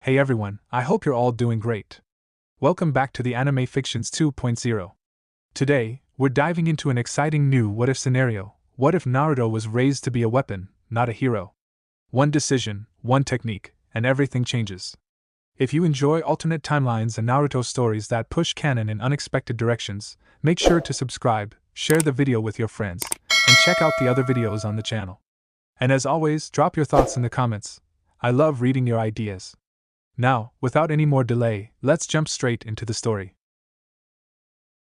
Hey everyone, I hope you're all doing great. Welcome back to the Anime Fictions 2.0. Today, we're diving into an exciting new what if scenario. What if Naruto was raised to be a weapon, not a hero? One decision, one technique, and everything changes. If you enjoy alternate timelines and Naruto stories that push canon in unexpected directions, make sure to subscribe, share the video with your friends, and check out the other videos on the channel. And as always, drop your thoughts in the comments. I love reading your ideas. Now, without any more delay, let's jump straight into the story.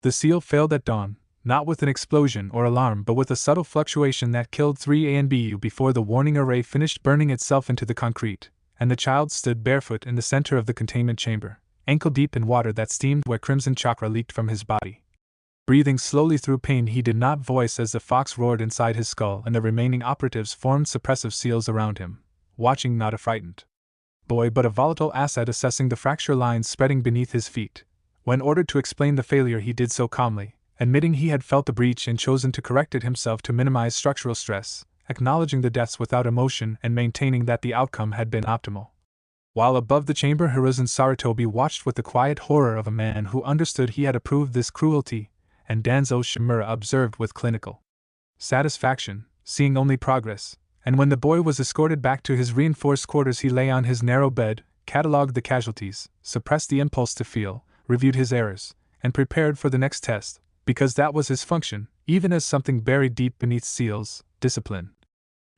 The seal failed at dawn, not with an explosion or alarm but with a subtle fluctuation that killed 3 ANBU before the warning array finished burning itself into the concrete, and the child stood barefoot in the center of the containment chamber, ankle deep in water that steamed where crimson chakra leaked from his body. Breathing slowly through pain he did not voice as the fox roared inside his skull and the remaining operatives formed suppressive seals around him, watching not a frightened boy but a volatile asset assessing the fracture lines spreading beneath his feet. When ordered to explain the failure he did so calmly, admitting he had felt the breach and chosen to correct it himself to minimize structural stress, acknowledging the deaths without emotion and maintaining that the outcome had been optimal. While above the chamber Hiruzen Sarutobi watched with the quiet horror of a man who understood he had approved this cruelty, and Danzo Shimura observed with clinical satisfaction, seeing only progress. And when the boy was escorted back to his reinforced quarters he lay on his narrow bed, catalogued the casualties, suppressed the impulse to feel, reviewed his errors, and prepared for the next test, because that was his function, even as something buried deep beneath seals, discipline.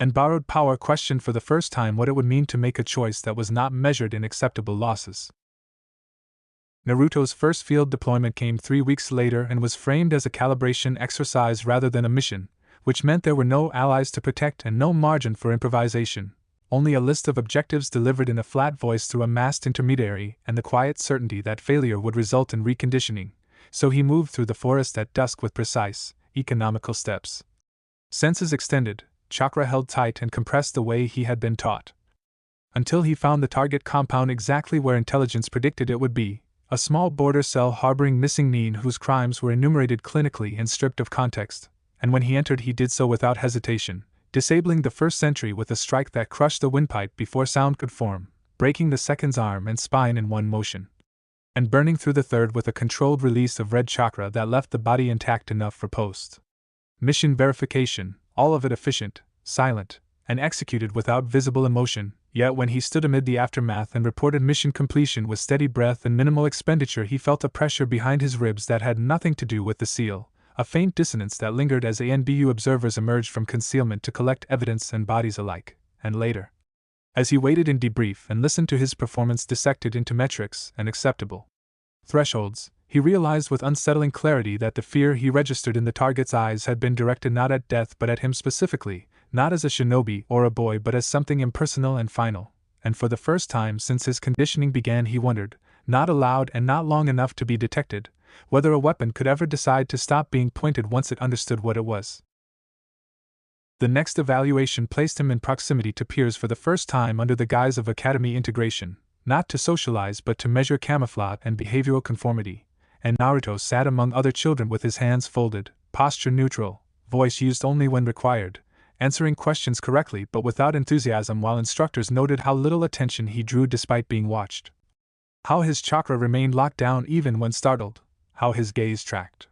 And borrowed power questioned for the first time what it would mean to make a choice that was not measured in acceptable losses. Naruto's first field deployment came 3 weeks later and was framed as a calibration exercise rather than a mission, which meant there were no allies to protect and no margin for improvisation, only a list of objectives delivered in a flat voice through a masked intermediary and the quiet certainty that failure would result in reconditioning, so he moved through the forest at dusk with precise, economical steps. Senses extended, chakra held tight and compressed the way he had been taught. Until he found the target compound exactly where intelligence predicted it would be, a small border cell harboring missing Nin whose crimes were enumerated clinically and stripped of context. And when he entered he did so without hesitation, disabling the first sentry with a strike that crushed the windpipe before sound could form, breaking the second's arm and spine in one motion, and burning through the third with a controlled release of red chakra that left the body intact enough for post-mission verification, all of it efficient, silent, and executed without visible emotion. Yet when he stood amid the aftermath and reported mission completion with steady breath and minimal expenditure he felt a pressure behind his ribs that had nothing to do with the seal. A faint dissonance that lingered as ANBU observers emerged from concealment to collect evidence and bodies alike, and later, as he waited in debrief and listened to his performance dissected into metrics and acceptable thresholds, he realized with unsettling clarity that the fear he registered in the target's eyes had been directed not at death but at him specifically, not as a shinobi or a boy but as something impersonal and final, and for the first time since his conditioning began he wondered, not aloud and not long enough to be detected, whether a weapon could ever decide to stop being pointed once it understood what it was. The next evaluation placed him in proximity to peers for the first time under the guise of academy integration, not to socialize but to measure camouflage and behavioral conformity, and Naruto sat among other children with his hands folded, posture neutral, voice used only when required, answering questions correctly but without enthusiasm while instructors noted how little attention he drew despite being watched. How his chakra remained locked down even when startled. How his gaze tracked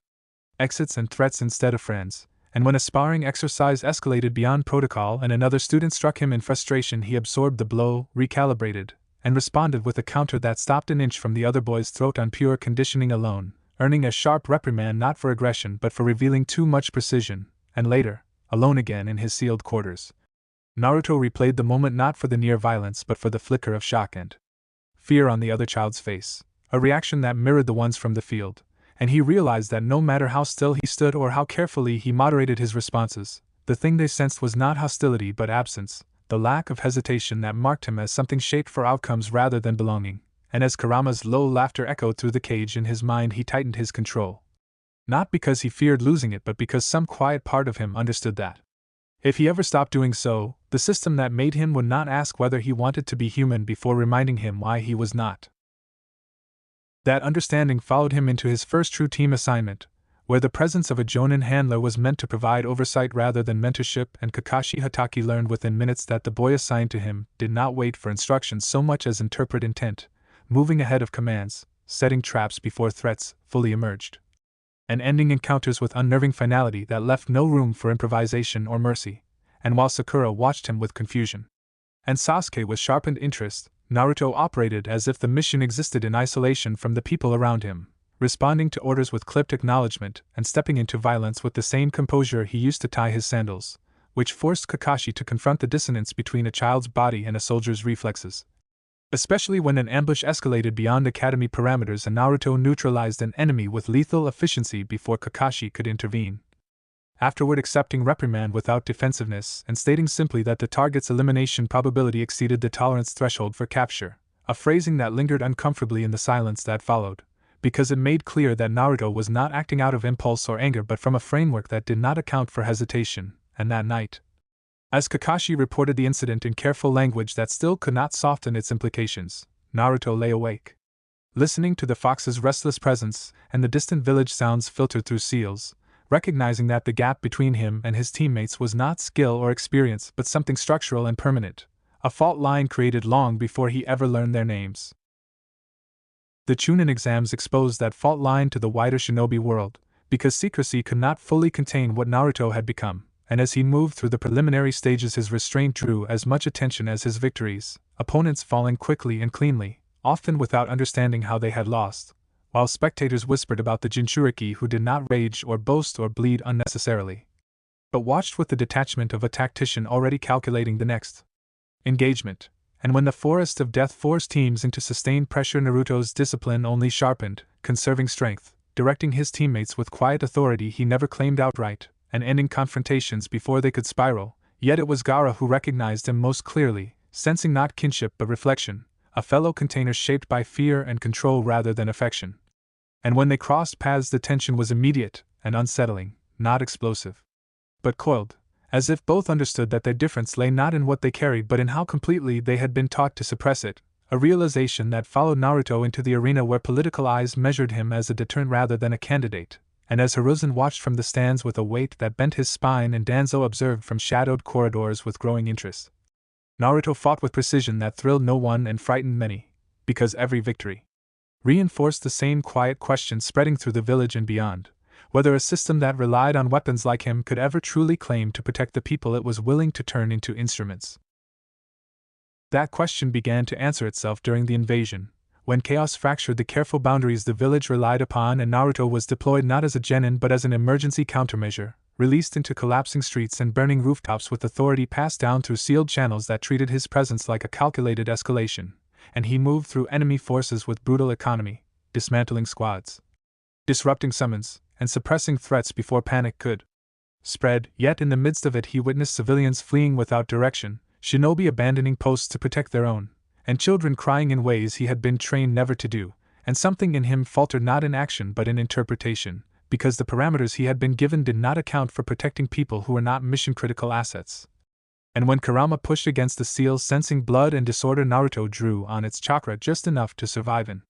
exits and threats instead of friends, and when a sparring exercise escalated beyond protocol and another student struck him in frustration he absorbed the blow, recalibrated, and responded with a counter that stopped an inch from the other boy's throat on pure conditioning alone, earning a sharp reprimand not for aggression but for revealing too much precision, and later, alone again in his sealed quarters, Naruto replayed the moment not for the near violence but for the flicker of shock and fear on the other child's face, a reaction that mirrored the ones from the field. And he realized that no matter how still he stood or how carefully he moderated his responses, the thing they sensed was not hostility but absence, the lack of hesitation that marked him as something shaped for outcomes rather than belonging, and as Kurama's low laughter echoed through the cage in his mind he tightened his control. Not because he feared losing it but because some quiet part of him understood that, if he ever stopped doing so, the system that made him would not ask whether he wanted to be human before reminding him why he was not. That understanding followed him into his first true team assignment, where the presence of a Jonin handler was meant to provide oversight rather than mentorship, and Kakashi Hatake learned within minutes that the boy assigned to him did not wait for instructions so much as interpret intent, moving ahead of commands, setting traps before threats fully emerged, and ending encounters with unnerving finality that left no room for improvisation or mercy. And while Sakura watched him with confusion, and Sasuke with sharpened interest, Naruto operated as if the mission existed in isolation from the people around him, responding to orders with clipped acknowledgement and stepping into violence with the same composure he used to tie his sandals, which forced Kakashi to confront the dissonance between a child's body and a soldier's reflexes. Especially when an ambush escalated beyond academy parameters and Naruto neutralized an enemy with lethal efficiency before Kakashi could intervene. Afterward accepting reprimand without defensiveness and stating simply that the target's elimination probability exceeded the tolerance threshold for capture, a phrasing that lingered uncomfortably in the silence that followed, because it made clear that Naruto was not acting out of impulse or anger but from a framework that did not account for hesitation. And that night, as Kakashi reported the incident in careful language that still could not soften its implications, Naruto lay awake, listening to the fox's restless presence and the distant village sounds filtered through seals, recognizing that the gap between him and his teammates was not skill or experience but something structural and permanent, a fault line created long before he ever learned their names. The Chunin exams exposed that fault line to the wider shinobi world, because secrecy could not fully contain what Naruto had become, and as he moved through the preliminary stages his restraint drew as much attention as his victories, opponents falling quickly and cleanly, often without understanding how they had lost, while spectators whispered about the Jinchuriki who did not rage or boast or bleed unnecessarily, but watched with the detachment of a tactician already calculating the next engagement. And when the Forest of Death forced teams into sustained pressure, Naruto's discipline only sharpened, conserving strength, directing his teammates with quiet authority he never claimed outright, and ending confrontations before they could spiral. Yet it was Gaara who recognized him most clearly, sensing not kinship but reflection, a fellow container shaped by fear and control rather than affection. And when they crossed paths the tension was immediate and unsettling, not explosive, but coiled, as if both understood that their difference lay not in what they carried but in how completely they had been taught to suppress it, a realization that followed Naruto into the arena where political eyes measured him as a deterrent rather than a candidate, and as Hiruzen watched from the stands with a weight that bent his spine and Danzo observed from shadowed corridors with growing interest. Naruto fought with precision that thrilled no one and frightened many, because every victory reinforced the same quiet question spreading through the village and beyond, whether a system that relied on weapons like him could ever truly claim to protect the people it was willing to turn into instruments. That question began to answer itself during the invasion, when chaos fractured the careful boundaries the village relied upon and Naruto was deployed not as a genin but as an emergency countermeasure, released into collapsing streets and burning rooftops with authority passed down through sealed channels that treated his presence like a calculated escalation, and he moved through enemy forces with brutal economy, dismantling squads, disrupting summons, and suppressing threats before panic could spread. Yet in the midst of it he witnessed civilians fleeing without direction, shinobi abandoning posts to protect their own, and children crying in ways he had been trained never to do, and something in him faltered not in action but in interpretation, because the parameters he had been given did not account for protecting people who were not mission-critical assets. And when Kurama pushed against the seals sensing blood and disorder, Naruto drew on its chakra just enough to survive an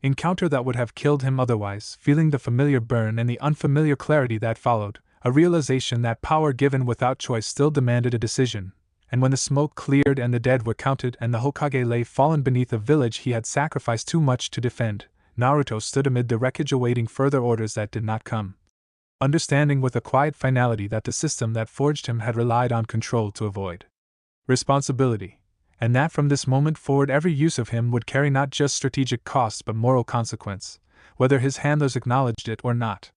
encounter that would have killed him otherwise, feeling the familiar burn and the unfamiliar clarity that followed, a realization that power given without choice still demanded a decision. And when the smoke cleared and the dead were counted and the Hokage lay fallen beneath a village he had sacrificed too much to defend, Naruto stood amid the wreckage awaiting further orders that did not come, understanding with a quiet finality that the system that forged him had relied on control to avoid responsibility, and that from this moment forward every use of him would carry not just strategic costs but moral consequence, whether his handlers acknowledged it or not.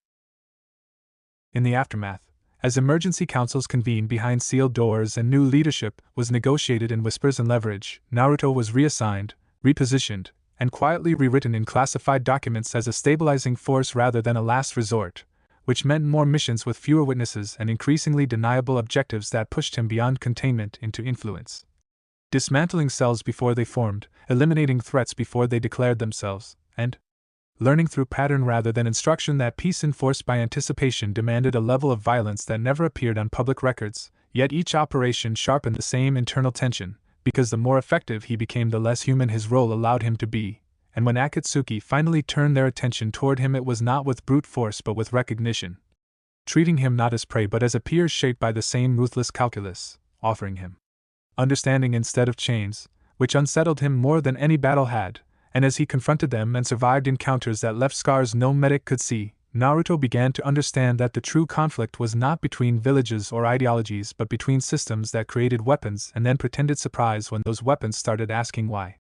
In the aftermath, as emergency councils convened behind sealed doors and new leadership was negotiated in whispers and leverage, Naruto was reassigned, repositioned, and quietly rewritten in classified documents as a stabilizing force rather than a last resort, which meant more missions with fewer witnesses and increasingly deniable objectives that pushed him beyond containment into influence. Dismantling cells before they formed, eliminating threats before they declared themselves, and learning through pattern rather than instruction that peace enforced by anticipation demanded a level of violence that never appeared on public records, yet each operation sharpened the same internal tension, because the more effective he became the less human his role allowed him to be, and when Akatsuki finally turned their attention toward him, it was not with brute force but with recognition. Treating him not as prey but as a peer shaped by the same ruthless calculus, offering him understanding instead of chains, which unsettled him more than any battle had, and as he confronted them and survived encounters that left scars no medic could see, Naruto began to understand that the true conflict was not between villages or ideologies but between systems that created weapons and then pretended surprise when those weapons started asking why.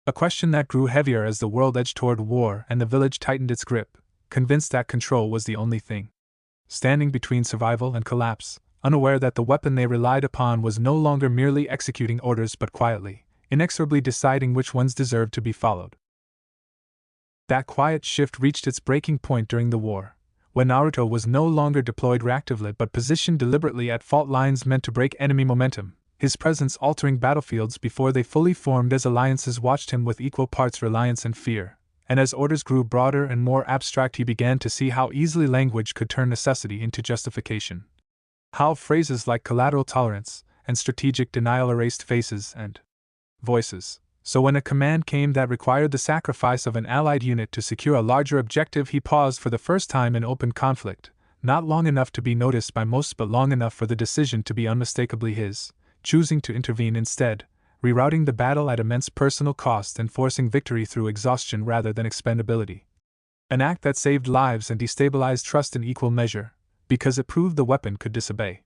A question that grew heavier as the world edged toward war and the village tightened its grip, convinced that control was the only thing standing between survival and collapse, unaware that the weapon they relied upon was no longer merely executing orders but quietly, inexorably deciding which ones deserved to be followed. That quiet shift reached its breaking point during the war, when Naruto was no longer deployed reactively but positioned deliberately at fault lines meant to break enemy momentum, his presence altering battlefields before they fully formed as alliances watched him with equal parts reliance and fear, and as orders grew broader and more abstract he began to see how easily language could turn necessity into justification. How phrases like collateral tolerance and strategic denial erased faces and voices. So when a command came that required the sacrifice of an allied unit to secure a larger objective, he paused for the first time in open conflict, not long enough to be noticed by most but long enough for the decision to be unmistakably his, choosing to intervene instead, rerouting the battle at immense personal cost and forcing victory through exhaustion rather than expendability. An act that saved lives and destabilized trust in equal measure, because it proved the weapon could disobey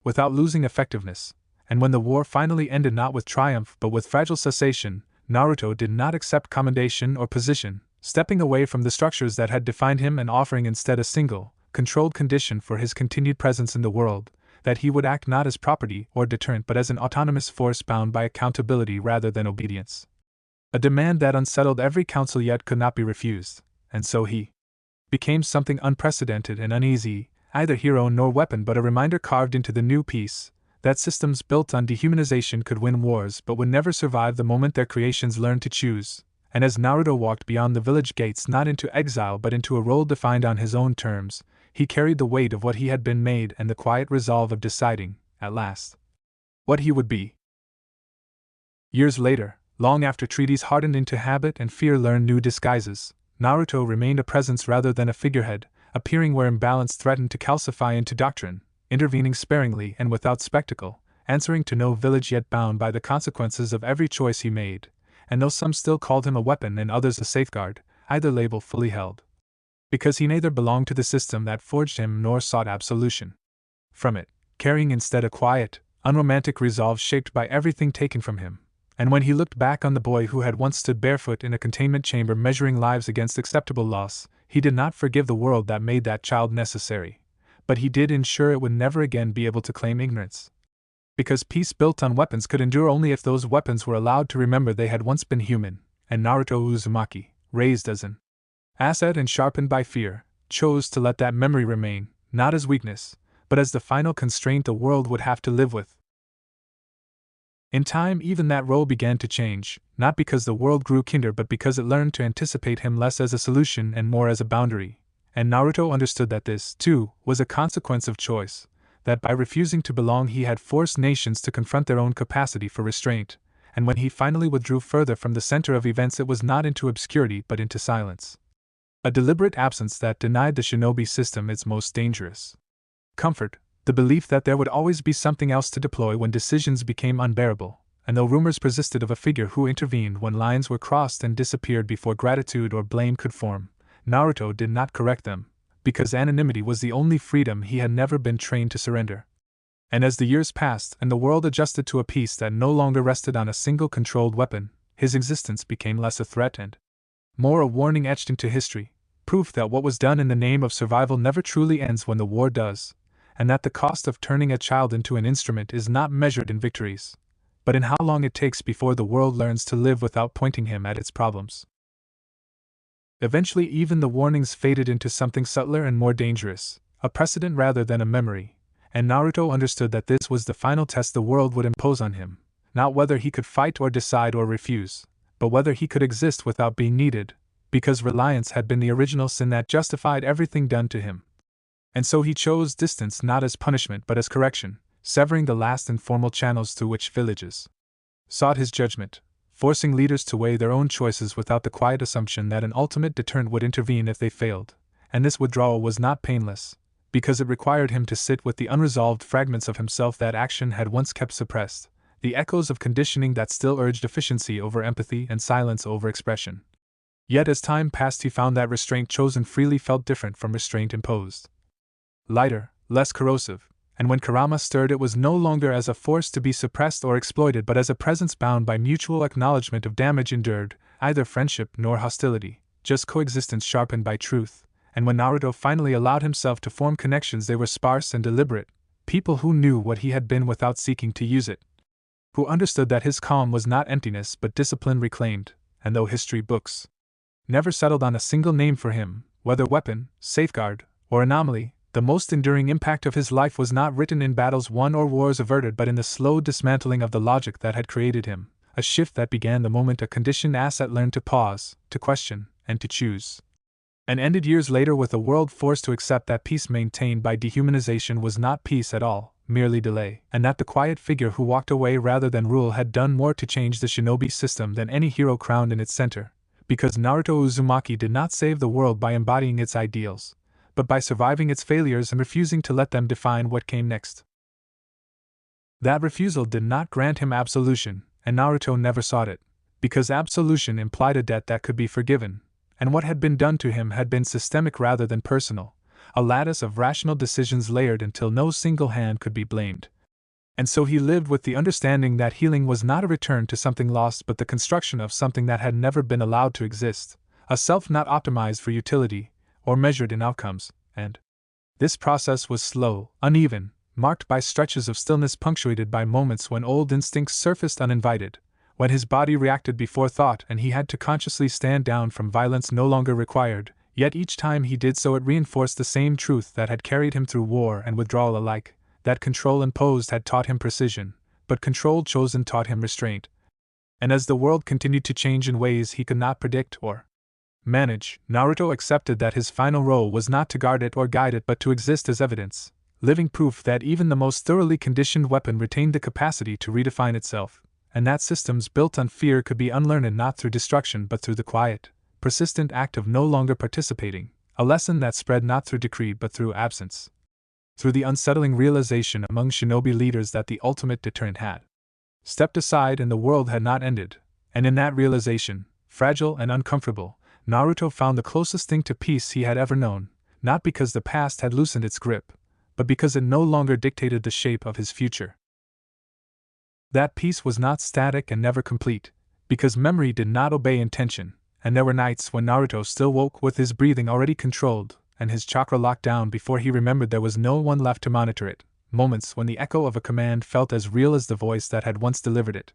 without losing effectiveness. And when the war finally ended not with triumph but with fragile cessation, Naruto did not accept commendation or position, stepping away from the structures that had defined him and offering instead a single, controlled condition for his continued presence in the world, that he would act not as property or deterrent but as an autonomous force bound by accountability rather than obedience. A demand that unsettled every council yet could not be refused, and so he became something unprecedented and uneasy, neither hero nor weapon but a reminder carved into the new peace, that systems built on dehumanization could win wars but would never survive the moment their creations learned to choose. And as Naruto walked beyond the village gates not into exile but into a role defined on his own terms, he carried the weight of what he had been made and the quiet resolve of deciding, at last, what he would be. Years later, long after treaties hardened into habit and fear learned new disguises, Naruto remained a presence rather than a figurehead, appearing where imbalance threatened to calcify into doctrine, intervening sparingly and without spectacle, answering to no village yet bound by the consequences of every choice he made, and though some still called him a weapon and others a safeguard, either label fully held. Because he neither belonged to the system that forged him nor sought absolution from it, carrying instead a quiet, unromantic resolve shaped by everything taken from him. And when he looked back on the boy who had once stood barefoot in a containment chamber measuring lives against acceptable loss, he did not forgive the world that made that child necessary, but he did ensure it would never again be able to claim ignorance. Because peace built on weapons could endure only if those weapons were allowed to remember they had once been human, and Naruto Uzumaki, raised as an asset and sharpened by fear, chose to let that memory remain, not as weakness, but as the final constraint the world would have to live with. In time, even that role began to change, not because the world grew kinder but because it learned to anticipate him less as a solution and more as a boundary. And Naruto understood that this, too, was a consequence of choice, that by refusing to belong he had forced nations to confront their own capacity for restraint, and when he finally withdrew further from the center of events it was not into obscurity but into silence. A deliberate absence that denied the Shinobi system its most dangerous comfort, the belief that there would always be something else to deploy when decisions became unbearable, and though rumors persisted of a figure who intervened when lines were crossed and disappeared before gratitude or blame could form, Naruto did not correct them, because anonymity was the only freedom he had never been trained to surrender. And as the years passed and the world adjusted to a peace that no longer rested on a single controlled weapon, his existence became less a threat and more a warning etched into history, proof that what was done in the name of survival never truly ends when the war does, and that the cost of turning a child into an instrument is not measured in victories, but in how long it takes before the world learns to live without pointing him at its problems. Eventually even the warnings faded into something subtler and more dangerous, a precedent rather than a memory, and Naruto understood that this was the final test the world would impose on him, not whether he could fight or decide or refuse, but whether he could exist without being needed, because reliance had been the original sin that justified everything done to him. And so he chose distance not as punishment but as correction, severing the last informal channels through which villages sought his judgment, forcing leaders to weigh their own choices without the quiet assumption that an ultimate deterrent would intervene if they failed. And this withdrawal was not painless, because it required him to sit with the unresolved fragments of himself that action had once kept suppressed, the echoes of conditioning that still urged efficiency over empathy and silence over expression. Yet as time passed, he found that restraint chosen freely felt different from restraint imposed. Lighter, less corrosive, and when Kurama stirred, it was no longer as a force to be suppressed or exploited but as a presence bound by mutual acknowledgement of damage endured, either friendship nor hostility, just coexistence sharpened by truth. And when Naruto finally allowed himself to form connections, they were sparse and deliberate, people who knew what he had been without seeking to use it, who understood that his calm was not emptiness but discipline reclaimed, and though history books never settled on a single name for him, whether weapon, safeguard, or anomaly, the most enduring impact of his life was not written in battles won or wars averted but in the slow dismantling of the logic that had created him, a shift that began the moment a conditioned asset learned to pause, to question, and to choose. And ended years later with a world forced to accept that peace maintained by dehumanization was not peace at all, merely delay, and that the quiet figure who walked away rather than rule had done more to change the shinobi system than any hero crowned in its center, because Naruto Uzumaki did not save the world by embodying its ideals, but by surviving its failures and refusing to let them define what came next. That refusal did not grant him absolution, and Naruto never sought it, because absolution implied a debt that could be forgiven, and what had been done to him had been systemic rather than personal, a lattice of rational decisions layered until no single hand could be blamed. And so he lived with the understanding that healing was not a return to something lost but the construction of something that had never been allowed to exist, a self not optimized for utility, or measured in outcomes, and this process was slow, uneven, marked by stretches of stillness punctuated by moments when old instincts surfaced uninvited, when his body reacted before thought and he had to consciously stand down from violence no longer required, yet each time he did so it reinforced the same truth that had carried him through war and withdrawal alike, that control imposed had taught him precision, but control chosen taught him restraint. And as the world continued to change in ways he could not predict or manage, Naruto accepted that his final role was not to guard it or guide it but to exist as evidence, living proof that even the most thoroughly conditioned weapon retained the capacity to redefine itself, and that systems built on fear could be unlearned not through destruction but through the quiet, persistent act of no longer participating, a lesson that spread not through decree but through absence, through the unsettling realization among shinobi leaders that the ultimate deterrent had stepped aside and the world had not ended, and in that realization, fragile and uncomfortable, Naruto found the closest thing to peace he had ever known, not because the past had loosened its grip, but because it no longer dictated the shape of his future. That peace was not static and never complete, because memory did not obey intention, and there were nights when Naruto still woke with his breathing already controlled and his chakra locked down before he remembered there was no one left to monitor it, moments when the echo of a command felt as real as the voice that had once delivered it.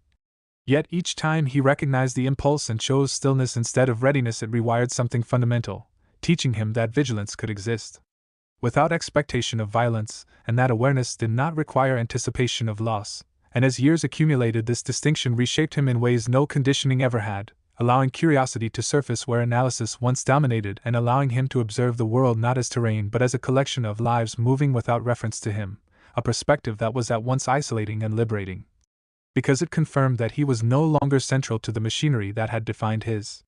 Yet each time he recognized the impulse and chose stillness instead of readiness, it rewired something fundamental, teaching him that vigilance could exist without expectation of violence, and that awareness did not require anticipation of loss. And as years accumulated, this distinction reshaped him in ways no conditioning ever had, allowing curiosity to surface where analysis once dominated and allowing him to observe the world not as terrain but as a collection of lives moving without reference to him, a perspective that was at once isolating and liberating, because it confirmed that he was no longer central to the machinery that had defined his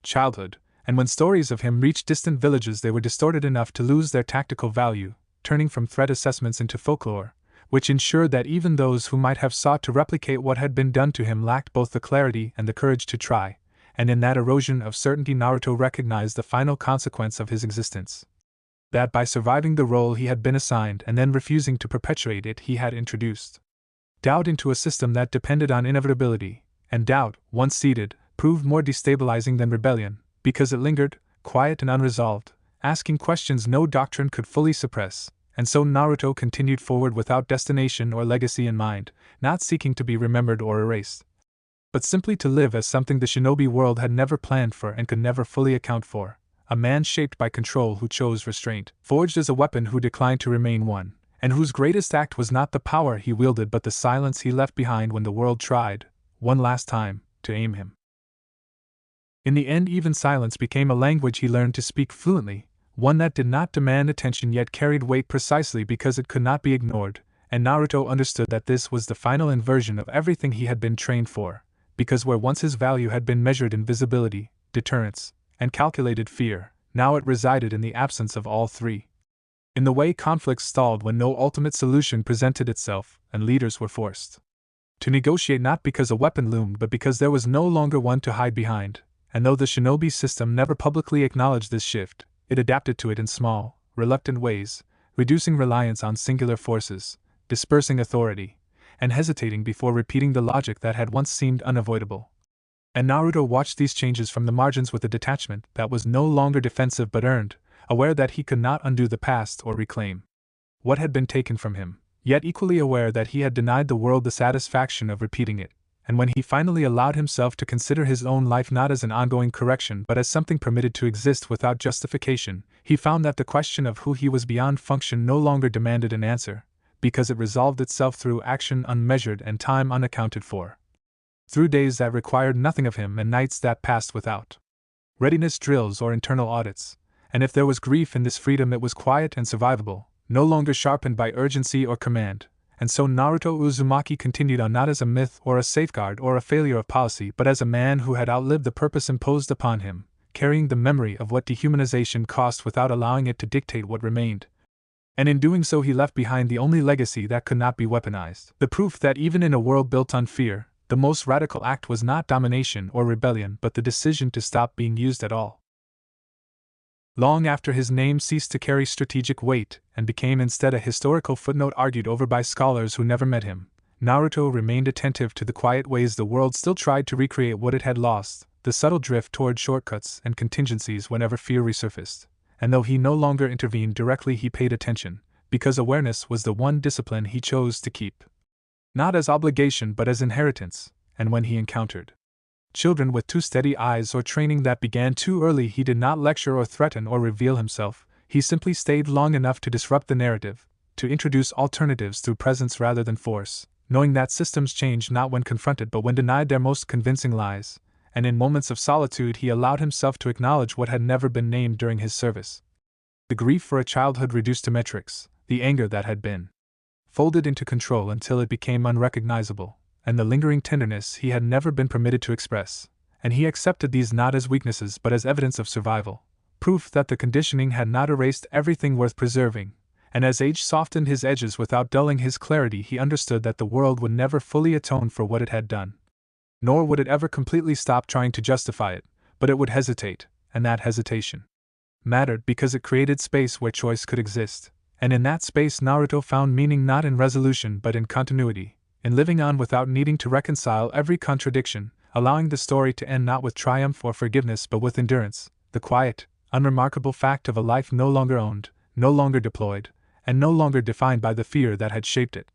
childhood, and when stories of him reached distant villages they were distorted enough to lose their tactical value, turning from threat assessments into folklore, which ensured that even those who might have sought to replicate what had been done to him lacked both the clarity and the courage to try, and in that erosion of certainty Naruto recognized the final consequence of his existence. That by surviving the role he had been assigned and then refusing to perpetuate it he had introduced doubt into a system that depended on inevitability, and doubt, once seated, proved more destabilizing than rebellion, because it lingered, quiet and unresolved, asking questions no doctrine could fully suppress. And so Naruto continued forward without destination or legacy in mind, not seeking to be remembered or erased, but simply to live as something the shinobi world had never planned for and could never fully account for, a man shaped by control who chose restraint, forged as a weapon who declined to remain one, and whose greatest act was not the power he wielded but the silence he left behind when the world tried, one last time, to aim him. In the end, even silence became a language he learned to speak fluently, one that did not demand attention yet carried weight precisely because it could not be ignored, and Naruto understood that this was the final inversion of everything he had been trained for, because where once his value had been measured in visibility, deterrence, and calculated fear, now it resided in the absence of all three. In the way conflicts stalled when no ultimate solution presented itself, and leaders were forced to negotiate not because a weapon loomed but because there was no longer one to hide behind, and though the Shinobi system never publicly acknowledged this shift, it adapted to it in small, reluctant ways, reducing reliance on singular forces, dispersing authority, and hesitating before repeating the logic that had once seemed unavoidable. And Naruto watched these changes from the margins with a detachment that was no longer defensive but earned, aware that he could not undo the past or reclaim what had been taken from him, yet equally aware that he had denied the world the satisfaction of repeating it. And when he finally allowed himself to consider his own life not as an ongoing correction but as something permitted to exist without justification, he found that the question of who he was beyond function no longer demanded an answer, because it resolved itself through action unmeasured and time unaccounted for. Through days that required nothing of him and nights that passed without readiness drills or internal audits, and if there was grief in this freedom it was quiet and survivable, no longer sharpened by urgency or command. And so Naruto Uzumaki continued on not as a myth or a safeguard or a failure of policy but as a man who had outlived the purpose imposed upon him, carrying the memory of what dehumanization cost without allowing it to dictate what remained. And in doing so he left behind the only legacy that could not be weaponized, the proof that even in a world built on fear, the most radical act was not domination or rebellion but the decision to stop being used at all. Long after his name ceased to carry strategic weight and became instead a historical footnote argued over by scholars who never met him, Naruto remained attentive to the quiet ways the world still tried to recreate what it had lost, the subtle drift toward shortcuts and contingencies whenever fear resurfaced. And though he no longer intervened directly, he paid attention, because awareness was the one discipline he chose to keep. Not as obligation but as inheritance, and when he encountered children with too steady eyes or training that began too early, he did not lecture or threaten or reveal himself, he simply stayed long enough to disrupt the narrative, to introduce alternatives through presence rather than force, knowing that systems change not when confronted but when denied their most convincing lies, and in moments of solitude he allowed himself to acknowledge what had never been named during his service. The grief for a childhood reduced to metrics, the anger that had been folded into control until it became unrecognizable, and the lingering tenderness he had never been permitted to express, and he accepted these not as weaknesses but as evidence of survival, proof that the conditioning had not erased everything worth preserving, and as age softened his edges without dulling his clarity he understood that the world would never fully atone for what it had done. Nor would it ever completely stop trying to justify it, but it would hesitate, and that hesitation mattered because it created space where choice could exist, and in that space Naruto found meaning not in resolution but in continuity, in living on without needing to reconcile every contradiction, allowing the story to end not with triumph or forgiveness but with endurance, the quiet, unremarkable fact of a life no longer owned, no longer deployed, and no longer defined by the fear that had shaped it.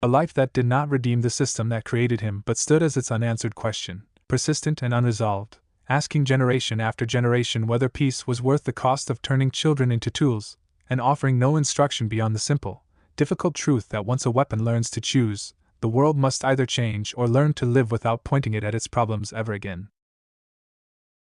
A life that did not redeem the system that created him but stood as its unanswered question, persistent and unresolved, asking generation after generation whether peace was worth the cost of turning children into tools, and offering no instruction beyond the simple, difficult truth that once a weapon learns to choose, the world must either change or learn to live without pointing it at its problems ever again.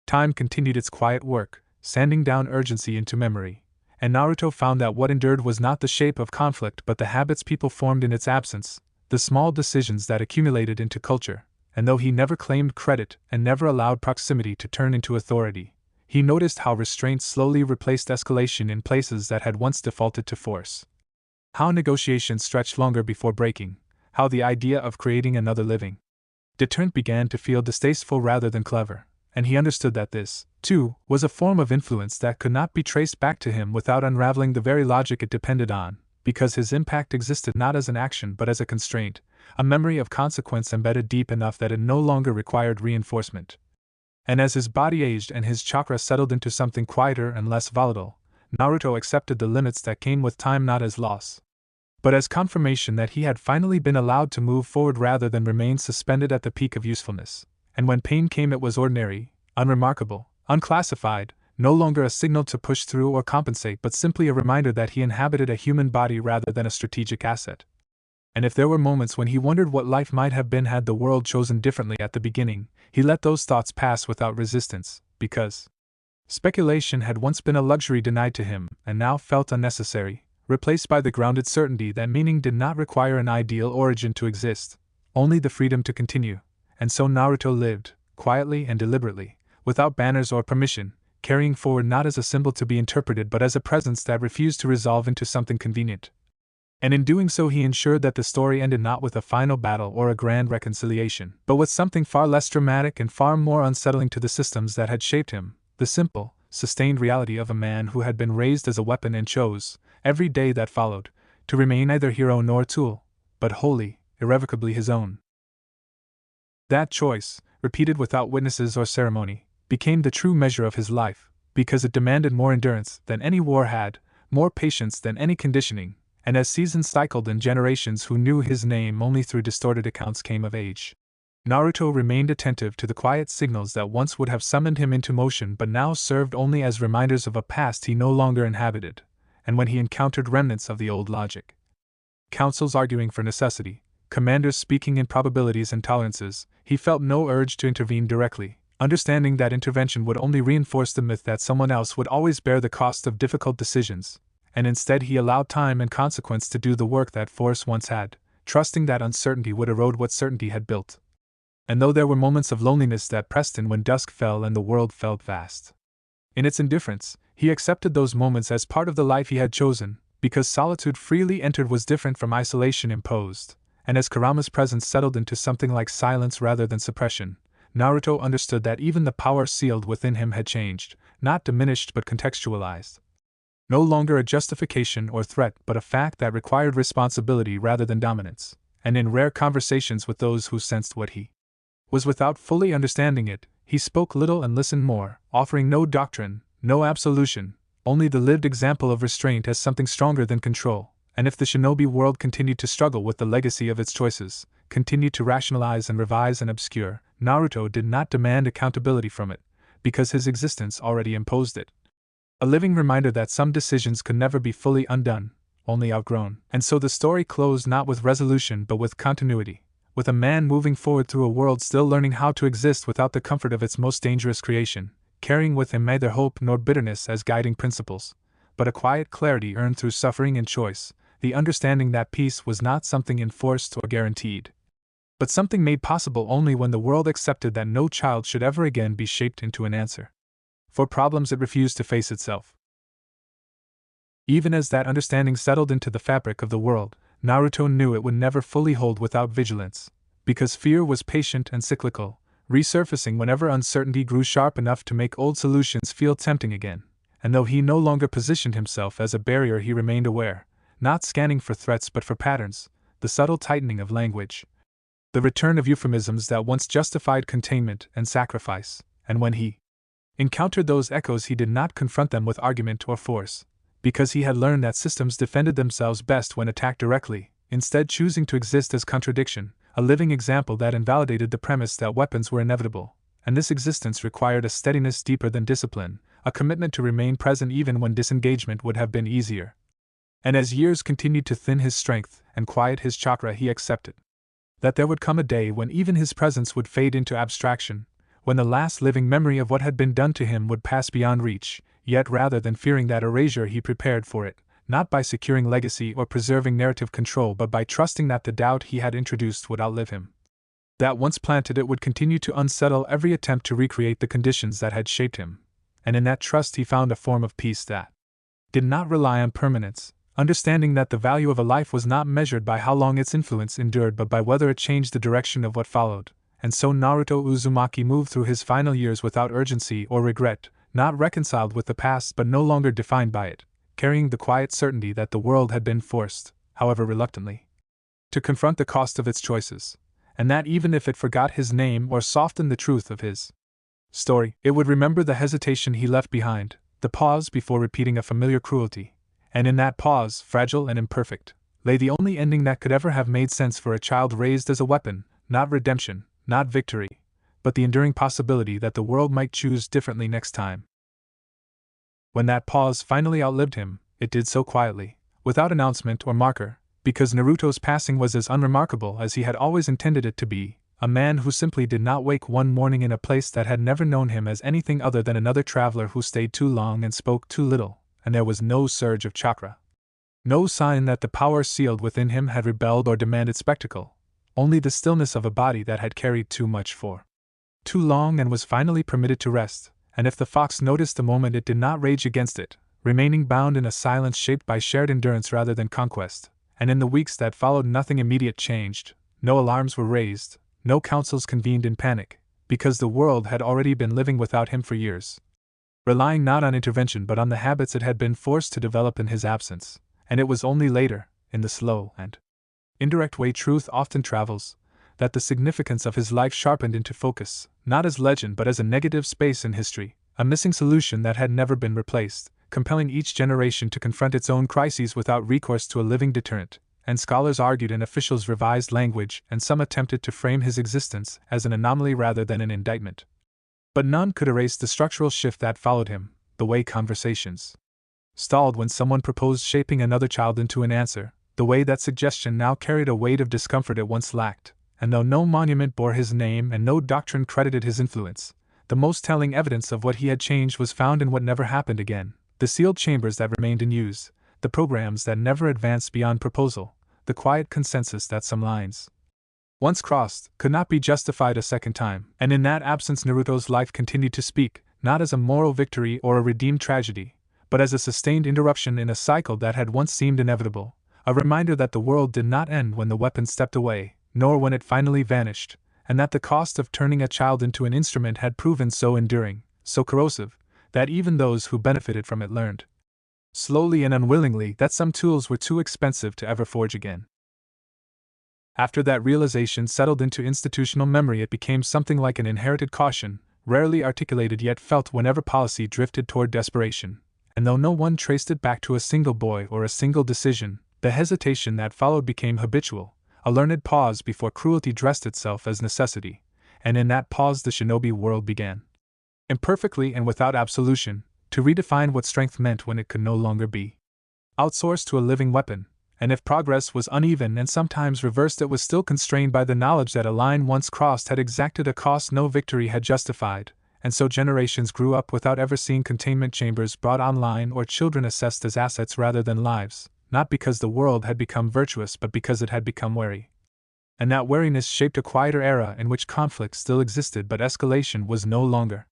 Time continued its quiet work, sanding down urgency into memory, and Naruto found that what endured was not the shape of conflict but the habits people formed in its absence, the small decisions that accumulated into culture, and though he never claimed credit and never allowed proximity to turn into authority, he noticed how restraint slowly replaced escalation in places that had once defaulted to force. How negotiations stretched longer before breaking, how the idea of creating another living deterrent began to feel distasteful rather than clever, and he understood that this, too, was a form of influence that could not be traced back to him without unraveling the very logic it depended on, because his impact existed not as an action but as a constraint, a memory of consequence embedded deep enough that it no longer required reinforcement. And as his body aged and his chakra settled into something quieter and less volatile, Naruto accepted the limits that came with time not as loss, but as confirmation that he had finally been allowed to move forward rather than remain suspended at the peak of usefulness. And when pain came it was ordinary, unremarkable, unclassified, no longer a signal to push through or compensate but simply a reminder that he inhabited a human body rather than a strategic asset. And if there were moments when he wondered what life might have been had the world chosen differently at the beginning, he let those thoughts pass without resistance, because speculation had once been a luxury denied to him and now felt unnecessary, replaced by the grounded certainty that meaning did not require an ideal origin to exist, only the freedom to continue, and so Naruto lived, quietly and deliberately, without banners or permission, carrying forward not as a symbol to be interpreted but as a presence that refused to resolve into something convenient. And in doing so he ensured that the story ended not with a final battle or a grand reconciliation, but with something far less dramatic and far more unsettling to the systems that had shaped him, the simple, sustained reality of a man who had been raised as a weapon and chose, every day that followed, to remain neither hero nor tool, but wholly, irrevocably his own. That choice, repeated without witnesses or ceremony, became the true measure of his life, because it demanded more endurance than any war had, more patience than any conditioning, and as seasons cycled and generations who knew his name only through distorted accounts came of age, Naruto remained attentive to the quiet signals that once would have summoned him into motion but now served only as reminders of a past he no longer inhabited, and when he encountered remnants of the old logic, councils arguing for necessity, commanders speaking in probabilities and tolerances, he felt no urge to intervene directly, understanding that intervention would only reinforce the myth that someone else would always bear the cost of difficult decisions, and instead he allowed time and consequence to do the work that force once had, trusting that uncertainty would erode what certainty had built. And though there were moments of loneliness that pressed in when dusk fell and the world felt vast, in its indifference, he accepted those moments as part of the life he had chosen, because solitude freely entered was different from isolation imposed, and as Kurama's presence settled into something like silence rather than suppression, Naruto understood that even the power sealed within him had changed, not diminished but contextualized. No longer a justification or threat but a fact that required responsibility rather than dominance, and in rare conversations with those who sensed what he was without fully understanding it, he spoke little and listened more, offering no doctrine, no absolution, only the lived example of restraint as something stronger than control. And if the shinobi world continued to struggle with the legacy of its choices, continued to rationalize and revise and obscure, Naruto did not demand accountability from it, because his existence already imposed it. A living reminder that some decisions could never be fully undone, only outgrown. And so the story closed not with resolution but with continuity, with a man moving forward through a world still learning how to exist without the comfort of its most dangerous creation, carrying with him neither hope nor bitterness as guiding principles, but a quiet clarity earned through suffering and choice, the understanding that peace was not something enforced or guaranteed, but something made possible only when the world accepted that no child should ever again be shaped into an answer for problems it refused to face itself. Even as that understanding settled into the fabric of the world, Naruto knew it would never fully hold without vigilance, because fear was patient and cyclical, resurfacing whenever uncertainty grew sharp enough to make old solutions feel tempting again. And though he no longer positioned himself as a barrier, he remained aware, not scanning for threats but for patterns, the subtle tightening of language, the return of euphemisms that once justified containment and sacrifice, and when he encountered those echoes he did not confront them with argument or force, because he had learned that systems defended themselves best when attacked directly, instead choosing to exist as contradiction, a living example that invalidated the premise that weapons were inevitable, and this existence required a steadiness deeper than discipline, a commitment to remain present even when disengagement would have been easier. And as years continued to thin his strength and quiet his chakra, he accepted that there would come a day when even his presence would fade into abstraction, when the last living memory of what had been done to him would pass beyond reach, yet rather than fearing that erasure he prepared for it, not by securing legacy or preserving narrative control but by trusting that the doubt he had introduced would outlive him. That once planted it would continue to unsettle every attempt to recreate the conditions that had shaped him, and in that trust he found a form of peace that did not rely on permanence, understanding that the value of a life was not measured by how long its influence endured but by whether it changed the direction of what followed. And so Naruto Uzumaki moved through his final years without urgency or regret, not reconciled with the past but no longer defined by it, carrying the quiet certainty that the world had been forced, however reluctantly, to confront the cost of its choices, and that even if it forgot his name or softened the truth of his story, it would remember the hesitation he left behind, the pause before repeating a familiar cruelty, and in that pause, fragile and imperfect, lay the only ending that could ever have made sense for a child raised as a weapon, not redemption, not victory, but the enduring possibility that the world might choose differently next time. When that pause finally outlived him, it did so quietly, without announcement or marker, because Naruto's passing was as unremarkable as he had always intended it to be, a man who simply did not wake one morning in a place that had never known him as anything other than another traveler who stayed too long and spoke too little, and there was no surge of chakra. No sign that the power sealed within him had rebelled or demanded spectacle, only the stillness of a body that had carried too much for too long and was finally permitted to rest, and if the fox noticed the moment it did not rage against it, remaining bound in a silence shaped by shared endurance rather than conquest, and in the weeks that followed nothing immediate changed, no alarms were raised, no councils convened in panic, because the world had already been living without him for years, relying not on intervention but on the habits it had been forced to develop in his absence, and it was only later, in the slow and indirect way truth often travels, that the significance of his life sharpened into focus, not as legend but as a negative space in history, a missing solution that had never been replaced, compelling each generation to confront its own crises without recourse to a living deterrent, and scholars argued in officials revised language and some attempted to frame his existence as an anomaly rather than an indictment. But none could erase the structural shift that followed him, the way conversations stalled when someone proposed shaping another child into an answer, the way that suggestion now carried a weight of discomfort it once lacked, and though no monument bore his name and no doctrine credited his influence, the most telling evidence of what he had changed was found in what never happened again, the sealed chambers that remained in use, the programs that never advanced beyond proposal, the quiet consensus that some lines, once crossed, could not be justified a second time, and in that absence Naruto's life continued to speak, not as a moral victory or a redeemed tragedy, but as a sustained interruption in a cycle that had once seemed inevitable, a reminder that the world did not end when the weapon stepped away, nor when it finally vanished, and that the cost of turning a child into an instrument had proven so enduring, so corrosive, that even those who benefited from it learned, slowly and unwillingly, that some tools were too expensive to ever forge again. After that realization settled into institutional memory, it became something like an inherited caution, rarely articulated yet felt whenever policy drifted toward desperation, and though no one traced it back to a single boy or a single decision, the hesitation that followed became habitual, a learned pause before cruelty dressed itself as necessity, and in that pause the shinobi world began, imperfectly and without absolution, to redefine what strength meant when it could no longer be outsourced to a living weapon, and if progress was uneven and sometimes reversed, it was still constrained by the knowledge that a line once crossed had exacted a cost no victory had justified, and so generations grew up without ever seeing containment chambers brought online or children assessed as assets rather than lives, not because the world had become virtuous but because it had become wary. And that wariness shaped a quieter era in which conflict still existed but escalation was no longer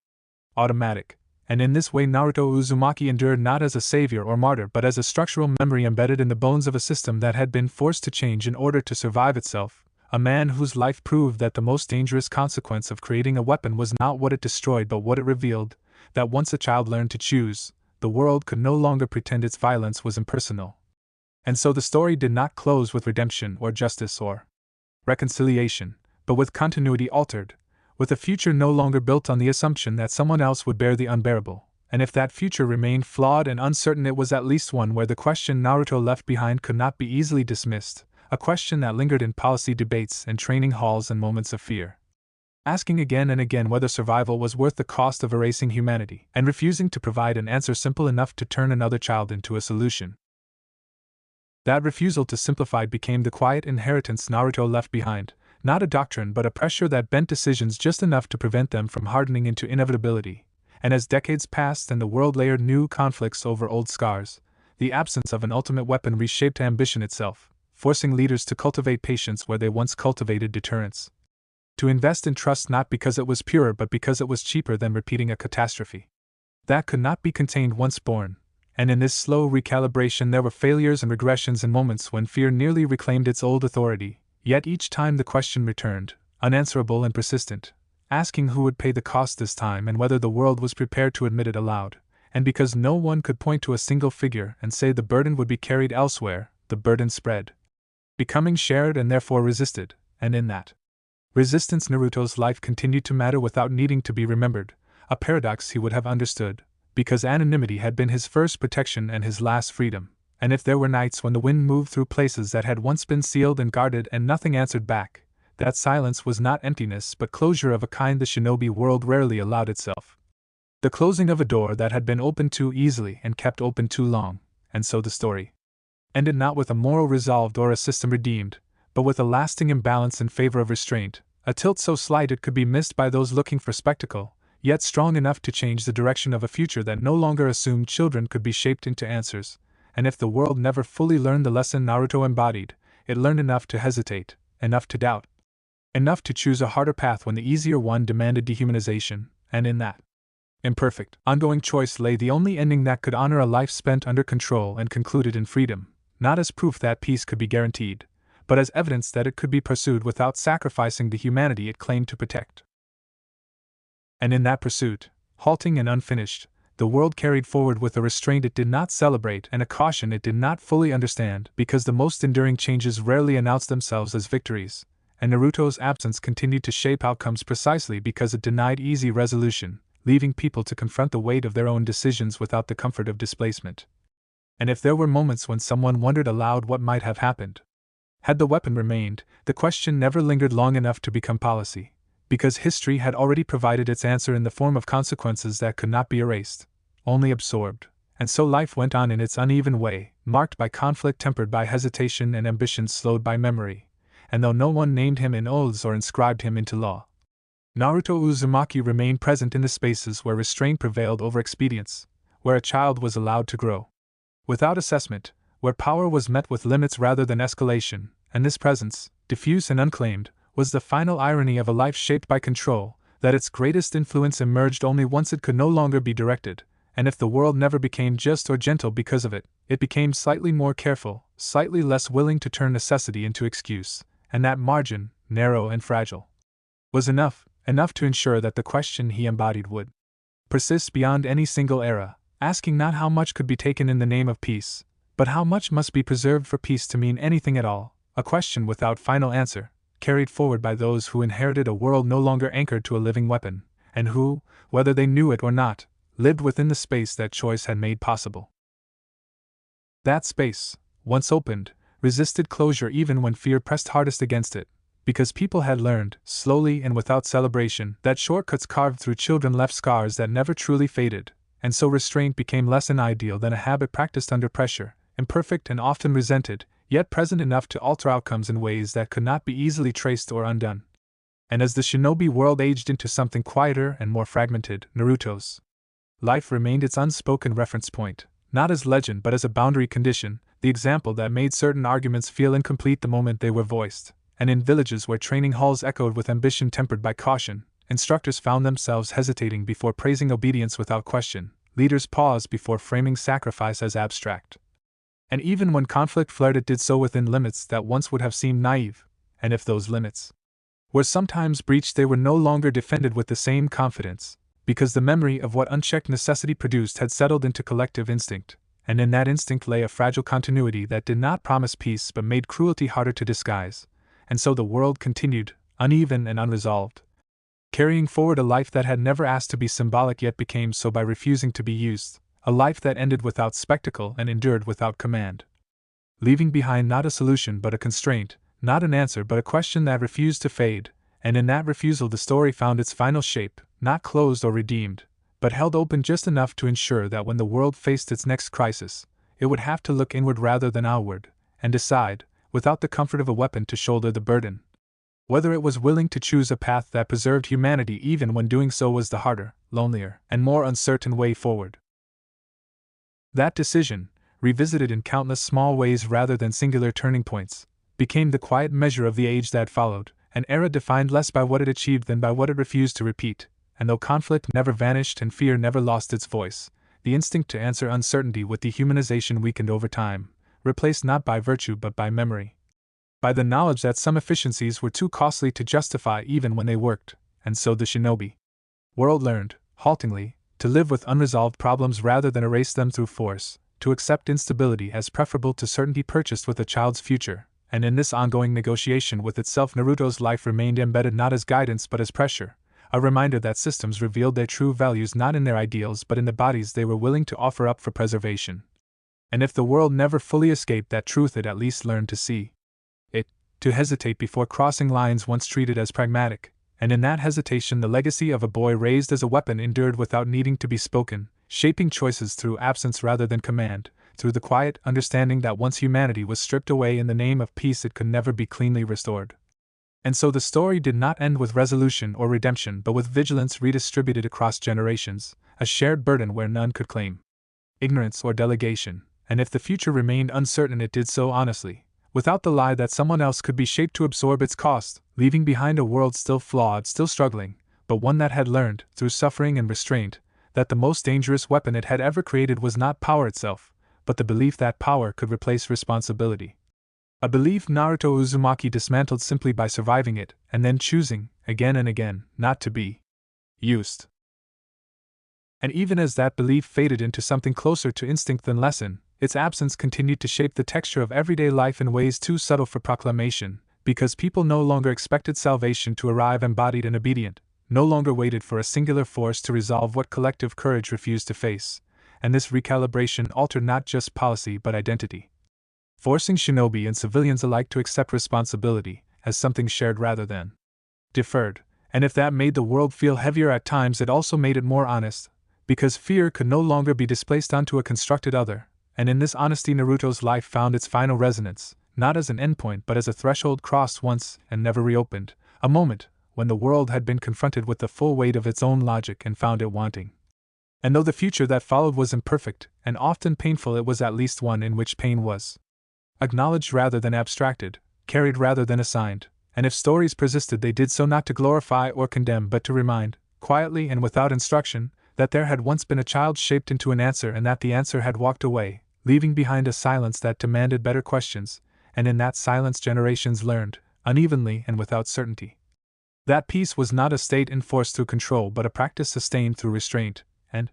automatic, and in this way Naruto Uzumaki endured not as a savior or martyr but as a structural memory embedded in the bones of a system that had been forced to change in order to survive itself, a man whose life proved that the most dangerous consequence of creating a weapon was not what it destroyed but what it revealed, that once a child learned to choose, the world could no longer pretend its violence was impersonal. And so the story did not close with redemption or justice or reconciliation, but with continuity altered, with a future no longer built on the assumption that someone else would bear the unbearable, and if that future remained flawed and uncertain, it was at least one where the question Naruto left behind could not be easily dismissed, a question that lingered in policy debates and training halls and moments of fear, asking again and again whether survival was worth the cost of erasing humanity, and refusing to provide an answer simple enough to turn another child into a solution. That refusal to simplify became the quiet inheritance Naruto left behind, not a doctrine but a pressure that bent decisions just enough to prevent them from hardening into inevitability, and as decades passed and the world layered new conflicts over old scars, the absence of an ultimate weapon reshaped ambition itself, forcing leaders to cultivate patience where they once cultivated deterrence, to invest in trust not because it was purer but because it was cheaper than repeating a catastrophe that could not be contained once born. And in this slow recalibration there were failures and regressions and moments when fear nearly reclaimed its old authority, yet each time the question returned, unanswerable and persistent, asking who would pay the cost this time and whether the world was prepared to admit it aloud, and because no one could point to a single figure and say the burden would be carried elsewhere, the burden spread, becoming shared and therefore resisted, and in that resistance Naruto's life continued to matter without needing to be remembered, a paradox he would have understood, because anonymity had been his first protection and his last freedom, and if there were nights when the wind moved through places that had once been sealed and guarded and nothing answered back, that silence was not emptiness but closure of a kind the shinobi world rarely allowed itself. The closing of a door that had been opened too easily and kept open too long, and so the story ended not with a moral resolved or a system redeemed, but with a lasting imbalance in favor of restraint, a tilt so slight it could be missed by those looking for spectacle, yet strong enough to change the direction of a future that no longer assumed children could be shaped into answers, and if the world never fully learned the lesson Naruto embodied, it learned enough to hesitate, enough to doubt, Enough to choose a harder path when the easier one demanded dehumanization, and in that imperfect, ongoing choice lay the only ending that could honor a life spent under control and concluded in freedom, not as proof that peace could be guaranteed, but as evidence that it could be pursued without sacrificing the humanity it claimed to protect. And in that pursuit, halting and unfinished, the world carried forward with a restraint it did not celebrate and a caution it did not fully understand, because the most enduring changes rarely announce themselves as victories, and Naruto's absence continued to shape outcomes precisely because it denied easy resolution, leaving people to confront the weight of their own decisions without the comfort of displacement. And if there were moments when someone wondered aloud what might have happened had the weapon remained, the question never lingered long enough to become policy, because history had already provided its answer in the form of consequences that could not be erased, only absorbed, and so life went on in its uneven way, marked by conflict tempered by hesitation and ambition slowed by memory, and though no one named him in oaths or inscribed him into law, Naruto Uzumaki remained present in the spaces where restraint prevailed over expedience, where a child was allowed to grow without assessment, where power was met with limits rather than escalation, and this presence, diffuse and unclaimed, was the final irony of a life shaped by control, that its greatest influence emerged only once it could no longer be directed, and if the world never became just or gentle because of it, it became slightly more careful, slightly less willing to turn necessity into excuse, and that margin, narrow and fragile, was enough to ensure that the question he embodied would persist beyond any single era, asking not how much could be taken in the name of peace, but how much must be preserved for peace to mean anything at all, a question without final answer, carried forward by those who inherited a world no longer anchored to a living weapon, and who, whether they knew it or not, lived within the space that choice had made possible. That space, once opened, resisted closure even when fear pressed hardest against it, because people had learned, slowly and without celebration, that shortcuts carved through children left scars that never truly faded, and so restraint became less an ideal than a habit practiced under pressure, imperfect and often resented, yet present enough to alter outcomes in ways that could not be easily traced or undone. And as the shinobi world aged into something quieter and more fragmented, Naruto's life remained its unspoken reference point, not as legend but as a boundary condition, the example that made certain arguments feel incomplete the moment they were voiced. And in villages where training halls echoed with ambition tempered by caution, instructors found themselves hesitating before praising obedience without question, leaders paused before framing sacrifice as abstract. And even when conflict flared, it did so within limits that once would have seemed naive, and if those limits were sometimes breached, they were no longer defended with the same confidence, because the memory of what unchecked necessity produced had settled into collective instinct, and in that instinct lay a fragile continuity that did not promise peace but made cruelty harder to disguise. And so the world continued, uneven and unresolved, carrying forward a life that had never asked to be symbolic yet became so by refusing to be used, a life that ended without spectacle and endured without command, leaving behind not a solution but a constraint, not an answer but a question that refused to fade, and in that refusal the story found its final shape, not closed or redeemed, but held open just enough to ensure that when the world faced its next crisis, it would have to look inward rather than outward, and decide, without the comfort of a weapon to shoulder the burden, whether it was willing to choose a path that preserved humanity even when doing so was the harder, lonelier, and more uncertain way forward. That decision, revisited in countless small ways rather than singular turning points, became the quiet measure of the age that followed, an era defined less by what it achieved than by what it refused to repeat, and though conflict never vanished and fear never lost its voice, the instinct to answer uncertainty with dehumanization weakened over time, replaced not by virtue but by memory, by the knowledge that some efficiencies were too costly to justify even when they worked, and so the shinobi world learned, haltingly, to live with unresolved problems rather than erase them through force, to accept instability as preferable to certainty purchased with a child's future, and in this ongoing negotiation with itself Naruto's life remained embedded not as guidance but as pressure, a reminder that systems revealed their true values not in their ideals but in the bodies they were willing to offer up for preservation. And if the world never fully escaped that truth, it at least learned to see it, to hesitate before crossing lines once treated as pragmatic, and in that hesitation the legacy of a boy raised as a weapon endured without needing to be spoken, shaping choices through absence rather than command, through the quiet understanding that once humanity was stripped away in the name of peace it could never be cleanly restored. And so the story did not end with resolution or redemption but with vigilance redistributed across generations, a shared burden where none could claim ignorance or delegation. And if the future remained uncertain, it did so honestly, without the lie that someone else could be shaped to absorb its cost, leaving behind a world still flawed, still struggling, but one that had learned, through suffering and restraint, that the most dangerous weapon it had ever created was not power itself, but the belief that power could replace responsibility. A belief Naruto Uzumaki dismantled simply by surviving it, and then choosing, again and again, not to be used. And even as that belief faded into something closer to instinct than lesson, its absence continued to shape the texture of everyday life in ways too subtle for proclamation, because people no longer expected salvation to arrive embodied and obedient, no longer waited for a singular force to resolve what collective courage refused to face, and this recalibration altered not just policy but identity, forcing shinobi and civilians alike to accept responsibility as something shared rather than deferred. And if that made the world feel heavier at times, it also made it more honest, because fear could no longer be displaced onto a constructed other, and in this honesty Naruto's life found its final resonance, not as an endpoint but as a threshold crossed once and never reopened, a moment when the world had been confronted with the full weight of its own logic and found it wanting. And though the future that followed was imperfect and often painful, it was at least one in which pain was acknowledged rather than abstracted, carried rather than assigned, and if stories persisted they did so not to glorify or condemn but to remind, quietly and without instruction, that there had once been a child shaped into an answer and that the answer had walked away, leaving behind a silence that demanded better questions, and in that silence generations learned, unevenly and without certainty. That peace was not a state enforced through control but a practice sustained through restraint, and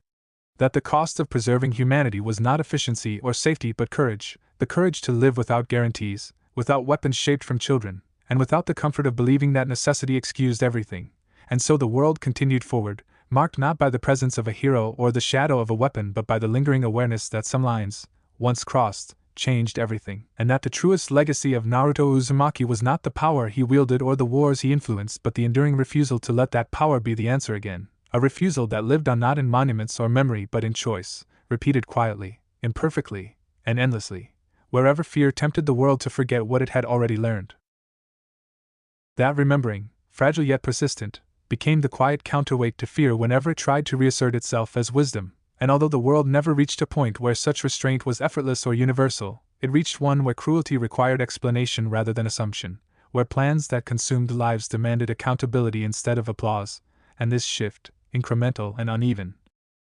that the cost of preserving humanity was not efficiency or safety but courage, the courage to live without guarantees, without weapons shaped from children, and without the comfort of believing that necessity excused everything. And so the world continued forward, marked not by the presence of a hero or the shadow of a weapon but by the lingering awareness that some lines, once crossed, changed everything, and that the truest legacy of Naruto Uzumaki was not the power he wielded or the wars he influenced but the enduring refusal to let that power be the answer again, a refusal that lived on not in monuments or memory but in choice, repeated quietly, imperfectly, and endlessly, wherever fear tempted the world to forget what it had already learned. That remembering, fragile yet persistent, became the quiet counterweight to fear whenever it tried to reassert itself as wisdom, and although the world never reached a point where such restraint was effortless or universal, it reached one where cruelty required explanation rather than assumption, where plans that consumed lives demanded accountability instead of applause, and this shift, incremental and uneven,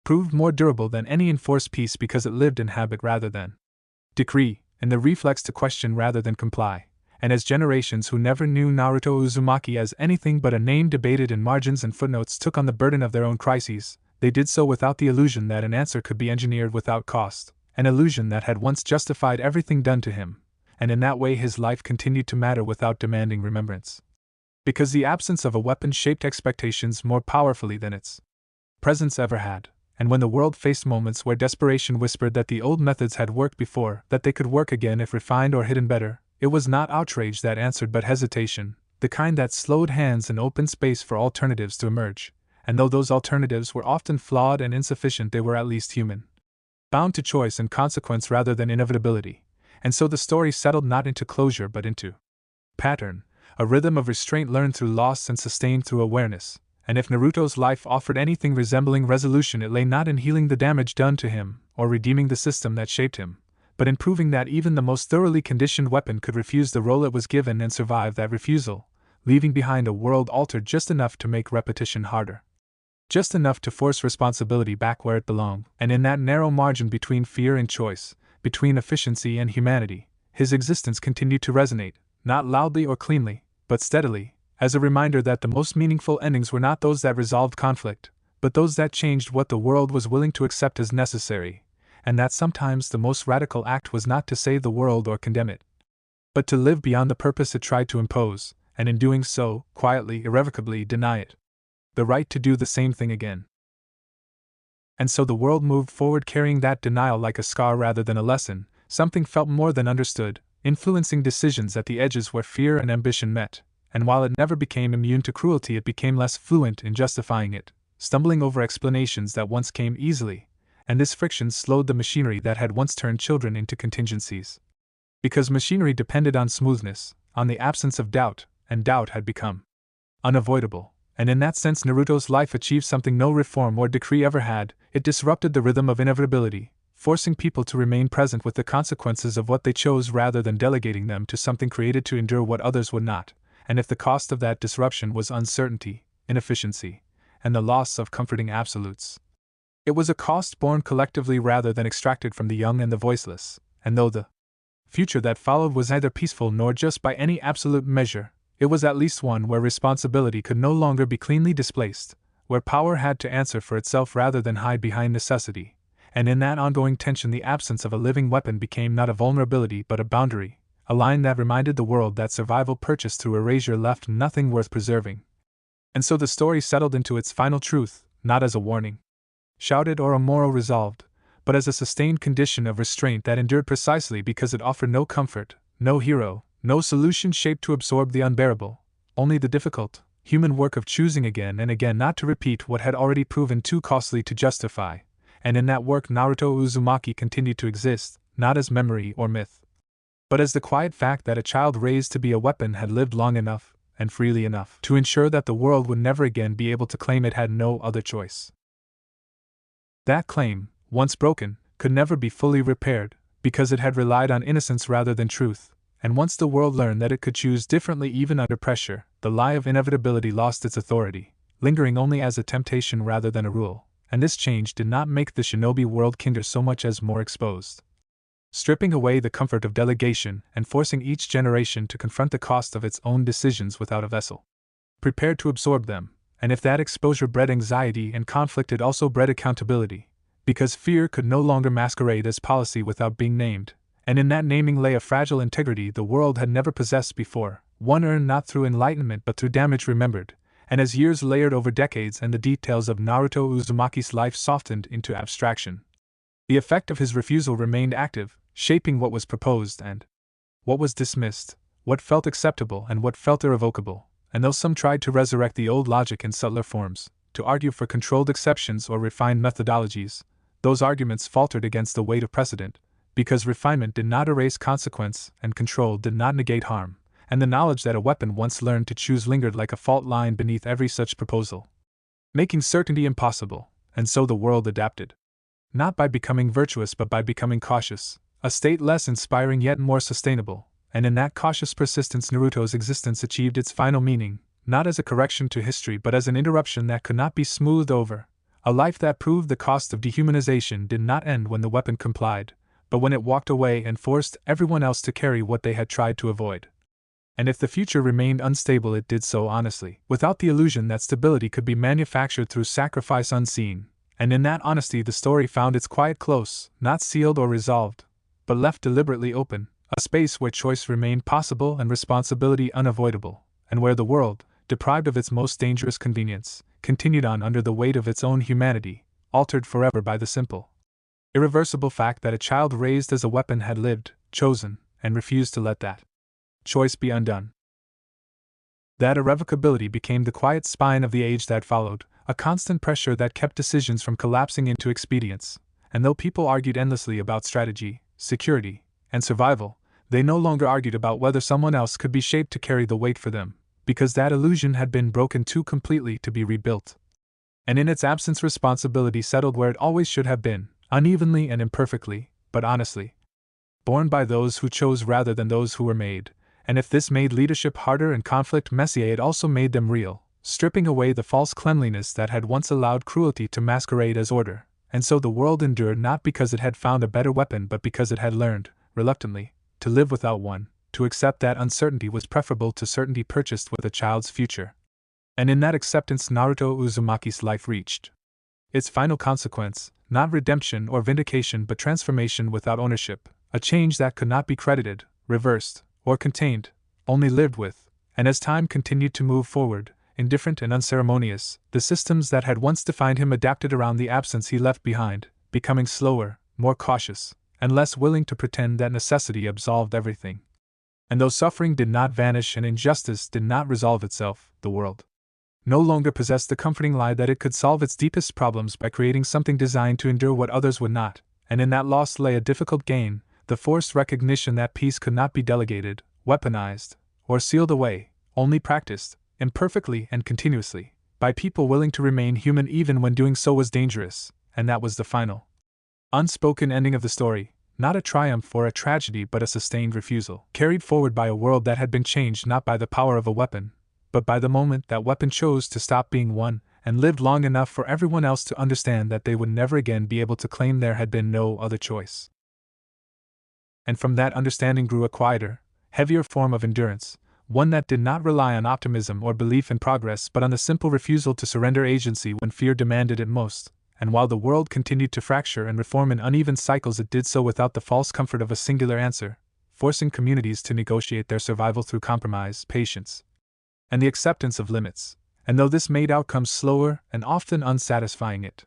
proved more durable than any enforced peace because it lived in habit rather than decree, in the reflex to question rather than comply. And as generations who never knew Naruto Uzumaki as anything but a name debated in margins and footnotes took on the burden of their own crises, they did so without the illusion that an answer could be engineered without cost, an illusion that had once justified everything done to him, and in that way his life continued to matter without demanding remembrance. Because the absence of a weapon shaped expectations more powerfully than its presence ever had, and when the world faced moments where desperation whispered that the old methods had worked before, that they could work again if refined or hidden better, it was not outrage that answered but hesitation, the kind that slowed hands and opened space for alternatives to emerge, and though those alternatives were often flawed and insufficient, they were at least human, bound to choice and consequence rather than inevitability, and so the story settled not into closure but into pattern, a rhythm of restraint learned through loss and sustained through awareness, and if Naruto's life offered anything resembling resolution, it lay not in healing the damage done to him or redeeming the system that shaped him, but in proving that even the most thoroughly conditioned weapon could refuse the role it was given and survive that refusal, leaving behind a world altered just enough to make repetition harder. Just enough to force responsibility back where it belonged, and in that narrow margin between fear and choice, between efficiency and humanity, his existence continued to resonate, not loudly or cleanly, but steadily, as a reminder that the most meaningful endings were not those that resolved conflict, but those that changed what the world was willing to accept as necessary, and that sometimes the most radical act was not to save the world or condemn it, but to live beyond the purpose it tried to impose, and in doing so, quietly, irrevocably deny it the right to do the same thing again. And so the world moved forward carrying that denial like a scar rather than a lesson, something felt more than understood, influencing decisions at the edges where fear and ambition met, and while it never became immune to cruelty, it became less fluent in justifying it, stumbling over explanations that once came easily, and this friction slowed the machinery that had once turned children into contingencies. Because machinery depended on smoothness, on the absence of doubt, and doubt had become unavoidable. And in that sense Naruto's life achieved something no reform or decree ever had, it disrupted the rhythm of inevitability, forcing people to remain present with the consequences of what they chose rather than delegating them to something created to endure what others would not, and if the cost of that disruption was uncertainty, inefficiency, and the loss of comforting absolutes. It was a cost borne collectively rather than extracted from the young and the voiceless, and though the future that followed was neither peaceful nor just by any absolute measure, it was at least one where responsibility could no longer be cleanly displaced, where power had to answer for itself rather than hide behind necessity, and in that ongoing tension the absence of a living weapon became not a vulnerability but a boundary, a line that reminded the world that survival purchased through erasure left nothing worth preserving. And so the story settled into its final truth, not as a warning, shouted or a moral resolved, but as a sustained condition of restraint that endured precisely because it offered no comfort, no hero, no solution shaped to absorb the unbearable, only the difficult, human work of choosing again and again not to repeat what had already proven too costly to justify, and in that work Naruto Uzumaki continued to exist, not as memory or myth, but as the quiet fact that a child raised to be a weapon had lived long enough, and freely enough, to ensure that the world would never again be able to claim it had no other choice. That claim, once broken, could never be fully repaired, because it had relied on innocence rather than truth, and once the world learned that it could choose differently even under pressure, the lie of inevitability lost its authority, lingering only as a temptation rather than a rule, and this change did not make the shinobi world kinder so much as more exposed. Stripping away the comfort of delegation and forcing each generation to confront the cost of its own decisions without a vessel prepared to absorb them, and if that exposure bred anxiety and conflict it also bred accountability, because fear could no longer masquerade as policy without being named, and in that naming lay a fragile integrity the world had never possessed before, one earned not through enlightenment but through damage remembered, and as years layered over decades and the details of Naruto Uzumaki's life softened into abstraction, the effect of his refusal remained active, shaping what was proposed and what was dismissed, what felt acceptable and what felt irrevocable, and though some tried to resurrect the old logic in subtler forms, to argue for controlled exceptions or refined methodologies, those arguments faltered against the weight of precedent, because refinement did not erase consequence and control did not negate harm, and the knowledge that a weapon once learned to choose lingered like a fault line beneath every such proposal, making certainty impossible, and so the world adapted. Not by becoming virtuous but by becoming cautious, a state less inspiring yet more sustainable, and in that cautious persistence Naruto's existence achieved its final meaning, not as a correction to history but as an interruption that could not be smoothed over, a life that proved the cost of dehumanization did not end when the weapon complied, but when it walked away and forced everyone else to carry what they had tried to avoid. And if the future remained unstable it did so honestly, without the illusion that stability could be manufactured through sacrifice unseen, and in that honesty the story found its quiet close, not sealed or resolved, but left deliberately open, a space where choice remained possible and responsibility unavoidable, and where the world, deprived of its most dangerous convenience, continued on under the weight of its own humanity, altered forever by the simple, irreversible fact that a child raised as a weapon had lived, chosen, and refused to let that choice be undone. That irrevocability became the quiet spine of the age that followed, a constant pressure that kept decisions from collapsing into expedience, and though people argued endlessly about strategy, security, and survival, they no longer argued about whether someone else could be shaped to carry the weight for them, because that illusion had been broken too completely to be rebuilt. And in its absence responsibility settled where it always should have been, unevenly and imperfectly, but honestly, borne by those who chose rather than those who were made, and if this made leadership harder and conflict messier it also made them real, stripping away the false cleanliness that had once allowed cruelty to masquerade as order, and so the world endured not because it had found a better weapon but because it had learned, reluctantly, to live without one, to accept that uncertainty was preferable to certainty purchased with a child's future. And in that acceptance Naruto Uzumaki's life reached its final consequence, not redemption or vindication but transformation without ownership, a change that could not be credited, reversed, or contained, only lived with, and as time continued to move forward, indifferent and unceremonious, the systems that had once defined him adapted around the absence he left behind, becoming slower, more cautious, and less willing to pretend that necessity absolved everything. And though suffering did not vanish and injustice did not resolve itself, the world no longer possessed the comforting lie that it could solve its deepest problems by creating something designed to endure what others would not, and in that loss lay a difficult gain, the forced recognition that peace could not be delegated, weaponized, or sealed away, only practiced, imperfectly and continuously, by people willing to remain human even when doing so was dangerous, and that was the final unspoken ending of the story, not a triumph or a tragedy but a sustained refusal, carried forward by a world that had been changed not by the power of a weapon, but by the moment that weapon chose to stop being one, and lived long enough for everyone else to understand that they would never again be able to claim there had been no other choice. And from that understanding grew a quieter, heavier form of endurance, one that did not rely on optimism or belief in progress but on the simple refusal to surrender agency when fear demanded it most. And while the world continued to fracture and reform in uneven cycles, it did so without the false comfort of a singular answer, forcing communities to negotiate their survival through compromise, patience, and the acceptance of limits. And though this made outcomes slower and often unsatisfying, it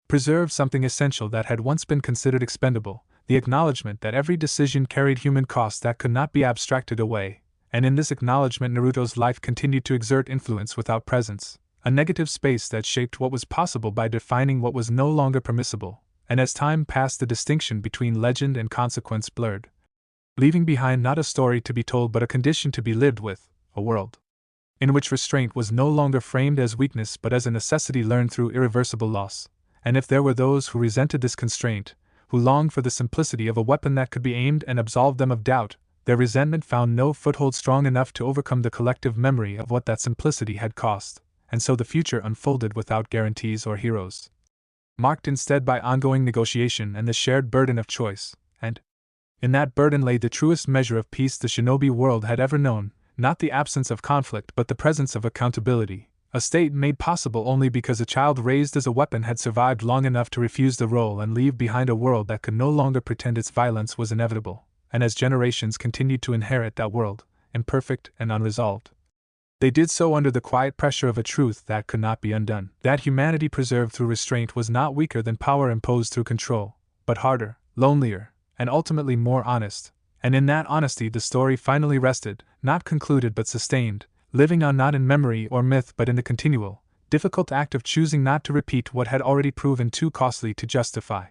preserved something essential that had once been considered expendable, the acknowledgement that every decision carried human cost that could not be abstracted away. And in this acknowledgement Naruto's life continued to exert influence without presence, a negative space that shaped what was possible by defining what was no longer permissible, and as time passed the distinction between legend and consequence blurred, leaving behind not a story to be told but a condition to be lived with, a world in which restraint was no longer framed as weakness but as a necessity learned through irreversible loss. And if there were those who resented this constraint, who longed for the simplicity of a weapon that could be aimed and absolve them of doubt, their resentment found no foothold strong enough to overcome the collective memory of what that simplicity had cost, and so the future unfolded without guarantees or heroes, marked instead by ongoing negotiation and the shared burden of choice. And in that burden lay the truest measure of peace the Shinobi world had ever known, not the absence of conflict but the presence of accountability, a state made possible only because a child raised as a weapon had survived long enough to refuse the role and leave behind a world that could no longer pretend its violence was inevitable. And as generations continued to inherit that world, imperfect and unresolved, they did so under the quiet pressure of a truth that could not be undone. That humanity preserved through restraint was not weaker than power imposed through control, but harder, lonelier, and ultimately more honest. And in that honesty the story finally rested, not concluded but sustained, living on not in memory or myth but in the continual, difficult act of choosing not to repeat what had already proven too costly to justify.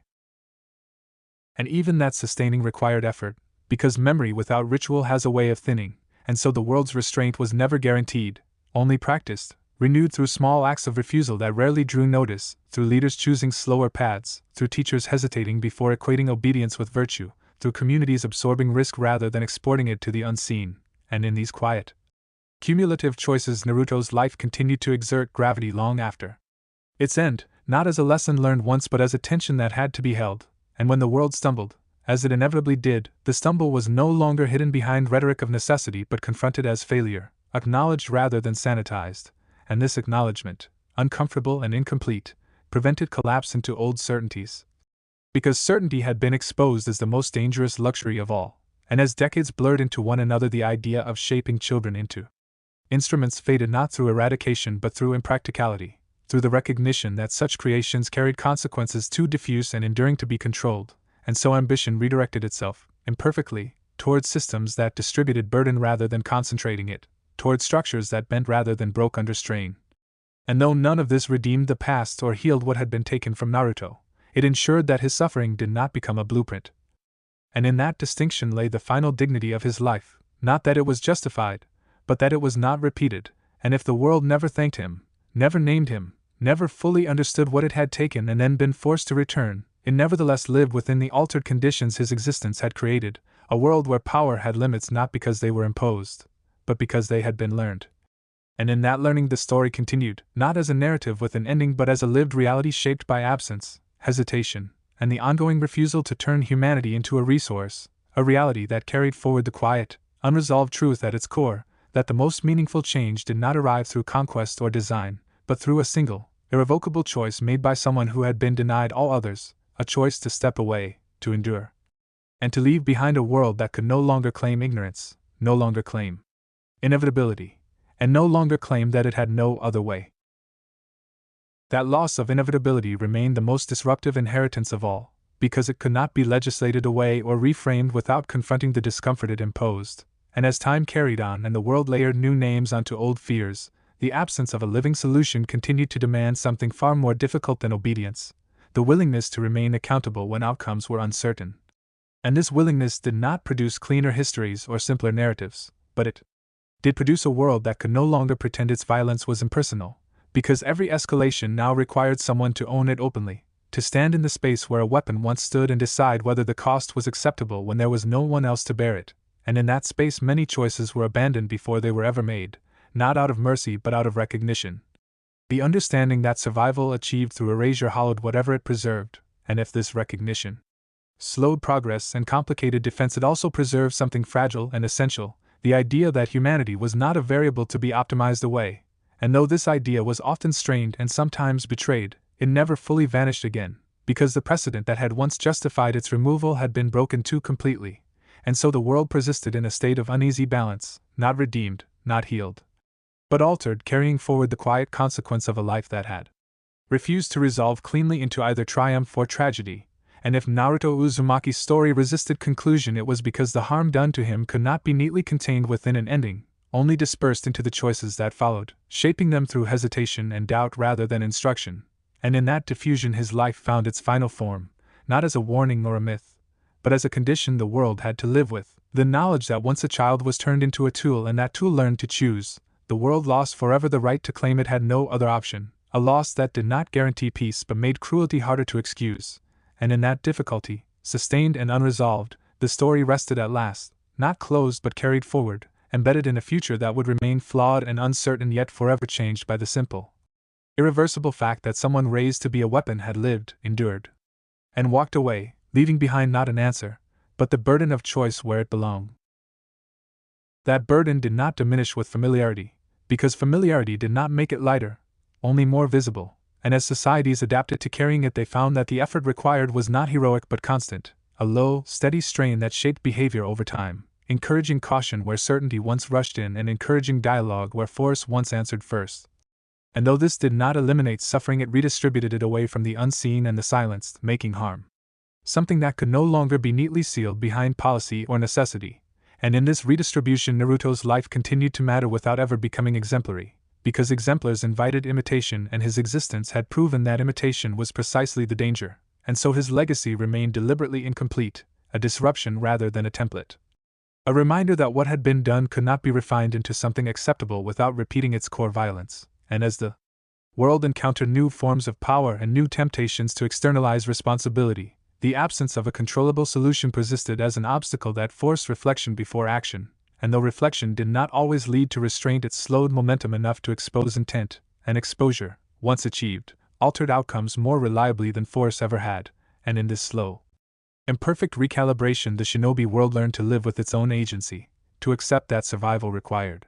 And even that sustaining required effort, because memory without ritual has a way of thinning, and so the world's restraint was never guaranteed, only practiced, renewed through small acts of refusal that rarely drew notice, through leaders choosing slower paths, through teachers hesitating before equating obedience with virtue, through communities absorbing risk rather than exporting it to the unseen. And in these quiet, cumulative choices Naruto's life continued to exert gravity long after its end, not as a lesson learned once but as a tension that had to be held. And when the world stumbled, as it inevitably did, the stumble was no longer hidden behind rhetoric of necessity but confronted as failure, acknowledged rather than sanitized. And this acknowledgement, uncomfortable and incomplete, prevented collapse into old certainties. Because certainty had been exposed as the most dangerous luxury of all, and as decades blurred into one another the idea of shaping children into instruments faded not through eradication but through impracticality, through the recognition that such creations carried consequences too diffuse and enduring to be controlled. And so ambition redirected itself, imperfectly, towards systems that distributed burden rather than concentrating it, towards structures that bent rather than broke under strain. And though none of this redeemed the past or healed what had been taken from Naruto, it ensured that his suffering did not become a blueprint. And in that distinction lay the final dignity of his life, not that it was justified, but that it was not repeated. And if the world never thanked him, never named him, never fully understood what it had taken and then been forced to return, it nevertheless lived within the altered conditions his existence had created, a world where power had limits not because they were imposed, but because they had been learned. And in that learning the story continued, not as a narrative with an ending but as a lived reality shaped by absence, hesitation, and the ongoing refusal to turn humanity into a resource, a reality that carried forward the quiet, unresolved truth at its core, that the most meaningful change did not arrive through conquest or design, but through a single, irrevocable choice made by someone who had been denied all others, a choice to step away, to endure, and to leave behind a world that could no longer claim ignorance, no longer claim inevitability, and no longer claim that it had no other way. That loss of inevitability remained the most disruptive inheritance of all, because it could not be legislated away or reframed without confronting the discomfort it imposed. And as time carried on and the world layered new names onto old fears, the absence of a living solution continued to demand something far more difficult than obedience, the willingness to remain accountable when outcomes were uncertain. And this willingness did not produce cleaner histories or simpler narratives, but it did produce a world that could no longer pretend its violence was impersonal, because every escalation now required someone to own it openly, to stand in the space where a weapon once stood and decide whether the cost was acceptable when there was no one else to bear it, and in that space many choices were abandoned before they were ever made, not out of mercy but out of recognition. The understanding that survival achieved through erasure hollowed whatever it preserved, and if this recognition slowed progress and complicated defense, it also preserved something fragile and essential, the idea that humanity was not a variable to be optimized away, and though this idea was often strained and sometimes betrayed, it never fully vanished again, because the precedent that had once justified its removal had been broken too completely, and so the world persisted in a state of uneasy balance, not redeemed, not healed, but altered, carrying forward the quiet consequence of a life that had refused to resolve cleanly into either triumph or tragedy. And if Naruto Uzumaki's story resisted conclusion, it was because the harm done to him could not be neatly contained within an ending, only dispersed into the choices that followed, shaping them through hesitation and doubt rather than instruction. And in that diffusion his life found its final form, not as a warning or a myth, but as a condition the world had to live with, the knowledge that once a child was turned into a tool and that tool learned to choose, the world lost forever the right to claim it had no other option, a loss that did not guarantee peace but made cruelty harder to excuse. And in that difficulty, sustained and unresolved, the story rested at last, not closed but carried forward, embedded in a future that would remain flawed and uncertain yet forever changed by the simple, irreversible fact that someone raised to be a weapon had lived, endured, and walked away, leaving behind not an answer, but the burden of choice where it belonged. That burden did not diminish with familiarity, because familiarity did not make it lighter, only more visible. And as societies adapted to carrying it, they found that the effort required was not heroic but constant, a low, steady strain that shaped behavior over time, encouraging caution where certainty once rushed in and encouraging dialogue where force once answered first. And though this did not eliminate suffering, it redistributed it away from the unseen and the silenced, making harm something that could no longer be neatly sealed behind policy or necessity. And in this redistribution Naruto's life continued to matter without ever becoming exemplary, because exemplars invited imitation and his existence had proven that imitation was precisely the danger, and so his legacy remained deliberately incomplete, a disruption rather than a template. A reminder that what had been done could not be refined into something acceptable without repeating its core violence, and as the world encountered new forms of power and new temptations to externalize responsibility, the absence of a controllable solution persisted as an obstacle that forced reflection before action. And though reflection did not always lead to restraint, it slowed momentum enough to expose intent, and exposure, once achieved, altered outcomes more reliably than force ever had, and in this slow, imperfect recalibration the shinobi world learned to live with its own agency, to accept that survival required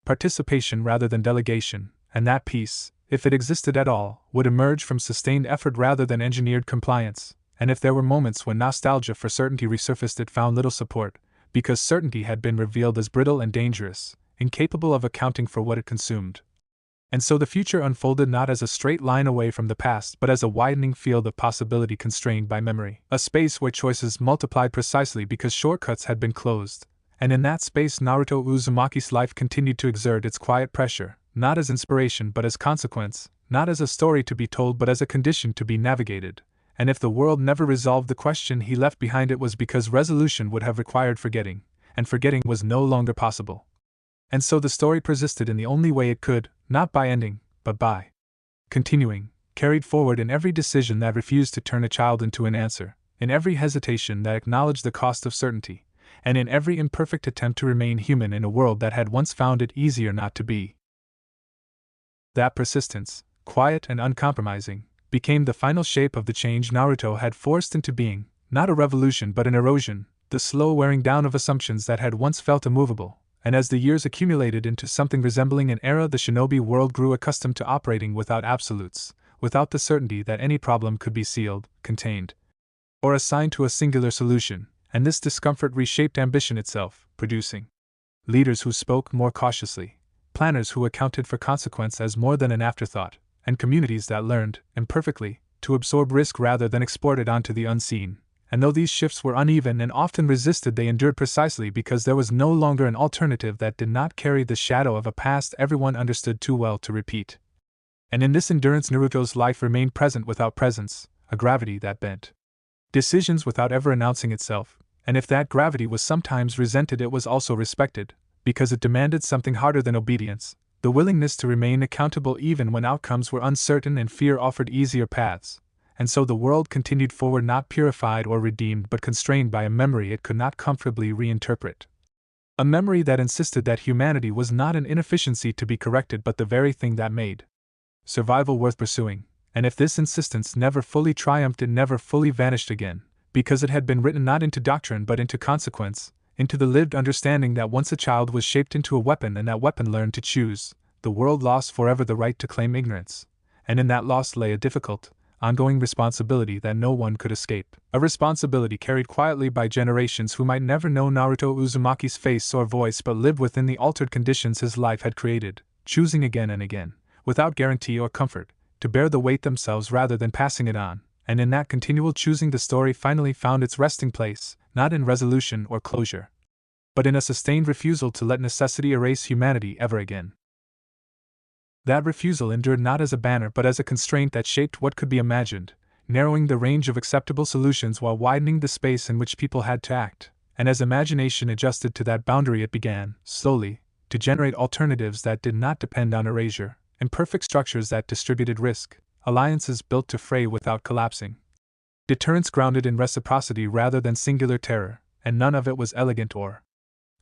participation rather than delegation, and that peace, if it existed at all, would emerge from sustained effort rather than engineered compliance. And if there were moments when nostalgia for certainty resurfaced, it found little support, because certainty had been revealed as brittle and dangerous, incapable of accounting for what it consumed. And so the future unfolded not as a straight line away from the past but as a widening field of possibility constrained by memory, a space where choices multiplied precisely because shortcuts had been closed. And in that space Naruto Uzumaki's life continued to exert its quiet pressure, not as inspiration but as consequence, not as a story to be told but as a condition to be navigated. And if the world never resolved the question he left behind, it was because resolution would have required forgetting, and forgetting was no longer possible. And so the story persisted in the only way it could, not by ending, but by continuing, carried forward in every decision that refused to turn a child into an answer, in every hesitation that acknowledged the cost of certainty, and in every imperfect attempt to remain human in a world that had once found it easier not to be. That persistence, quiet and uncompromising, became the final shape of the change Naruto had forced into being, not a revolution but an erosion, the slow wearing down of assumptions that had once felt immovable. And as the years accumulated into something resembling an era, the shinobi world grew accustomed to operating without absolutes, without the certainty that any problem could be sealed, contained, or assigned to a singular solution, and this discomfort reshaped ambition itself, producing leaders who spoke more cautiously, planners who accounted for consequence as more than an afterthought, and communities that learned, imperfectly, to absorb risk rather than export it onto the unseen. And though these shifts were uneven and often resisted, they endured precisely because there was no longer an alternative that did not carry the shadow of a past everyone understood too well to repeat. And in this endurance Naruto's life remained present without presence, a gravity that bent decisions without ever announcing itself, and if that gravity was sometimes resented, it was also respected, because it demanded something harder than obedience, the willingness to remain accountable even when outcomes were uncertain and fear offered easier paths. and so the world continued forward not purified or redeemed but constrained by a memory it could not comfortably reinterpret. A memory that insisted that humanity was not an inefficiency to be corrected but the very thing that made survival worth pursuing, and if this insistence never fully triumphed it never fully vanished again, because it had been written not into doctrine but into consequence, into the lived understanding that once a child was shaped into a weapon and that weapon learned to choose, the world lost forever the right to claim ignorance, and in that loss lay a difficult, ongoing responsibility that no one could escape, a responsibility carried quietly by generations who might never know Naruto Uzumaki's face or voice but lived within the altered conditions his life had created, choosing again and again, without guarantee or comfort, to bear the weight themselves rather than passing it on, and in that continual choosing the story finally found its resting place, not in resolution or closure, but in a sustained refusal to let necessity erase humanity ever again. That refusal endured not as a banner but as a constraint that shaped what could be imagined, narrowing the range of acceptable solutions while widening the space in which people had to act, and as imagination adjusted to that boundary it began, slowly, to generate alternatives that did not depend on erasure, imperfect structures that distributed risk, alliances built to fray without collapsing, deterrence grounded in reciprocity rather than singular terror, and none of it was elegant or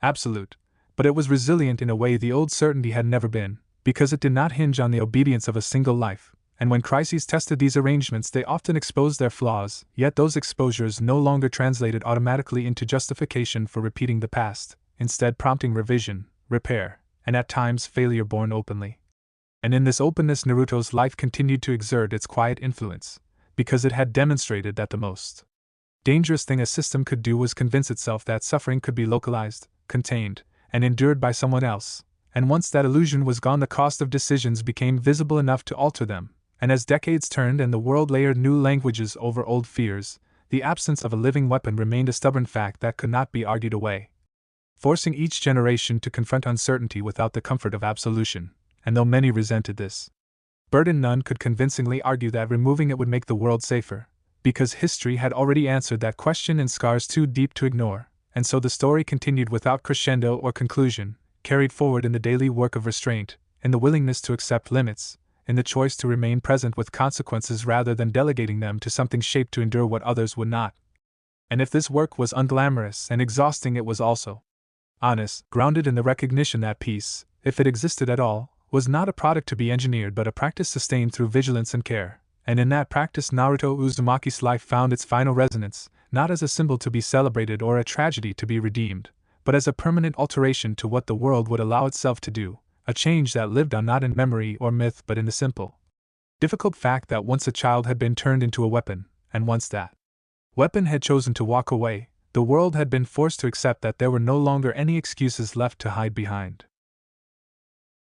absolute, but it was resilient in a way the old certainty had never been, because it did not hinge on the obedience of a single life, and when crises tested these arrangements they often exposed their flaws, yet those exposures no longer translated automatically into justification for repeating the past, instead prompting revision, repair, and at times failure born openly. And in this openness Naruto's life continued to exert its quiet influence, because it had demonstrated that the most dangerous thing a system could do was convince itself that suffering could be localized, contained, and endured by someone else. And once that illusion was gone the cost of decisions became visible enough to alter them, and as decades turned and the world layered new languages over old fears, the absence of a living weapon remained a stubborn fact that could not be argued away, forcing each generation to confront uncertainty without the comfort of absolution, and though many resented this burden none could convincingly argue that removing it would make the world safer, because history had already answered that question in scars too deep to ignore, and so the story continued without crescendo or conclusion, carried forward in the daily work of restraint, in the willingness to accept limits, in the choice to remain present with consequences rather than delegating them to something shaped to endure what others would not. And if this work was unglamorous and exhausting it was also honest, grounded in the recognition that peace, if it existed at all, was not a product to be engineered but a practice sustained through vigilance and care, and in that practice Naruto Uzumaki's life found its final resonance, not as a symbol to be celebrated or a tragedy to be redeemed, but as a permanent alteration to what the world would allow itself to do, a change that lived on not in memory or myth but in the simple, difficult fact that once a child had been turned into a weapon, and once that weapon had chosen to walk away, the world had been forced to accept that there were no longer any excuses left to hide behind.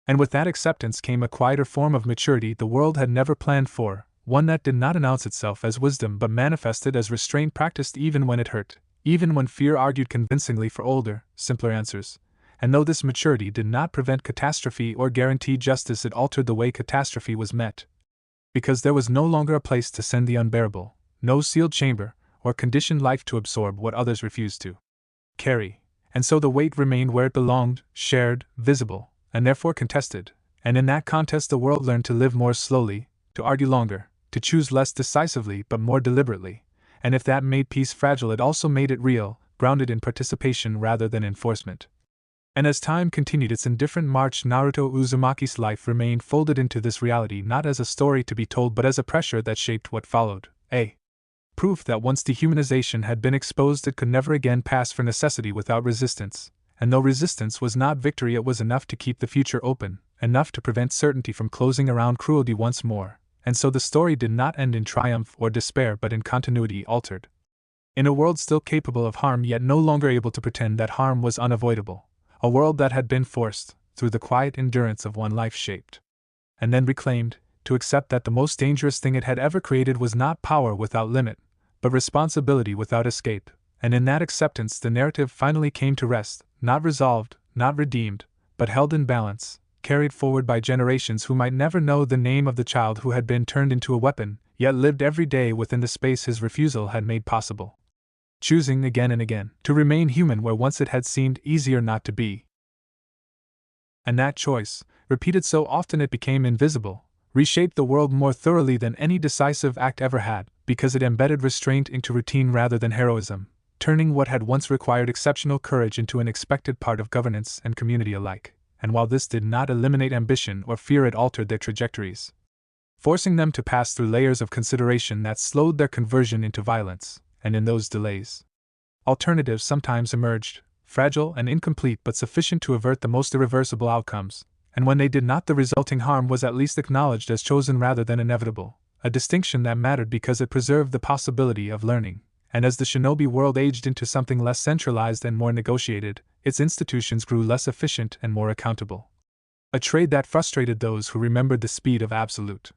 And with that acceptance came a quieter form of maturity the world had never planned for, one that did not announce itself as wisdom but manifested as restraint practiced even when it hurt, even when fear argued convincingly for older, simpler answers. And though this maturity did not prevent catastrophe or guarantee justice, it altered the way catastrophe was met. Because there was no longer a place to send the unbearable, no sealed chamber, or conditioned life to absorb what others refused to carry, and so the weight remained where it belonged, shared, visible, and therefore contested, and in that contest the world learned to live more slowly, to argue longer, to choose less decisively but more deliberately. And if that made peace fragile, it also made it real, grounded in participation rather than enforcement. And as time continued its indifferent march, Naruto Uzumaki's life remained folded into this reality not as a story to be told but as a pressure that shaped what followed, a proof that once dehumanization had been exposed it could never again pass for necessity without resistance, and though resistance was not victory it was enough to keep the future open, enough to prevent certainty from closing around cruelty once more. And so the story did not end in triumph or despair but in continuity altered. In a world still capable of harm yet no longer able to pretend that harm was unavoidable, a world that had been forced, through the quiet endurance of one life shaped, and then reclaimed, to accept that the most dangerous thing it had ever created was not power without limit, but responsibility without escape, and in that acceptance the narrative finally came to rest, not resolved, not redeemed, but held in balance, carried forward by generations who might never know the name of the child who had been turned into a weapon, yet lived every day within the space his refusal had made possible, choosing again and again to remain human where once it had seemed easier not to be. And that choice, repeated so often it became invisible, reshaped the world more thoroughly than any decisive act ever had, because it embedded restraint into routine rather than heroism, turning what had once required exceptional courage into an expected part of governance and community alike. And while this did not eliminate ambition or fear, it altered their trajectories, forcing them to pass through layers of consideration that slowed their conversion into violence. And in those delays, alternatives sometimes emerged, fragile and incomplete but sufficient to avert the most irreversible outcomes, and when they did not, the resulting harm was at least acknowledged as chosen rather than inevitable, a distinction that mattered because it preserved the possibility of learning. And as the shinobi world aged into something less centralized and more negotiated, its institutions grew less efficient and more accountable. A trade that frustrated those who remembered the speed of absolute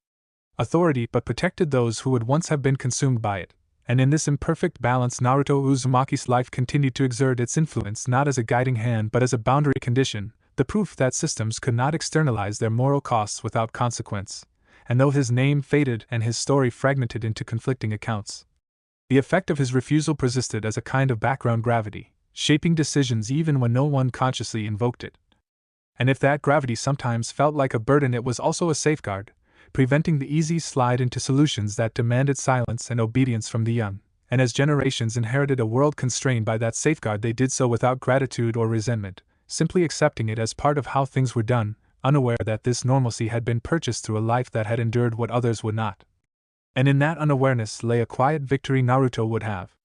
authority but protected those who would once have been consumed by it. And in this imperfect balance, Naruto Uzumaki's life continued to exert its influence not as a guiding hand but as a boundary condition, the proof that systems could not externalize their moral costs without consequence. And though his name faded and his story fragmented into conflicting accounts, the effect of his refusal persisted as a kind of background gravity, shaping decisions even when no one consciously invoked it. And if that gravity sometimes felt like a burden, it was also a safeguard, preventing the easy slide into solutions that demanded silence and obedience from the young. And as generations inherited a world constrained by that safeguard, they did so without gratitude or resentment, simply accepting it as part of how things were done, unaware that this normalcy had been purchased through a life that had endured what others would not. And in that unawareness lay a quiet victory Naruto would have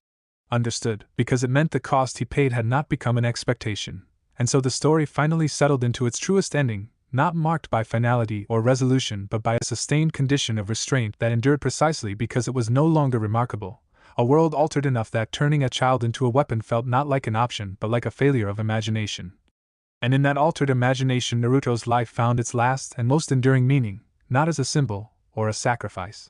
understood, because it meant the cost he paid had not become an expectation. And so the story finally settled into its truest ending, not marked by finality or resolution but by a sustained condition of restraint that endured precisely because it was no longer remarkable, a world altered enough that turning a child into a weapon felt not like an option but like a failure of imagination. And in that altered imagination Naruto's life found its last and most enduring meaning, not as a symbol or a sacrifice,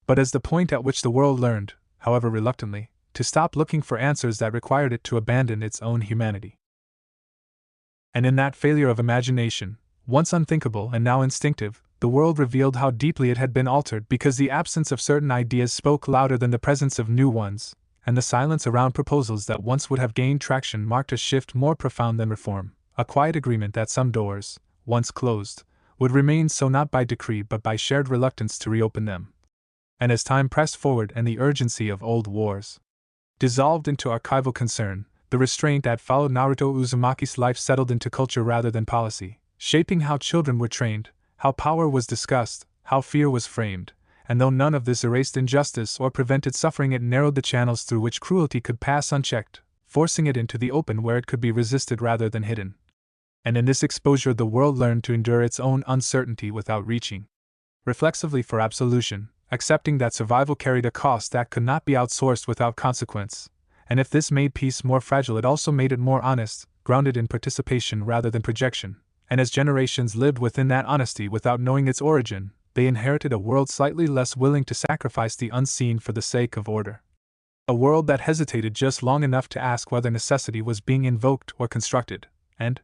but as the point at which the world learned, however reluctantly, to stop looking for answers that required it to abandon its own humanity. And in that failure of imagination, once unthinkable and now instinctive, the world revealed how deeply it had been altered because the absence of certain ideas spoke louder than the presence of new ones, and the silence around proposals that once would have gained traction marked a shift more profound than reform, a quiet agreement that some doors, once closed, would remain so not by decree but by shared reluctance to reopen them. And as time pressed forward and the urgency of old wars dissolved into archival concern, the restraint that followed Naruto Uzumaki's life settled into culture rather than policy, shaping how children were trained, how power was discussed, how fear was framed, and though none of this erased injustice or prevented suffering, it narrowed the channels through which cruelty could pass unchecked, forcing it into the open where it could be resisted rather than hidden. And in this exposure the world learned to endure its own uncertainty without reaching reflexively for absolution, accepting that survival carried a cost that could not be outsourced without consequence. And if this made peace more fragile, it also made it more honest, grounded in participation rather than projection. And as generations lived within that honesty without knowing its origin, they inherited a world slightly less willing to sacrifice the unseen for the sake of order. A world that hesitated just long enough to ask whether necessity was being invoked or constructed, and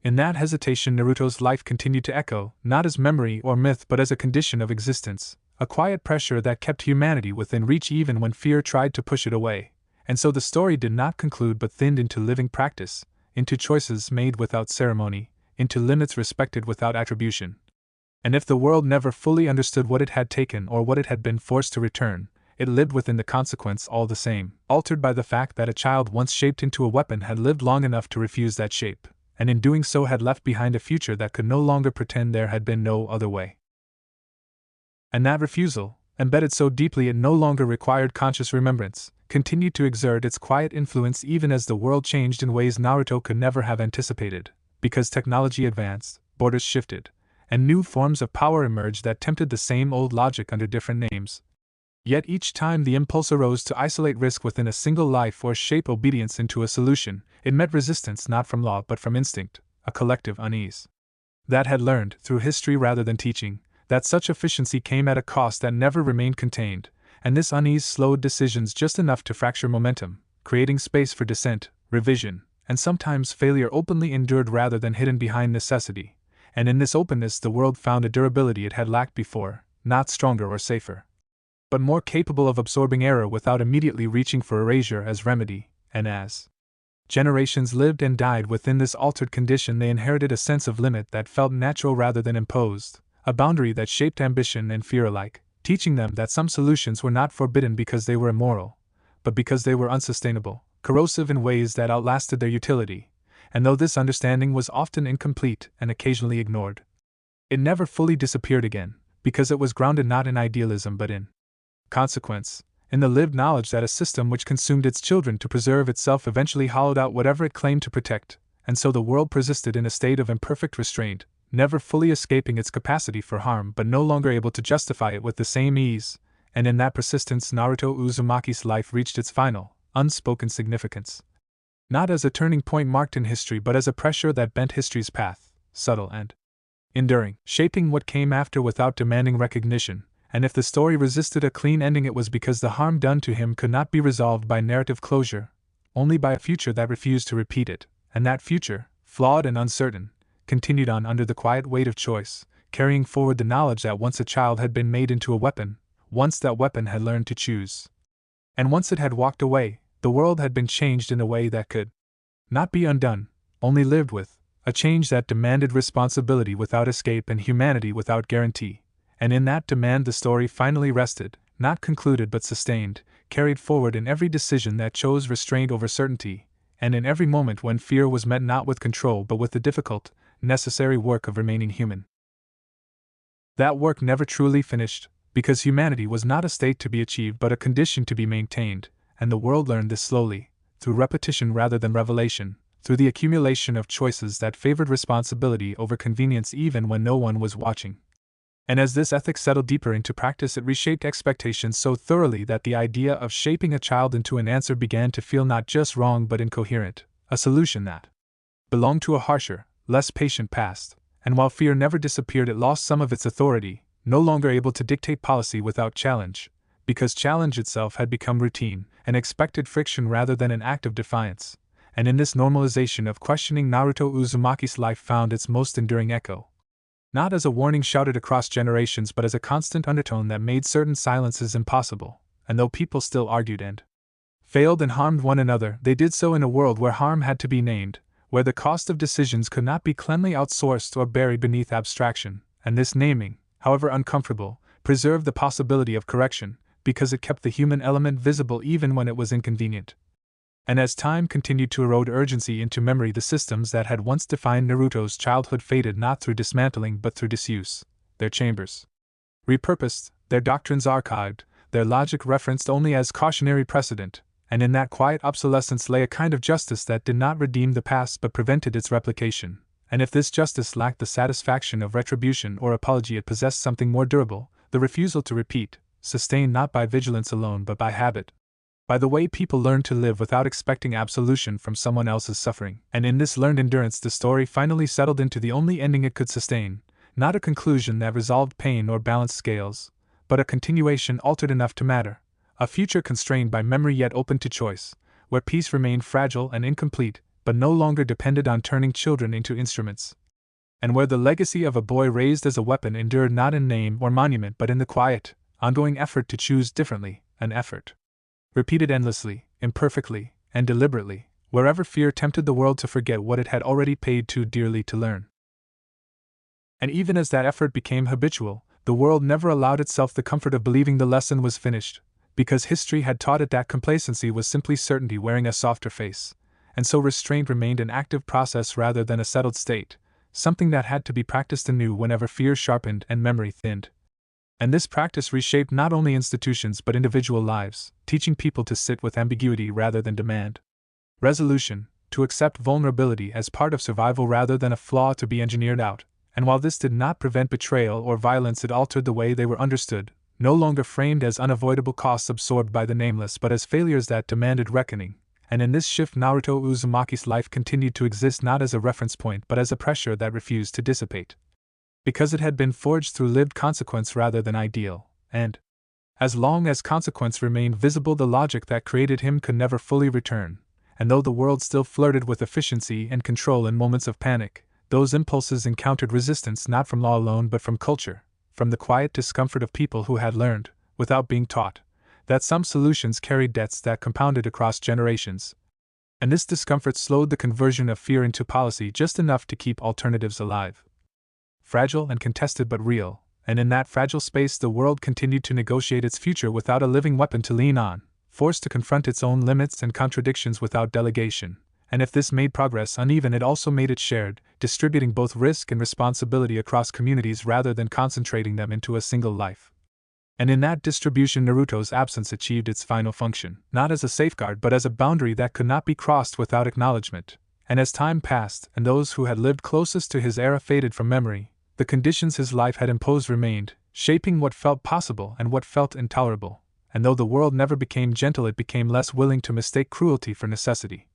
in that hesitation Naruto's life continued to echo, not as memory or myth but as a condition of existence, a quiet pressure that kept humanity within reach even when fear tried to push it away. And so the story did not conclude but thinned into living practice, into choices made without ceremony, into limits respected without attribution. And if the world never fully understood what it had taken or what it had been forced to return, it lived within the consequence all the same, altered by the fact that a child once shaped into a weapon had lived long enough to refuse that shape, and in doing so had left behind a future that could no longer pretend there had been no other way. And that refusal, embedded so deeply it no longer required conscious remembrance, continued to exert its quiet influence even as the world changed in ways Naruto could never have anticipated, because technology advanced, borders shifted, and new forms of power emerged that tempted the same old logic under different names. Yet each time the impulse arose to isolate risk within a single life or shape obedience into a solution, it met resistance not from law but from instinct, a collective unease that had learned, through history rather than teaching, that such efficiency came at a cost that never remained contained, and this unease slowed decisions just enough to fracture momentum, creating space for dissent, revision, and sometimes failure openly endured rather than hidden behind necessity. And in this openness the world found a durability it had lacked before, not stronger or safer, but more capable of absorbing error without immediately reaching for erasure as remedy. And as generations lived and died within this altered condition, they inherited a sense of limit that felt natural rather than imposed, a boundary that shaped ambition and fear alike, teaching them that some solutions were not forbidden because they were immoral, but because they were unsustainable, corrosive in ways that outlasted their utility. And though this understanding was often incomplete and occasionally ignored, it never fully disappeared again, because it was grounded not in idealism but in consequence, in the lived knowledge that a system which consumed its children to preserve itself eventually hollowed out whatever it claimed to protect, and so the world persisted in a state of imperfect restraint, never fully escaping its capacity for harm but no longer able to justify it with the same ease, and in that persistence Naruto Uzumaki's life reached its final, unspoken significance. Not as a turning point marked in history but as a pressure that bent history's path, subtle and enduring, shaping what came after without demanding recognition. And if the story resisted a clean ending, it was because the harm done to him could not be resolved by narrative closure, only by a future that refused to repeat it, and that future, flawed and uncertain, continued on under the quiet weight of choice, carrying forward the knowledge that once a child had been made into a weapon, once that weapon had learned to choose. And once it had walked away, the world had been changed in a way that could not be undone, only lived with, a change that demanded responsibility without escape and humanity without guarantee. And in that demand the story finally rested, not concluded but sustained, carried forward in every decision that chose restraint over certainty, and in every moment when fear was met not with control but with the difficult, necessary work of remaining human. That work never truly finished, because humanity was not a state to be achieved but a condition to be maintained, and the world learned this slowly, through repetition rather than revelation, through the accumulation of choices that favored responsibility over convenience even when no one was watching. And as this ethic settled deeper into practice, it reshaped expectations so thoroughly that the idea of shaping a child into an answer began to feel not just wrong but incoherent, a solution that belonged to a harsher, less patient past, and while fear never disappeared, it lost some of its authority, no longer able to dictate policy without challenge, because challenge itself had become routine, an expected friction rather than an act of defiance. And in this normalization of questioning, Naruto Uzumaki's life found its most enduring echo. Not as a warning shouted across generations but as a constant undertone that made certain silences impossible, and though people still argued and failed and harmed one another, they did so in a world where harm had to be named, where the cost of decisions could not be cleanly outsourced or buried beneath abstraction, and this naming, however uncomfortable, preserved the possibility of correction, because it kept the human element visible even when it was inconvenient. And as time continued to erode urgency into memory, the systems that had once defined Naruto's childhood faded not through dismantling but through disuse, their chambers repurposed, their doctrines archived, their logic referenced only as cautionary precedent, and in that quiet obsolescence lay a kind of justice that did not redeem the past but prevented its replication. And if this justice lacked the satisfaction of retribution or apology, it possessed something more durable, the refusal to repeat, sustained not by vigilance alone but by habit, by the way people learn to live without expecting absolution from someone else's suffering. And in this learned endurance the story finally settled into the only ending it could sustain, not a conclusion that resolved pain or balanced scales, but a continuation altered enough to matter, a future constrained by memory yet open to choice, where peace remained fragile and incomplete, but no longer depended on turning children into instruments, and where the legacy of a boy raised as a weapon endured not in name or monument but in the quiet, ongoing effort to choose differently, an effort repeated endlessly, imperfectly, and deliberately, wherever fear tempted the world to forget what it had already paid too dearly to learn. And even as that effort became habitual, the world never allowed itself the comfort of believing the lesson was finished, because history had taught it that complacency was simply certainty wearing a softer face, and so restraint remained an active process rather than a settled state, something that had to be practiced anew whenever fear sharpened and memory thinned. And this practice reshaped not only institutions but individual lives, teaching people to sit with ambiguity rather than demand resolution, to accept vulnerability as part of survival rather than a flaw to be engineered out. And while this did not prevent betrayal or violence, it altered the way they were understood, no longer framed as unavoidable costs absorbed by the nameless but as failures that demanded reckoning. And in this shift Naruto Uzumaki's life continued to exist not as a reference point but as a pressure that refused to dissipate, because it had been forged through lived consequence rather than ideal, and as long as consequence remained visible the logic that created him could never fully return. And though the world still flirted with efficiency and control in moments of panic, those impulses encountered resistance not from law alone but from culture, from the quiet discomfort of people who had learned, without being taught, that some solutions carried debts that compounded across generations. And this discomfort slowed the conversion of fear into policy just enough to keep alternatives alive. fragile and contested but real, and in that fragile space the world continued to negotiate its future without a living weapon to lean on, forced to confront its own limits and contradictions without delegation. And if this made progress uneven, it also made it shared, distributing both risk and responsibility across communities rather than concentrating them into a single life. And in that distribution, Naruto's absence achieved its final function, not as a safeguard but as a boundary that could not be crossed without acknowledgement. And as time passed, and those who had lived closest to his era faded from memory, the conditions his life had imposed remained, shaping what felt possible and what felt intolerable. And though the world never became gentle, it became less willing to mistake cruelty for necessity.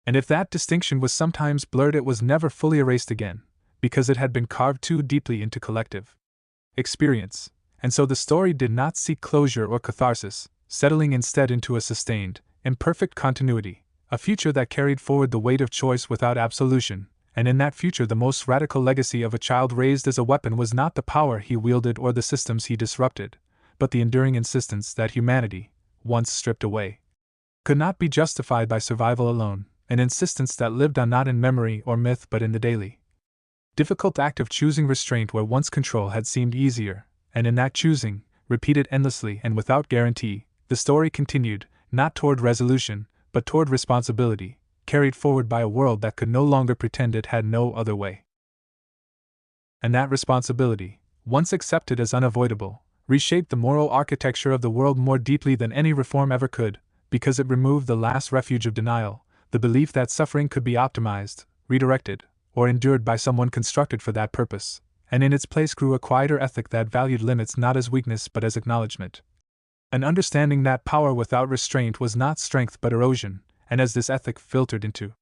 And if that distinction was sometimes blurred, it was never fully erased again, because it had been carved too deeply into collective experience. And so the story did not seek closure or catharsis, settling instead into a sustained, imperfect continuity, a future that carried forward the weight of choice without absolution. And in that future, the most radical legacy of a child raised as a weapon was not the power he wielded or the systems he disrupted, but the enduring insistence that humanity, once stripped away, could not be justified by survival alone, an insistence that lived on not in memory or myth but in the daily, difficult act of choosing restraint where once control had seemed easier. And in that choosing, repeated endlessly and without guarantee, the story continued, not toward resolution, but toward responsibility, carried forward by a world that could no longer pretend it had no other way. And that responsibility, once accepted as unavoidable, reshaped the moral architecture of the world more deeply than any reform ever could, because it removed the last refuge of denial, the belief that suffering could be optimized, redirected, or endured by someone constructed for that purpose. And in its place grew a quieter ethic that valued limits not as weakness but as acknowledgement. An understanding that power without restraint was not strength but erosion, and as this ethic filtered into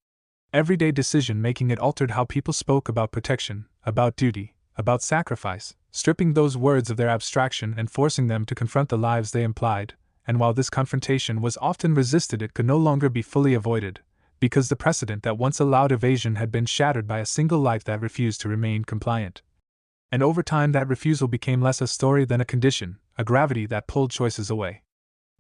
everyday decision-making, it altered how people spoke about protection, about duty, about sacrifice, stripping those words of their abstraction and forcing them to confront the lives they implied. And while this confrontation was often resisted, it could no longer be fully avoided, because the precedent that once allowed evasion had been shattered by a single life that refused to remain compliant. And over time that refusal became less a story than a condition, a gravity that pulled choices away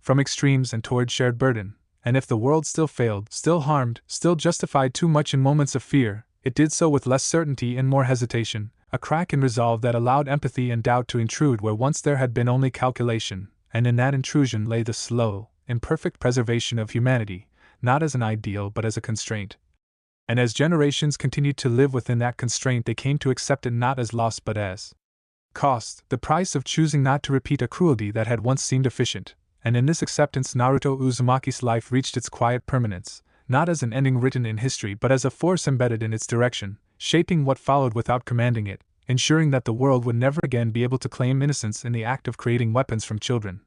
from extremes and toward shared burden. And if the world still failed, still harmed, still justified too much in moments of fear, it did so with less certainty and more hesitation, a crack in resolve that allowed empathy and doubt to intrude where once there had been only calculation. And in that intrusion lay the slow, imperfect preservation of humanity, not as an ideal but as a constraint. And as generations continued to live within that constraint, they came to accept it not as loss but as cost, the price of choosing not to repeat a cruelty that had once seemed efficient. And in this acceptance, Naruto Uzumaki's life reached its quiet permanence, not as an ending written in history but as a force embedded in its direction, shaping what followed without commanding it, ensuring that the world would never again be able to claim innocence in the act of creating weapons from children.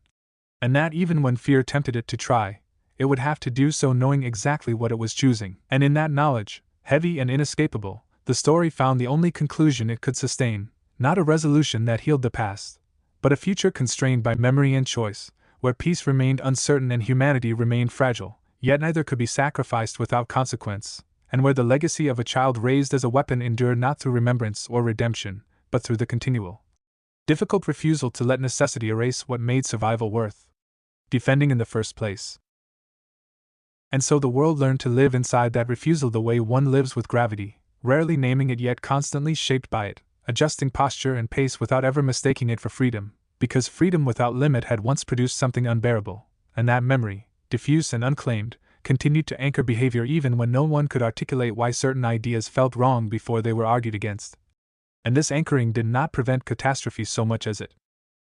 And that even when fear tempted it to try, it would have to do so knowing exactly what it was choosing. And in that knowledge, heavy and inescapable, the story found the only conclusion it could sustain, not a resolution that healed the past, but a future constrained by memory and choice, where peace remained uncertain and humanity remained fragile, yet neither could be sacrificed without consequence, and where the legacy of a child raised as a weapon endured not through remembrance or redemption, but through the continual, difficult refusal to let necessity erase what made survival worth defending in the first place. And so the world learned to live inside that refusal the way one lives with gravity, rarely naming it yet constantly shaped by it, adjusting posture and pace without ever mistaking it for freedom, because freedom without limit had once produced something unbearable, and that memory, diffuse and unclaimed, continued to anchor behavior even when no one could articulate why certain ideas felt wrong before they were argued against. And this anchoring did not prevent catastrophe so much as it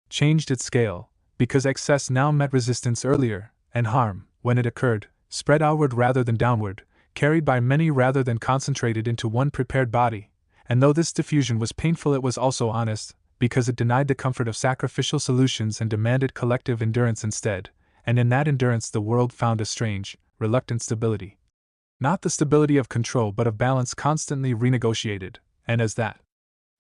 changed its scale, because excess now met resistance earlier, and harm, when it occurred, spread outward rather than downward, carried by many rather than concentrated into one prepared body. And though this diffusion was painful, it was also honest, because it denied the comfort of sacrificial solutions and demanded collective endurance instead. And in that endurance the world found a strange, reluctant stability. Not the stability of control but of balance constantly renegotiated, and as that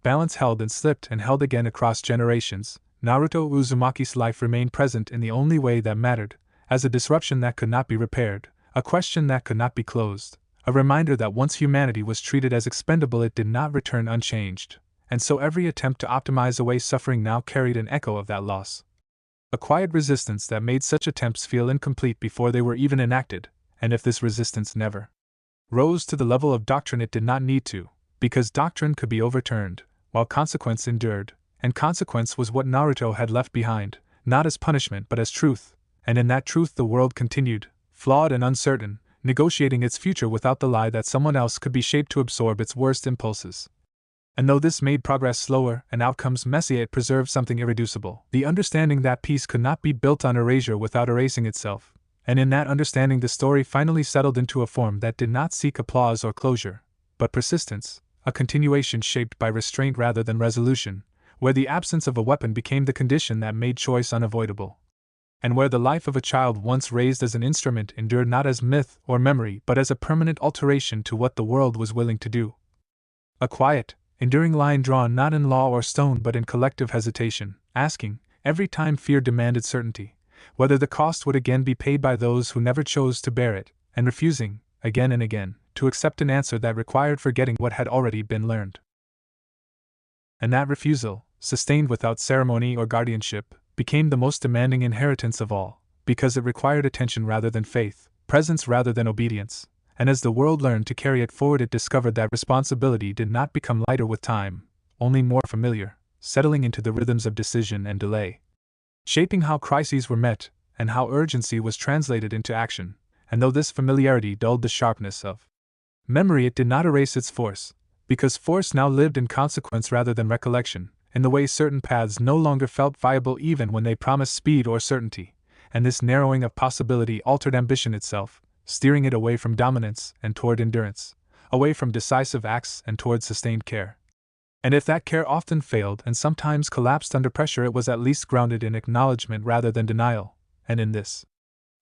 balance held and slipped and held again across generations, Naruto Uzumaki's life remained present in the only way that mattered, as a disruption that could not be repaired, a question that could not be closed, a reminder that once humanity was treated as expendable it did not return unchanged, and so every attempt to optimize away suffering now carried an echo of that loss. A quiet resistance that made such attempts feel incomplete before they were even enacted, and if this resistance never rose to the level of doctrine it did not need to, because doctrine could be overturned, while consequence endured, and consequence was what Naruto had left behind, not as punishment but as truth, and in that truth the world continued, flawed and uncertain, negotiating its future without the lie that someone else could be shaped to absorb its worst impulses. And though this made progress slower and outcomes messy, it preserved something irreducible, the understanding that peace could not be built on erasure without erasing itself, and in that understanding the story finally settled into a form that did not seek applause or closure, but persistence, a continuation shaped by restraint rather than resolution, where the absence of a weapon became the condition that made choice unavoidable, and where the life of a child once raised as an instrument endured not as myth or memory but as a permanent alteration to what the world was willing to do. A quiet, enduring line drawn not in law or stone but in collective hesitation, asking, every time fear demanded certainty, whether the cost would again be paid by those who never chose to bear it, and refusing, again and again, to accept an answer that required forgetting what had already been learned. And that refusal, sustained without ceremony or guardianship, became the most demanding inheritance of all, because it required attention rather than faith, presence rather than obedience, and as the world learned to carry it forward it discovered that responsibility did not become lighter with time, only more familiar, settling into the rhythms of decision and delay, shaping how crises were met, and how urgency was translated into action, and though this familiarity dulled the sharpness of memory it did not erase its force, because force now lived in consequence rather than recollection, in the way certain paths no longer felt viable even when they promised speed or certainty, and this narrowing of possibility altered ambition itself, steering it away from dominance and toward endurance, away from decisive acts and toward sustained care. And if that care often failed and sometimes collapsed under pressure, it was at least grounded in acknowledgement rather than denial, and in this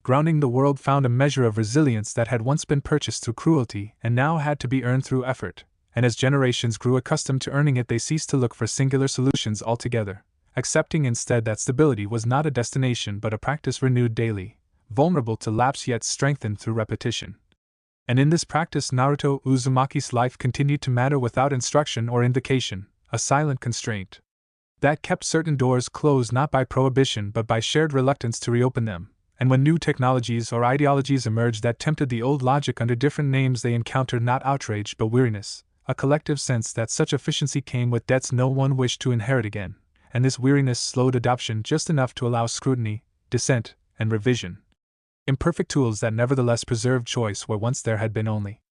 grounding the world found a measure of resilience that had once been purchased through cruelty and now had to be earned through effort, and as generations grew accustomed to earning it they ceased to look for singular solutions altogether, accepting instead that stability was not a destination but a practice renewed daily, vulnerable to lapse yet strengthened through repetition. And in this practice Naruto Uzumaki's life continued to matter without instruction or invocation, a silent constraint that kept certain doors closed not by prohibition but by shared reluctance to reopen them, and when new technologies or ideologies emerged that tempted the old logic under different names they encountered not outrage but weariness, a collective sense that such efficiency came with debts no one wished to inherit again, and this weariness slowed adoption just enough to allow scrutiny, dissent, and revision. Imperfect tools that nevertheless preserved choice where once there had been only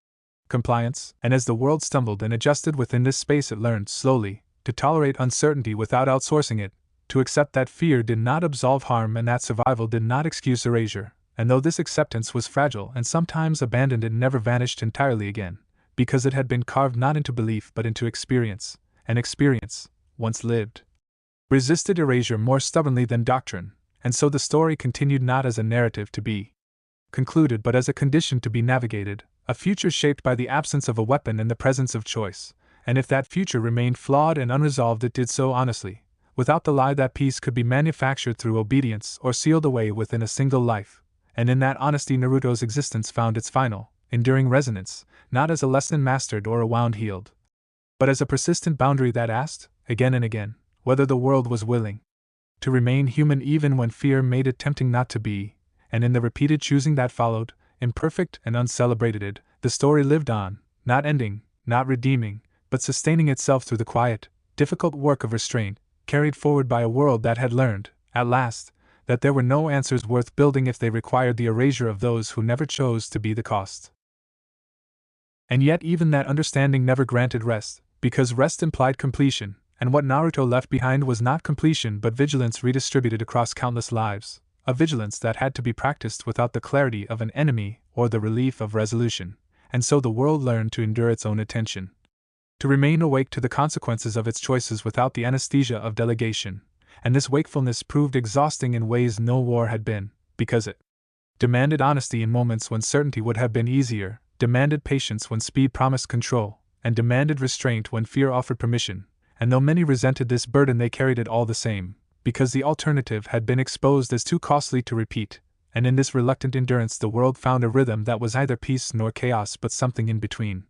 compliance, and as the world stumbled and adjusted within this space it learned, slowly, to tolerate uncertainty without outsourcing it, to accept that fear did not absolve harm and that survival did not excuse erasure, and though this acceptance was fragile and sometimes abandoned it never vanished entirely again, because it had been carved not into belief but into experience, and experience, once lived, resisted erasure more stubbornly than doctrine, and so the story continued not as a narrative to be concluded but as a condition to be navigated, a future shaped by the absence of a weapon and the presence of choice, and if that future remained flawed and unresolved it did so honestly, without the lie that peace could be manufactured through obedience or sealed away within a single life, and in that honesty Naruto's existence found its final, enduring resonance, not as a lesson mastered or a wound healed, but as a persistent boundary that asked, again and again, whether the world was willing to remain human even when fear made it tempting not to be, and in the repeated choosing that followed, imperfect and uncelebrated, the story lived on, not ending, not redeeming, but sustaining itself through the quiet, difficult work of restraint, carried forward by a world that had learned, at last, that there were no answers worth building if they required the erasure of those who never chose to be the cost. And yet even that understanding never granted rest, because rest implied completion, and what Naruto left behind was not completion but vigilance redistributed across countless lives, a vigilance that had to be practiced without the clarity of an enemy or the relief of resolution, and so the world learned to endure its own attention, to remain awake to the consequences of its choices without the anesthesia of delegation, and this wakefulness proved exhausting in ways no war had been, because it demanded honesty in moments when certainty would have been easier, demanded patience when speed promised control, and demanded restraint when fear offered permission, and though many resented this burden they carried it all the same, because the alternative had been exposed as too costly to repeat, and in this reluctant endurance the world found a rhythm that was neither peace nor chaos but something in between.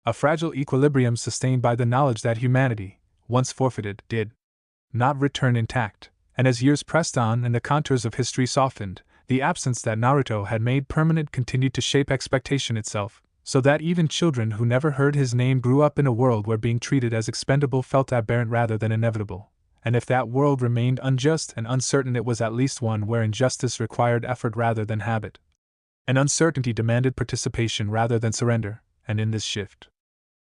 A fragile equilibrium sustained by the knowledge that humanity, once forfeited, did not return intact, and as years pressed on and the contours of history softened, the absence that Naruto had made permanent continued to shape expectation itself, so that even children who never heard his name grew up in a world where being treated as expendable felt aberrant rather than inevitable. And if that world remained unjust and uncertain, it was at least one where injustice required effort rather than habit. And uncertainty demanded participation rather than surrender, and in this shift,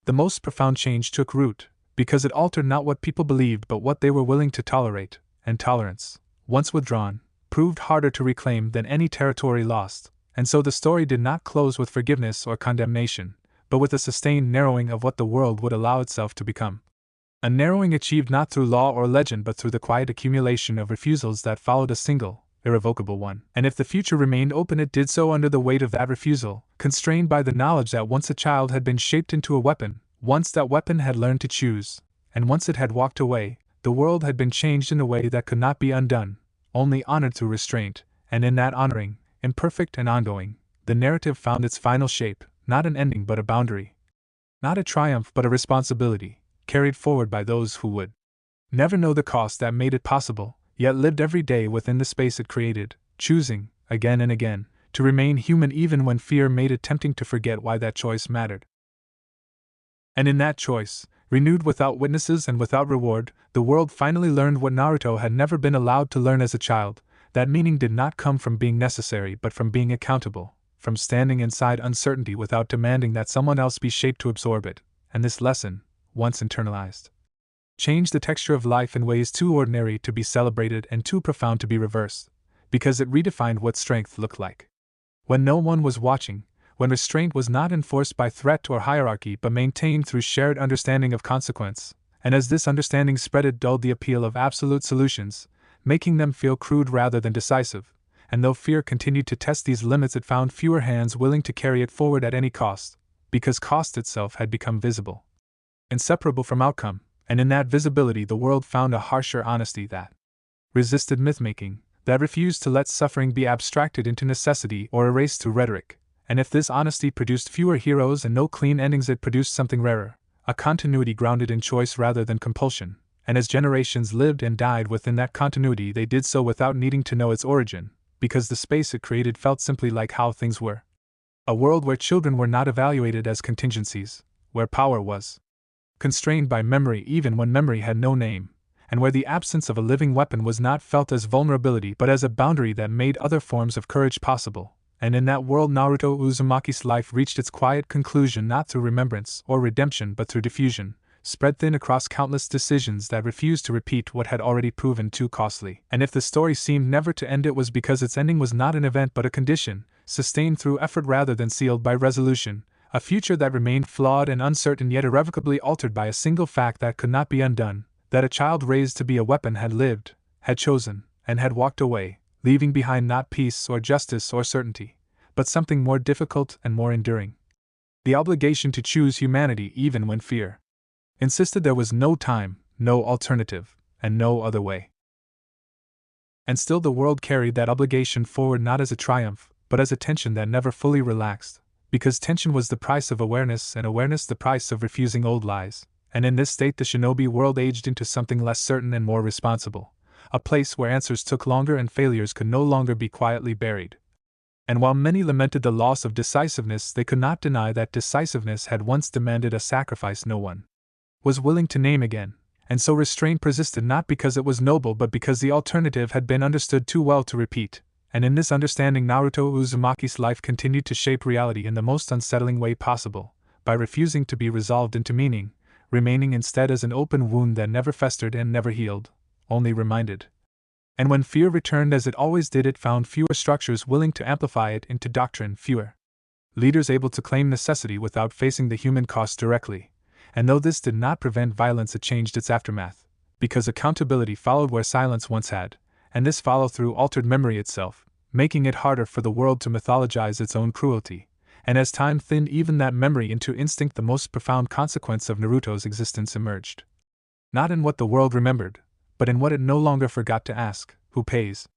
the most profound change took root, because it altered not what people believed but what they were willing to tolerate, and tolerance, once withdrawn, proved harder to reclaim than any territory lost. And so the story did not close with forgiveness or condemnation, but with a sustained narrowing of what the world would allow itself to become. A narrowing achieved not through law or legend but through the quiet accumulation of refusals that followed a single, irrevocable one. And if the future remained open, it did so under the weight of that refusal, constrained by the knowledge that once a child had been shaped into a weapon, once that weapon had learned to choose, and once it had walked away, the world had been changed in a way that could not be undone, only honored through restraint, and in that honoring, imperfect and ongoing, the narrative found its final shape, not an ending but a boundary. Not a triumph but a responsibility, carried forward by those who would never know the cost that made it possible, yet lived every day within the space it created, choosing, again and again, to remain human even when fear made it tempting to forget why that choice mattered. And in that choice, renewed without witnesses and without reward, the world finally learned what Naruto had never been allowed to learn as a child. That meaning did not come from being necessary but from being accountable, from standing inside uncertainty without demanding that someone else be shaped to absorb it. And this lesson, once internalized, changed the texture of life in ways too ordinary to be celebrated and too profound to be reversed, because it redefined what strength looked like. When no one was watching, when restraint was not enforced by threat or hierarchy but maintained through shared understanding of consequence, and as this understanding spread, it dulled the appeal of absolute solutions, making them feel crude rather than decisive, and though fear continued to test these limits, it found fewer hands willing to carry it forward at any cost, because cost itself had become visible, inseparable from outcome, and in that visibility the world found a harsher honesty that resisted myth-making, that refused to let suffering be abstracted into necessity or erased through rhetoric. And if this honesty produced fewer heroes and no clean endings, it produced something rarer, a continuity grounded in choice rather than compulsion. And as generations lived and died within that continuity, they did so without needing to know its origin, because the space it created felt simply like how things were. A world where children were not evaluated as contingencies, where power was constrained by memory even when memory had no name, and where the absence of a living weapon was not felt as vulnerability but as a boundary that made other forms of courage possible. And in that world, Naruto Uzumaki's life reached its quiet conclusion not through remembrance or redemption but through diffusion, spread thin across countless decisions that refused to repeat what had already proven too costly. And if the story seemed never to end, it was because its ending was not an event but a condition, sustained through effort rather than sealed by resolution, a future that remained flawed and uncertain yet irrevocably altered by a single fact that could not be undone, that a child raised to be a weapon had lived, had chosen, and had walked away, leaving behind not peace or justice or certainty, but something more difficult and more enduring. The obligation to choose humanity even when fear insisted there was no time, no alternative, and no other way. And still the world carried that obligation forward not as a triumph, but as a tension that never fully relaxed, because tension was the price of awareness and awareness the price of refusing old lies, and in this state the shinobi world aged into something less certain and more responsible, a place where answers took longer and failures could no longer be quietly buried. And while many lamented the loss of decisiveness, they could not deny that decisiveness had once demanded a sacrifice no one was willing to name again, and so restraint persisted not because it was noble but because the alternative had been understood too well to repeat. And in this understanding, Naruto Uzumaki's life continued to shape reality in the most unsettling way possible, by refusing to be resolved into meaning, remaining instead as an open wound that never festered and never healed, only reminded. And when fear returned as it always did, it found fewer structures willing to amplify it into doctrine, fewer leaders able to claim necessity without facing the human cost directly. And though this did not prevent violence, it changed its aftermath, because accountability followed where silence once had, and this follow-through altered memory itself, making it harder for the world to mythologize its own cruelty. And as time thinned even that memory into instinct, the most profound consequence of Naruto's existence emerged. Not in what the world remembered, but in what it no longer forgot to ask: who pays?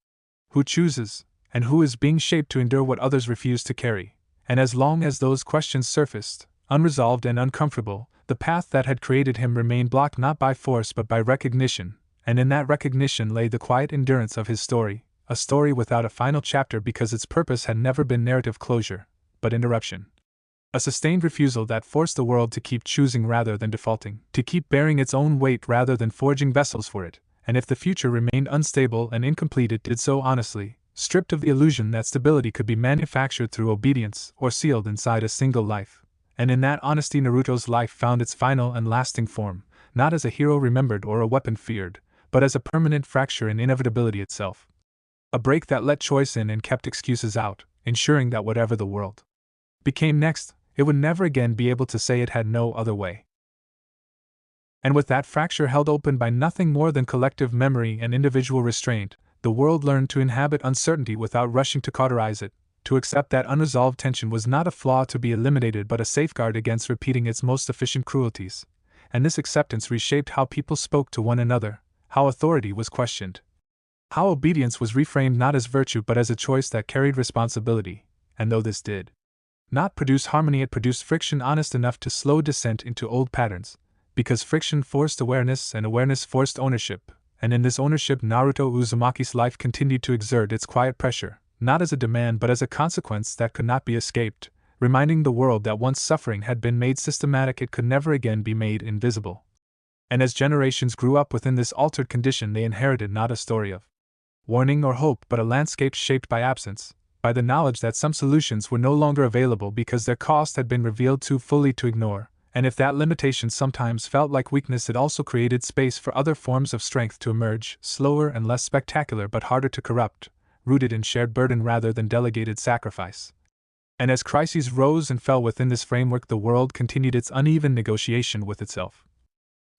Who chooses? And who is being shaped to endure what others refuse to carry? And as long as those questions surfaced, unresolved and uncomfortable, the path that had created him remained blocked not by force but by recognition, and in that recognition lay the quiet endurance of his story, a story without a final chapter because its purpose had never been narrative closure, but interruption. A sustained refusal that forced the world to keep choosing rather than defaulting, to keep bearing its own weight rather than forging vessels for it, and if the future remained unstable and incomplete, it did so honestly, stripped of the illusion that stability could be manufactured through obedience or sealed inside a single life. And in that honesty, Naruto's life found its final and lasting form, not as a hero remembered or a weapon feared, but as a permanent fracture in inevitability itself. A break that let choice in and kept excuses out, ensuring that whatever the world became next, it would never again be able to say it had no other way. And with that fracture held open by nothing more than collective memory and individual restraint, the world learned to inhabit uncertainty without rushing to cauterize it, to accept that unresolved tension was not a flaw to be eliminated but a safeguard against repeating its most efficient cruelties. And this acceptance reshaped how people spoke to one another, how authority was questioned, how obedience was reframed not as virtue but as a choice that carried responsibility. And though this did not produce harmony, it produced friction honest enough to slow descent into old patterns, because friction forced awareness and awareness forced ownership, and in this ownership Naruto Uzumaki's life continued to exert its quiet pressure, not as a demand but as a consequence that could not be escaped, reminding the world that once suffering had been made systematic it could never again be made invisible. And as generations grew up within this altered condition, they inherited not a story of warning or hope but a landscape shaped by absence, by the knowledge that some solutions were no longer available because their cost had been revealed too fully to ignore, and if that limitation sometimes felt like weakness, it also created space for other forms of strength to emerge, slower and less spectacular but harder to corrupt, rooted in shared burden rather than delegated sacrifice. And as crises rose and fell within this framework, the world continued its uneven negotiation with itself,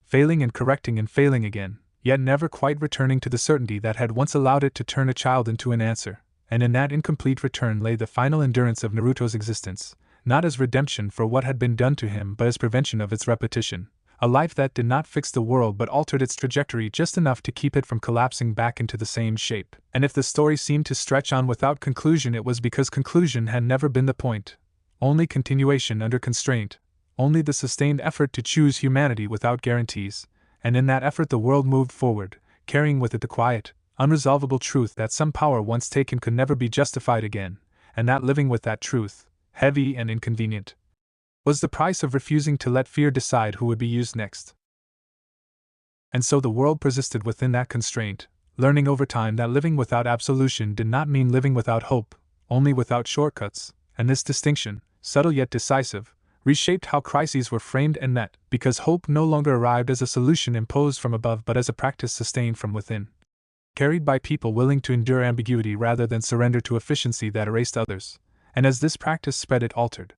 failing and correcting and failing again, yet never quite returning to the certainty that had once allowed it to turn a child into an answer. And in that incomplete return lay the final endurance of Naruto's existence, not as redemption for what had been done to him but as prevention of its repetition, a life that did not fix the world but altered its trajectory just enough to keep it from collapsing back into the same shape. And if the story seemed to stretch on without conclusion, it was because conclusion had never been the point, only continuation under constraint, only the sustained effort to choose humanity without guarantees, and in that effort the world moved forward, carrying with it the quiet, unresolvable truth that some power once taken could never be justified again, and that living with that truth, heavy and inconvenient, was the price of refusing to let fear decide who would be used next. And so the world persisted within that constraint, learning over time that living without absolution did not mean living without hope, only without shortcuts, and this distinction, subtle yet decisive, reshaped how crises were framed and met, because hope no longer arrived as a solution imposed from above but as a practice sustained from within, carried by people willing to endure ambiguity rather than surrender to efficiency that erased others, and as this practice spread it altered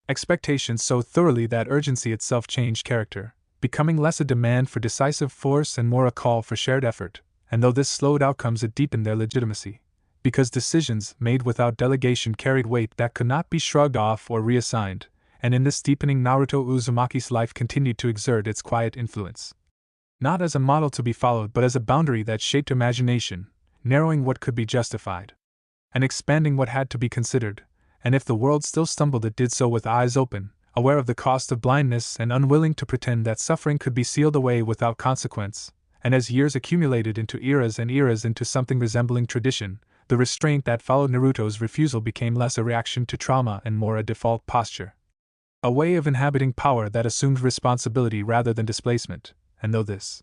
expectations so thoroughly that urgency itself changed character, becoming less a demand for decisive force and more a call for shared effort, and though this slowed outcomes it deepened their legitimacy, because decisions made without delegation carried weight that could not be shrugged off or reassigned, and in this deepening Naruto Uzumaki's life continued to exert its quiet influence, not as a model to be followed but as a boundary that shaped imagination, narrowing what could be justified, and expanding what had to be considered, and if the world still stumbled it did so with eyes open, aware of the cost of blindness and unwilling to pretend that suffering could be sealed away without consequence, and as years accumulated into eras and eras into something resembling tradition, the restraint that followed Naruto's refusal became less a reaction to trauma and more a default posture, a way of inhabiting power that assumed responsibility rather than displacement. And though this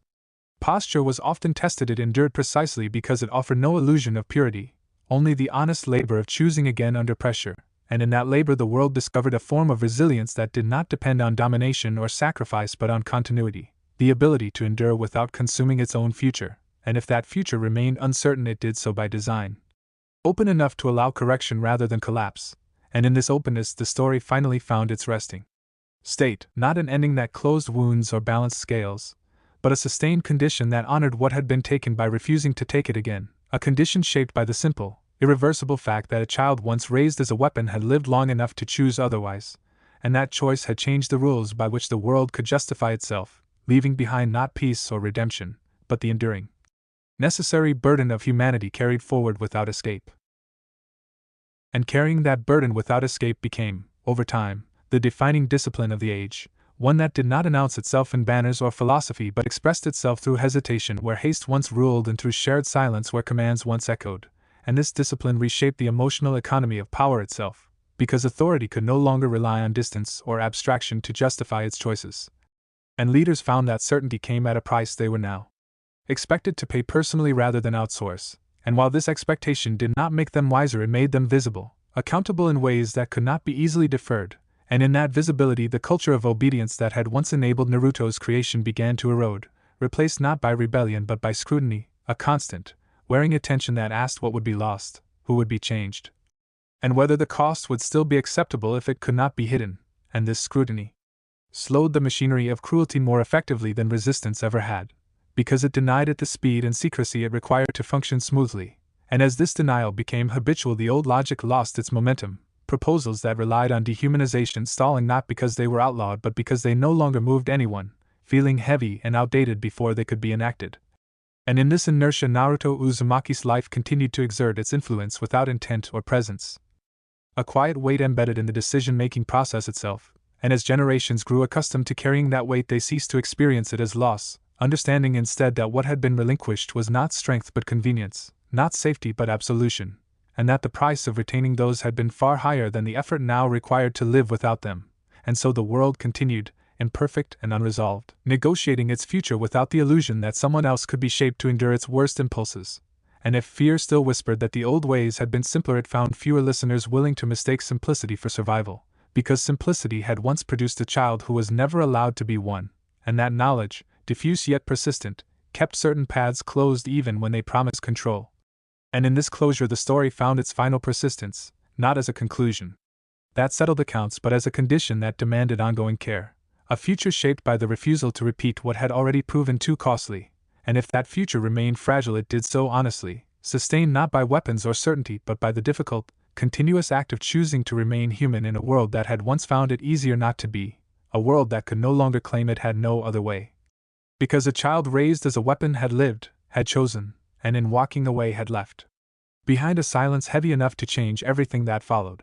posture was often tested, it endured precisely because it offered no illusion of purity, only the honest labor of choosing again under pressure, and in that labor the world discovered a form of resilience that did not depend on domination or sacrifice but on continuity, the ability to endure without consuming its own future, and if that future remained uncertain it did so by design, open enough to allow correction rather than collapse, and in this openness the story finally found its resting state, not an ending that closed wounds or balanced scales, but a sustained condition that honored what had been taken by refusing to take it again, a condition shaped by the simple, irreversible fact that a child once raised as a weapon had lived long enough to choose otherwise, and that choice had changed the rules by which the world could justify itself, leaving behind not peace or redemption, but the enduring, necessary burden of humanity carried forward without escape. And carrying that burden without escape became, over time, the defining discipline of the age, one that did not announce itself in banners or philosophy but expressed itself through hesitation where haste once ruled and through shared silence where commands once echoed, and this discipline reshaped the emotional economy of power itself, because authority could no longer rely on distance or abstraction to justify its choices. And leaders found that certainty came at a price they were now expected to pay personally rather than outsource, and while this expectation did not make them wiser, it made them visible, accountable in ways that could not be easily deferred, and in that visibility the culture of obedience that had once enabled Naruto's creation began to erode, replaced not by rebellion but by scrutiny, a constant, wearing attention that asked what would be lost, who would be changed, and whether the cost would still be acceptable if it could not be hidden, and this scrutiny slowed the machinery of cruelty more effectively than resistance ever had, because it denied it the speed and secrecy it required to function smoothly, and as this denial became habitual the old logic lost its momentum, proposals that relied on dehumanization stalling not because they were outlawed but because they no longer moved anyone, feeling heavy and outdated before they could be enacted. And in this inertia Naruto Uzumaki's life continued to exert its influence without intent or presence. A quiet weight embedded in the decision-making process itself, and as generations grew accustomed to carrying that weight they ceased to experience it as loss, understanding instead that what had been relinquished was not strength but convenience, not safety but absolution, and that the price of retaining those had been far higher than the effort now required to live without them, and so the world continued, imperfect and unresolved, negotiating its future without the illusion that someone else could be shaped to endure its worst impulses. And if fear still whispered that the old ways had been simpler, it found fewer listeners willing to mistake simplicity for survival, because simplicity had once produced a child who was never allowed to be one, and that knowledge, diffuse yet persistent, kept certain paths closed even when they promised control. And in this closure the story found its final persistence, not as a conclusion that settled accounts but as a condition that demanded ongoing care, a future shaped by the refusal to repeat what had already proven too costly, and if that future remained fragile it did so honestly, sustained not by weapons or certainty but by the difficult, continuous act of choosing to remain human in a world that had once found it easier not to be, a world that could no longer claim it had no other way. Because a child raised as a weapon had lived, had chosen, and in walking away had left behind a silence heavy enough to change everything that followed.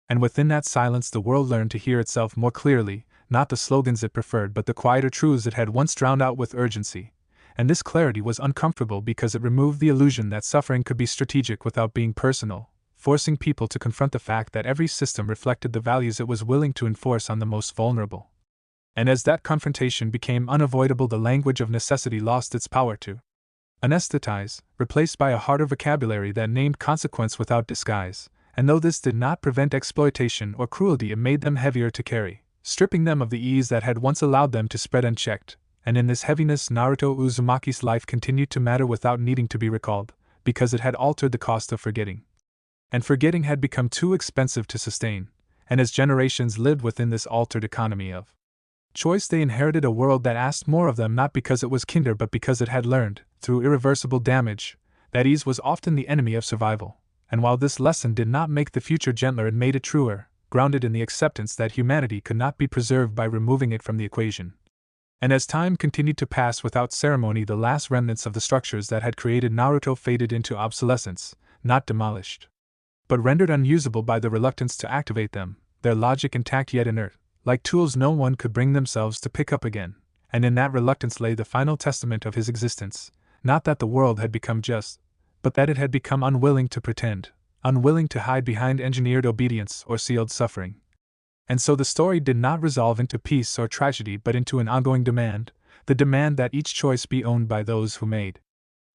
And within that silence the world learned to hear itself more clearly, not the slogans it preferred but the quieter truths it had once drowned out with urgency, and this clarity was uncomfortable because it removed the illusion that suffering could be strategic without being personal, forcing people to confront the fact that every system reflected the values it was willing to enforce on the most vulnerable. And as that confrontation became unavoidable the language of necessity lost its power to anesthetize, replaced by a harder vocabulary that named consequence without disguise, and though this did not prevent exploitation or cruelty it made them heavier to carry, stripping them of the ease that had once allowed them to spread unchecked, and in this heaviness Naruto Uzumaki's life continued to matter without needing to be recalled, because it had altered the cost of forgetting. And forgetting had become too expensive to sustain, and as generations lived within this altered economy of choice they inherited a world that asked more of them not because it was kinder but because it had learned, through irreversible damage, that ease was often the enemy of survival, and while this lesson did not make the future gentler it made it truer, grounded in the acceptance that humanity could not be preserved by removing it from the equation. And as time continued to pass without ceremony the last remnants of the structures that had created Naruto faded into obsolescence, not demolished, but rendered unusable by the reluctance to activate them, their logic intact yet inert, like tools no one could bring themselves to pick up again, and in that reluctance lay the final testament of his existence, not that the world had become just, but that it had become unwilling to pretend, unwilling to hide behind engineered obedience or sealed suffering. And so the story did not resolve into peace or tragedy but into an ongoing demand, the demand that each choice be owned by those who made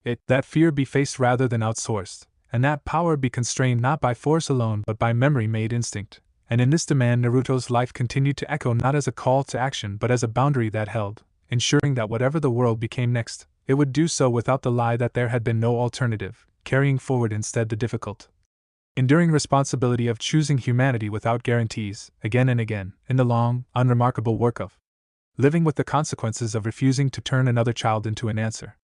it, that fear be faced rather than outsourced, and that power be constrained not by force alone but by memory made instinct. And in this demand Naruto's life continued to echo not as a call to action but as a boundary that held, ensuring that whatever the world became next, it would do so without the lie that there had been no alternative, carrying forward instead the difficult, enduring responsibility of choosing humanity without guarantees, again and again, in the long, unremarkable work of living with the consequences of refusing to turn another child into an answer.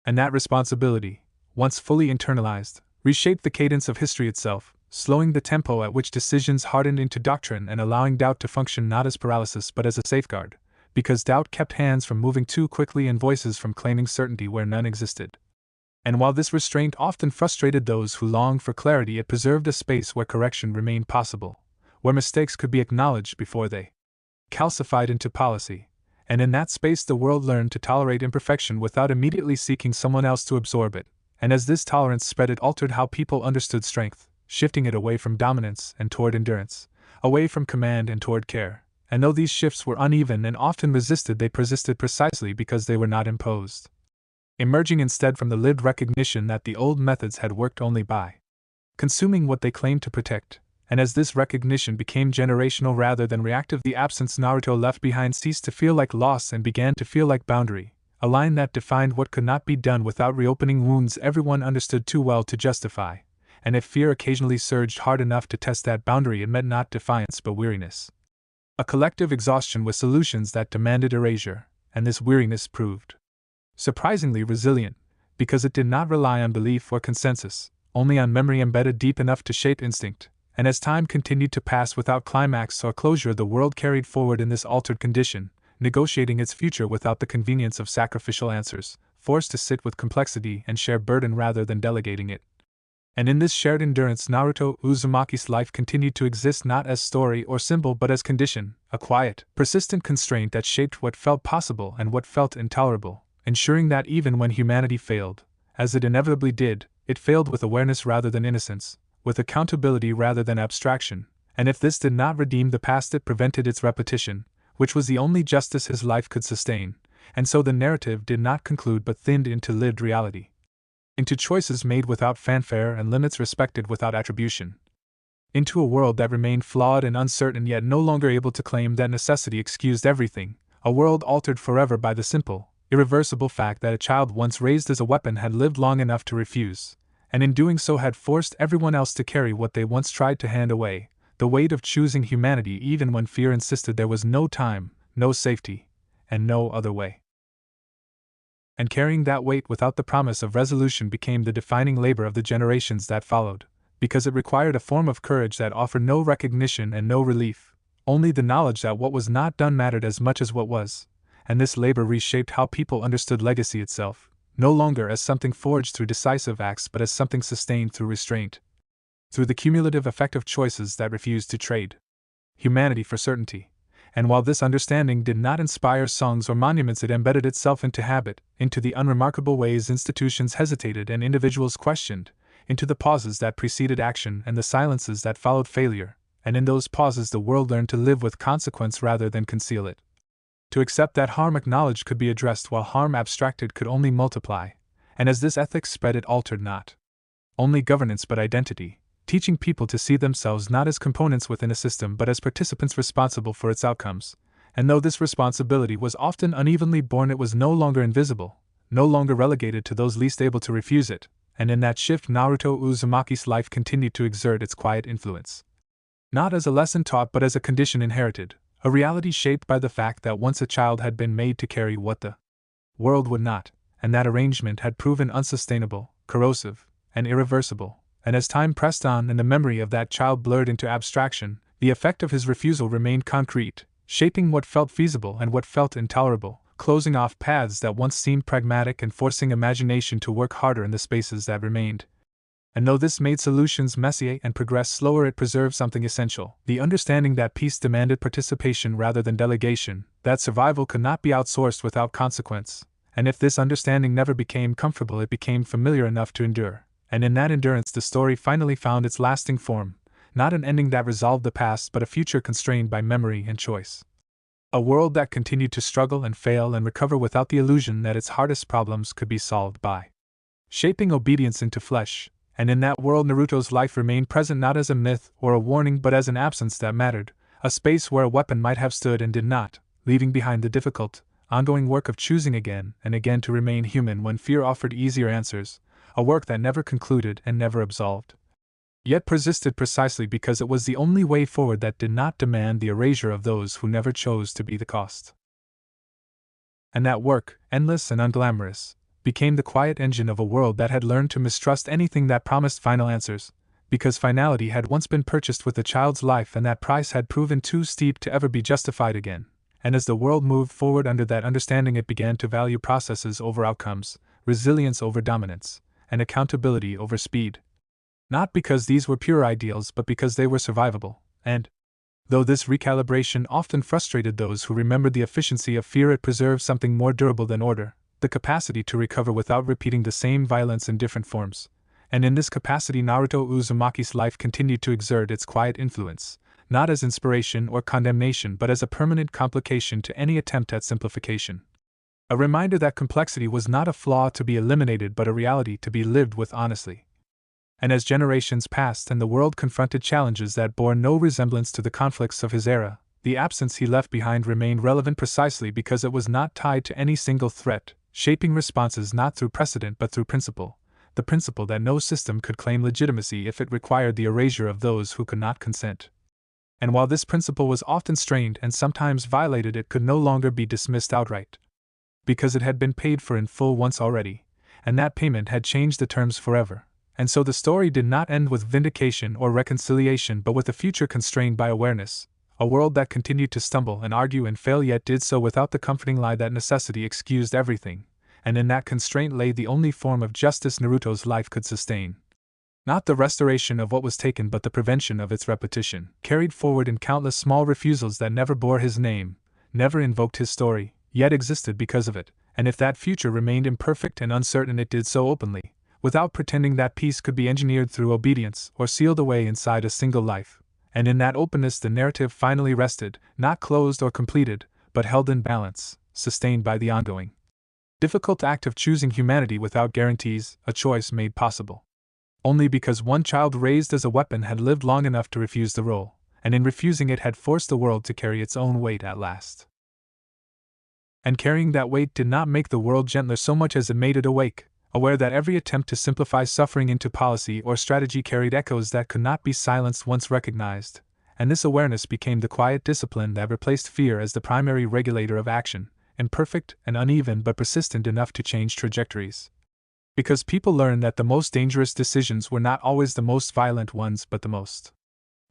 And that responsibility, once fully internalized, reshaped the cadence of history itself, slowing the tempo at which decisions hardened into doctrine and allowing doubt to function not as paralysis but as a safeguard, because doubt kept hands from moving too quickly and voices from claiming certainty where none existed. And while this restraint often frustrated those who longed for clarity, it preserved a space where correction remained possible, where mistakes could be acknowledged before they calcified into policy, and in that space the world learned to tolerate imperfection without immediately seeking someone else to absorb it, and as this tolerance spread it altered how people understood strength, shifting it away from dominance and toward endurance, away from command and toward care. And though these shifts were uneven and often resisted, they persisted precisely because they were not imposed, emerging instead from the lived recognition that the old methods had worked only by consuming what they claimed to protect. And as this recognition became generational rather than reactive, the absence Naruto left behind ceased to feel like loss and began to feel like boundary, a line that defined what could not be done without reopening wounds everyone understood too well to justify. And if fear occasionally surged hard enough to test that boundary, it meant not defiance but weariness. A collective exhaustion with solutions that demanded erasure, and this weariness proved surprisingly resilient, because it did not rely on belief or consensus, only on memory embedded deep enough to shape instinct. And as time continued to pass without climax or closure, the world carried forward in this altered condition, negotiating its future without the convenience of sacrificial answers, forced to sit with complexity and share burden rather than delegating it. And in this shared endurance, Naruto Uzumaki's life continued to exist not as story or symbol but as condition, a quiet, persistent constraint that shaped what felt possible and what felt intolerable, ensuring that even when humanity failed, as it inevitably did, it failed with awareness rather than innocence, with accountability rather than abstraction, and if this did not redeem the past, it prevented its repetition, which was the only justice his life could sustain. And so the narrative did not conclude but thinned into lived reality, into choices made without fanfare and limits respected without attribution, into a world that remained flawed and uncertain yet no longer able to claim that necessity excused everything, a world altered forever by the simple, irreversible fact that a child once raised as a weapon had lived long enough to refuse, and in doing so had forced everyone else to carry what they once tried to hand away, the weight of choosing humanity even when fear insisted there was no time, no safety, and no other way. And carrying that weight without the promise of resolution became the defining labor of the generations that followed, because it required a form of courage that offered no recognition and no relief, only the knowledge that what was not done mattered as much as what was, and this labor reshaped how people understood legacy itself, no longer as something forged through decisive acts but as something sustained through restraint, through the cumulative effect of choices that refused to trade humanity for certainty. And while this understanding did not inspire songs or monuments, it embedded itself into habit, into the unremarkable ways institutions hesitated and individuals questioned, into the pauses that preceded action and the silences that followed failure, and in those pauses the world learned to live with consequence rather than conceal it. To accept that harm acknowledged could be addressed while harm abstracted could only multiply, and as this ethic spread it altered not only governance but identity, teaching people to see themselves not as components within a system but as participants responsible for its outcomes. And though this responsibility was often unevenly borne, it was no longer invisible, no longer relegated to those least able to refuse it, and in that shift Naruto Uzumaki's life continued to exert its quiet influence. Not as a lesson taught but as a condition inherited, a reality shaped by the fact that once a child had been made to carry what the world would not, and that arrangement had proven unsustainable, corrosive, and irreversible. And as time pressed on and the memory of that child blurred into abstraction, the effect of his refusal remained concrete, shaping what felt feasible and what felt intolerable, closing off paths that once seemed pragmatic and forcing imagination to work harder in the spaces that remained. And though this made solutions messier and progress slower, it preserved something essential, the understanding that peace demanded participation rather than delegation, that survival could not be outsourced without consequence, and if this understanding never became comfortable, it became familiar enough to endure. And in that endurance the story finally found its lasting form, not an ending that resolved the past but a future constrained by memory and choice. A world that continued to struggle and fail and recover without the illusion that its hardest problems could be solved by shaping obedience into flesh. And in that world Naruto's life remained present not as a myth or a warning but as an absence that mattered, a space where a weapon might have stood and did not, leaving behind the difficult, ongoing work of choosing again and again to remain human when fear offered easier answers, a work that never concluded and never absolved, yet persisted precisely because it was the only way forward that did not demand the erasure of those who never chose to be the cost. And that work, endless and unglamorous, became the quiet engine of a world that had learned to mistrust anything that promised final answers, because finality had once been purchased with a child's life and that price had proven too steep to ever be justified again. And as the world moved forward under that understanding, it began to value processes over outcomes, resilience over dominance, and accountability over speed. Not because these were pure ideals but because they were survivable, and though this recalibration often frustrated those who remembered the efficiency of fear, it preserved something more durable than order, the capacity to recover without repeating the same violence in different forms. And in this capacity Naruto Uzumaki's life continued to exert its quiet influence, not as inspiration or condemnation but as a permanent complication to any attempt at simplification. A reminder that complexity was not a flaw to be eliminated but a reality to be lived with honestly. And as generations passed and the world confronted challenges that bore no resemblance to the conflicts of his era, the absence he left behind remained relevant precisely because it was not tied to any single threat, shaping responses not through precedent but through principle, the principle that no system could claim legitimacy if it required the erasure of those who could not consent. And while this principle was often strained and sometimes violated, it could no longer be dismissed outright. Because it had been paid for in full once already, and that payment had changed the terms forever. And so the story did not end with vindication or reconciliation but with a future constrained by awareness, a world that continued to stumble and argue and fail yet did so without the comforting lie that necessity excused everything, and in that constraint lay the only form of justice Naruto's life could sustain. Not the restoration of what was taken but the prevention of its repetition, carried forward in countless small refusals that never bore his name, never invoked his story, yet existed because of it, and if that future remained imperfect and uncertain it did so openly, without pretending that peace could be engineered through obedience or sealed away inside a single life, and in that openness the narrative finally rested, not closed or completed, but held in balance, sustained by the ongoing, difficult act of choosing humanity without guarantees, a choice made possible only because one child raised as a weapon had lived long enough to refuse the role, and in refusing it had forced the world to carry its own weight at last. And carrying that weight did not make the world gentler so much as it made it awake, aware that every attempt to simplify suffering into policy or strategy carried echoes that could not be silenced once recognized, and this awareness became the quiet discipline that replaced fear as the primary regulator of action, imperfect and uneven but persistent enough to change trajectories. Because people learned that the most dangerous decisions were not always the most violent ones but the most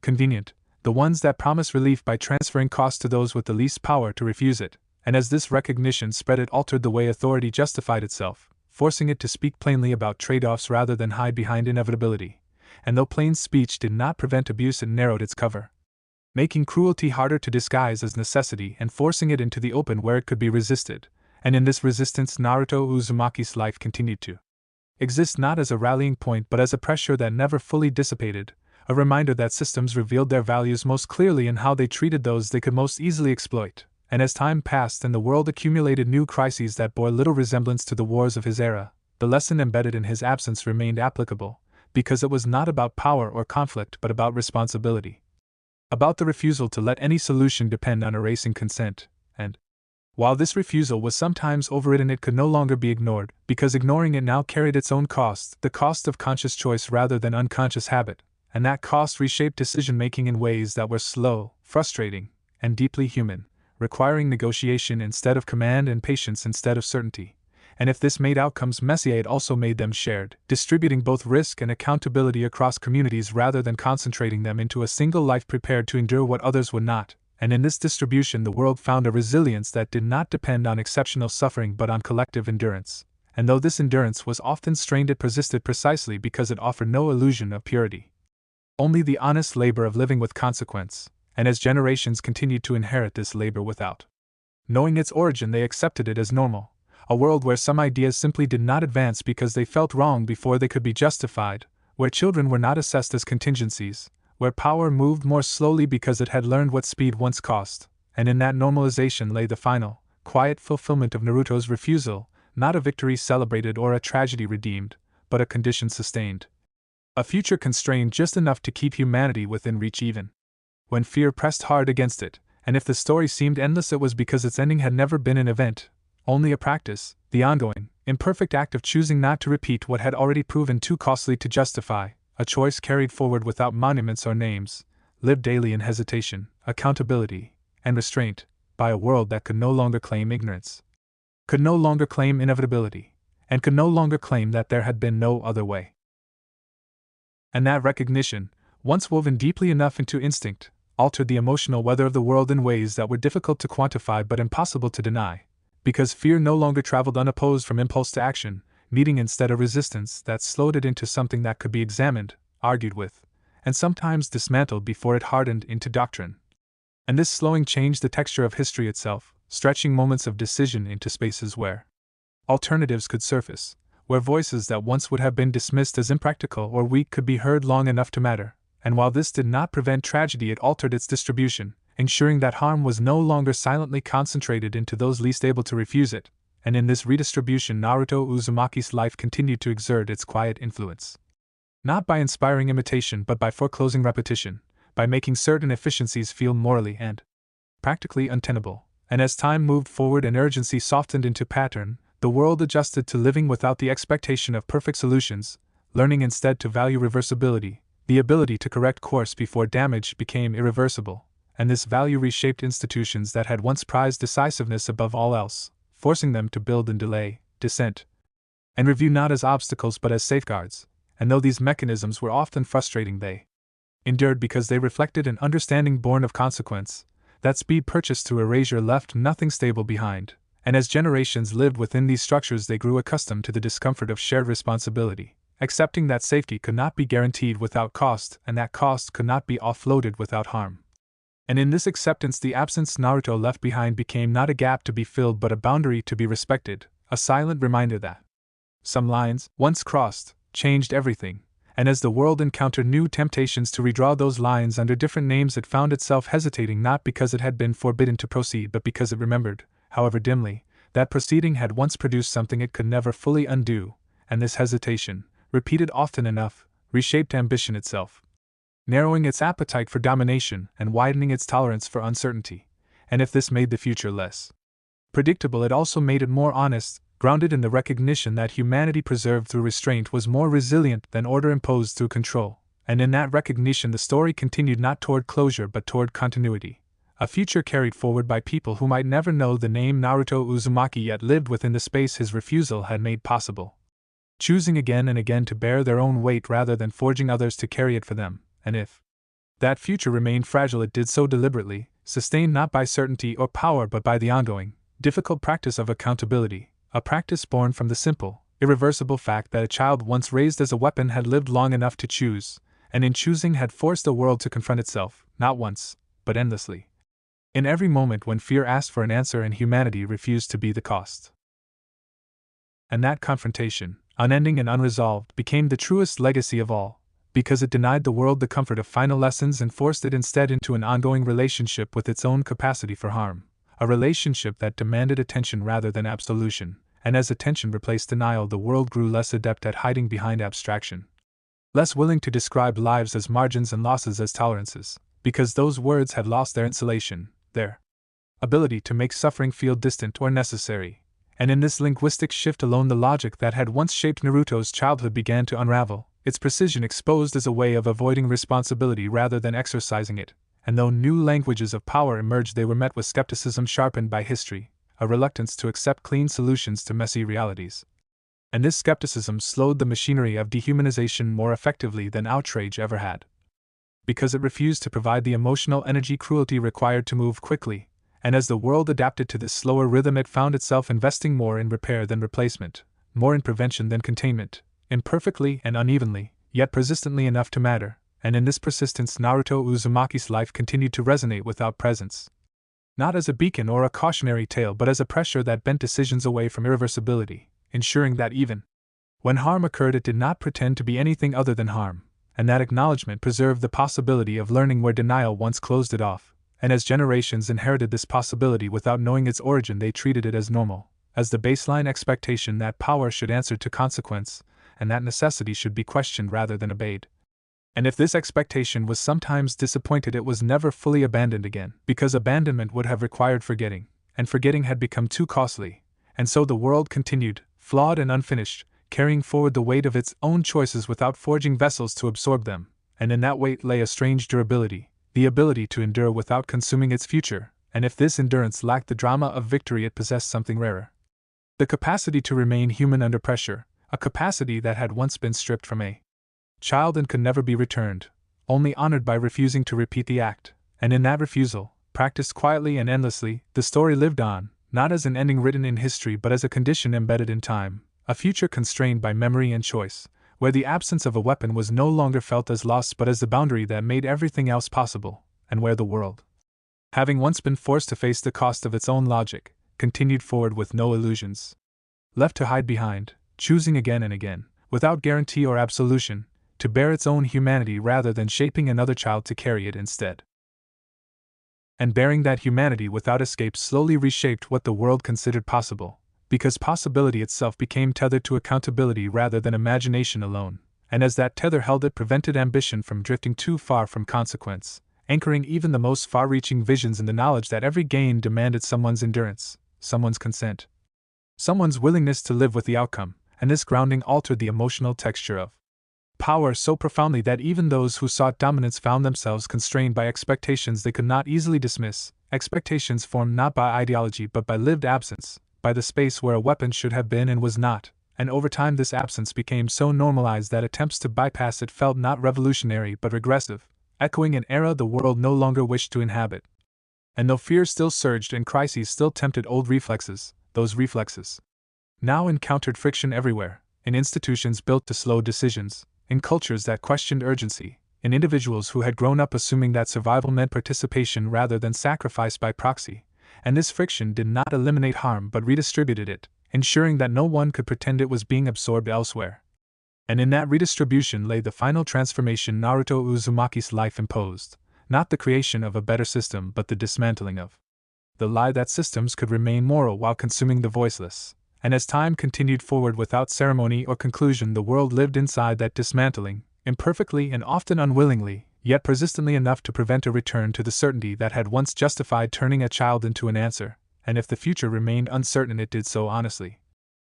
convenient, the ones that promise relief by transferring cost to those with the least power to refuse it, and as this recognition spread it altered the way authority justified itself, forcing it to speak plainly about trade-offs rather than hide behind inevitability, and though plain speech did not prevent abuse it narrowed its cover, making cruelty harder to disguise as necessity and forcing it into the open where it could be resisted, and in this resistance Naruto Uzumaki's life continued to exist not as a rallying point but as a pressure that never fully dissipated, a reminder that systems revealed their values most clearly in how they treated those they could most easily exploit, and as time passed and the world accumulated new crises that bore little resemblance to the wars of his era, the lesson embedded in his absence remained applicable, because it was not about power or conflict but about responsibility. About the refusal to let any solution depend on erasing consent, and while this refusal was sometimes overridden it could no longer be ignored, because ignoring it now carried its own cost, the cost of conscious choice rather than unconscious habit, and that cost reshaped decision-making in ways that were slow, frustrating, and deeply human, requiring negotiation instead of command and patience instead of certainty. And if this made outcomes messy it also made them shared, distributing both risk and accountability across communities rather than concentrating them into a single life prepared to endure what others would not. And in this distribution the world found a resilience that did not depend on exceptional suffering but on collective endurance, and though this endurance was often strained it persisted precisely because it offered no illusion of purity. Only the honest labor of living with consequence, and as generations continued to inherit this labor without knowing its origin they accepted it as normal, a world where some ideas simply did not advance because they felt wrong before they could be justified, where children were not assessed as contingencies, where power moved more slowly because it had learned what speed once cost, and in that normalization lay the final, quiet fulfillment of Naruto's refusal, not a victory celebrated or a tragedy redeemed, but a condition sustained. A future constrained just enough to keep humanity within reach even when fear pressed hard against it, and if the story seemed endless it was because its ending had never been an event, only a practice, the ongoing, imperfect act of choosing not to repeat what had already proven too costly to justify, a choice carried forward without monuments or names, lived daily in hesitation, accountability, and restraint, by a world that could no longer claim ignorance, could no longer claim inevitability, and could no longer claim that there had been no other way. And that recognition, once woven deeply enough into instinct, altered the emotional weather of the world in ways that were difficult to quantify but impossible to deny, because fear no longer traveled unopposed from impulse to action, meeting instead a resistance that slowed it into something that could be examined, argued with, and sometimes dismantled before it hardened into doctrine. And this slowing changed the texture of history itself, stretching moments of decision into spaces where alternatives could surface, where voices that once would have been dismissed as impractical or weak could be heard long enough to matter, and while this did not prevent tragedy, it altered its distribution, ensuring that harm was no longer silently concentrated into those least able to refuse it, and in this redistribution Naruto Uzumaki's life continued to exert its quiet influence. Not by inspiring imitation but by foreclosing repetition, by making certain efficiencies feel morally and practically untenable, and as time moved forward and urgency softened into pattern, the world adjusted to living without the expectation of perfect solutions, learning instead to value reversibility, the ability to correct course before damage became irreversible, and this value reshaped institutions that had once prized decisiveness above all else, forcing them to build in delay, dissent, and review not as obstacles but as safeguards, and though these mechanisms were often frustrating, they endured because they reflected an understanding born of consequence, that speed purchased through erasure left nothing stable behind, and as generations lived within these structures they grew accustomed to the discomfort of shared responsibility, accepting that safety could not be guaranteed without cost and that cost could not be offloaded without harm. And in this acceptance the absence Naruto left behind became not a gap to be filled but a boundary to be respected, a silent reminder that some lines, once crossed, changed everything, and as the world encountered new temptations to redraw those lines under different names it found itself hesitating not because it had been forbidden to proceed but because it remembered, however dimly, that proceeding had once produced something it could never fully undo, and this hesitation, repeated often enough, reshaped ambition itself, narrowing its appetite for domination and widening its tolerance for uncertainty, and if this made the future less predictable it also made it more honest, grounded in the recognition that humanity preserved through restraint was more resilient than order imposed through control, and in that recognition the story continued not toward closure but toward continuity, a future carried forward by people who might never know the name Naruto Uzumaki yet lived within the space his refusal had made possible, choosing again and again to bear their own weight rather than forging others to carry it for them, and if that future remained fragile it did so deliberately, sustained not by certainty or power but by the ongoing, difficult practice of accountability, a practice born from the simple, irreversible fact that a child once raised as a weapon had lived long enough to choose, and in choosing had forced the world to confront itself, not once, but endlessly. In every moment when fear asked for an answer and humanity refused to be the cost. And that confrontation, unending and unresolved, became the truest legacy of all, because it denied the world the comfort of final lessons and forced it instead into an ongoing relationship with its own capacity for harm. A relationship that demanded attention rather than absolution, and as attention replaced denial the world grew less adept at hiding behind abstraction. Less willing to describe lives as margins and losses as tolerances, because those words had lost their insulation, their ability to make suffering feel distant or necessary, and in this linguistic shift alone the logic that had once shaped Naruto's childhood began to unravel, its precision exposed as a way of avoiding responsibility rather than exercising it. And though new languages of power emerged they were met with skepticism sharpened by history, a reluctance to accept clean solutions to messy realities. And this skepticism slowed the machinery of dehumanization more effectively than outrage ever had. Because it refused to provide the emotional energy cruelty required to move quickly, and as the world adapted to this slower rhythm it found itself investing more in repair than replacement, more in prevention than containment, imperfectly and unevenly, yet persistently enough to matter. And in this persistence Naruto Uzumaki's life continued to resonate without presence. Not as a beacon or a cautionary tale but as a pressure that bent decisions away from irreversibility, ensuring that even when harm occurred it did not pretend to be anything other than harm, and that acknowledgement preserved the possibility of learning where denial once closed it off, and as generations inherited this possibility without knowing its origin they treated it as normal, as the baseline expectation that power should answer to consequence, and that necessity should be questioned rather than obeyed. And if this expectation was sometimes disappointed it was never fully abandoned again, because abandonment would have required forgetting, and forgetting had become too costly, and so the world continued, flawed and unfinished, carrying forward the weight of its own choices without forging vessels to absorb them, and in that weight lay a strange durability, the ability to endure without consuming its future, and if this endurance lacked the drama of victory it possessed something rarer. The capacity to remain human under pressure, a capacity that had once been stripped from a child and could never be returned, only honored by refusing to repeat the act, and in that refusal, practiced quietly and endlessly, the story lived on, not as an ending written in history but as a condition embedded in time, a future constrained by memory and choice, where the absence of a weapon was no longer felt as loss but as the boundary that made everything else possible, and where the world, having once been forced to face the cost of its own logic, continued forward with no illusions left to hide behind, choosing again and again, without guarantee or absolution, to bear its own humanity rather than shaping another child to carry it instead. And bearing that humanity without escape slowly reshaped what the world considered possible, because possibility itself became tethered to accountability rather than imagination alone, and as that tether held it prevented ambition from drifting too far from consequence, anchoring even the most far-reaching visions in the knowledge that every gain demanded someone's endurance, someone's consent, someone's willingness to live with the outcome, and this grounding altered the emotional texture of power so profoundly that even those who sought dominance found themselves constrained by expectations they could not easily dismiss, expectations formed not by ideology but by lived absence, by the space where a weapon should have been and was not, and over time this absence became so normalized that attempts to bypass it felt not revolutionary but regressive, echoing an era the world no longer wished to inhabit. And though fear still surged and crises still tempted old reflexes, those reflexes now encountered friction everywhere, in institutions built to slow decisions, in cultures that questioned urgency, in individuals who had grown up assuming that survival meant participation rather than sacrifice by proxy, and this friction did not eliminate harm but redistributed it, ensuring that no one could pretend it was being absorbed elsewhere. And in that redistribution lay the final transformation Naruto Uzumaki's life imposed, not the creation of a better system but the dismantling of the lie that systems could remain moral while consuming the voiceless. And as time continued forward without ceremony or conclusion, the world lived inside that dismantling, imperfectly and often unwillingly, yet persistently enough to prevent a return to the certainty that had once justified turning a child into an answer, and if the future remained uncertain it did so honestly.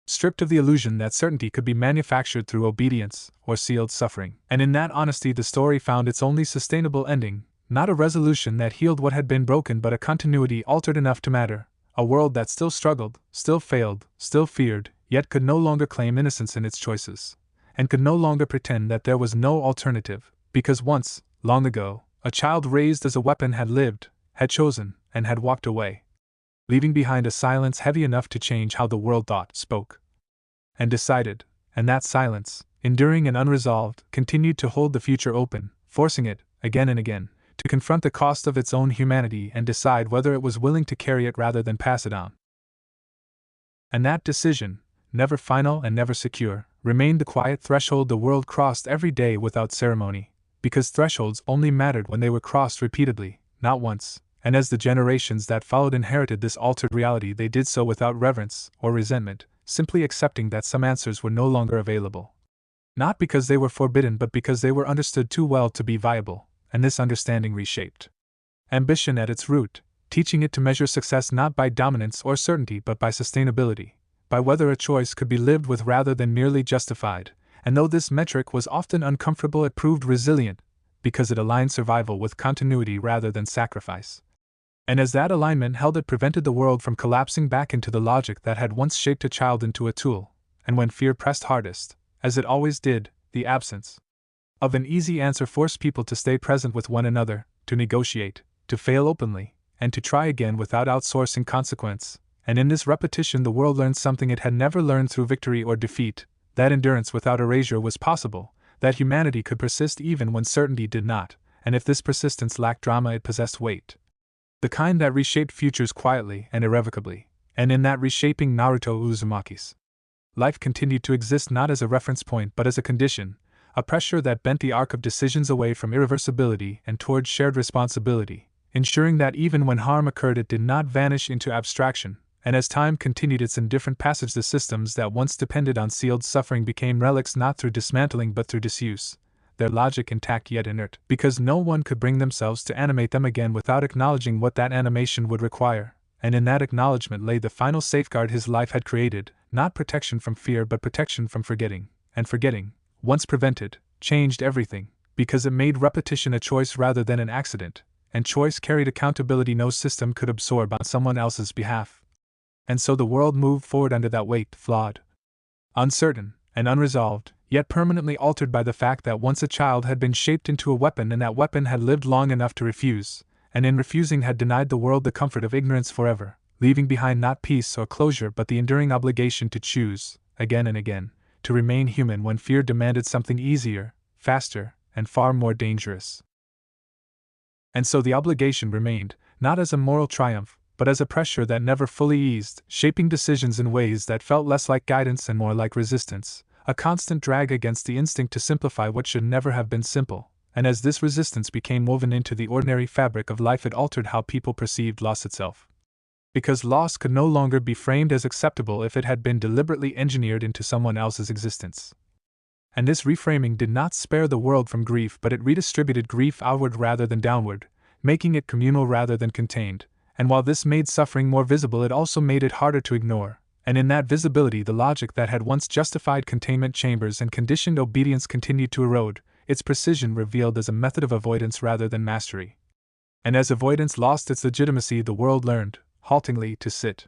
Stripped of the illusion that certainty could be manufactured through obedience or sealed suffering. And in that honesty the story found its only sustainable ending, not a resolution that healed what had been broken but a continuity altered enough to matter. A world that still struggled, still failed, still feared, yet could no longer claim innocence in its choices, and could no longer pretend that there was no alternative, because once, long ago, a child raised as a weapon had lived, had chosen, and had walked away, leaving behind a silence heavy enough to change how the world thought, spoke, and decided, and that silence, enduring and unresolved, continued to hold the future open, forcing it, again and again, to confront the cost of its own humanity and decide whether it was willing to carry it rather than pass it on. And that decision, never final and never secure, remained the quiet threshold the world crossed every day without ceremony, because thresholds only mattered when they were crossed repeatedly, not once, and as the generations that followed inherited this altered reality they did so without reverence or resentment, simply accepting that some answers were no longer available. Not because they were forbidden but because they were understood too well to be viable. And this understanding reshaped ambition at its root, teaching it to measure success not by dominance or certainty but by sustainability, by whether a choice could be lived with rather than merely justified, and though this metric was often uncomfortable it proved resilient, because it aligned survival with continuity rather than sacrifice. And as that alignment held it prevented the world from collapsing back into the logic that had once shaped a child into a tool, and when fear pressed hardest, as it always did, the absence of an easy answer forced people to stay present with one another, to negotiate, to fail openly, and to try again without outsourcing consequence, and in this repetition the world learned something it had never learned through victory or defeat, that endurance without erasure was possible, that humanity could persist even when certainty did not, and if this persistence lacked drama it possessed weight. The kind that reshaped futures quietly and irrevocably, and in that reshaping Naruto Uzumaki's life continued to exist not as a reference point but as a condition, a pressure that bent the arc of decisions away from irreversibility and toward shared responsibility, ensuring that even when harm occurred it did not vanish into abstraction, and as time continued its indifferent passage the systems that once depended on sealed suffering became relics not through dismantling but through disuse, their logic intact yet inert, because no one could bring themselves to animate them again without acknowledging what that animation would require, and in that acknowledgement lay the final safeguard his life had created, not protection from fear but protection from forgetting, and forgetting, once prevented, changed everything, because it made repetition a choice rather than an accident, and choice carried accountability no system could absorb on someone else's behalf. And so the world moved forward under that weight, flawed, uncertain, and unresolved, yet permanently altered by the fact that once a child had been shaped into a weapon and that weapon had lived long enough to refuse, and in refusing had denied the world the comfort of ignorance forever, leaving behind not peace or closure but the enduring obligation to choose, again and again, to remain human when fear demanded something easier, faster, and far more dangerous. And so the obligation remained, not as a moral triumph, but as a pressure that never fully eased, shaping decisions in ways that felt less like guidance and more like resistance, a constant drag against the instinct to simplify what should never have been simple. And as this resistance became woven into the ordinary fabric of life, it altered how people perceived loss itself. Because loss could no longer be framed as acceptable if it had been deliberately engineered into someone else's existence. And this reframing did not spare the world from grief, but it redistributed grief outward rather than downward, making it communal rather than contained. And while this made suffering more visible, it also made it harder to ignore. And in that visibility, the logic that had once justified containment chambers and conditioned obedience continued to erode, its precision revealed as a method of avoidance rather than mastery. And as avoidance lost its legitimacy, the world learned, haltingly, to sit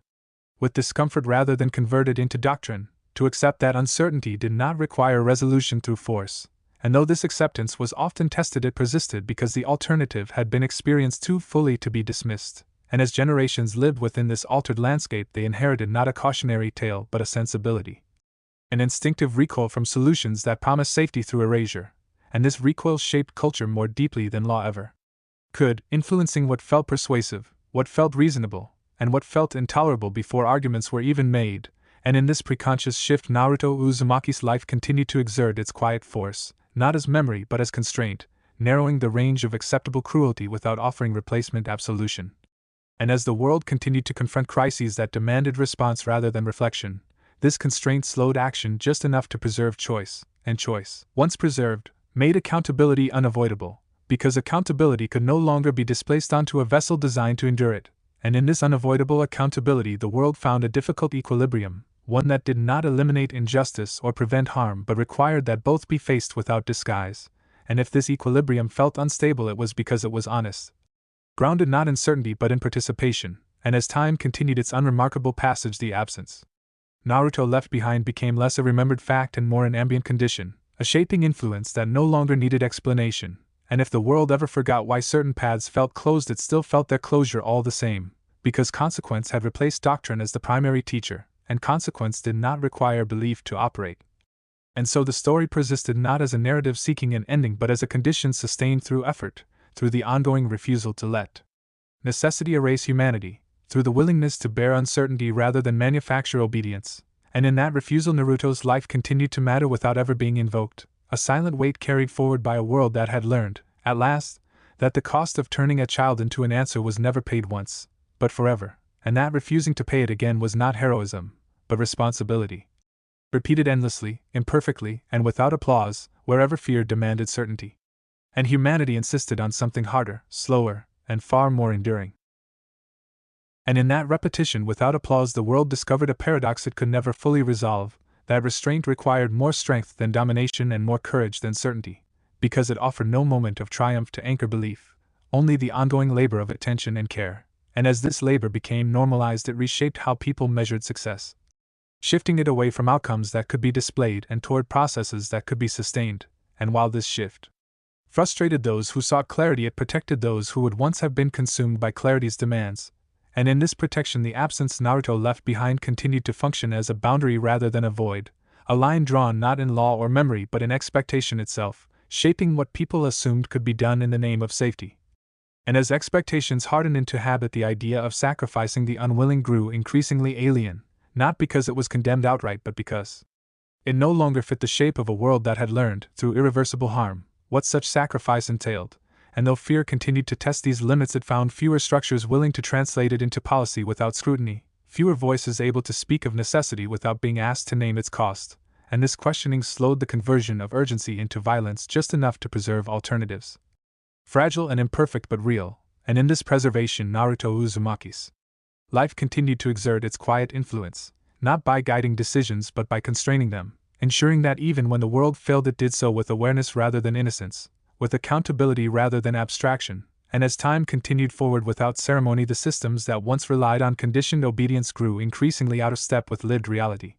with discomfort rather than convert it into doctrine, to accept that uncertainty did not require resolution through force. And though this acceptance was often tested, it persisted because the alternative had been experienced too fully to be dismissed. And as generations lived within this altered landscape, they inherited not a cautionary tale but a sensibility. An instinctive recoil from solutions that promised safety through erasure. And this recoil shaped culture more deeply than law ever could, influencing what felt persuasive, what felt reasonable, and what felt intolerable before arguments were even made. And in this preconscious shift, Naruto Uzumaki's life continued to exert its quiet force, not as memory but as constraint, narrowing the range of acceptable cruelty without offering replacement absolution. And as the world continued to confront crises that demanded response rather than reflection, this constraint slowed action just enough to preserve choice, and choice, once preserved, made accountability unavoidable, because accountability could no longer be displaced onto a vessel designed to endure it. And in this unavoidable accountability, the world found a difficult equilibrium, one that did not eliminate injustice or prevent harm but required that both be faced without disguise. And if this equilibrium felt unstable, it was because it was honest, grounded not in certainty but in participation. And as time continued its unremarkable passage, the absence Naruto left behind became less a remembered fact and more an ambient condition, a shaping influence that no longer needed explanation. And if the world ever forgot why certain paths felt closed, it still felt their closure all the same, because consequence had replaced doctrine as the primary teacher, and consequence did not require belief to operate. And so the story persisted not as a narrative seeking an ending but as a condition sustained through effort, through the ongoing refusal to let necessity erase humanity, through the willingness to bear uncertainty rather than manufacture obedience. And in that refusal, Naruto's life continued to matter without ever being invoked, a silent weight carried forward by a world that had learned, at last, that the cost of turning a child into an answer was never paid once, but forever, and that refusing to pay it again was not heroism, but responsibility. Repeated endlessly, imperfectly, and without applause, wherever fear demanded certainty. And humanity insisted on something harder, slower, and far more enduring. And in that repetition without applause, the world discovered a paradox it could never fully resolve, that restraint required more strength than domination and more courage than certainty, because it offered no moment of triumph to anchor belief, only the ongoing labor of attention and care. And as this labor became normalized, it reshaped how people measured success, shifting it away from outcomes that could be displayed and toward processes that could be sustained. And while this shift frustrated those who sought clarity, it protected those who would once have been consumed by clarity's demands. And in this protection, the absence Naruto left behind continued to function as a boundary rather than a void, a line drawn not in law or memory but in expectation itself, shaping what people assumed could be done in the name of safety. And as expectations hardened into habit, the idea of sacrificing the unwilling grew increasingly alien, not because it was condemned outright but because it no longer fit the shape of a world that had learned, through irreversible harm, what such sacrifice entailed. And though fear continued to test these limits, it found fewer structures willing to translate it into policy without scrutiny, fewer voices able to speak of necessity without being asked to name its cost, and this questioning slowed the conversion of urgency into violence just enough to preserve alternatives. Fragile and imperfect but real, and in this preservation Naruto Uzumaki's life continued to exert its quiet influence, not by guiding decisions but by constraining them, ensuring that even when the world failed it did so with awareness rather than innocence, with accountability rather than abstraction. And as time continued forward without ceremony, the systems that once relied on conditioned obedience grew increasingly out of step with lived reality.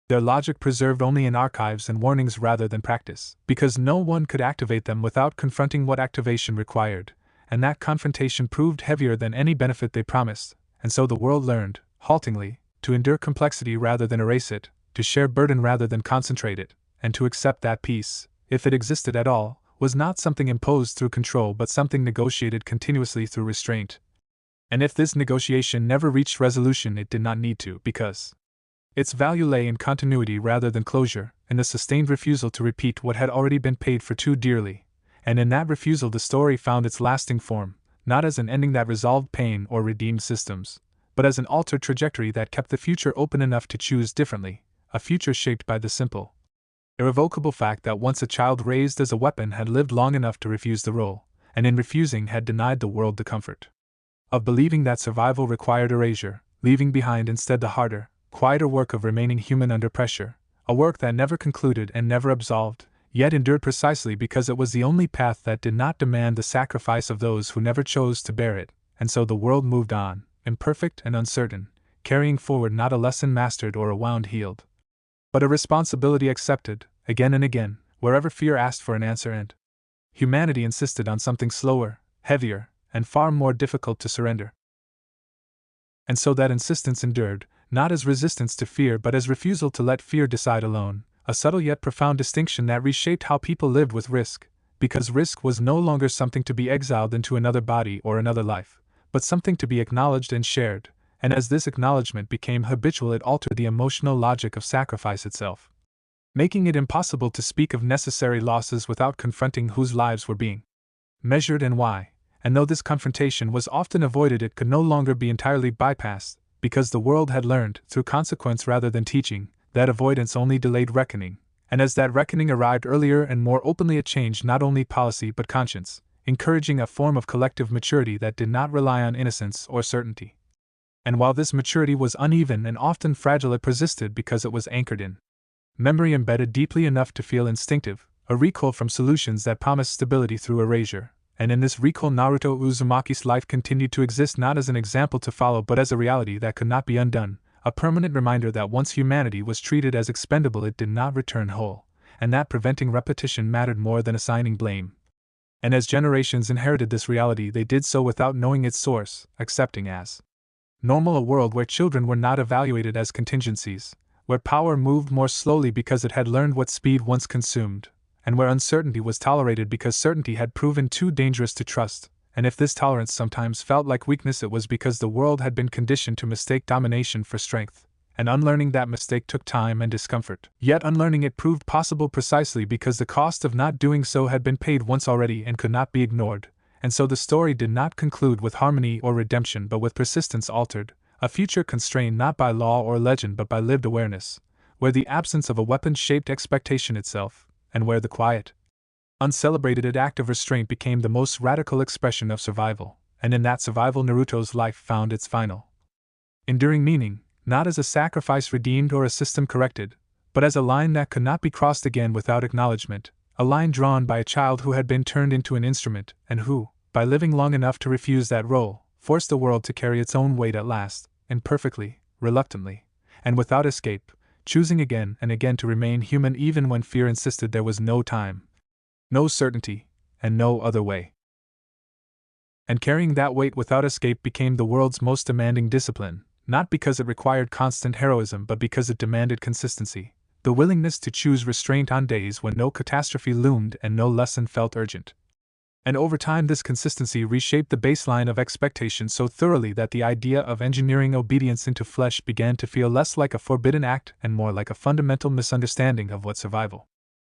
Their logic preserved only in archives and warnings rather than practice, because no one could activate them without confronting what activation required, and that confrontation proved heavier than any benefit they promised. And so the world learned, haltingly, to endure complexity rather than erase it, to share burden rather than concentrate it, and to accept that peace, if it existed at all, was not something imposed through control but something negotiated continuously through restraint. And if this negotiation never reached resolution, it did not need to, because its value lay in continuity rather than closure, in the sustained refusal to repeat what had already been paid for too dearly, and in that refusal the story found its lasting form, not as an ending that resolved pain or redeemed systems, but as an altered trajectory that kept the future open enough to choose differently, a future shaped by the simple, irrevocable fact that once a child raised as a weapon had lived long enough to refuse the role, and in refusing had denied the world the comfort of believing that survival required erasure, leaving behind instead the harder, quieter work of remaining human under pressure, a work that never concluded and never absolved, yet endured precisely because it was the only path that did not demand the sacrifice of those who never chose to bear it, and so the world moved on, imperfect and uncertain, carrying forward not a lesson mastered or a wound healed, but a responsibility accepted, again and again, wherever fear asked for an answer and humanity insisted on something slower, heavier, and far more difficult to surrender. And so that insistence endured, not as resistance to fear but as refusal to let fear decide alone, a subtle yet profound distinction that reshaped how people lived with risk, because risk was no longer something to be exiled into another body or another life, but something to be acknowledged and shared, and as this acknowledgement became habitual it altered the emotional logic of sacrifice itself, making it impossible to speak of necessary losses without confronting whose lives were being measured and why. And though this confrontation was often avoided, it could no longer be entirely bypassed, because the world had learned, through consequence rather than teaching, that avoidance only delayed reckoning, and as that reckoning arrived earlier and more openly it changed not only policy but conscience, encouraging a form of collective maturity that did not rely on innocence or certainty. And while this maturity was uneven and often fragile, it persisted because it was anchored in memory embedded deeply enough to feel instinctive, a recall from solutions that promised stability through erasure. And in this recall Naruto Uzumaki's life continued to exist not as an example to follow but as a reality that could not be undone, a permanent reminder that once humanity was treated as expendable it did not return whole, and that preventing repetition mattered more than assigning blame. And as generations inherited this reality they did so without knowing its source, accepting as normal a world where children were not evaluated as contingencies, where power moved more slowly because it had learned what speed once consumed, and where uncertainty was tolerated because certainty had proven too dangerous to trust, and if this tolerance sometimes felt like weakness it was because the world had been conditioned to mistake domination for strength, and unlearning that mistake took time and discomfort. Yet unlearning it proved possible precisely because the cost of not doing so had been paid once already and could not be ignored, and so the story did not conclude with harmony or redemption but with persistence altered, a future constrained not by law or legend but by lived awareness, where the absence of a weapon shaped expectation itself, and where the quiet, uncelebrated act of restraint became the most radical expression of survival, and in that survival Naruto's life found its final, enduring meaning, not as a sacrifice redeemed or a system corrected, but as a line that could not be crossed again without acknowledgement, a line drawn by a child who had been turned into an instrument, and who, by living long enough to refuse that role, forced the world to carry its own weight at last, imperfectly, reluctantly, and without escape, choosing again and again to remain human even when fear insisted there was no time, no certainty, and no other way. And carrying that weight without escape became the world's most demanding discipline, not because it required constant heroism but because it demanded consistency, the willingness to choose restraint on days when no catastrophe loomed and no lesson felt urgent. And over time this consistency reshaped the baseline of expectation so thoroughly that the idea of engineering obedience into flesh began to feel less like a forbidden act and more like a fundamental misunderstanding of what survival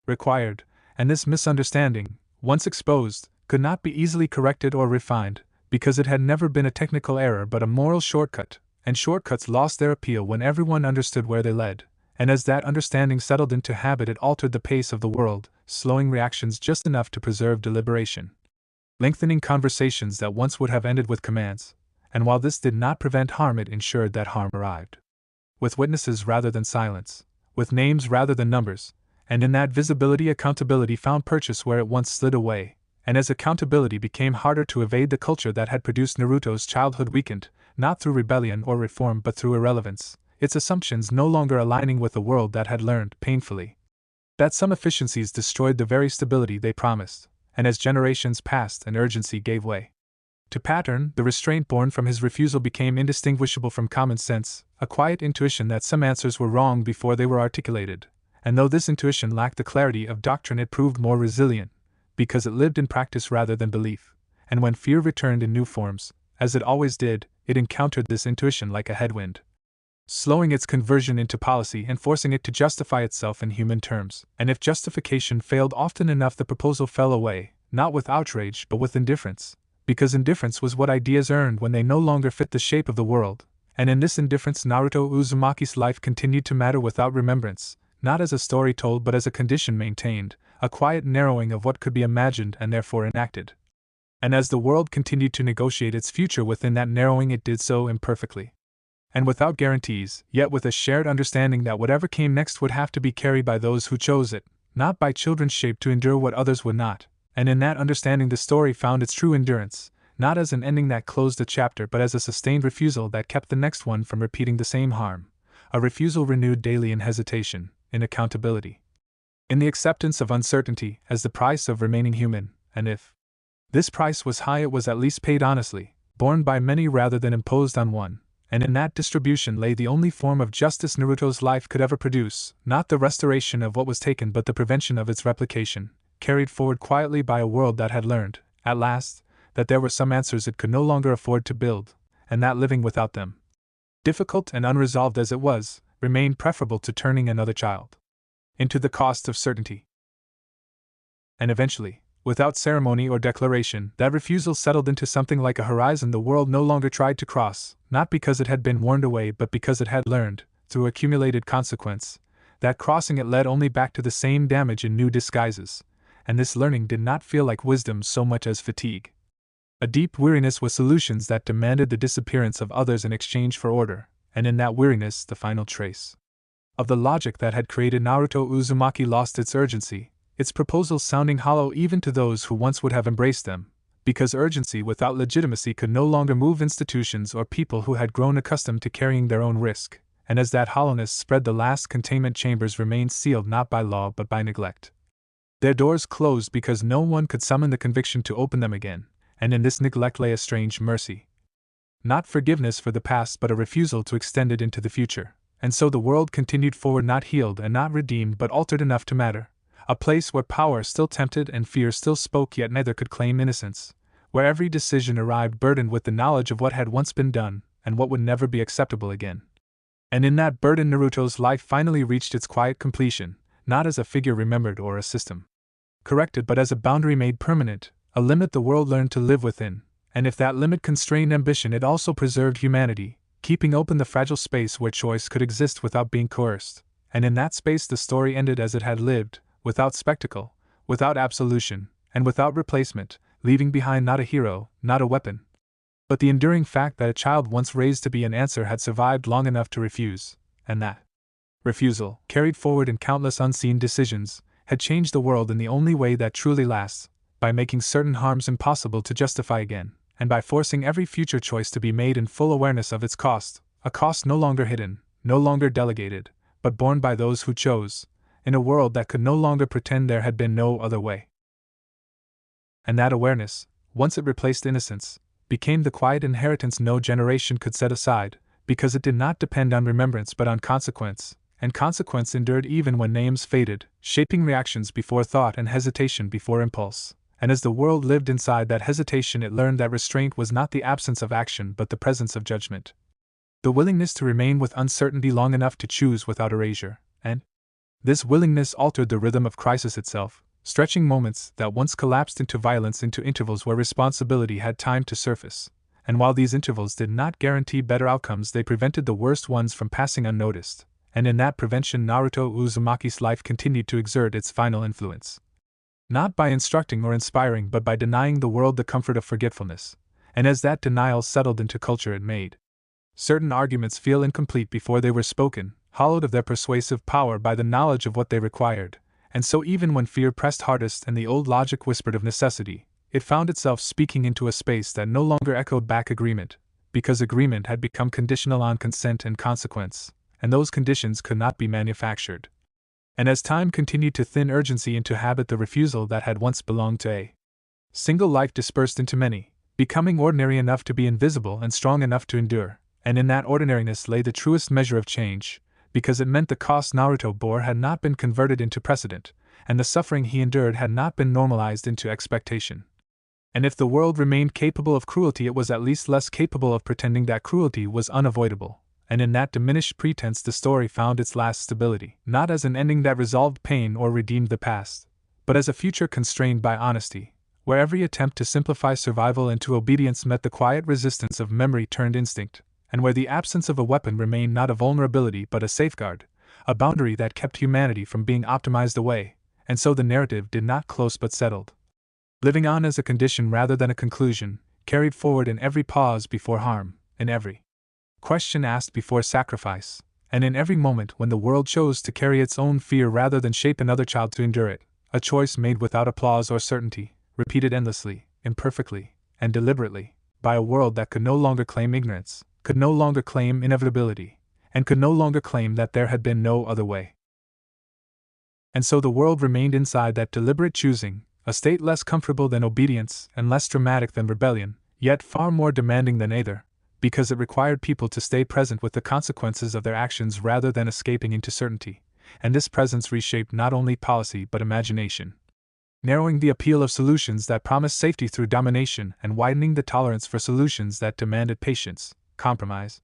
required, and this misunderstanding, once exposed, could not be easily corrected or refined, because it had never been a technical error but a moral shortcut, and shortcuts lost their appeal when everyone understood where they led, and as that understanding settled into habit it altered the pace of the world, slowing reactions just enough to preserve deliberation, lengthening conversations that once would have ended with commands, and while this did not prevent harm it ensured that harm arrived with witnesses rather than silence, with names rather than numbers, and in that visibility accountability found purchase where it once slid away, and as accountability became harder to evade the culture that had produced Naruto's childhood weakened, not through rebellion or reform but through irrelevance, its assumptions no longer aligning with a world that had learned, painfully, that some efficiencies destroyed the very stability they promised, and as generations passed and urgency gave way to pattern, the restraint born from his refusal became indistinguishable from common sense, a quiet intuition that some answers were wrong before they were articulated, and though this intuition lacked the clarity of doctrine it proved more resilient, because it lived in practice rather than belief, and when fear returned in new forms, as it always did, it encountered this intuition like a headwind, slowing its conversion into policy and forcing it to justify itself in human terms. And if justification failed often enough, the proposal fell away, not with outrage but with indifference, because indifference was what ideas earned when they no longer fit the shape of the world. And in this indifference, Naruto Uzumaki's life continued to matter without remembrance, not as a story told but as a condition maintained, a quiet narrowing of what could be imagined and therefore enacted. And as the world continued to negotiate its future within that narrowing, it did so imperfectly, and without guarantees, yet with a shared understanding that whatever came next would have to be carried by those who chose it, not by children shaped to endure what others would not. And in that understanding the story found its true endurance, not as an ending that closed a chapter but as a sustained refusal that kept the next one from repeating the same harm, a refusal renewed daily in hesitation, in accountability, in the acceptance of uncertainty as the price of remaining human. And if this price was high, it was at least paid honestly, borne by many rather than imposed on one. And in that distribution lay the only form of justice Naruto's life could ever produce, not the restoration of what was taken but the prevention of its replication, carried forward quietly by a world that had learned, at last, that there were some answers it could no longer afford to build, and that living without them, difficult and unresolved as it was, remained preferable to turning another child into the cost of certainty. And eventually, without ceremony or declaration, that refusal settled into something like a horizon the world no longer tried to cross, not because it had been warned away but because it had learned, through accumulated consequence, that crossing it led only back to the same damage in new disguises, and this learning did not feel like wisdom so much as fatigue. A deep weariness with solutions that demanded the disappearance of others in exchange for order, and in that weariness the final trace of the logic that had created Naruto Uzumaki lost its urgency, its proposals sounding hollow even to those who once would have embraced them, because urgency without legitimacy could no longer move institutions or people who had grown accustomed to carrying their own risk, and as that hollowness spread, the last containment chambers remained sealed not by law but by neglect. Their doors closed because no one could summon the conviction to open them again, and in this neglect lay a strange mercy. Not forgiveness for the past but a refusal to extend it into the future, and so the world continued forward, not healed and not redeemed but altered enough to matter. A place where power still tempted and fear still spoke, yet neither could claim innocence, where every decision arrived burdened with the knowledge of what had once been done, and what would never be acceptable again. And in that burden Naruto's life finally reached its quiet completion, not as a figure remembered or a system corrected but as a boundary made permanent, a limit the world learned to live within, and if that limit constrained ambition it also preserved humanity, keeping open the fragile space where choice could exist without being coerced. And in that space the story ended as it had lived, without spectacle, without absolution, and without replacement, leaving behind not a hero, not a weapon, but the enduring fact that a child once raised to be an answer had survived long enough to refuse, and that refusal, carried forward in countless unseen decisions, had changed the world in the only way that truly lasts, by making certain harms impossible to justify again, and by forcing every future choice to be made in full awareness of its cost, a cost no longer hidden, no longer delegated, but borne by those who chose, in a world that could no longer pretend there had been no other way. And that awareness, once it replaced innocence, became the quiet inheritance no generation could set aside, because it did not depend on remembrance but on consequence, and consequence endured even when names faded, shaping reactions before thought and hesitation before impulse. And as the world lived inside that hesitation, it learned that restraint was not the absence of action but the presence of judgment. The willingness to remain with uncertainty long enough to choose without erasure, and this willingness altered the rhythm of crisis itself, stretching moments that once collapsed into violence into intervals where responsibility had time to surface. And while these intervals did not guarantee better outcomes, they prevented the worst ones from passing unnoticed, and in that prevention Naruto Uzumaki's life continued to exert its final influence. Not by instructing or inspiring but by denying the world the comfort of forgetfulness, and as that denial settled into culture it made certain arguments feel incomplete before they were spoken, hollowed of their persuasive power by the knowledge of what they required, and so even when fear pressed hardest and the old logic whispered of necessity, it found itself speaking into a space that no longer echoed back agreement, because agreement had become conditional on consent and consequence, and those conditions could not be manufactured. And as time continued to thin urgency into habit, the refusal that had once belonged to a single life dispersed into many, becoming ordinary enough to be invisible and strong enough to endure, and in that ordinariness lay the truest measure of change, because it meant the cost Naruto bore had not been converted into precedent, and the suffering he endured had not been normalized into expectation. And if the world remained capable of cruelty, it was at least less capable of pretending that cruelty was unavoidable. And in that diminished pretense the story found its last stability, not as an ending that resolved pain or redeemed the past, but as a future constrained by honesty, where every attempt to simplify survival into obedience met the quiet resistance of memory turned instinct, and where the absence of a weapon remained not a vulnerability but a safeguard, a boundary that kept humanity from being optimized away, and so the narrative did not close but settled. Living on as a condition rather than a conclusion, carried forward in every pause before harm, in every question asked before sacrifice, and in every moment when the world chose to carry its own fear rather than shape another child to endure it, a choice made without applause or certainty, repeated endlessly, imperfectly, and deliberately, by a world that could no longer claim ignorance, could no longer claim inevitability, and could no longer claim that there had been no other way. And so the world remained inside that deliberate choosing, a state less comfortable than obedience and less dramatic than rebellion, yet far more demanding than either, because it required people to stay present with the consequences of their actions rather than escaping into certainty, and this presence reshaped not only policy but imagination, narrowing the appeal of solutions that promised safety through domination and widening the tolerance for solutions that demanded patience, compromise,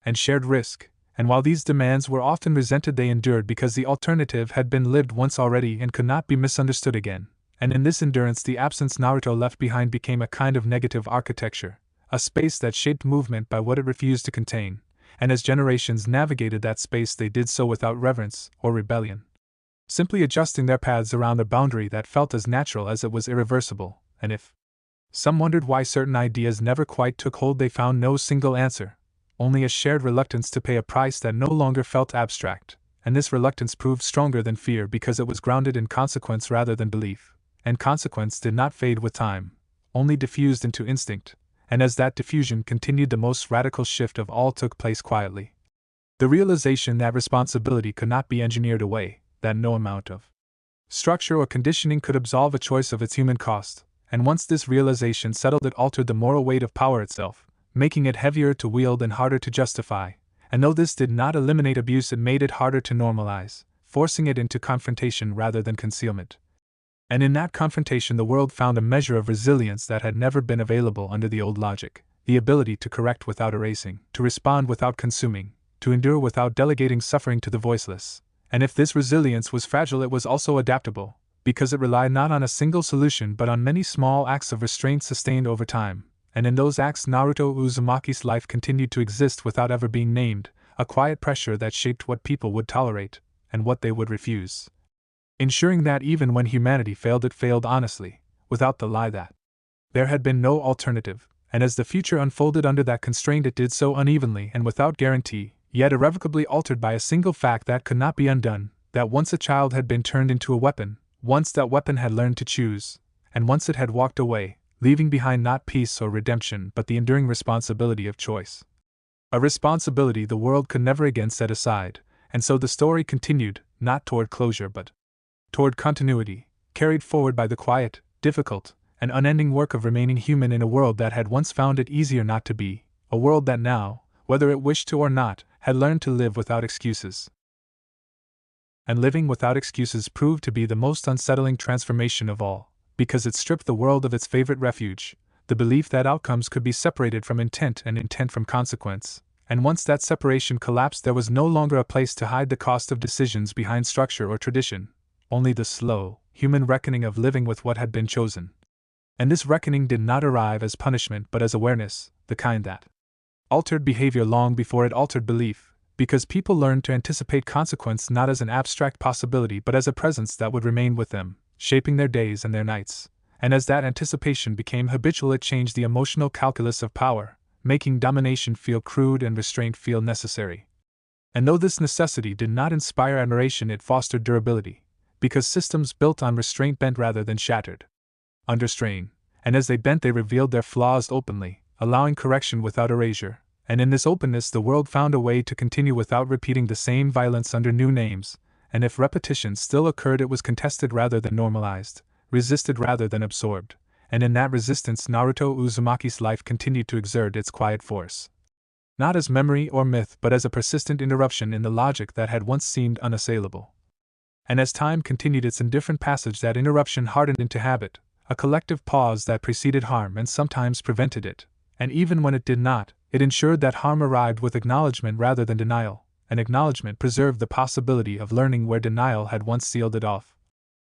and shared risk. And while these demands were often resented, they endured because the alternative had been lived once already and could not be misunderstood again. And in this endurance the absence Naruto left behind became a kind of negative architecture, a space that shaped movement by what it refused to contain, and as generations navigated that space they did so without reverence or rebellion, simply adjusting their paths around a boundary that felt as natural as it was irreversible. And if some wondered why certain ideas never quite took hold, they found no single answer, only a shared reluctance to pay a price that no longer felt abstract, and this reluctance proved stronger than fear because it was grounded in consequence rather than belief. And consequence did not fade with time, only diffused into instinct, and as that diffusion continued the most radical shift of all took place quietly. The realization that responsibility could not be engineered away, that no amount of structure or conditioning could absolve a choice of its human cost, and once this realization settled it altered the moral weight of power itself, making it heavier to wield and harder to justify, and though this did not eliminate abuse it made it harder to normalize, forcing it into confrontation rather than concealment. And in that confrontation the world found a measure of resilience that had never been available under the old logic, the ability to correct without erasing, to respond without consuming, to endure without delegating suffering to the voiceless. And if this resilience was fragile it was also adaptable, because it relied not on a single solution but on many small acts of restraint sustained over time, and in those acts Naruto Uzumaki's life continued to exist without ever being named, a quiet pressure that shaped what people would tolerate, and what they would refuse, ensuring that even when humanity failed it failed honestly, without the lie that there had been no alternative, and as the future unfolded under that constraint it did so unevenly and without guarantee, yet irrevocably altered by a single fact that could not be undone, that once a child had been turned into a weapon, once that weapon had learned to choose, and once it had walked away, leaving behind not peace or redemption but the enduring responsibility of choice. A responsibility the world could never again set aside, and so the story continued, not toward closure but toward continuity, carried forward by the quiet, difficult, and unending work of remaining human in a world that had once found it easier not to be, a world that now, whether it wished to or not, had learned to live without excuses. And living without excuses proved to be the most unsettling transformation of all, because it stripped the world of its favorite refuge, the belief that outcomes could be separated from intent and intent from consequence, and once that separation collapsed there was no longer a place to hide the cost of decisions behind structure or tradition, only the slow, human reckoning of living with what had been chosen. And this reckoning did not arrive as punishment but as awareness, the kind that altered behavior long before it altered belief, because people learned to anticipate consequence not as an abstract possibility but as a presence that would remain with them, shaping their days and their nights, and as that anticipation became habitual it changed the emotional calculus of power, making domination feel crude and restraint feel necessary. And though this necessity did not inspire admiration it fostered durability, because systems built on restraint bent rather than shattered under strain, and as they bent they revealed their flaws openly, allowing correction without erasure, and in this openness the world found a way to continue without repeating the same violence under new names, and if repetition still occurred it was contested rather than normalized, resisted rather than absorbed, and in that resistance Naruto Uzumaki's life continued to exert its quiet force. Not as memory or myth but as a persistent interruption in the logic that had once seemed unassailable. And as time continued its indifferent passage that interruption hardened into habit, a collective pause that preceded harm and sometimes prevented it, and even when it did not, it ensured that harm arrived with acknowledgement rather than denial, and acknowledgement preserved the possibility of learning where denial had once sealed it off.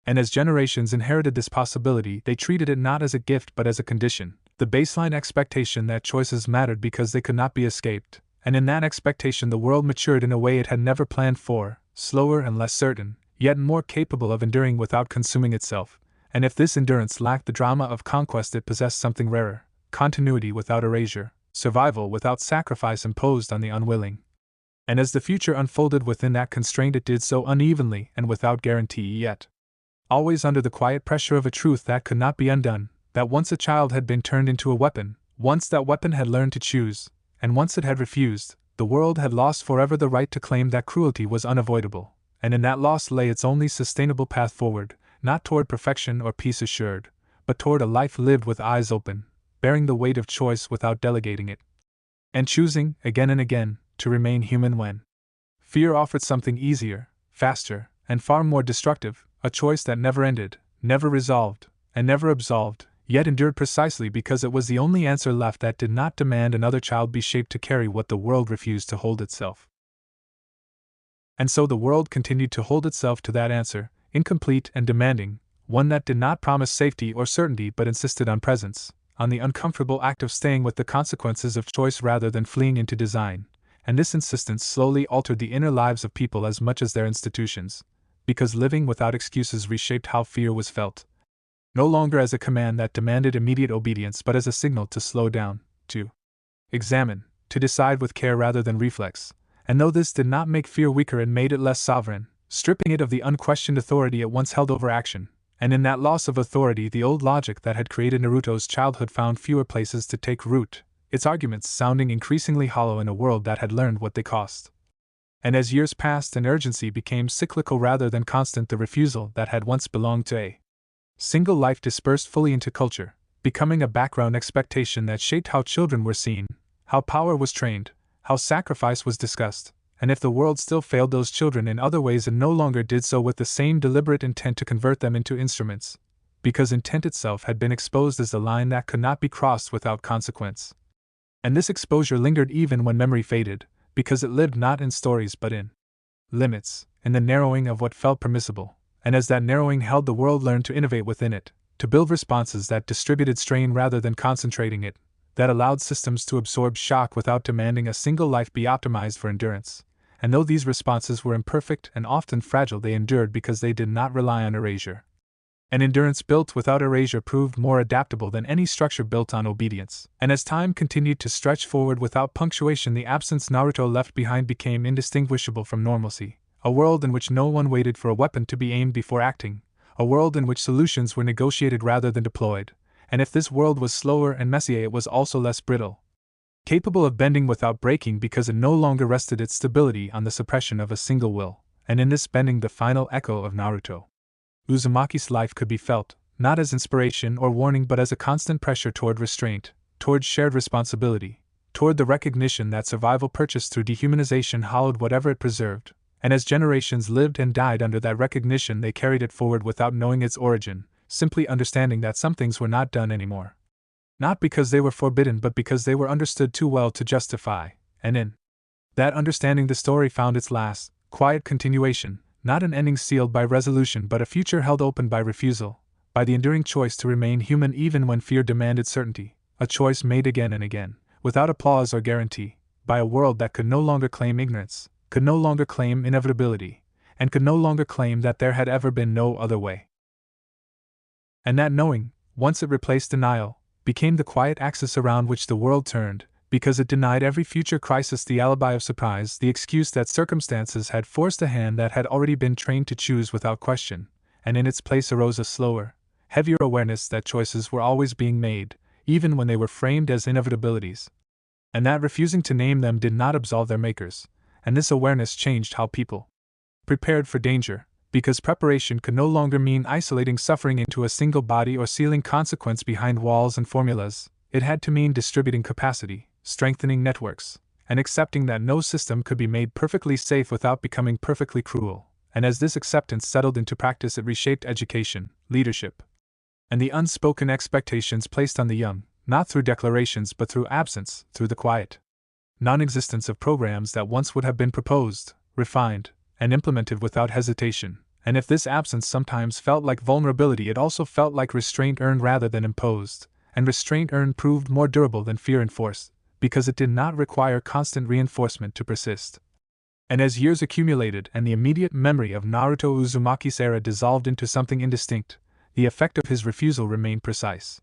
And as generations inherited this possibility, they treated it not as a gift but as a condition, the baseline expectation that choices mattered because they could not be escaped, and in that expectation the world matured in a way it had never planned for, slower and less certain, yet more capable of enduring without consuming itself, and if this endurance lacked the drama of conquest it possessed something rarer, continuity without erasure, survival without sacrifice imposed on the unwilling. And as the future unfolded within that constraint it did so unevenly and without guarantee yet always under the quiet pressure of a truth that could not be undone, that once a child had been turned into a weapon, once that weapon had learned to choose, and once it had refused, the world had lost forever the right to claim that cruelty was unavoidable, and in that loss lay its only sustainable path forward, not toward perfection or peace assured, but toward a life lived with eyes open, bearing the weight of choice without delegating it, and choosing, again and again, to remain human when fear offered something easier, faster, and far more destructive, a choice that never ended, never resolved, and never absolved, yet endured precisely because it was the only answer left that did not demand another child be shaped to carry what the world refused to hold itself. And so the world continued to hold itself to that answer, incomplete and demanding, one that did not promise safety or certainty but insisted on presence, on the uncomfortable act of staying with the consequences of choice rather than fleeing into design, and this insistence slowly altered the inner lives of people as much as their institutions, because living without excuses reshaped how fear was felt. No longer as a command that demanded immediate obedience but as a signal to slow down, to examine, to decide with care rather than reflex, and though this did not make fear weaker and made it less sovereign, stripping it of the unquestioned authority it once held over action, and in that loss of authority the old logic that had created Naruto's childhood found fewer places to take root, its arguments sounding increasingly hollow in a world that had learned what they cost. And as years passed and urgency became cyclical rather than constant, the refusal that had once belonged to a single life dispersed fully into culture, becoming a background expectation that shaped how children were seen, how power was trained, how sacrifice was discussed, and if the world still failed those children in other ways it no longer did so with the same deliberate intent to convert them into instruments, because intent itself had been exposed as the line that could not be crossed without consequence. And this exposure lingered even when memory faded, because it lived not in stories but in limits, in the narrowing of what felt permissible, and as that narrowing held the world learned to innovate within it, to build responses that distributed strain rather than concentrating it, that allowed systems to absorb shock without demanding a single life be optimized for endurance, and though these responses were imperfect and often fragile they endured because they did not rely on erasure. An endurance built without erasure proved more adaptable than any structure built on obedience, and as time continued to stretch forward without punctuation the absence Naruto left behind became indistinguishable from normalcy, a world in which no one waited for a weapon to be aimed before acting, a world in which solutions were negotiated rather than deployed, and if this world was slower and messier it was also less brittle, capable of bending without breaking because it no longer rested its stability on the suppression of a single will, and in this bending the final echo of Naruto Uzumaki's life could be felt, not as inspiration or warning but as a constant pressure toward restraint, toward shared responsibility, toward the recognition that survival purchased through dehumanization hollowed whatever it preserved, and as generations lived and died under that recognition they carried it forward without knowing its origin, simply understanding that some things were not done anymore. Not because they were forbidden but because they were understood too well to justify, and in that understanding the story found its last, quiet continuation, not an ending sealed by resolution but a future held open by refusal, by the enduring choice to remain human even when fear demanded certainty, a choice made again and again, without applause or guarantee, by a world that could no longer claim ignorance, could no longer claim inevitability, and could no longer claim that there had ever been no other way. And that knowing, once it replaced denial, became the quiet axis around which the world turned, because it denied every future crisis the alibi of surprise, the excuse that circumstances had forced a hand that had already been trained to choose without question, and in its place arose a slower, heavier awareness that choices were always being made, even when they were framed as inevitabilities, and that refusing to name them did not absolve their makers, and this awareness changed how people prepared for danger, because preparation could no longer mean isolating suffering into a single body or sealing consequence behind walls and formulas, it had to mean distributing capacity, strengthening networks, and accepting that no system could be made perfectly safe without becoming perfectly cruel, and as this acceptance settled into practice it reshaped education, leadership, And the unspoken expectations placed on the young, not through declarations but through absence, through the quiet non-existence of programs that once would have been proposed, refined, and implemented without hesitation. And if this absence sometimes felt like vulnerability, it also felt like restraint earned rather than imposed, and restraint earned proved more durable than fear enforced, because it did not require constant reinforcement to persist. And as years accumulated and the immediate memory of Naruto Uzumaki's era dissolved into something indistinct, the effect of his refusal remained precise,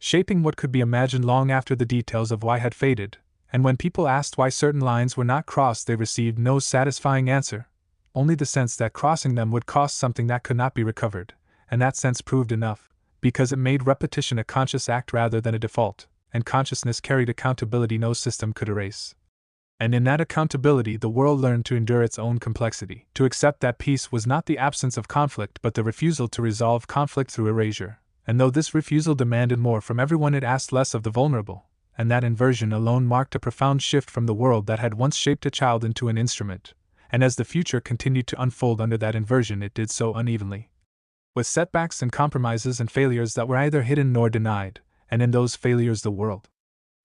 shaping what could be imagined long after the details of why had faded. And when people asked why certain lines were not crossed, they received no satisfying answer, only the sense that crossing them would cost something that could not be recovered, and that sense proved enough, because it made repetition a conscious act rather than a default, and consciousness carried accountability no system could erase. And in that accountability the world learned to endure its own complexity, to accept that peace was not the absence of conflict but the refusal to resolve conflict through erasure, and though this refusal demanded more from everyone, it asked less of the vulnerable. And that inversion alone marked a profound shift from the world that had once shaped a child into an instrument, and as the future continued to unfold under that inversion, it did so unevenly, with setbacks and compromises and failures that were neither hidden nor denied, and in those failures the world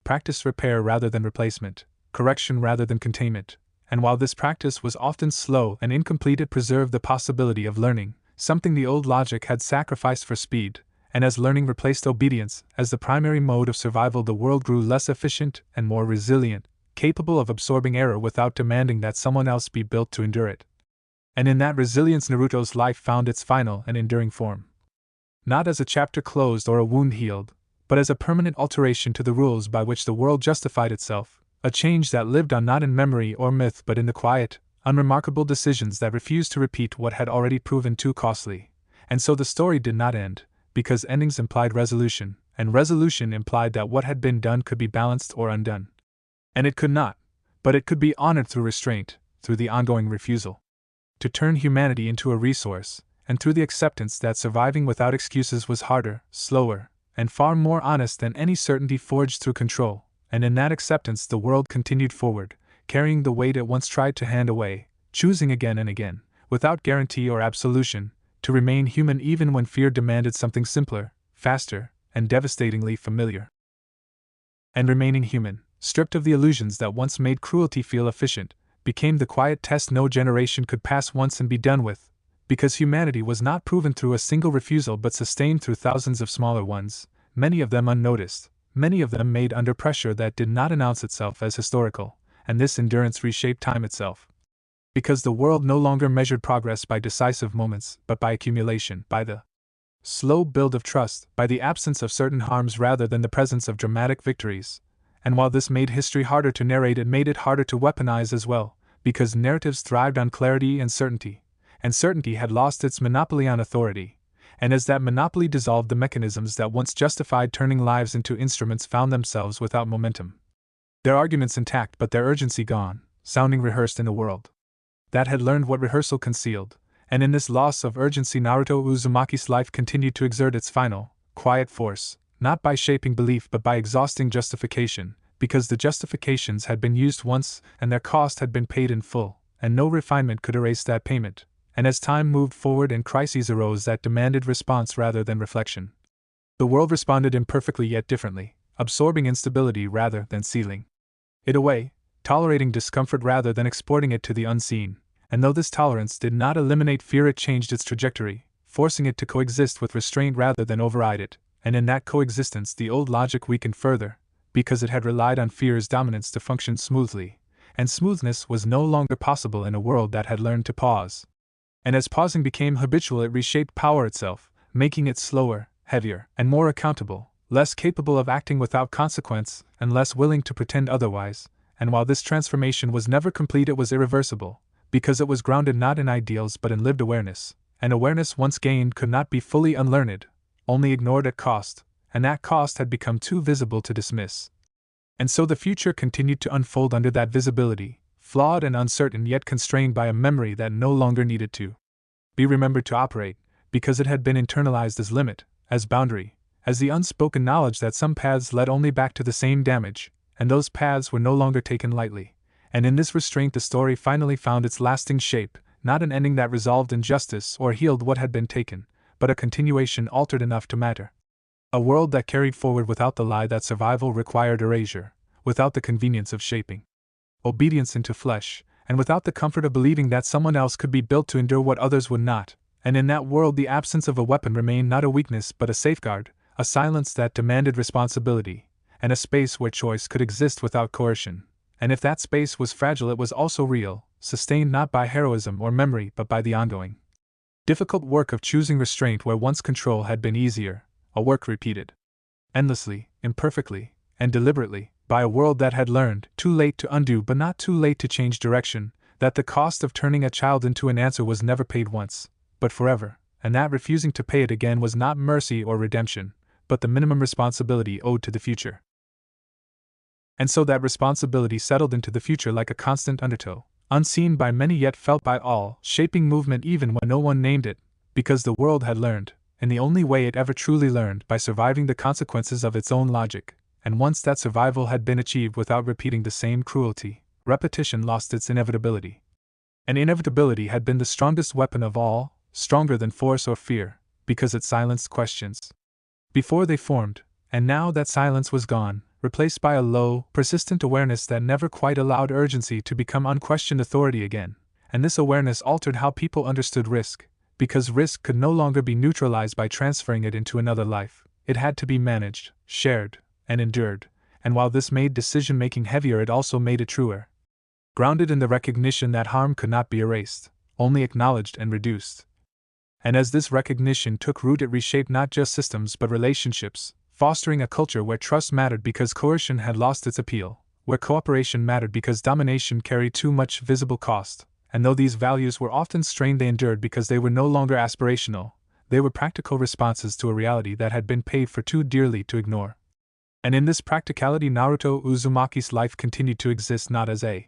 practiced repair rather than replacement, correction rather than containment, and while this practice was often slow and incomplete, it preserved the possibility of learning, something the old logic had sacrificed for speed. And as learning replaced obedience as the primary mode of survival, the world grew less efficient and more resilient, capable of absorbing error without demanding that someone else be built to endure it. And in that resilience Naruto's life found its final and enduring form. Not as a chapter closed or a wound healed, but as a permanent alteration to the rules by which the world justified itself, a change that lived on not in memory or myth but in the quiet, unremarkable decisions that refused to repeat what had already proven too costly. And so the story did not end, because endings implied resolution, and resolution implied that what had been done could be balanced or undone. And it could not, but it could be honored through restraint, through the ongoing refusal to turn humanity into a resource, and through the acceptance that surviving without excuses was harder, slower, and far more honest than any certainty forged through control. And in that acceptance the world continued forward, carrying the weight it once tried to hand away, choosing again and again, without guarantee or absolution, to remain human even when fear demanded something simpler, faster, and devastatingly familiar. And remaining human, stripped of the illusions that once made cruelty feel efficient, became the quiet test no generation could pass once and be done with, because humanity was not proven through a single refusal but sustained through thousands of smaller ones, many of them unnoticed, many of them made under pressure that did not announce itself as historical, and this endurance reshaped time itself. Because the world no longer measured progress by decisive moments, but by accumulation, by the slow build of trust, by the absence of certain harms rather than the presence of dramatic victories. And while this made history harder to narrate, it made it harder to weaponize as well, because narratives thrived on clarity and certainty had lost its monopoly on authority. And as that monopoly dissolved, the mechanisms that once justified turning lives into instruments found themselves without momentum. Their arguments intact but their urgency gone, sounding rehearsed in a world that had learned what rehearsal concealed, and in this loss of urgency Naruto Uzumaki's life continued to exert its final, quiet force, not by shaping belief but by exhausting justification, because the justifications had been used once and their cost had been paid in full, and no refinement could erase that payment. And as time moved forward and crises arose that demanded response rather than reflection, the world responded imperfectly yet differently, absorbing instability rather than sealing it away, tolerating discomfort rather than exporting it to the unseen. And though this tolerance did not eliminate fear, it changed its trajectory, forcing it to coexist with restraint rather than override it, and in that coexistence the old logic weakened further, because it had relied on fear's dominance to function smoothly, and smoothness was no longer possible in a world that had learned to pause. And as pausing became habitual, it reshaped power itself, making it slower, heavier, and more accountable, less capable of acting without consequence, and less willing to pretend otherwise. And while this transformation was never complete, it was irreversible, because it was grounded not in ideals but in lived awareness, and awareness once gained could not be fully unlearned, only ignored at cost, and that cost had become too visible to dismiss. And so the future continued to unfold under that visibility, flawed and uncertain yet constrained by a memory that no longer needed to be remembered to operate, because it had been internalized as limit, as boundary, as the unspoken knowledge that some paths led only back to the same damage, and those paths were no longer taken lightly. And in this restraint the story finally found its lasting shape, not an ending that resolved injustice or healed what had been taken, but a continuation altered enough to matter. A world that carried forward without the lie that survival required erasure, without the convenience of shaping obedience into flesh, and without the comfort of believing that someone else could be built to endure what others would not. And in that world the absence of a weapon remained not a weakness but a safeguard, a silence that demanded responsibility, and a space where choice could exist without coercion. And if that space was fragile, it was also real, sustained not by heroism or memory but by the ongoing difficult work of choosing restraint where once control had been easier, a work repeated endlessly, imperfectly, and deliberately, by a world that had learned, too late to undo but not too late to change direction, that the cost of turning a child into an answer was never paid once, but forever, and that refusing to pay it again was not mercy or redemption, but the minimum responsibility owed to the future. And so that responsibility settled into the future like a constant undertow, unseen by many yet felt by all, shaping movement even when no one named it, because the world had learned, in the only way it ever truly learned, by surviving the consequences of its own logic. And once that survival had been achieved without repeating the same cruelty, repetition lost its inevitability. And inevitability had been the strongest weapon of all, stronger than force or fear, because it silenced questions before they formed, and now that silence was gone, replaced by a low, persistent awareness that never quite allowed urgency to become unquestioned authority again. And this awareness altered how people understood risk, because risk could no longer be neutralized by transferring it into another life. It had to be managed, shared, and endured, and while this made decision-making heavier, it also made it truer. Grounded in the recognition that harm could not be erased, only acknowledged and reduced. And as this recognition took root, it reshaped not just systems but relationships, fostering a culture where trust mattered because coercion had lost its appeal, where cooperation mattered because domination carried too much visible cost, and though these values were often strained, they endured because they were no longer aspirational, they were practical responses to a reality that had been paid for too dearly to ignore. And in this practicality, Naruto Uzumaki's life continued to exist not as a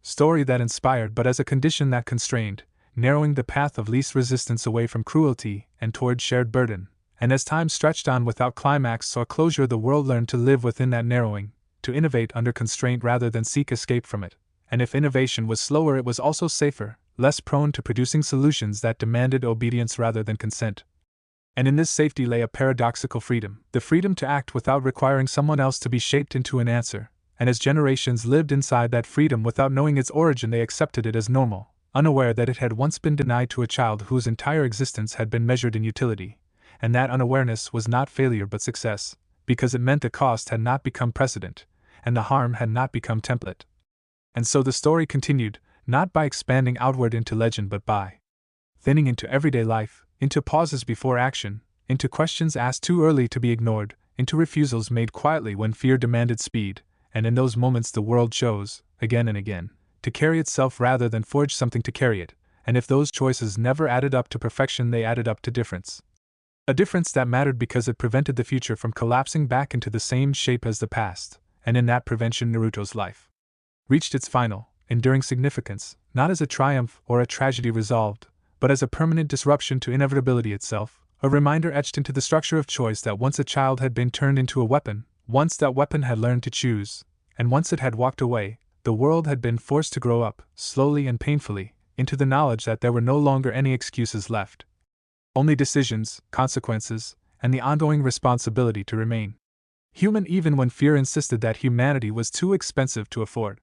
story that inspired but as a condition that constrained, narrowing the path of least resistance away from cruelty and toward shared burden. And as time stretched on without climax or closure, the world learned to live within that narrowing, to innovate under constraint rather than seek escape from it. And if innovation was slower, it was also safer, less prone to producing solutions that demanded obedience rather than consent. And in this safety lay a paradoxical freedom, the freedom to act without requiring someone else to be shaped into an answer. And as generations lived inside that freedom without knowing its origin, they accepted it as normal, unaware that it had once been denied to a child whose entire existence had been measured in utility. And that unawareness was not failure but success, because it meant the cost had not become precedent, and the harm had not become template. And so the story continued, not by expanding outward into legend but by thinning into everyday life, into pauses before action, into questions asked too early to be ignored, into refusals made quietly when fear demanded speed, and in those moments the world chose, again and again, to carry itself rather than forge something to carry it, and if those choices never added up to perfection, they added up to difference. A difference that mattered because it prevented the future from collapsing back into the same shape as the past, and in that prevention Naruto's life reached its final, enduring significance, not as a triumph or a tragedy resolved, but as a permanent disruption to inevitability itself, a reminder etched into the structure of choice that once a child had been turned into a weapon, once that weapon had learned to choose, and once it had walked away, the world had been forced to grow up, slowly and painfully, into the knowledge that there were no longer any excuses left. Only decisions, consequences, and the ongoing responsibility to remain human even when fear insisted that humanity was too expensive to afford.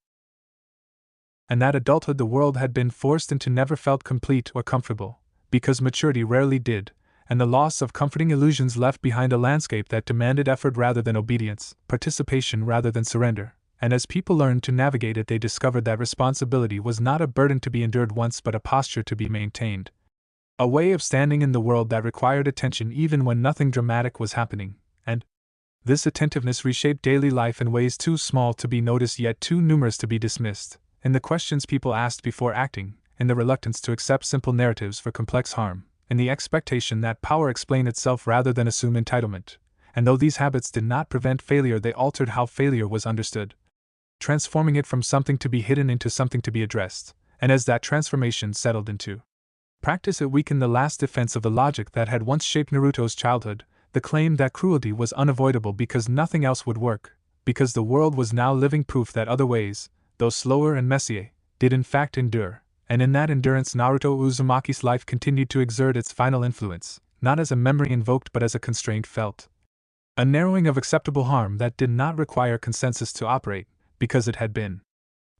And that adulthood the world had been forced into never felt complete or comfortable, because maturity rarely did, and the loss of comforting illusions left behind a landscape that demanded effort rather than obedience, participation rather than surrender. And as people learned to navigate it, they discovered that responsibility was not a burden to be endured once but a posture to be maintained. A way of standing in the world that required attention even when nothing dramatic was happening, and this attentiveness reshaped daily life in ways too small to be noticed yet too numerous to be dismissed, in the questions people asked before acting, in the reluctance to accept simple narratives for complex harm, in the expectation that power explain itself rather than assume entitlement. And though these habits did not prevent failure, they altered how failure was understood, transforming it from something to be hidden into something to be addressed, and as that transformation settled into practice, it weakened the last defense of the logic that had once shaped Naruto's childhood, the claim that cruelty was unavoidable because nothing else would work, because the world was now living proof that other ways, though slower and messier, did in fact endure, and in that endurance Naruto Uzumaki's life continued to exert its final influence, not as a memory invoked but as a constraint felt. A narrowing of acceptable harm that did not require consensus to operate, because it had been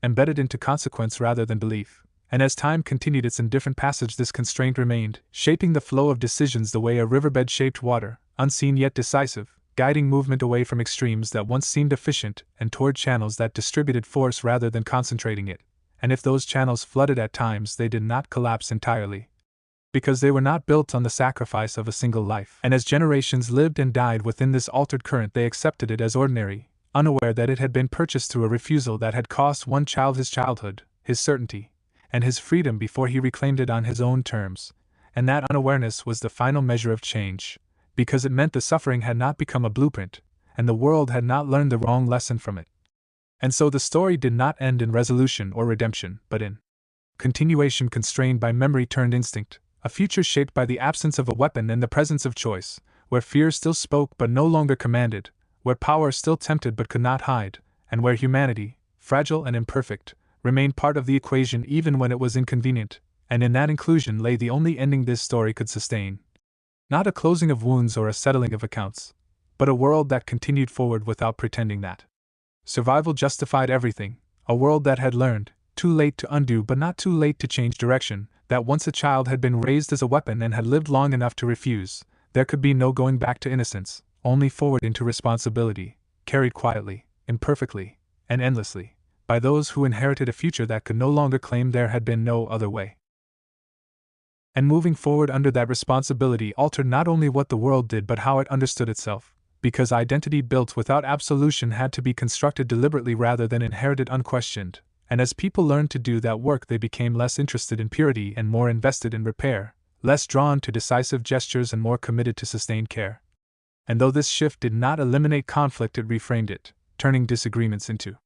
embedded into consequence rather than belief. And as time continued its indifferent passage, this constraint remained, shaping the flow of decisions the way a riverbed shaped water, unseen yet decisive, guiding movement away from extremes that once seemed efficient and toward channels that distributed force rather than concentrating it. And if those channels flooded at times, they did not collapse entirely, because they were not built on the sacrifice of a single life. And as generations lived and died within this altered current, they accepted it as ordinary, unaware that it had been purchased through a refusal that had cost one child his childhood, his certainty, and his freedom before he reclaimed it on his own terms. And that unawareness was the final measure of change, because it meant the suffering had not become a blueprint, and the world had not learned the wrong lesson from it. And so the story did not end in resolution or redemption, but in continuation, constrained by memory turned instinct, a future shaped by the absence of a weapon and the presence of choice, where fear still spoke but no longer commanded, where power still tempted but could not hide, and where humanity, fragile and imperfect, remained part of the equation even when it was inconvenient, and in that inclusion lay the only ending this story could sustain. Not a closing of wounds or a settling of accounts, but a world that continued forward without pretending that survival justified everything, a world that had learned, too late to undo but not too late to change direction, that once a child had been raised as a weapon and had lived long enough to refuse, there could be no going back to innocence, only forward into responsibility, carried quietly, imperfectly, and endlessly, by those who inherited a future that could no longer claim there had been no other way. And moving forward under that responsibility altered not only what the world did but how it understood itself, because identity built without absolution had to be constructed deliberately rather than inherited unquestioned. And as people learned to do that work, they became less interested in purity and more invested in repair, less drawn to decisive gestures and more committed to sustained care. And though this shift did not eliminate conflict, it reframed it, turning disagreements into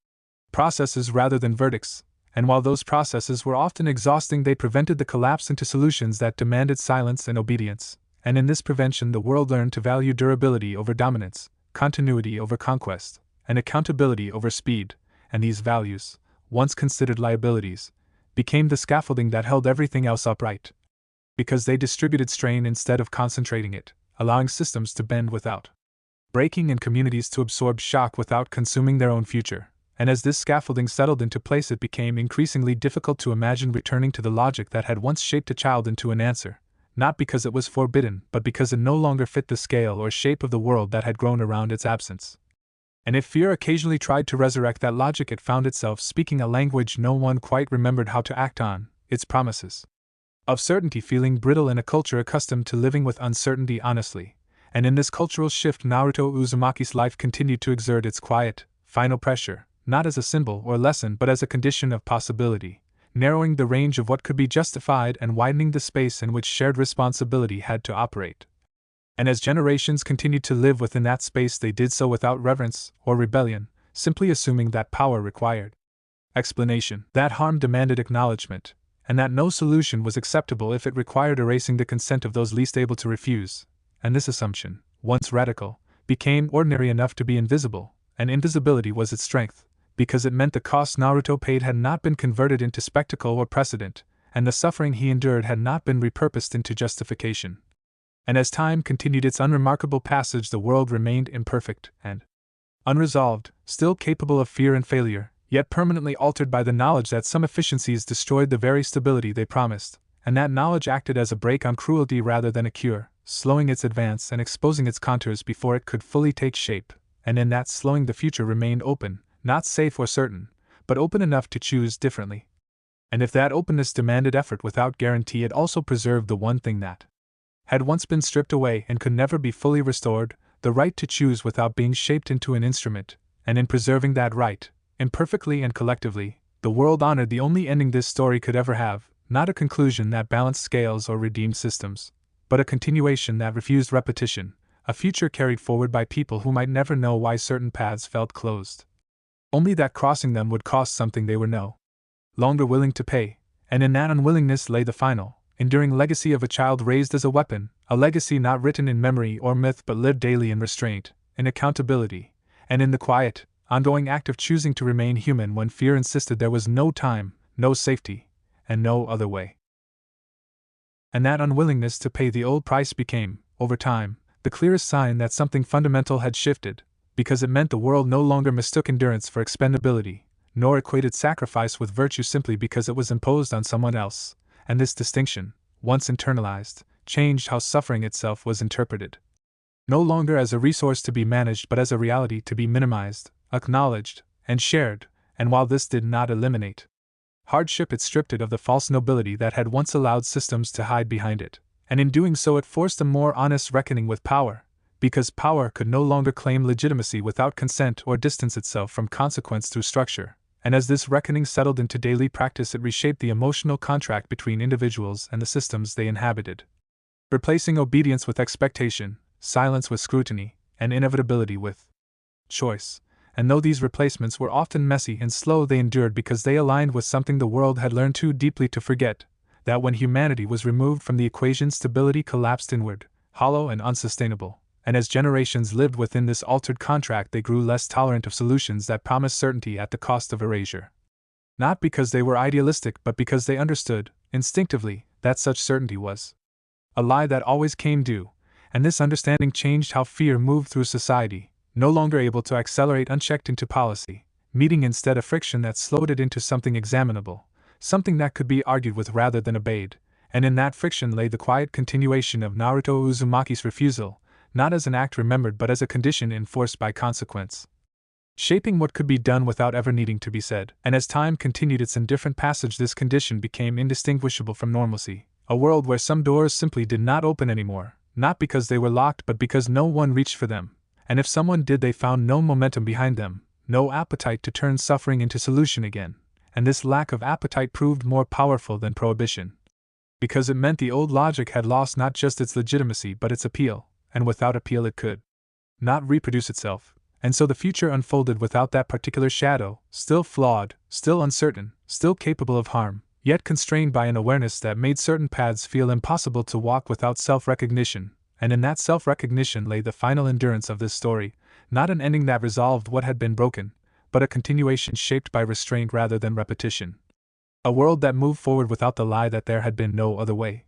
processes rather than verdicts, and while those processes were often exhausting, they prevented the collapse into solutions that demanded silence and obedience. And in this prevention, the world learned to value durability over dominance, continuity over conquest, and accountability over speed, and these values, once considered liabilities, became the scaffolding that held everything else upright, because they distributed strain instead of concentrating it, allowing systems to bend without breaking and communities to absorb shock without consuming their own future. And as this scaffolding settled into place, it became increasingly difficult to imagine returning to the logic that had once shaped a child into an answer, not because it was forbidden, but because it no longer fit the scale or shape of the world that had grown around its absence. And if fear occasionally tried to resurrect that logic, it found itself speaking a language no one quite remembered how to act on, its promises of certainty feeling brittle in a culture accustomed to living with uncertainty honestly. And in this cultural shift, Naruto Uzumaki's life continued to exert its quiet, final pressure, not as a symbol or lesson but as a condition of possibility, narrowing the range of what could be justified and widening the space in which shared responsibility had to operate. And as generations continued to live within that space, they did so without reverence or rebellion, simply assuming that power required explanation, that harm demanded acknowledgement, and that no solution was acceptable if it required erasing the consent of those least able to refuse. And this assumption, once radical, became ordinary enough to be invisible, and invisibility was its strength, because it meant the cost Naruto paid had not been converted into spectacle or precedent, and the suffering he endured had not been repurposed into justification. And as time continued its unremarkable passage, the world remained imperfect and unresolved, still capable of fear and failure, yet permanently altered by the knowledge that some efficiencies destroyed the very stability they promised, and that knowledge acted as a brake on cruelty rather than a cure, slowing its advance and exposing its contours before it could fully take shape. And in that slowing, the future remained open, not safe or certain, but open enough to choose differently. And if that openness demanded effort without guarantee, it also preserved the one thing that had once been stripped away and could never be fully restored, the right to choose without being shaped into an instrument. And in preserving that right, imperfectly and collectively, the world honored the only ending this story could ever have, not a conclusion that balanced scales or redeemed systems, but a continuation that refused repetition, a future carried forward by people who might never know why certain paths felt closed, only that crossing them would cost something they were no longer willing to pay. And in that unwillingness lay the final, enduring legacy of a child raised as a weapon, a legacy not written in memory or myth but lived daily in restraint, in accountability, and in the quiet, ongoing act of choosing to remain human when fear insisted there was no time, no safety, and no other way. And that unwillingness to pay the old price became, over time, the clearest sign that something fundamental had shifted, because it meant the world no longer mistook endurance for expendability, nor equated sacrifice with virtue simply because it was imposed on someone else, and this distinction, once internalized, changed how suffering itself was interpreted. No longer as a resource to be managed but as a reality to be minimized, acknowledged, and shared, and while this did not eliminate hardship, it stripped it of the false nobility that had once allowed systems to hide behind it, and in doing so it forced a more honest reckoning with power, because power could no longer claim legitimacy without consent or distance itself from consequence through structure, and as this reckoning settled into daily practice it reshaped the emotional contract between individuals and the systems they inhabited. Replacing obedience with expectation, silence with scrutiny, and inevitability with choice. And though these replacements were often messy and slow, they endured because they aligned with something the world had learned too deeply to forget, that when humanity was removed from the equation, stability collapsed inward, hollow and unsustainable, and as generations lived within this altered contract they grew less tolerant of solutions that promised certainty at the cost of erasure. Not because they were idealistic but because they understood, instinctively, that such certainty was a lie that always came due, and this understanding changed how fear moved through society, no longer able to accelerate unchecked into policy, meeting instead a friction that slowed it into something examinable, something that could be argued with rather than obeyed, and in that friction lay the quiet continuation of Naruto Uzumaki's refusal, not as an act remembered but as a condition enforced by consequence, shaping what could be done without ever needing to be said. And as time continued its indifferent passage, this condition became indistinguishable from normalcy, a world where some doors simply did not open anymore, not because they were locked but because no one reached for them, and if someone did they found no momentum behind them, no appetite to turn suffering into solution again, and this lack of appetite proved more powerful than prohibition, because it meant the old logic had lost not just its legitimacy but its appeal, and without appeal it could not reproduce itself, and so the future unfolded without that particular shadow, still flawed, still uncertain, still capable of harm, yet constrained by an awareness that made certain paths feel impossible to walk without self-recognition. And in that self-recognition lay the final endurance of this story, not an ending that resolved what had been broken, but a continuation shaped by restraint rather than repetition. A world that moved forward without the lie that there had been no other way.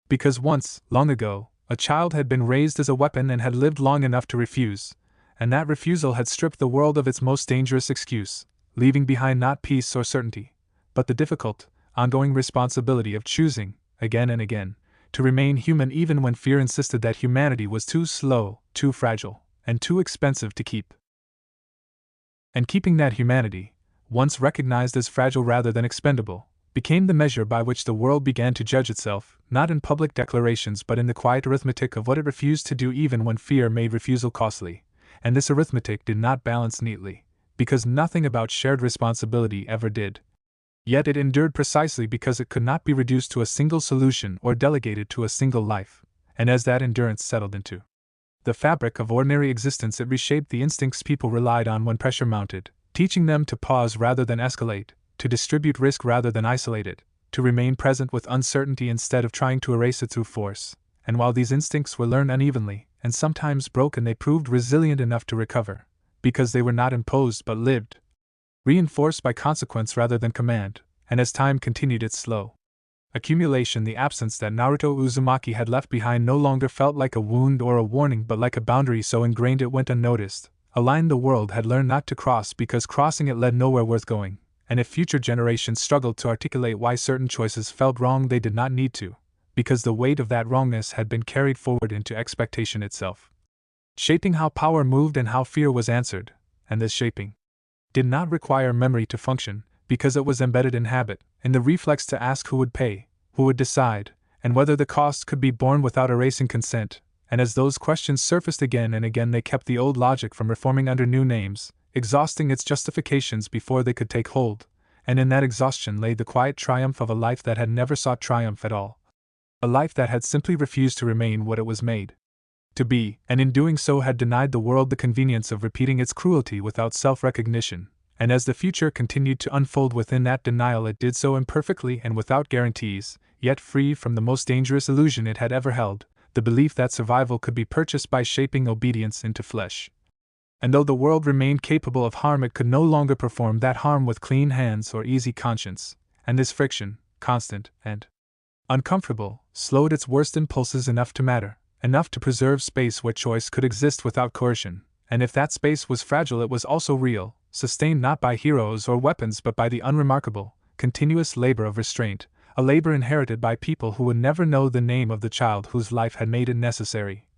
Because once, long ago, a child had been raised as a weapon and had lived long enough to refuse, and that refusal had stripped the world of its most dangerous excuse, leaving behind not peace or certainty, but the difficult, ongoing responsibility of choosing, again and again, to remain human even when fear insisted that humanity was too slow, too fragile, and too expensive to keep. And keeping that humanity, once recognized as fragile rather than expendable, became the measure by which the world began to judge itself, not in public declarations but in the quiet arithmetic of what it refused to do even when fear made refusal costly, and this arithmetic did not balance neatly, because nothing about shared responsibility ever did. Yet it endured precisely because it could not be reduced to a single solution or delegated to a single life, and as that endurance settled into the fabric of ordinary existence it reshaped the instincts people relied on when pressure mounted, teaching them to pause rather than escalate, to distribute risk rather than isolate it, to remain present with uncertainty instead of trying to erase it through force, and while these instincts were learned unevenly, and sometimes broken, they proved resilient enough to recover, because they were not imposed but lived, reinforced by consequence rather than command, and as time continued its slow accumulation, the absence that Naruto Uzumaki had left behind no longer felt like a wound or a warning but like a boundary so ingrained it went unnoticed, a line the world had learned not to cross because crossing it led nowhere worth going, and if future generations struggled to articulate why certain choices felt wrong they did not need to, because the weight of that wrongness had been carried forward into expectation itself, shaping how power moved and how fear was answered, and this shaping did not require memory to function, because it was embedded in habit, in the reflex to ask who would pay, who would decide, and whether the cost could be borne without erasing consent, and as those questions surfaced again and again they kept the old logic from reforming under new names, exhausting its justifications before they could take hold, and in that exhaustion lay the quiet triumph of a life that had never sought triumph at all. A life that had simply refused to remain what it was made to be, and in doing so had denied the world the convenience of repeating its cruelty without self-recognition, and as the future continued to unfold within that denial it did so imperfectly and without guarantees, yet free from the most dangerous illusion it had ever held, the belief that survival could be purchased by shaping obedience into flesh. And though the world remained capable of harm it could no longer perform that harm with clean hands or easy conscience, and this friction, constant and Uncomfortable, slowed its worst impulses enough to matter, enough to preserve space where choice could exist without coercion, and if that space was fragile it was also real, sustained not by heroes or weapons but by the unremarkable, continuous labor of restraint, a labor inherited by people who would never know the name of the child whose life had made it necessary.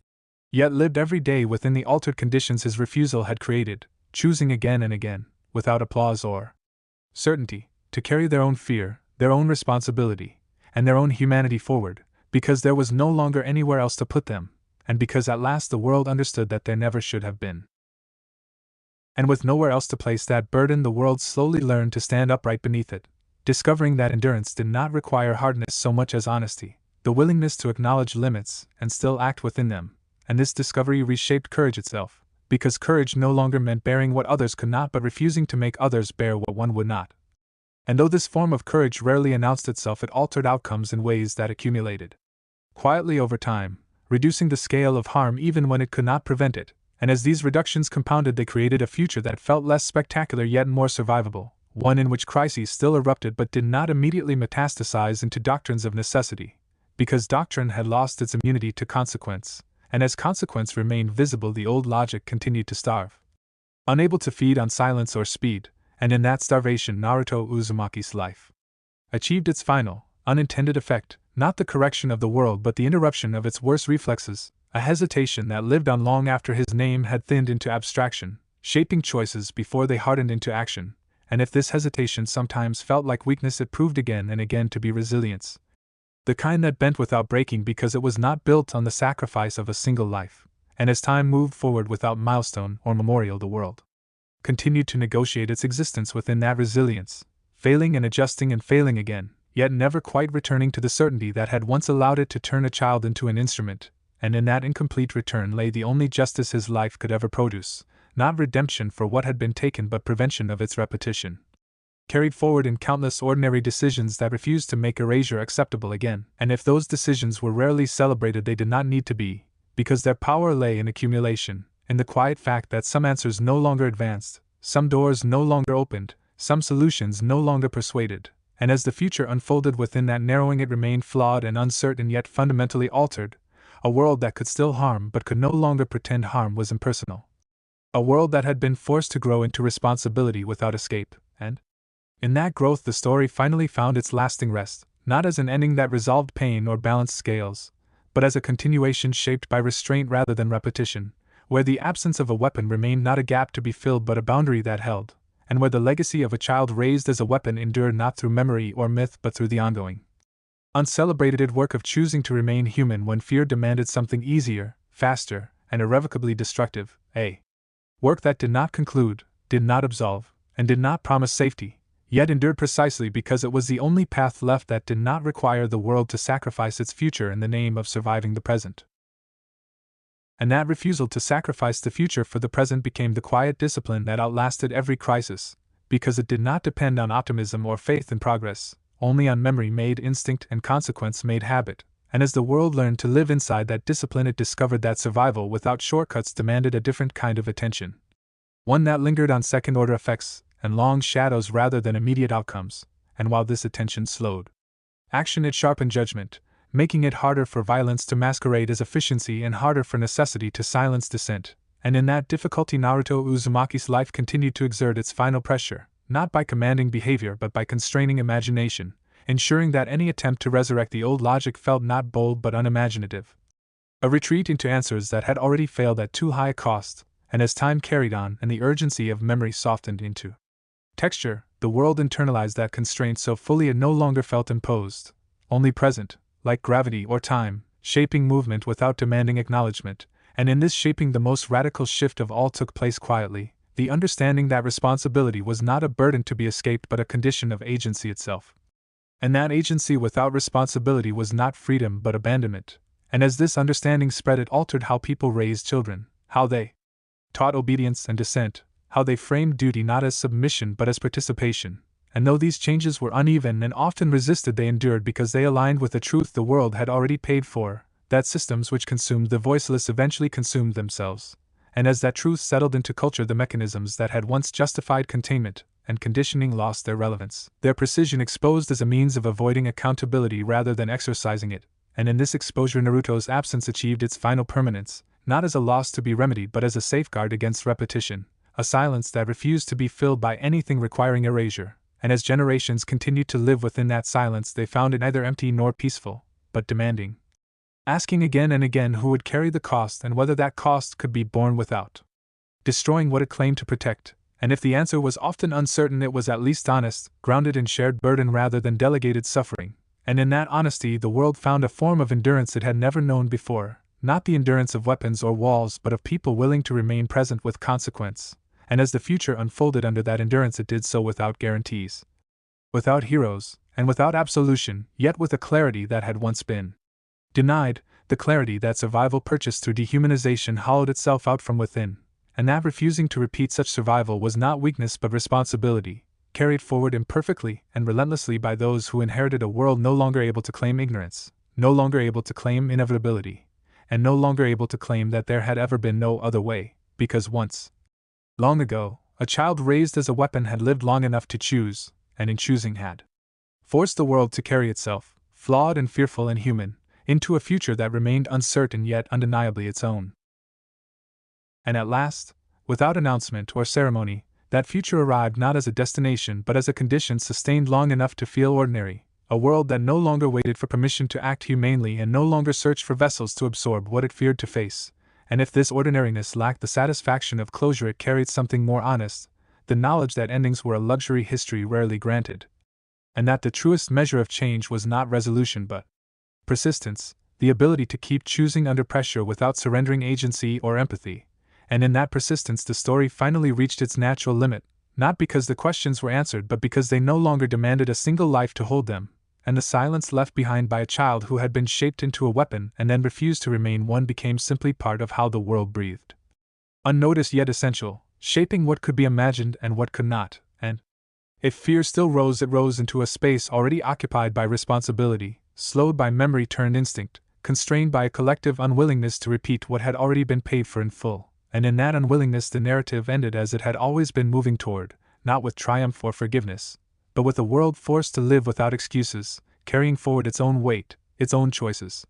Yet lived every day within the altered conditions his refusal had created, choosing again and again, without applause or certainty, to carry their own fear, their own responsibility, and their own humanity forward, because there was no longer anywhere else to put them, and because at last the world understood that there never should have been. And with nowhere else to place that burden, the world slowly learned to stand upright beneath it, discovering that endurance did not require hardness so much as honesty, the willingness to acknowledge limits and still act within them, and this discovery reshaped courage itself, because courage no longer meant bearing what others could not but refusing to make others bear what one would not. And though this form of courage rarely announced itself, it altered outcomes in ways that accumulated quietly over time, reducing the scale of harm even when it could not prevent it, and as these reductions compounded they created a future that felt less spectacular yet more survivable, one in which crises still erupted but did not immediately metastasize into doctrines of necessity, because doctrine had lost its immunity to consequence, and as consequence remained visible the old logic continued to starve. Unable to feed on silence or speed, and in that starvation Naruto Uzumaki's life achieved its final, unintended effect, not the correction of the world but the interruption of its worst reflexes, a hesitation that lived on long after his name had thinned into abstraction, shaping choices before they hardened into action, and if this hesitation sometimes felt like weakness it proved again and again to be resilience. The kind that bent without breaking because it was not built on the sacrifice of a single life, and as time moved forward without milestone or memorial the world continued to negotiate its existence within that resilience, failing and adjusting and failing again, yet never quite returning to the certainty that had once allowed it to turn a child into an instrument, and in that incomplete return lay the only justice his life could ever produce, not redemption for what had been taken but prevention of its repetition. Carried forward in countless ordinary decisions that refused to make erasure acceptable again, and if those decisions were rarely celebrated they did not need to be, because their power lay in accumulation, in the quiet fact that some answers no longer advanced, some doors no longer opened, some solutions no longer persuaded, and as the future unfolded within that narrowing it remained flawed and uncertain yet fundamentally altered, a world that could still harm but could no longer pretend harm was impersonal. A world that had been forced to grow into responsibility without escape, and in that growth the story finally found its lasting rest, not as an ending that resolved pain or balanced scales, but as a continuation shaped by restraint rather than repetition, where the absence of a weapon remained not a gap to be filled but a boundary that held, and where the legacy of a child raised as a weapon endured not through memory or myth but through the ongoing, uncelebrated work of choosing to remain human when fear demanded something easier, faster, and irrevocably destructive, a work that did not conclude, did not absolve, and did not promise safety, yet endured precisely because it was the only path left that did not require the world to sacrifice its future in the name of surviving the present. And that refusal to sacrifice the future for the present became the quiet discipline that outlasted every crisis, because it did not depend on optimism or faith in progress, only on memory made instinct and consequence made habit, and as the world learned to live inside that discipline it discovered that survival without shortcuts demanded a different kind of attention. One that lingered on second-order effects and long shadows rather than immediate outcomes, and while this attention slowed action it sharpened judgment, making it harder for violence to masquerade as efficiency and harder for necessity to silence dissent, and in that difficulty Naruto Uzumaki's life continued to exert its final pressure, not by commanding behavior but by constraining imagination, ensuring that any attempt to resurrect the old logic felt not bold but unimaginative. A retreat into answers that had already failed at too high a cost, and as time carried on and the urgency of memory softened into texture, the world internalized that constraint so fully it no longer felt imposed, only present, like gravity or time, shaping movement without demanding acknowledgement, and in this shaping the most radical shift of all took place quietly, the understanding that responsibility was not a burden to be escaped but a condition of agency itself. And that agency without responsibility was not freedom but abandonment, and as this understanding spread it altered how people raised children, how they taught obedience and dissent, how they framed duty not as submission but as participation. And though these changes were uneven and often resisted they endured because they aligned with the truth the world had already paid for, that systems which consumed the voiceless eventually consumed themselves, and as that truth settled into culture the mechanisms that had once justified containment, and conditioning lost their relevance, their precision exposed as a means of avoiding accountability rather than exercising it, and in this exposure Naruto's absence achieved its final permanence, not as a loss to be remedied but as a safeguard against repetition, a silence that refused to be filled by anything requiring erasure, and as generations continued to live within that silence they found it neither empty nor peaceful, but demanding. Asking again and again who would carry the cost and whether that cost could be borne without destroying what it claimed to protect, and if the answer was often uncertain it was at least honest, grounded in shared burden rather than delegated suffering, and in that honesty the world found a form of endurance it had never known before, not the endurance of weapons or walls but of people willing to remain present with consequence, and as the future unfolded under that endurance it did so without guarantees, without heroes, and without absolution, yet with a clarity that had once been denied, the clarity that survival purchased through dehumanization hollowed itself out from within, and that refusing to repeat such survival was not weakness but responsibility, carried forward imperfectly and relentlessly by those who inherited a world no longer able to claim ignorance, no longer able to claim inevitability, and no longer able to claim that there had ever been no other way, because once, long ago, a child raised as a weapon had lived long enough to choose, and in choosing had forced the world to carry itself, flawed and fearful and human, into a future that remained uncertain yet undeniably its own. And at last, without announcement or ceremony, that future arrived not as a destination but as a condition sustained long enough to feel ordinary, a world that no longer waited for permission to act humanely and no longer searched for vessels to absorb what it feared to face, and if this ordinariness lacked the satisfaction of closure it carried something more honest, the knowledge that endings were a luxury history rarely granted, and that the truest measure of change was not resolution but persistence, the ability to keep choosing under pressure without surrendering agency or empathy. And in that persistence the story finally reached its natural limit, not because the questions were answered but because they no longer demanded a single life to hold them, and the silence left behind by a child who had been shaped into a weapon and then refused to remain one became simply part of how the world breathed. Unnoticed yet essential, shaping what could be imagined and what could not, and if fear still rose it rose into a space already occupied by responsibility, slowed by memory turned instinct, constrained by a collective unwillingness to repeat what had already been paid for in full. And in that unwillingness the narrative ended as it had always been moving toward, not with triumph or forgiveness, but with a world forced to live without excuses, carrying forward its own weight, its own choices,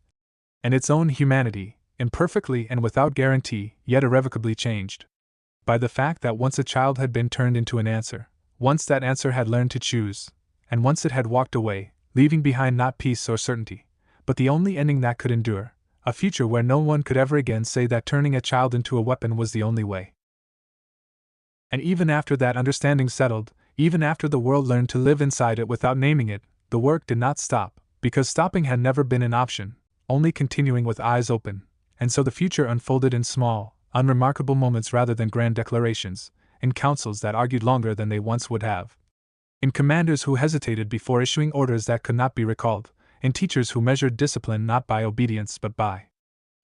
and its own humanity, imperfectly and without guarantee, yet irrevocably changed by the fact that once a child had been turned into an answer, once that answer had learned to choose, and once it had walked away, leaving behind not peace or certainty, but the only ending that could endure, a future where no one could ever again say that turning a child into a weapon was the only way. And even after that understanding settled, even after the world learned to live inside it without naming it, the work did not stop, because stopping had never been an option, only continuing with eyes open, and so the future unfolded in small, unremarkable moments rather than grand declarations, in councils that argued longer than they once would have, in commanders who hesitated before issuing orders that could not be recalled, in teachers who measured discipline not by obedience but by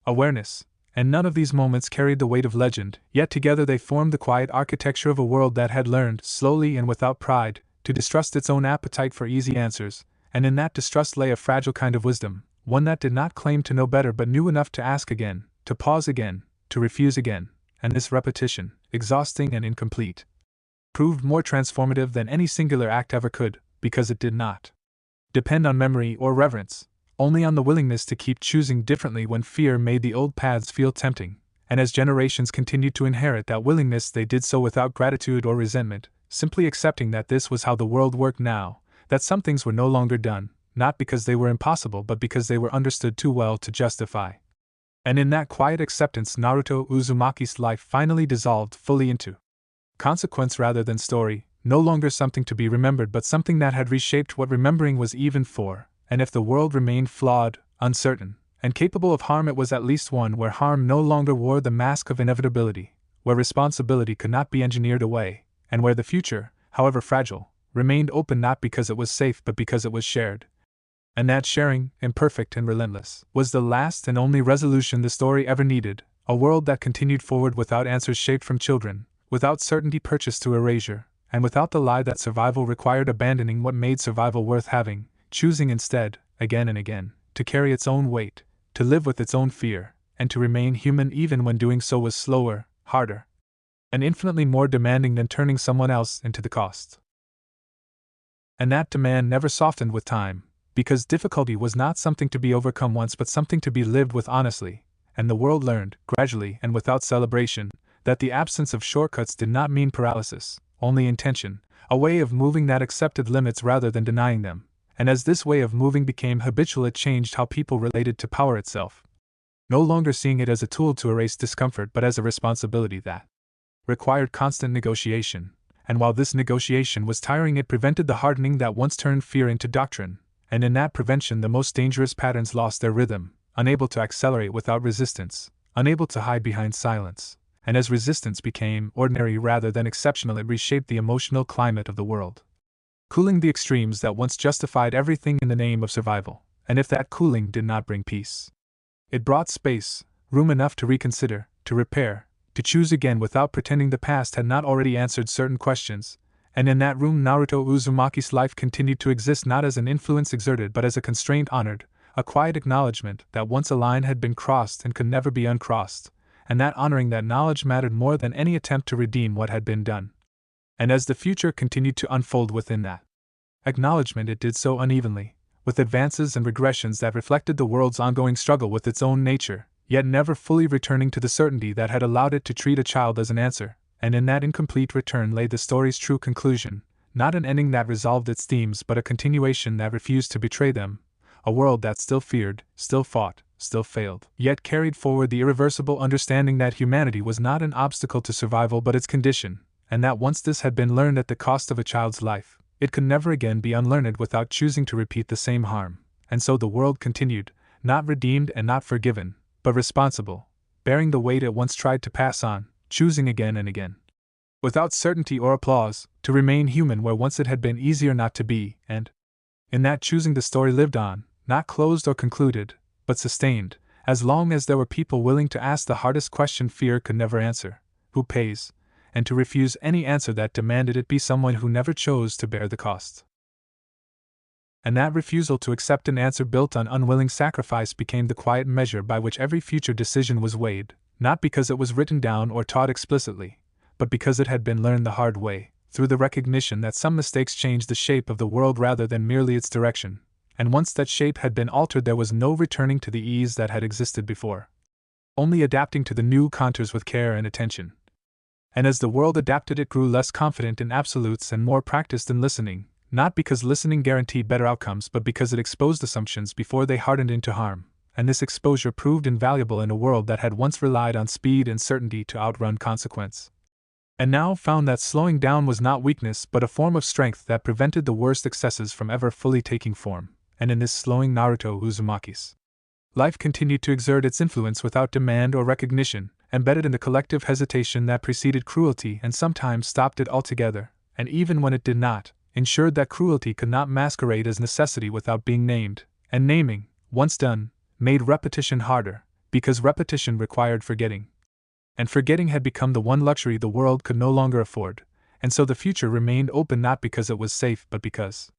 awareness, and none of these moments carried the weight of legend, yet together they formed the quiet architecture of a world that had learned, slowly and without pride, to distrust its own appetite for easy answers, and in that distrust lay a fragile kind of wisdom, one that did not claim to know better but knew enough to ask again, to pause again, to refuse again, and this repetition, exhausting and incomplete, proved more transformative than any singular act ever could, because it did not depend on memory or reverence, only on the willingness to keep choosing differently when fear made the old paths feel tempting, and as generations continued to inherit that willingness they did so without gratitude or resentment, simply accepting that this was how the world worked now, that some things were no longer done, not because they were impossible but because they were understood too well to justify. And in that quiet acceptance Naruto Uzumaki's life finally dissolved fully into consequence rather than story, no longer something to be remembered but something that had reshaped what remembering was even for, and if the world remained flawed, uncertain, and capable of harm it was at least one where harm no longer wore the mask of inevitability, where responsibility could not be engineered away, and where the future, however fragile, remained open not because it was safe but because it was shared. And that sharing, imperfect and relentless, was the last and only resolution the story ever needed, a world that continued forward without answers shaped from children, without certainty purchased through erasure, and without the lie that survival required abandoning what made survival worth having, choosing instead, again and again, to carry its own weight, to live with its own fear, and to remain human even when doing so was slower, harder, and infinitely more demanding than turning someone else into the cost. And that demand never softened with time, because difficulty was not something to be overcome once but something to be lived with honestly, and the world learned, gradually and without celebration, that the absence of shortcuts did not mean paralysis, only intention, a way of moving that accepted limits rather than denying them, and as this way of moving became habitual it changed how people related to power itself. No longer seeing it as a tool to erase discomfort but as a responsibility that required constant negotiation, and while this negotiation was tiring it prevented the hardening that once turned fear into doctrine, and in that prevention the most dangerous patterns lost their rhythm, unable to accelerate without resistance, unable to hide behind silence, and as resistance became ordinary rather than exceptional it reshaped the emotional climate of the world, cooling the extremes that once justified everything in the name of survival, and if that cooling did not bring peace, it brought space, room enough to reconsider, to repair, to choose again without pretending the past had not already answered certain questions, and in that room Naruto Uzumaki's life continued to exist not as an influence exerted but as a constraint honored, a quiet acknowledgement that once a line had been crossed and could never be uncrossed, and that honoring that knowledge mattered more than any attempt to redeem what had been done. And as the future continued to unfold within that acknowledgement it did so unevenly, with advances and regressions that reflected the world's ongoing struggle with its own nature, yet never fully returning to the certainty that had allowed it to treat a child as an answer, and in that incomplete return lay the story's true conclusion, not an ending that resolved its themes but a continuation that refused to betray them, a world that still feared, still fought, still failed, yet carried forward the irreversible understanding that humanity was not an obstacle to survival but its condition, and that once this had been learned at the cost of a child's life, it could never again be unlearned without choosing to repeat the same harm, and so the world continued, not redeemed and not forgiven, but responsible, bearing the weight it once tried to pass on, choosing again and again, without certainty or applause, to remain human where once it had been easier not to be, and in that choosing the story lived on, not closed or concluded, but sustained, as long as there were people willing to ask the hardest question fear could never answer: who pays? And to refuse any answer that demanded it be someone who never chose to bear the cost. And that refusal to accept an answer built on unwilling sacrifice became the quiet measure by which every future decision was weighed, not because it was written down or taught explicitly, but because it had been learned the hard way, through the recognition that some mistakes changed the shape of the world rather than merely its direction, and once that shape had been altered there was no returning to the ease that had existed before, only adapting to the new contours with care and attention. And as the world adapted it grew less confident in absolutes and more practiced in listening, not because listening guaranteed better outcomes but because it exposed assumptions before they hardened into harm, and this exposure proved invaluable in a world that had once relied on speed and certainty to outrun consequence, and now found that slowing down was not weakness but a form of strength that prevented the worst excesses from ever fully taking form, and in this slowing Naruto Uzumaki's life continued to exert its influence without demand or recognition, embedded in the collective hesitation that preceded cruelty and sometimes stopped it altogether, and even when it did not, ensured that cruelty could not masquerade as necessity without being named, and naming, once done, made repetition harder, because repetition required forgetting. And forgetting had become the one luxury the world could no longer afford, and so the future remained open not because it was safe but because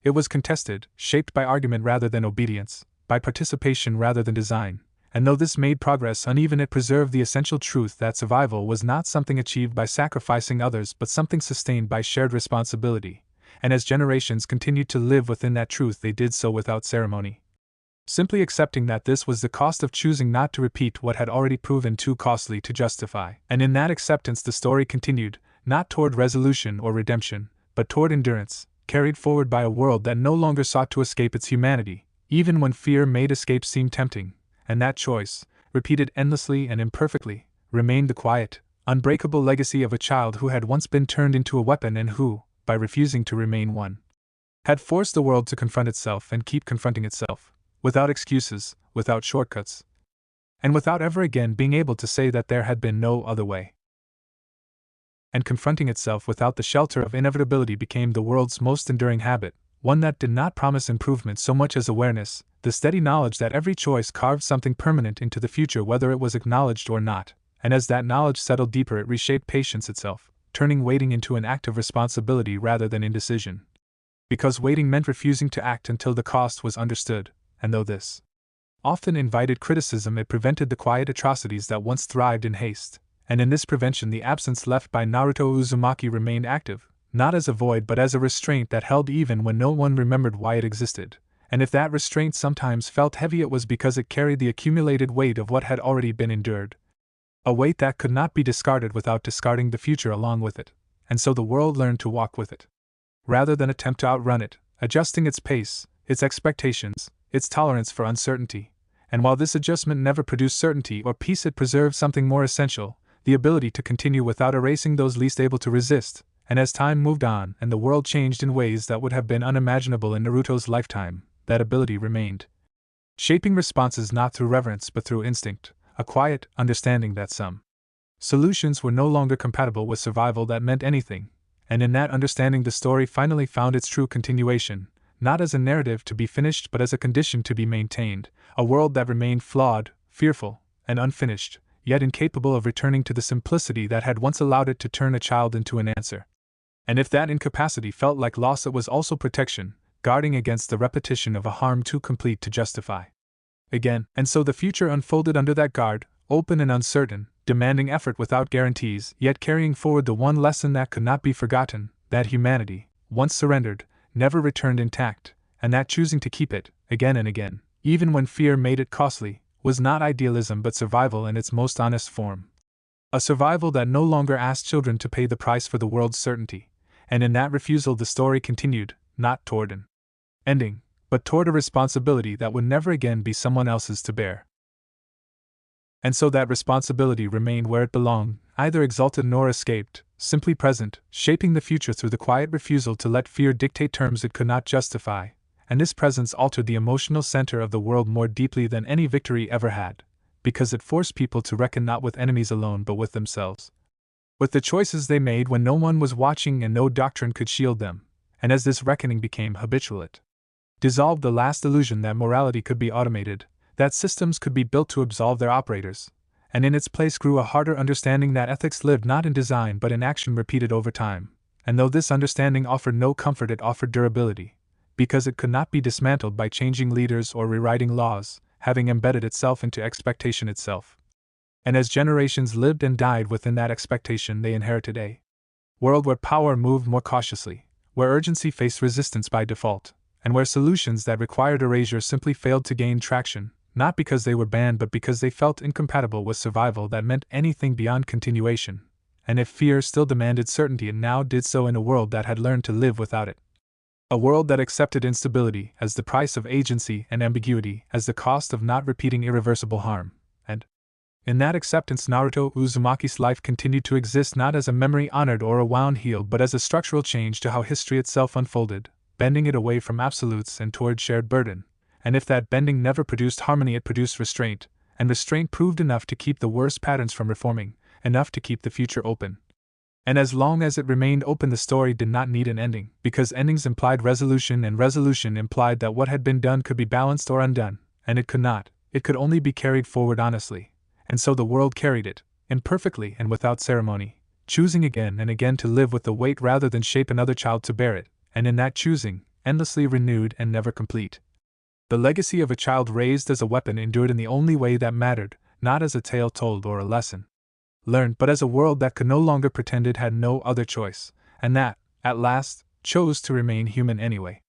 it was contested, shaped by argument rather than obedience, by participation rather than design, and though this made progress uneven it preserved the essential truth that survival was not something achieved by sacrificing others but something sustained by shared responsibility, and as generations continued to live within that truth they did so without ceremony, simply accepting that this was the cost of choosing not to repeat what had already proven too costly to justify. And in that acceptance the story continued, not toward resolution or redemption, but toward endurance, carried forward by a world that no longer sought to escape its humanity, even when fear made escape seem tempting, and that choice, repeated endlessly and imperfectly, remained the quiet, unbreakable legacy of a child who had once been turned into a weapon and who, by refusing to remain one, had forced the world to confront itself and keep confronting itself, without excuses, without shortcuts, and without ever again being able to say that there had been no other way. And confronting itself without the shelter of inevitability became the world's most enduring habit, one that did not promise improvement so much as awareness, the steady knowledge that every choice carved something permanent into the future whether it was acknowledged or not, and as that knowledge settled deeper it reshaped patience itself, turning waiting into an act of responsibility rather than indecision. Because waiting meant refusing to act until the cost was understood, and though this often invited criticism it prevented the quiet atrocities that once thrived in haste, and in this prevention the absence left by Naruto Uzumaki remained active, not as a void but as a restraint that held even when no one remembered why it existed, and if that restraint sometimes felt heavy it was because it carried the accumulated weight of what had already been endured. A weight that could not be discarded without discarding the future along with it, and so the world learned to walk with it, rather than attempt to outrun it, adjusting its pace, its expectations, its tolerance for uncertainty. And while this adjustment never produced certainty or peace, it preserved something more essential, the ability to continue without erasing those least able to resist. And as time moved on and the world changed in ways that would have been unimaginable in Naruto's lifetime, that ability remained. Shaping responses not through reverence but through instinct, a quiet understanding that some solutions were no longer compatible with survival that meant anything, and in that understanding the story finally found its true continuation, not as a narrative to be finished but as a condition to be maintained, a world that remained flawed, fearful, and unfinished, yet incapable of returning to the simplicity that had once allowed it to turn a child into an answer. And if that incapacity felt like loss, it was also protection, guarding against the repetition of a harm too complete to justify. Again, and so the future unfolded under that guard, open and uncertain, demanding effort without guarantees, yet carrying forward the one lesson that could not be forgotten, that humanity, once surrendered, never returned intact, and that choosing to keep it, again and again, even when fear made it costly, was not idealism but survival in its most honest form. A survival that no longer asked children to pay the price for the world's certainty, and in that refusal the story continued, not toward an ending, but toward a responsibility that would never again be someone else's to bear. And so that responsibility remained where it belonged, neither exalted nor escaped, simply present, shaping the future through the quiet refusal to let fear dictate terms it could not justify, and this presence altered the emotional center of the world more deeply than any victory ever had, because it forced people to reckon not with enemies alone but with themselves, with the choices they made when no one was watching and no doctrine could shield them, and as this reckoning became habitual it dissolved the last illusion that morality could be automated, that systems could be built to absolve their operators, and in its place grew a harder understanding that ethics lived not in design but in action repeated over time, and though this understanding offered no comfort it offered durability, because it could not be dismantled by changing leaders or rewriting laws, having embedded itself into expectation itself. And as generations lived and died within that expectation they inherited a world where power moved more cautiously, where urgency faced resistance by default, and where solutions that required erasure simply failed to gain traction, not because they were banned but because they felt incompatible with survival that meant anything beyond continuation, and if fear still demanded certainty it now did so in a world that had learned to live without it. A world that accepted instability as the price of agency and ambiguity as the cost of not repeating irreversible harm, and in that acceptance Naruto Uzumaki's life continued to exist not as a memory honored or a wound healed but as a structural change to how history itself unfolded, bending it away from absolutes and toward shared burden. And if that bending never produced harmony it produced restraint, and restraint proved enough to keep the worst patterns from reforming, enough to keep the future open. And as long as it remained open the story did not need an ending, because endings implied resolution and resolution implied that what had been done could be balanced or undone, and it could not, it could only be carried forward honestly, and so the world carried it, imperfectly and without ceremony, choosing again and again to live with the weight rather than shape another child to bear it, and in that choosing, endlessly renewed and never complete. The legacy of a child raised as a weapon endured in the only way that mattered, not as a tale told or a lesson learned, but as a world that could no longer pretend it had no other choice, and that, at last, chose to remain human anyway.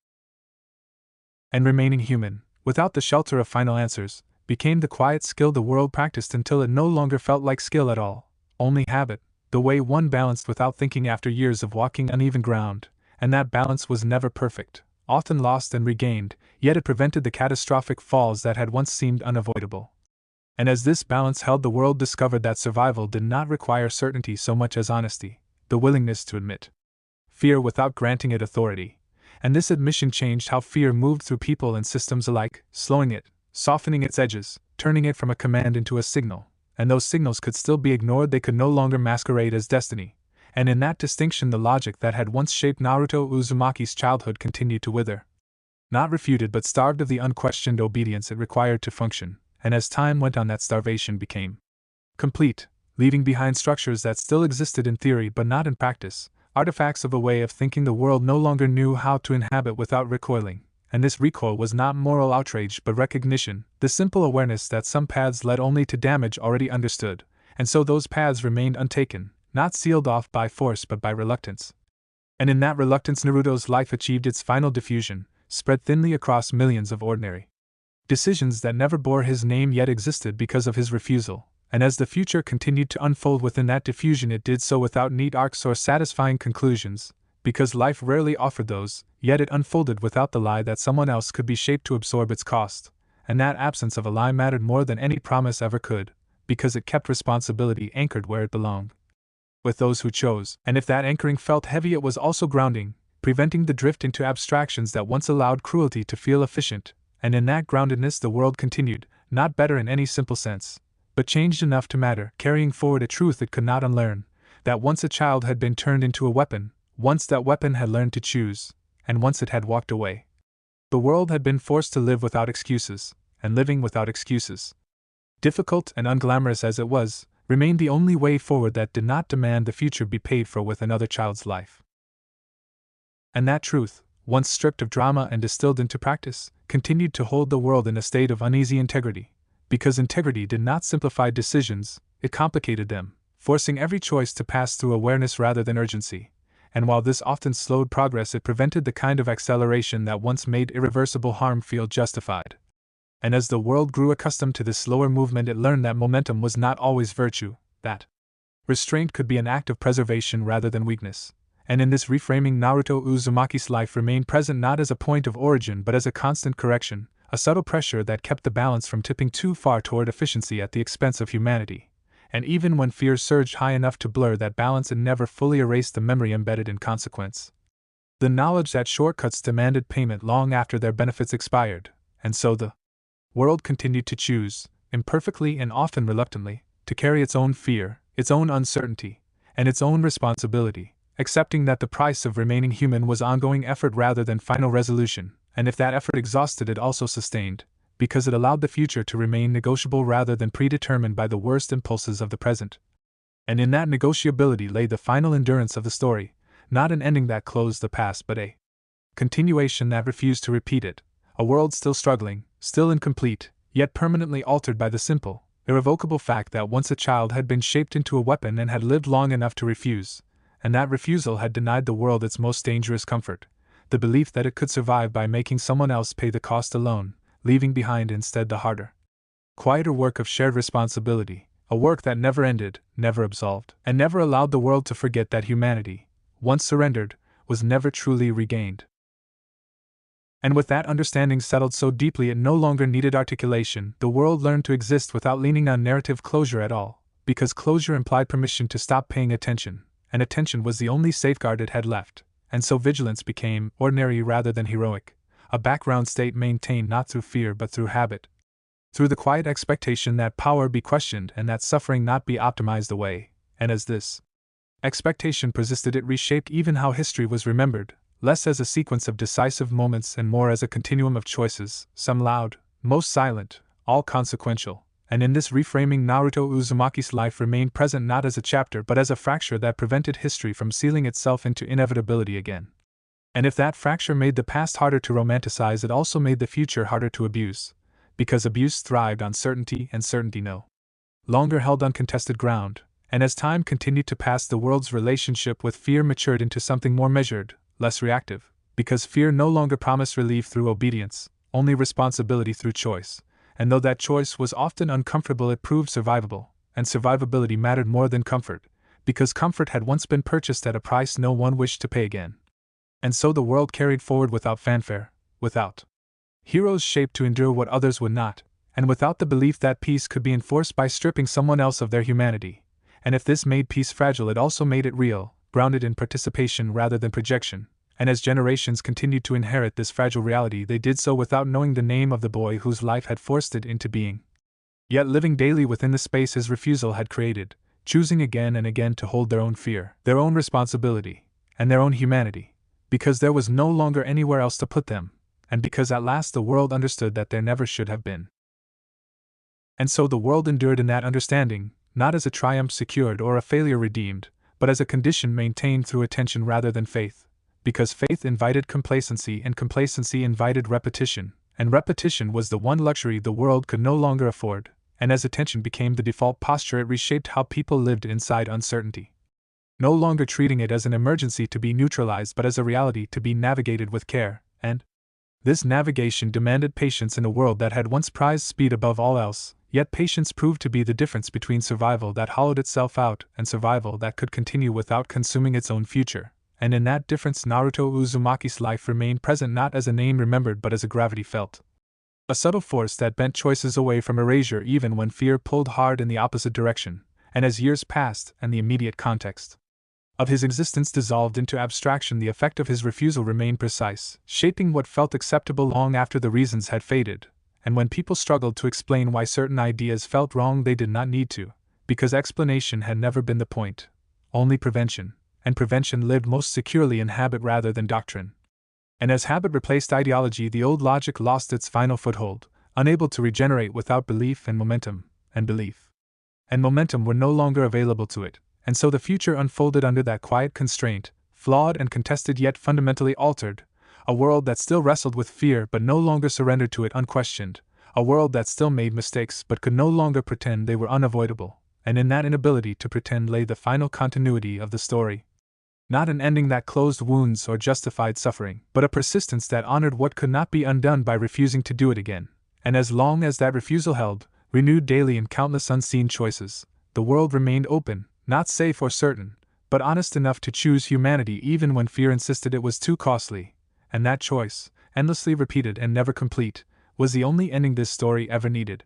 And remaining human, without the shelter of final answers, became the quiet skill the world practiced until it no longer felt like skill at all, only habit, the way one balanced without thinking after years of walking uneven ground, and that balance was never perfect, often lost and regained, yet it prevented the catastrophic falls that had once seemed unavoidable. And as this balance held the world discovered that survival did not require certainty so much as honesty, the willingness to admit fear without granting it authority, and this admission changed how fear moved through people and systems alike, slowing it, softening its edges, turning it from a command into a signal, and those signals could still be ignored they could no longer masquerade as destiny, and in that distinction the logic that had once shaped Naruto Uzumaki's childhood continued to wither. Not refuted but starved of the unquestioned obedience it required to function, and as time went on that starvation became complete, leaving behind structures that still existed in theory but not in practice, artifacts of a way of thinking the world no longer knew how to inhabit without recoiling, and this recoil was not moral outrage but recognition, the simple awareness that some paths led only to damage already understood, and so those paths remained untaken, not sealed off by force but by reluctance. And in that reluctance Naruto's life achieved its final diffusion, spread thinly across millions of ordinary decisions that never bore his name yet existed because of his refusal, and as the future continued to unfold within that diffusion it did so without neat arcs or satisfying conclusions, because life rarely offered those, yet it unfolded without the lie that someone else could be shaped to absorb its cost, and that absence of a lie mattered more than any promise ever could, because it kept responsibility anchored where it belonged, with those who chose, and if that anchoring felt heavy it was also grounding, preventing the drift into abstractions that once allowed cruelty to feel efficient, and in that groundedness the world continued, not better in any simple sense, but changed enough to matter, carrying forward a truth it could not unlearn, that once a child had been turned into a weapon, once that weapon had learned to choose, and once it had walked away. The world had been forced to live without excuses, and living without excuses, difficult and unglamorous as it was, remained the only way forward that did not demand the future be paid for with another child's life. And that truth, once stripped of drama and distilled into practice, continued to hold the world in a state of uneasy integrity, because integrity did not simplify decisions, it complicated them, forcing every choice to pass through awareness rather than urgency, and while this often slowed progress it prevented the kind of acceleration that once made irreversible harm feel justified. And as the world grew accustomed to this slower movement it learned that momentum was not always virtue, that restraint could be an act of preservation rather than weakness. And in this reframing Naruto Uzumaki's life remained present not as a point of origin but as a constant correction, a subtle pressure that kept the balance from tipping too far toward efficiency at the expense of humanity. And even when fear surged high enough to blur that balance it never fully erased the memory embedded in consequence. The knowledge that shortcuts demanded payment long after their benefits expired, and so the world continued to choose, imperfectly and often reluctantly, to carry its own fear, its own uncertainty, and its own responsibility, accepting that the price of remaining human was ongoing effort rather than final resolution, and if that effort exhausted it also sustained, because it allowed the future to remain negotiable rather than predetermined by the worst impulses of the present. And in that negotiability lay the final endurance of the story, not an ending that closed the past but a continuation that refused to repeat it, a world still struggling, still incomplete, yet permanently altered by the simple, irrevocable fact that once a child had been shaped into a weapon and had lived long enough to refuse, and that refusal had denied the world its most dangerous comfort, the belief that it could survive by making someone else pay the cost alone, leaving behind instead the harder, quieter work of shared responsibility, a work that never ended, never absolved, and never allowed the world to forget that humanity, once surrendered, was never truly regained. And with that understanding settled so deeply it no longer needed articulation, the world learned to exist without leaning on narrative closure at all, because closure implied permission to stop paying attention, and attention was the only safeguard it had left, and so vigilance became ordinary rather than heroic, a background state maintained not through fear but through habit, through the quiet expectation that power be questioned and that suffering not be optimized away, and as this expectation persisted it reshaped even how history was remembered, less as a sequence of decisive moments and more as a continuum of choices, some loud, most silent, all consequential, and in this reframing Naruto Uzumaki's life remained present not as a chapter but as a fracture that prevented history from sealing itself into inevitability again. And if that fracture made the past harder to romanticize it also made the future harder to abuse, because abuse thrived on certainty and certainty no longer held uncontested ground, and as time continued to pass the world's relationship with fear matured into something more measured, less reactive, because fear no longer promised relief through obedience, only responsibility through choice, and though that choice was often uncomfortable it proved survivable, and survivability mattered more than comfort, because comfort had once been purchased at a price no one wished to pay again. And so the world carried forward without fanfare, without heroes shaped to endure what others would not, and without the belief that peace could be enforced by stripping someone else of their humanity, and if this made peace fragile it also made it real, grounded in participation rather than projection, and as generations continued to inherit this fragile reality they did so without knowing the name of the boy whose life had forced it into being, yet living daily within the space his refusal had created, choosing again and again to hold their own fear, their own responsibility, and their own humanity, because there was no longer anywhere else to put them, and because at last the world understood that there never should have been. And so the world endured in that understanding, not as a triumph secured or a failure redeemed, but as a condition maintained through attention rather than faith, because faith invited complacency and complacency invited repetition, and repetition was the one luxury the world could no longer afford, and as attention became the default posture it reshaped how people lived inside uncertainty. no longer treating it as an emergency to be neutralized but as a reality to be navigated with care, and this navigation demanded patience in a world that had once prized speed above all else, yet patience proved to be the difference between survival that hollowed itself out and survival that could continue without consuming its own future. And in that difference Naruto Uzumaki's life remained present not as a name remembered but as a gravity felt. A subtle force that bent choices away from erasure even when fear pulled hard in the opposite direction, and as years passed and the immediate context of his existence dissolved into abstraction, the effect of his refusal remained precise, shaping what felt acceptable long after the reasons had faded, and when people struggled to explain why certain ideas felt wrong they did not need to, because explanation had never been the point, only prevention, and prevention lived most securely in habit rather than doctrine. And as habit replaced ideology, the old logic lost its final foothold, unable to regenerate without belief and momentum, and belief and momentum were no longer available to it. And so the future unfolded under that quiet constraint, flawed and contested yet fundamentally altered, a world that still wrestled with fear but no longer surrendered to it unquestioned, a world that still made mistakes but could no longer pretend they were unavoidable, and in that inability to pretend lay the final continuity of the story. Not an ending that closed wounds or justified suffering, but a persistence that honored what could not be undone by refusing to do it again. And as long as that refusal held, renewed daily in countless unseen choices, the world remained open, not safe or certain, but honest enough to choose humanity even when fear insisted it was too costly, and that choice, endlessly repeated and never complete, was the only ending this story ever needed.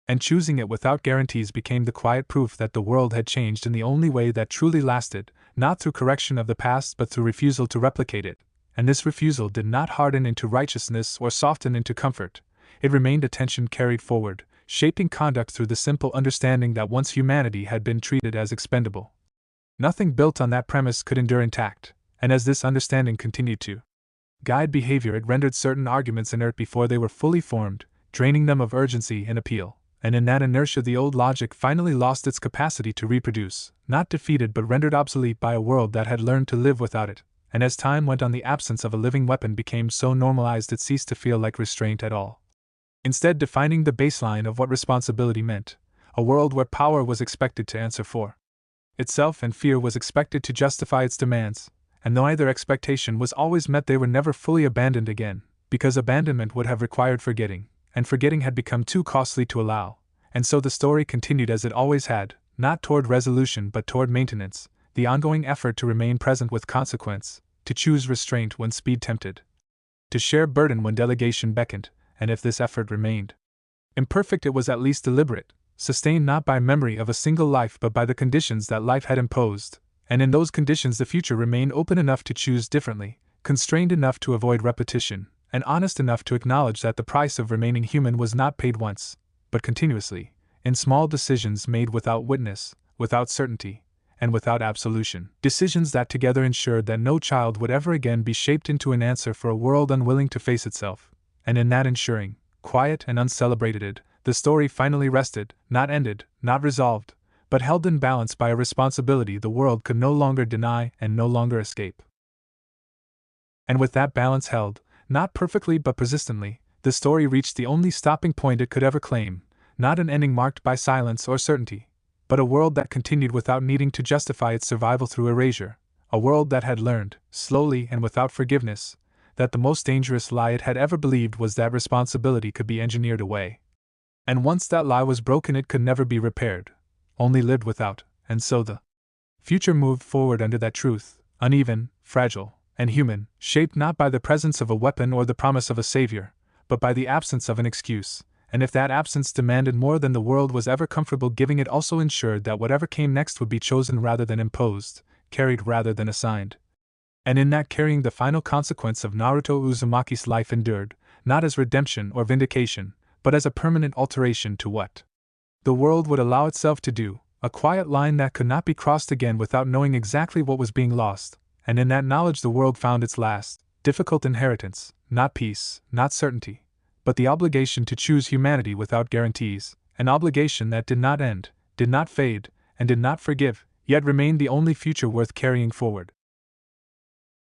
And choosing it without guarantees became the quiet proof that the world had changed in the only way that truly lasted, not through correction of the past but through refusal to replicate it, and this refusal did not harden into righteousness or soften into comfort, it remained attention carried forward, shaping conduct through the simple understanding that once humanity had been treated as expendable, nothing built on that premise could endure intact, and as this understanding continued to guide behavior it rendered certain arguments inert before they were fully formed, draining them of urgency and appeal, and in that inertia the old logic finally lost its capacity to reproduce, not defeated but rendered obsolete by a world that had learned to live without it, and as time went on the absence of a living weapon became so normalized it ceased to feel like restraint at all. Instead defining the baseline of what responsibility meant, a world where power was expected to answer for itself and fear was expected to justify its demands, and though either expectation was always met they were never fully abandoned again, because abandonment would have required forgetting, and forgetting had become too costly to allow, and so the story continued as it always had, not toward resolution but toward maintenance, the ongoing effort to remain present with consequence, to choose restraint when speed tempted, to share burden when delegation beckoned, and if this effort remained imperfect it was at least deliberate, sustained not by memory of a single life but by the conditions that life had imposed, and in those conditions the future remained open enough to choose differently, constrained enough to avoid repetition, and honest enough to acknowledge that the price of remaining human was not paid once, but continuously, in small decisions made without witness, without certainty, and without absolution, decisions that together ensured that no child would ever again be shaped into an answer for a world unwilling to face itself. And in that ensuring, quiet and uncelebrated, the story finally rested, not ended, not resolved, but held in balance by a responsibility the world could no longer deny and no longer escape. And with that balance held, not perfectly but persistently, the story reached the only stopping point it could ever claim, not an ending marked by silence or certainty, but a world that continued without needing to justify its survival through erasure, a world that had learned, slowly and without forgiveness, that the most dangerous lie it had ever believed was that responsibility could be engineered away. And once that lie was broken it could never be repaired, only lived without, and so the future moved forward under that truth, uneven, fragile, and human, shaped not by the presence of a weapon or the promise of a savior, but by the absence of an excuse, and if that absence demanded more than the world was ever comfortable giving it also ensured that whatever came next would be chosen rather than imposed, carried rather than assigned. And in that carrying the final consequence of Naruto Uzumaki's life endured, not as redemption or vindication, but as a permanent alteration to what the world would allow itself to do, a quiet line that could not be crossed again without knowing exactly what was being lost, and in that knowledge the world found its last, difficult inheritance, not peace, not certainty, but the obligation to choose humanity without guarantees, an obligation that did not end, did not fade, and did not forgive, yet remained the only future worth carrying forward.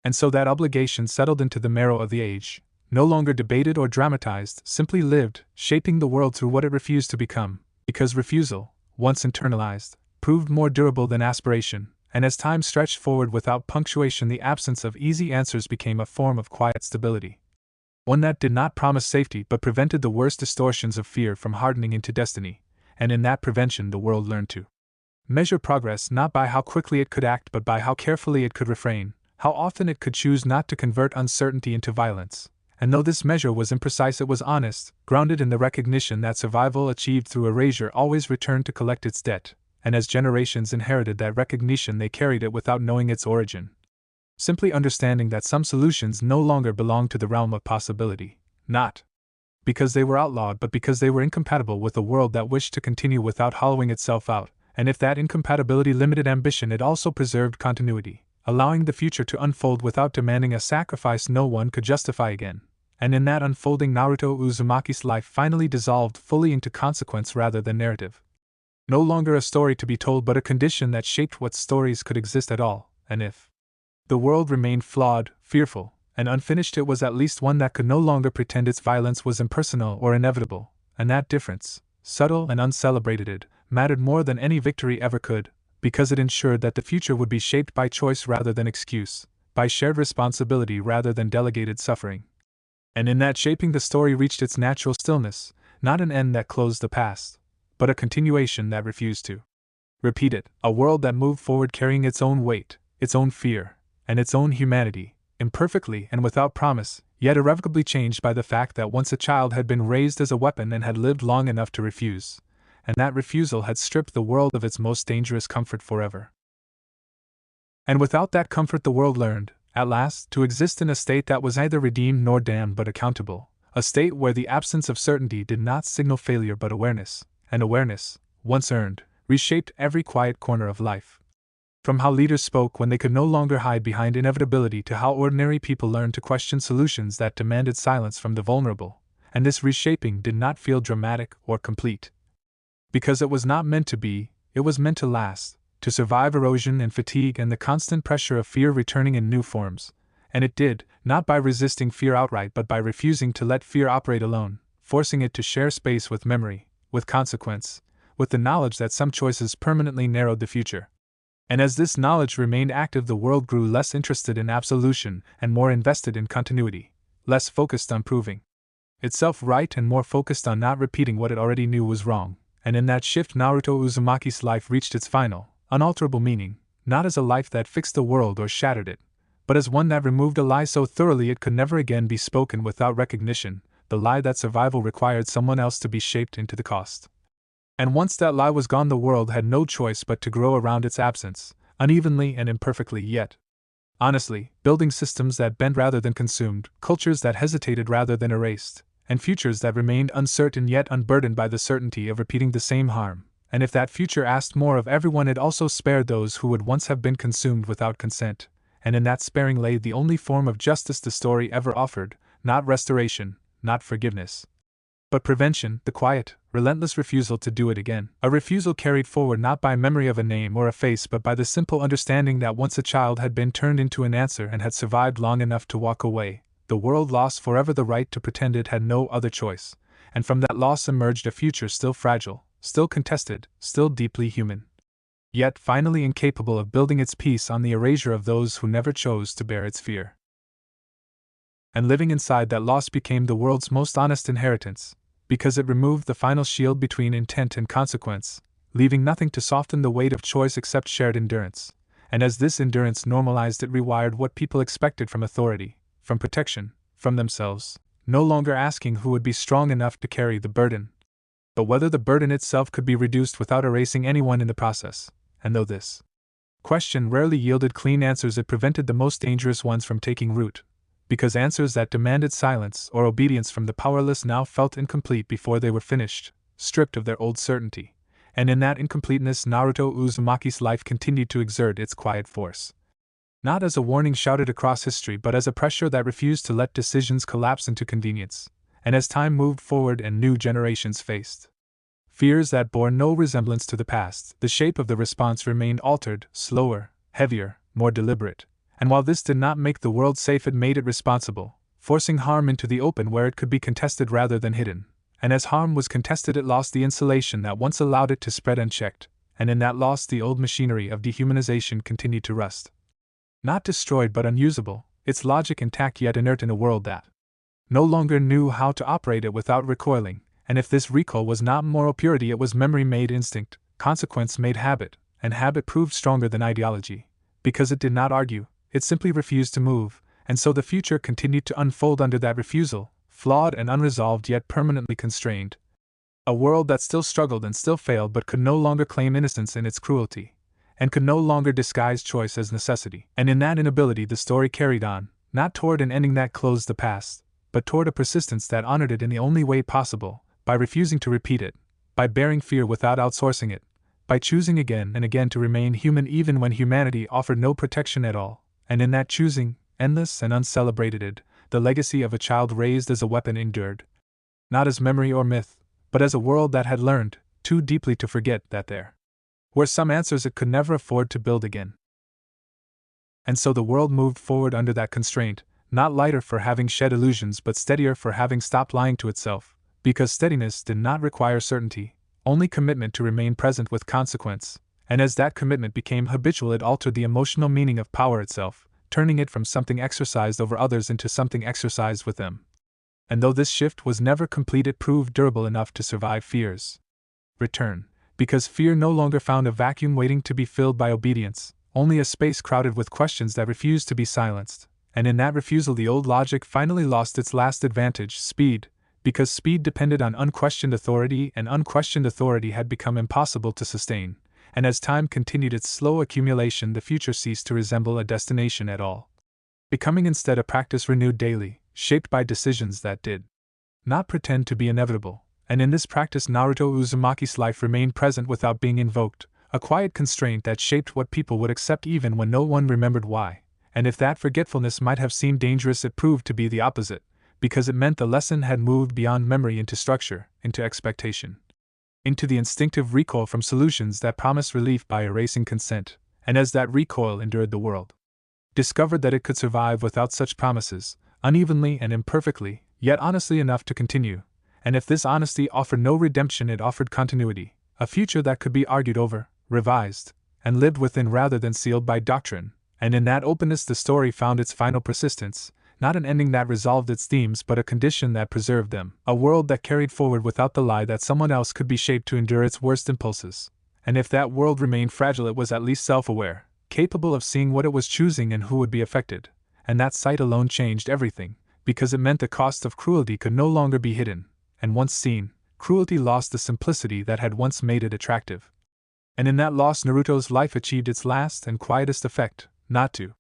And so that obligation settled into the marrow of the age, no longer debated or dramatized, simply lived, shaping the world through what it refused to become, because refusal, once internalized, proved more durable than aspiration, and as time stretched forward without punctuation, the absence of easy answers became a form of quiet stability. One that did not promise safety but prevented the worst distortions of fear from hardening into destiny, and in that prevention the world learned to measure progress not by how quickly it could act but by how carefully it could refrain, how often it could choose not to convert uncertainty into violence. And though this measure was imprecise, it was honest, grounded in the recognition that survival achieved through erasure always returned to collect its debt, and as generations inherited that recognition they carried it without knowing its origin. Simply understanding that some solutions no longer belonged to the realm of possibility, not because they were outlawed but because they were incompatible with a world that wished to continue without hollowing itself out, and if that incompatibility limited ambition it also preserved continuity, allowing the future to unfold without demanding a sacrifice no one could justify again. And in that unfolding Naruto Uzumaki's life finally dissolved fully into consequence rather than narrative. No longer a story to be told but a condition that shaped what stories could exist at all, and if the world remained flawed, fearful, and unfinished, it was at least one that could no longer pretend its violence was impersonal or inevitable, and that difference, subtle and uncelebrated, mattered more than any victory ever could, because it ensured that the future would be shaped by choice rather than excuse, by shared responsibility rather than delegated suffering. And in that shaping the story reached its natural stillness, not an end that closed the past, but a continuation that refused to repeat it, a world that moved forward carrying its own weight, its own fear, and its own humanity, imperfectly and without promise, yet irrevocably changed by the fact that once a child had been raised as a weapon and had lived long enough to refuse, and that refusal had stripped the world of its most dangerous comfort forever. And without that comfort the world learned, at last, to exist in a state that was neither redeemed nor damned but accountable, a state where the absence of certainty did not signal failure but awareness, and awareness, once earned, reshaped every quiet corner of life. From how leaders spoke when they could no longer hide behind inevitability to how ordinary people learned to question solutions that demanded silence from the vulnerable, and this reshaping did not feel dramatic or complete. Because it was not meant to be, it was meant to last, to survive erosion and fatigue and the constant pressure of fear returning in new forms, and it did, not by resisting fear outright but by refusing to let fear operate alone, forcing it to share space with memory, with consequence, with the knowledge that some choices permanently narrowed the future. And as this knowledge remained active, the world grew less interested in absolution and more invested in continuity, less focused on proving itself right and more focused on not repeating what it already knew was wrong. And in that shift Naruto Uzumaki's life reached its final, unalterable meaning, not as a life that fixed the world or shattered it, but as one that removed a lie so thoroughly it could never again be spoken without recognition, the lie that survival required someone else to be shaped into the cost. And once that lie was gone the world had no choice but to grow around its absence, unevenly and imperfectly yet honestly, building systems that bent rather than consumed, cultures that hesitated rather than erased, and futures that remained uncertain yet unburdened by the certainty of repeating the same harm. And if that future asked more of everyone, it also spared those who would once have been consumed without consent, and in that sparing lay the only form of justice the story ever offered, not restoration, not forgiveness, but prevention, the quiet, relentless refusal to do it again, a refusal carried forward not by memory of a name or a face but by the simple understanding that once a child had been turned into an answer and had survived long enough to walk away, the world lost forever the right to pretend it had no other choice, and from that loss emerged a future still fragile, still contested, still deeply human, yet finally incapable of building its peace on the erasure of those who never chose to bear its fear. And living inside that loss became the world's most honest inheritance, because it removed the final shield between intent and consequence, leaving nothing to soften the weight of choice except shared endurance. And as this endurance normalized, it rewired what people expected from authority, from protection, from themselves, no longer asking who would be strong enough to carry the burden, but whether the burden itself could be reduced without erasing anyone in the process. And though this question rarely yielded clean answers, it prevented the most dangerous ones from taking root, because answers that demanded silence or obedience from the powerless now felt incomplete before they were finished, stripped of their old certainty. And in that incompleteness Naruto Uzumaki's life continued to exert its quiet force. Not as a warning shouted across history but as a pressure that refused to let decisions collapse into convenience. And as time moved forward and new generations faced fears that bore no resemblance to the past, the shape of the response remained altered, slower, heavier, more deliberate. And while this did not make the world safe, it made it responsible, forcing harm into the open where it could be contested rather than hidden. And as harm was contested, it lost the insulation that once allowed it to spread unchecked, and in that loss the old machinery of dehumanization continued to rust. Not destroyed but unusable, its logic intact yet inert in a world that no longer knew how to operate it without recoiling, and if this recoil was not moral purity it was memory made instinct, consequence made habit, and habit proved stronger than ideology. Because it did not argue, it simply refused to move, and so the future continued to unfold under that refusal, flawed and unresolved yet permanently constrained. A world that still struggled and still failed but could no longer claim innocence in its cruelty, and could no longer disguise choice as necessity. And in that inability the story carried on, not toward an ending that closed the past, but toward a persistence that honored it in the only way possible, by refusing to repeat it, by bearing fear without outsourcing it, by choosing again and again to remain human even when humanity offered no protection at all, and in that choosing, endless and uncelebrated, the legacy of a child raised as a weapon endured. Not as memory or myth, but as a world that had learned, too deeply to forget, that there were some answers it could never afford to build again. And so the world moved forward under that constraint, not lighter for having shed illusions but steadier for having stopped lying to itself, because steadiness did not require certainty, only commitment to remain present with consequence, and as that commitment became habitual it altered the emotional meaning of power itself, turning it from something exercised over others into something exercised with them. And though this shift was never complete it proved durable enough to survive fear's return, because fear no longer found a vacuum waiting to be filled by obedience, only a space crowded with questions that refused to be silenced, and in that refusal the old logic finally lost its last advantage, speed, because speed depended on unquestioned authority and unquestioned authority had become impossible to sustain, and as time continued its slow accumulation the future ceased to resemble a destination at all, becoming instead a practice renewed daily, shaped by decisions that did not pretend to be inevitable, and in this practice Naruto Uzumaki's life remained present without being invoked, a quiet constraint that shaped what people would accept even when no one remembered why, and if that forgetfulness might have seemed dangerous it proved to be the opposite, because it meant the lesson had moved beyond memory into structure, into expectation, into the instinctive recoil from solutions that promised relief by erasing consent, and as that recoil endured the world discovered that it could survive without such promises, unevenly and imperfectly, yet honestly enough to continue, and if this honesty offered no redemption it offered continuity, a future that could be argued over, revised, and lived within rather than sealed by doctrine, and in that openness the story found its final persistence, not an ending that resolved its themes but a condition that preserved them, a world that carried forward without the lie that someone else could be shaped to endure its worst impulses, and if that world remained fragile it was at least self-aware, capable of seeing what it was choosing and who would be affected, and that sight alone changed everything, because it meant the cost of cruelty could no longer be hidden, and once seen, cruelty lost the simplicity that had once made it attractive. And in that loss Naruto's life achieved its last and quietest effect, not to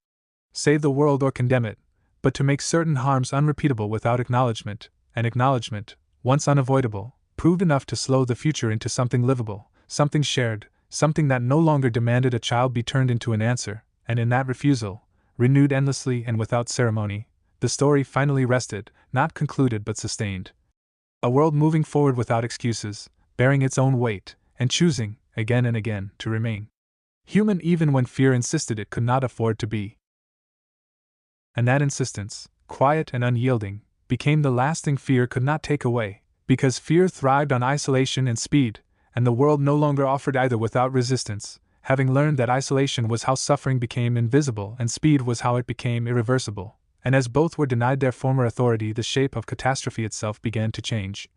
save the world or condemn it, but to make certain harms unrepeatable without acknowledgement, and acknowledgement, once unavoidable, proved enough to slow the future into something livable, something shared, something that no longer demanded a child be turned into an answer, and in that refusal, renewed endlessly and without ceremony, the story finally rested, not concluded but sustained. A world moving forward without excuses, bearing its own weight, and choosing, again and again, to remain human even when fear insisted it could not afford to be. And that insistence, quiet and unyielding, became the last thing fear could not take away, because fear thrived on isolation and speed, and the world no longer offered either without resistance, having learned that isolation was how suffering became invisible and speed was how it became irreversible, and as both were denied their former authority the shape of catastrophe itself began to change.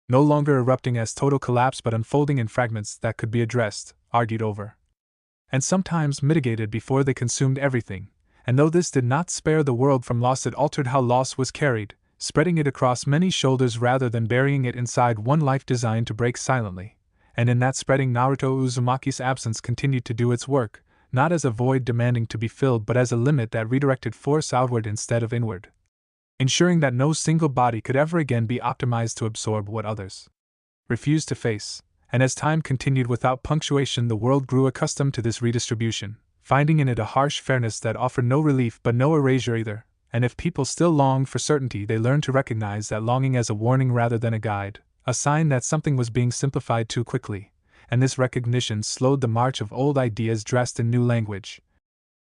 No longer erupting as total collapse but unfolding in fragments that could be addressed, argued over, and sometimes mitigated before they consumed everything, and though this did not spare the world from loss it altered how loss was carried, spreading it across many shoulders rather than burying it inside one life designed to break silently, and in that spreading Naruto Uzumaki's absence continued to do its work, not as a void demanding to be filled but as a limit that redirected force outward instead of inward, ensuring that no single body could ever again be optimized to absorb what others refused to face, and as time continued without punctuation the world grew accustomed to this redistribution, finding in it a harsh fairness that offered no relief but no erasure either, and if people still longed for certainty they learned to recognize that longing as a warning rather than a guide, a sign that something was being simplified too quickly, and this recognition slowed the march of old ideas dressed in new language,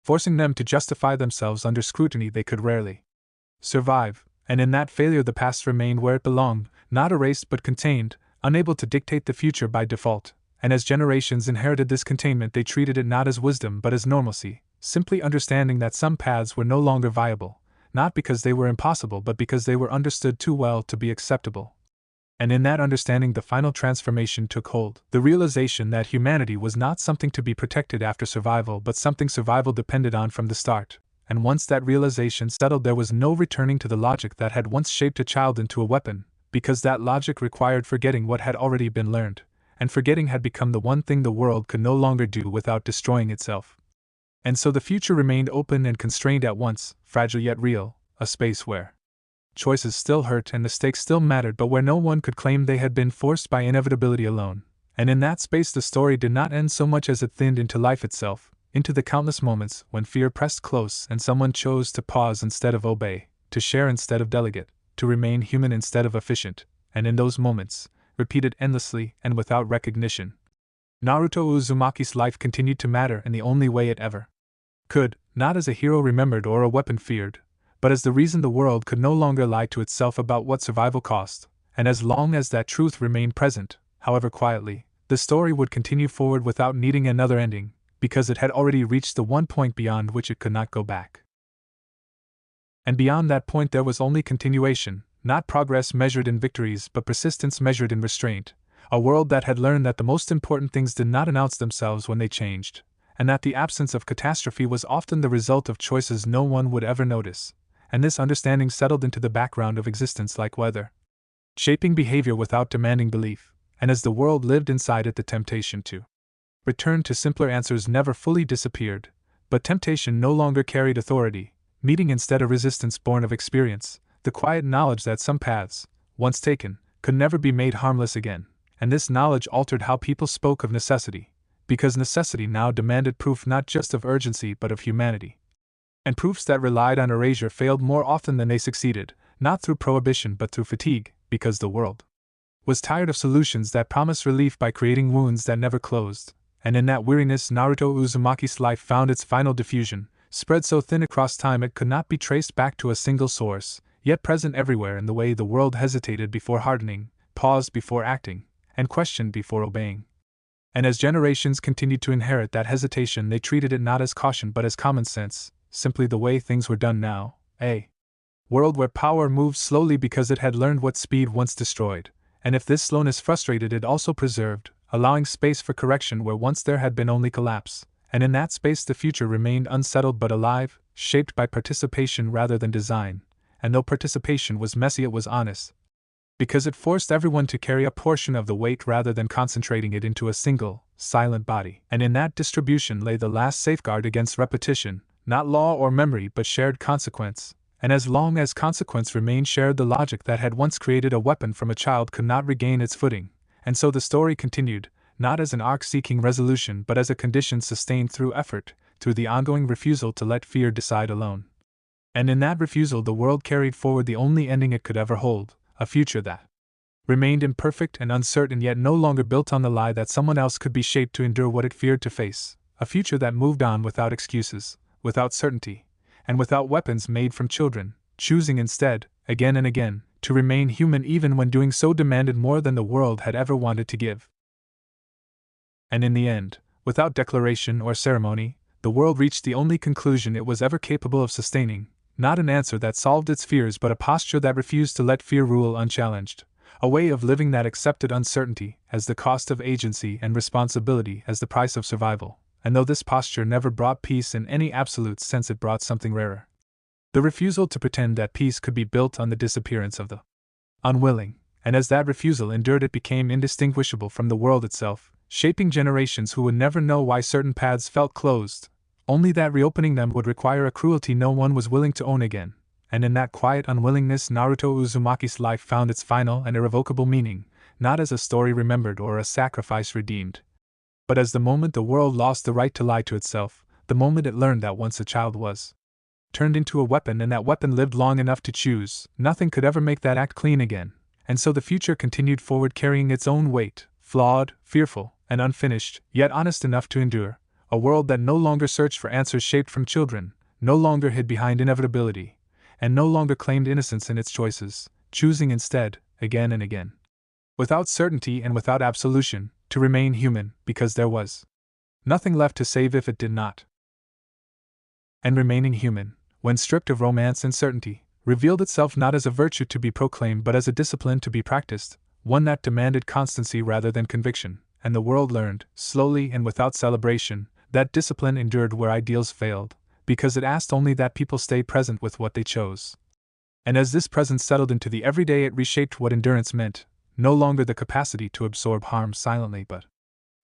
forcing them to justify themselves under scrutiny they could rarely survive, and in that failure the past remained where it belonged, not erased but contained, unable to dictate the future by default, and as generations inherited this containment, they treated it not as wisdom but as normalcy, simply understanding that some paths were no longer viable, not because they were impossible but because they were understood too well to be acceptable. And in that understanding the final transformation took hold, the realization that humanity was not something to be protected after survival but something survival depended on from the start. And once that realization settled, there was no returning to the logic that had once shaped a child into a weapon, because that logic required forgetting what had already been learned, and forgetting had become the one thing the world could no longer do without destroying itself. And so the future remained open and constrained at once, fragile yet real, a space where choices still hurt and mistakes still mattered, but where no one could claim they had been forced by inevitability alone. And in that space the story did not end so much as it thinned into life itself, into the countless moments when fear pressed close and someone chose to pause instead of obey, to share instead of delegate, to remain human instead of efficient, and in those moments, repeated endlessly and without recognition, Naruto Uzumaki's life continued to matter in the only way it ever could, not as a hero remembered or a weapon feared, but as the reason the world could no longer lie to itself about what survival cost, and as long as that truth remained present, however quietly, the story would continue forward without needing another ending, because it had already reached the one point beyond which it could not go back. And beyond that point there was only continuation, not progress measured in victories but persistence measured in restraint, a world that had learned that the most important things did not announce themselves when they changed, and that the absence of catastrophe was often the result of choices no one would ever notice, and this understanding settled into the background of existence like weather, shaping behavior without demanding belief, and as the world lived inside it the temptation to return to simpler answers never fully disappeared, but temptation no longer carried authority, meeting instead a resistance born of experience, the quiet knowledge that some paths, once taken, could never be made harmless again, and this knowledge altered how people spoke of necessity, because necessity now demanded proof not just of urgency but of humanity. And proofs that relied on erasure failed more often than they succeeded, not through prohibition but through fatigue, because the world was tired of solutions that promised relief by creating wounds that never closed, and in that weariness Naruto Uzumaki's life found its final diffusion, spread so thin across time it could not be traced back to a single source, yet present everywhere in the way the world hesitated before hardening, paused before acting, and questioned before obeying. And as generations continued to inherit that hesitation, they treated it not as caution but as common sense, simply the way things were done now, a world where power moved slowly because it had learned what speed once destroyed, and if this slowness frustrated it also preserved, allowing space for correction where once there had been only collapse, and in that space the future remained unsettled but alive, shaped by participation rather than design, and though participation was messy it was honest, because it forced everyone to carry a portion of the weight rather than concentrating it into a single, silent body, and in that distribution lay the last safeguard against repetition, not law or memory but shared consequence, and as long as consequence remained shared the logic that had once created a weapon from a child could not regain its footing, and so the story continued, not as an arc seeking resolution but as a condition sustained through effort, through the ongoing refusal to let fear decide alone. And in that refusal the world carried forward the only ending it could ever hold, a future that remained imperfect and uncertain yet no longer built on the lie that someone else could be shaped to endure what it feared to face, a future that moved on without excuses, without certainty, and without weapons made from children, choosing instead, again and again, to remain human even when doing so demanded more than the world had ever wanted to give. And in the end, without declaration or ceremony, the world reached the only conclusion it was ever capable of sustaining, not an answer that solved its fears but a posture that refused to let fear rule unchallenged, a way of living that accepted uncertainty as the cost of agency and responsibility as the price of survival, and though this posture never brought peace in any absolute sense it brought something rarer. The refusal to pretend that peace could be built on the disappearance of the unwilling, and as that refusal endured it became indistinguishable from the world itself, shaping generations who would never know why certain paths felt closed, only that reopening them would require a cruelty no one was willing to own again, and in that quiet unwillingness Naruto Uzumaki's life found its final and irrevocable meaning, not as a story remembered or a sacrifice redeemed, but as the moment the world lost the right to lie to itself, the moment it learned that once a child was turned into a weapon and that weapon lived long enough to choose, nothing could ever make that act clean again, and so the future continued forward carrying its own weight, flawed, fearful, and unfinished, yet honest enough to endure, a world that no longer searched for answers shaped from children, no longer hid behind inevitability, and no longer claimed innocence in its choices, choosing instead, again and again, without certainty and without absolution, to remain human, because there was nothing left to save if it did not. And remaining human, when stripped of romance and certainty, revealed itself not as a virtue to be proclaimed but as a discipline to be practiced, one that demanded constancy rather than conviction, and the world learned, slowly and without celebration, that discipline endured where ideals failed, because it asked only that people stay present with what they chose. And as this presence settled into the everyday, it reshaped what endurance meant, no longer the capacity to absorb harm silently but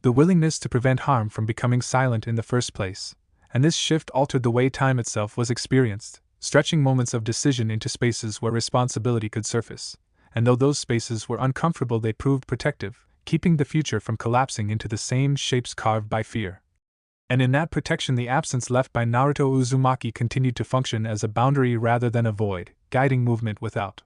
the willingness to prevent harm from becoming silent in the first place. And this shift altered the way time itself was experienced, stretching moments of decision into spaces where responsibility could surface. And though those spaces were uncomfortable, they proved protective, keeping the future from collapsing into the same shapes carved by fear. And in that protection, the absence left by Naruto Uzumaki continued to function as a boundary rather than a void, guiding movement without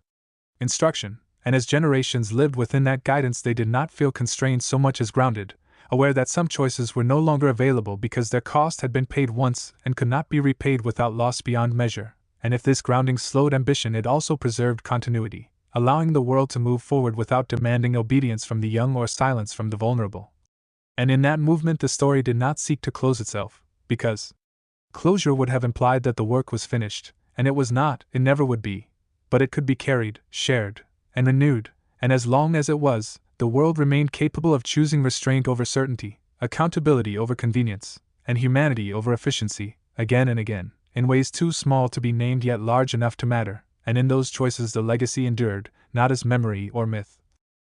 instruction. And as generations lived within that guidance, they did not feel constrained so much as grounded, aware that some choices were no longer available because their cost had been paid once and could not be repaid without loss beyond measure. And if this grounding slowed ambition, it also preserved continuity, allowing the world to move forward without demanding obedience from the young or silence from the vulnerable. And in that movement, the story did not seek to close itself, because closure would have implied that the work was finished, and it was not, it never would be. But it could be carried, shared, and renewed, and as long as it was, the world remained capable of choosing restraint over certainty, accountability over convenience, and humanity over efficiency, again and again, in ways too small to be named yet large enough to matter. And in those choices the legacy endured, not as memory or myth,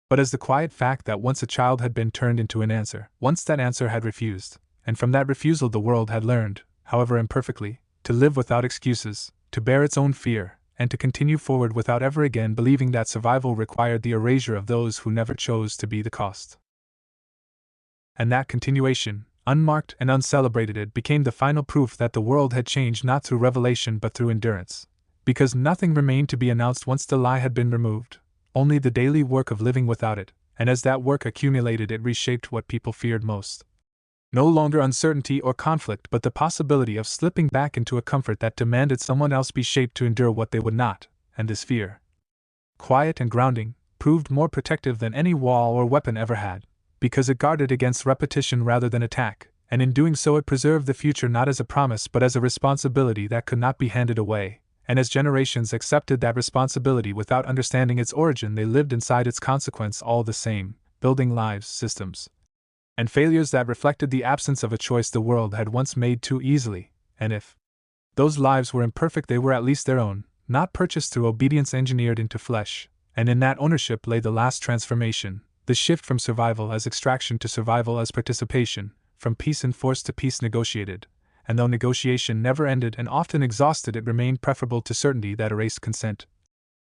but as the quiet fact that once a child had been turned into an answer, once that answer had refused, and from that refusal the world had learned, however imperfectly, to live without excuses, to bear its own fear, and to continue forward without ever again believing that survival required the erasure of those who never chose to be the cost. And that continuation, unmarked and uncelebrated, it became the final proof that the world had changed not through revelation but through endurance. Because nothing remained to be announced once the lie had been removed, only the daily work of living without it, and as that work accumulated it reshaped what people feared most. No longer uncertainty or conflict, but the possibility of slipping back into a comfort that demanded someone else be shaped to endure what they would not, and this fear, quiet and grounding, proved more protective than any wall or weapon ever had, because it guarded against repetition rather than attack, and in doing so it preserved the future not as a promise but as a responsibility that could not be handed away. And as generations accepted that responsibility without understanding its origin, they lived inside its consequence all the same, building lives, systems, and failures that reflected the absence of a choice the world had once made too easily. And if those lives were imperfect, they were at least their own, not purchased through obedience engineered into flesh. And in that ownership lay the last transformation, the shift from survival as extraction to survival as participation, from peace enforced to peace negotiated. And though negotiation never ended and often exhausted, it remained preferable to certainty that erased consent.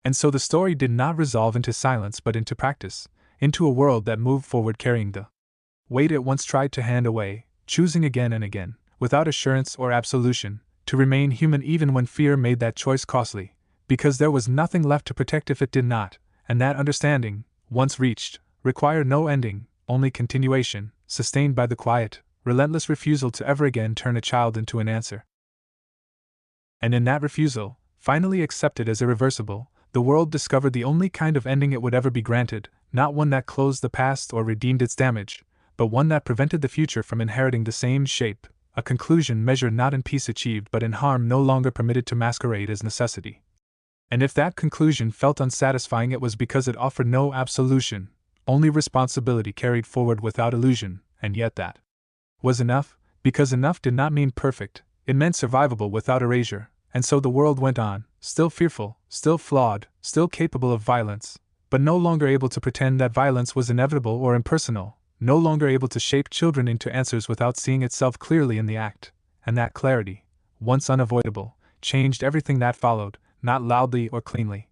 And so the story did not resolve into silence but into practice, into a world that moved forward carrying the weight it once tried to hand away, choosing again and again, without assurance or absolution, to remain human even when fear made that choice costly, because there was nothing left to protect if it did not, and that understanding, once reached, required no ending, only continuation, sustained by the quiet, relentless refusal to ever again turn a child into an answer. And in that refusal, finally accepted as irreversible, the world discovered the only kind of ending it would ever be granted, not one that closed the past or redeemed its damage, but one that prevented the future from inheriting the same shape, a conclusion measured not in peace achieved but in harm no longer permitted to masquerade as necessity. And if that conclusion felt unsatisfying, it was because it offered no absolution, only responsibility carried forward without illusion, and yet that was enough, because enough did not mean perfect, it meant survivable without erasure. And so the world went on, still fearful, still flawed, still capable of violence, but no longer able to pretend that violence was inevitable or impersonal, no longer able to shape children into answers without seeing itself clearly in the act. And that clarity, once unavoidable, changed everything that followed, not loudly or cleanly,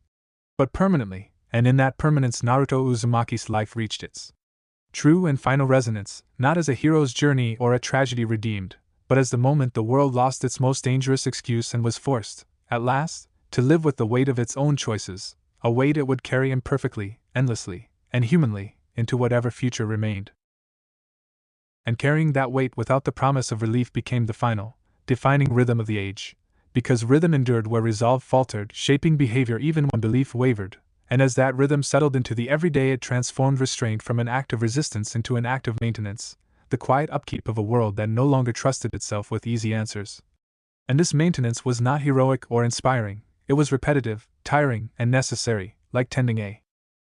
but permanently, and in that permanence Naruto Uzumaki's life reached its true and final resonance, not as a hero's journey or a tragedy redeemed, but as the moment the world lost its most dangerous excuse and was forced, at last, to live with the weight of its own choices, a weight it would carry imperfectly, endlessly, and humanly, into whatever future remained. And carrying that weight without the promise of relief became the final, defining rhythm of the age, because rhythm endured where resolve faltered, shaping behavior even when belief wavered, And as that rhythm settled into the everyday, it transformed restraint from an act of resistance into an act of maintenance, the quiet upkeep of a world that no longer trusted itself with easy answers. And this maintenance was not heroic or inspiring, it was repetitive, tiring, and necessary, like tending a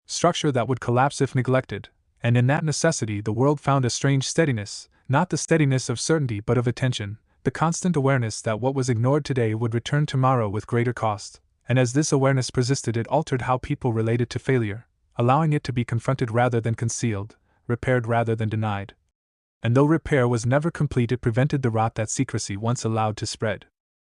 structure that would collapse if neglected, and in that necessity the world found a strange steadiness, not the steadiness of certainty but of attention, the constant awareness that what was ignored today would return tomorrow with greater cost, and as this awareness persisted it altered how people related to failure, allowing it to be confronted rather than concealed, repaired rather than denied. And though repair was never complete, it prevented the rot that secrecy once allowed to spread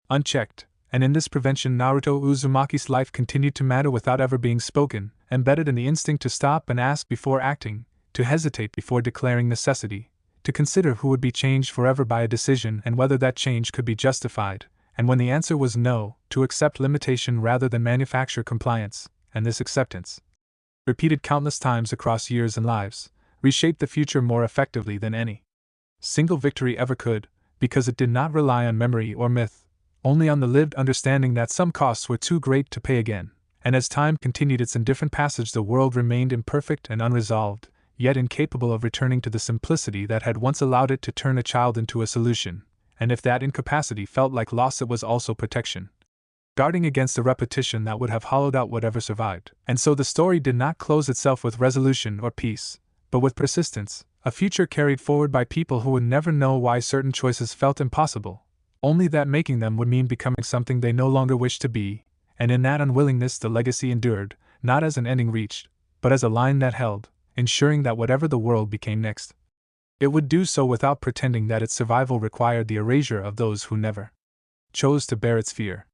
unchecked, and in this prevention Naruto Uzumaki's life continued to matter without ever being spoken, embedded in the instinct to stop and ask before acting, to hesitate before declaring necessity, to consider who would be changed forever by a decision and whether that change could be justified, and when the answer was no, to accept limitation rather than manufacture compliance, and this acceptance, repeated countless times across years and lives, reshaped the future more effectively than any single victory ever could, because it did not rely on memory or myth, only on the lived understanding that some costs were too great to pay again, and as time continued its indifferent passage the world remained imperfect and unresolved, yet incapable of returning to the simplicity that had once allowed it to turn a child into a solution, and if that incapacity felt like loss it was also protection, guarding against a repetition that would have hollowed out whatever survived. And so the story did not close itself with resolution or peace, but with persistence, a future carried forward by people who would never know why certain choices felt impossible, only that making them would mean becoming something they no longer wished to be, and in that unwillingness the legacy endured, not as an ending reached, but as a line that held, ensuring that whatever the world became next, it would do so without pretending that its survival required the erasure of those who never chose to bear its fear.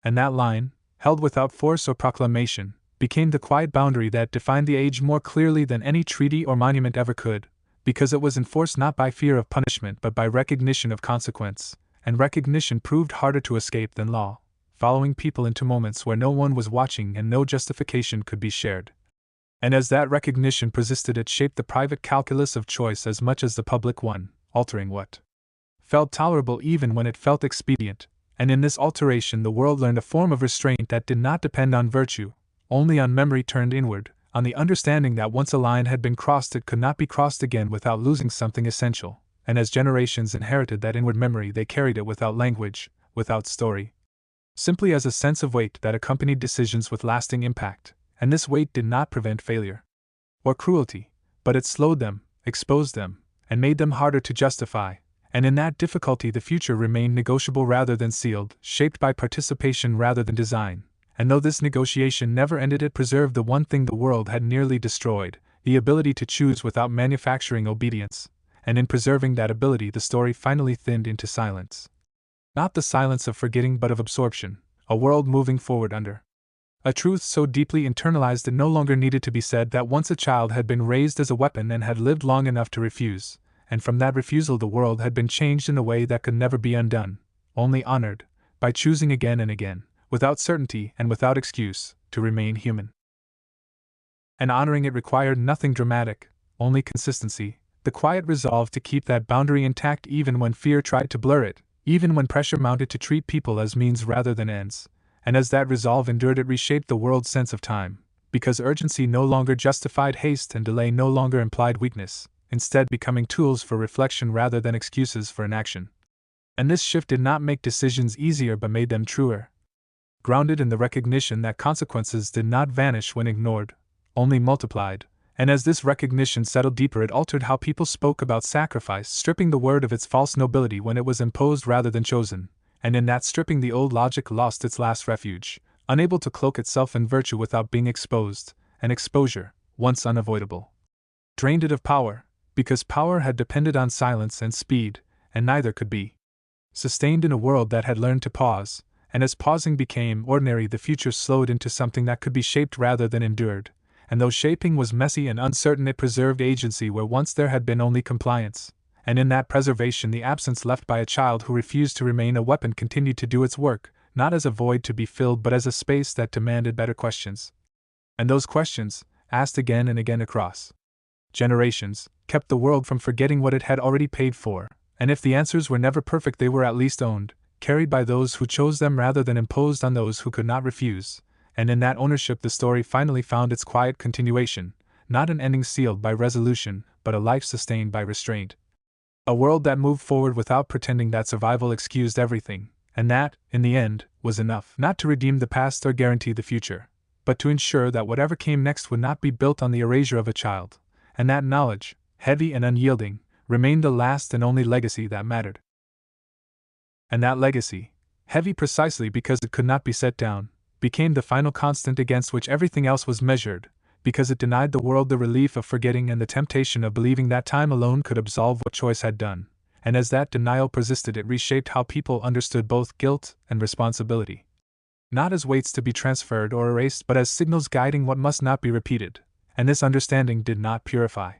And that line, held without force or proclamation, became the quiet boundary that defined the age more clearly than any treaty or monument ever could, because it was enforced not by fear of punishment but by recognition of consequence, and recognition proved harder to escape than law, following people into moments where no one was watching and no justification could be shared. And as that recognition persisted it shaped the private calculus of choice as much as the public one, altering what felt tolerable even when it felt expedient, and in this alteration the world learned a form of restraint that did not depend on virtue, only on memory turned inward, on the understanding that once a line had been crossed it could not be crossed again without losing something essential, and as generations inherited that inward memory they carried it without language, without story, simply as a sense of weight that accompanied decisions with lasting impact, and this weight did not prevent failure or cruelty, but it slowed them, exposed them, and made them harder to justify, and in that difficulty the future remained negotiable rather than sealed, shaped by participation rather than design. And though this negotiation never ended it preserved the one thing the world had nearly destroyed, the ability to choose without manufacturing obedience, and in preserving that ability the story finally thinned into silence. Not the silence of forgetting but of absorption, a world moving forward under a truth so deeply internalized it no longer needed to be said that once a child had been raised as a weapon and had lived long enough to refuse, and from that refusal the world had been changed in a way that could never be undone, only honored, by choosing again and again, without certainty and without excuse, to remain human. And honoring it required nothing dramatic, only consistency, the quiet resolve to keep that boundary intact even when fear tried to blur it, even when pressure mounted to treat people as means rather than ends, and as that resolve endured it reshaped the world's sense of time, because urgency no longer justified haste and delay no longer implied weakness, instead becoming tools for reflection rather than excuses for inaction. And this shift did not make decisions easier but made them truer, grounded in the recognition that consequences did not vanish when ignored, only multiplied, and as this recognition settled deeper it altered how people spoke about sacrifice, stripping the word of its false nobility when it was imposed rather than chosen, and in that stripping the old logic lost its last refuge, unable to cloak itself in virtue without being exposed, and exposure, once unavoidable, drained it of power, because power had depended on silence and speed, and neither could be sustained in a world that had learned to pause. And as pausing became ordinary the future slowed into something that could be shaped rather than endured, and though shaping was messy and uncertain it preserved agency where once there had been only compliance, and in that preservation the absence left by a child who refused to remain a weapon continued to do its work, not as a void to be filled but as a space that demanded better questions. And those questions, asked again and again across generations, kept the world from forgetting what it had already paid for, and if the answers were never perfect they were at least owned, carried by those who chose them rather than imposed on those who could not refuse, and in that ownership the story finally found its quiet continuation, not an ending sealed by resolution, but a life sustained by restraint. A world that moved forward without pretending that survival excused everything, and that, in the end, was enough not to redeem the past or guarantee the future, but to ensure that whatever came next would not be built on the erasure of a child, and that knowledge, heavy and unyielding, remained the last and only legacy that mattered. And that legacy, heavy precisely because it could not be set down, became the final constant against which everything else was measured, because it denied the world the relief of forgetting and the temptation of believing that time alone could absolve what choice had done, and as that denial persisted it reshaped how people understood both guilt and responsibility. Not as weights to be transferred or erased but as signals guiding what must not be repeated, and this understanding did not purify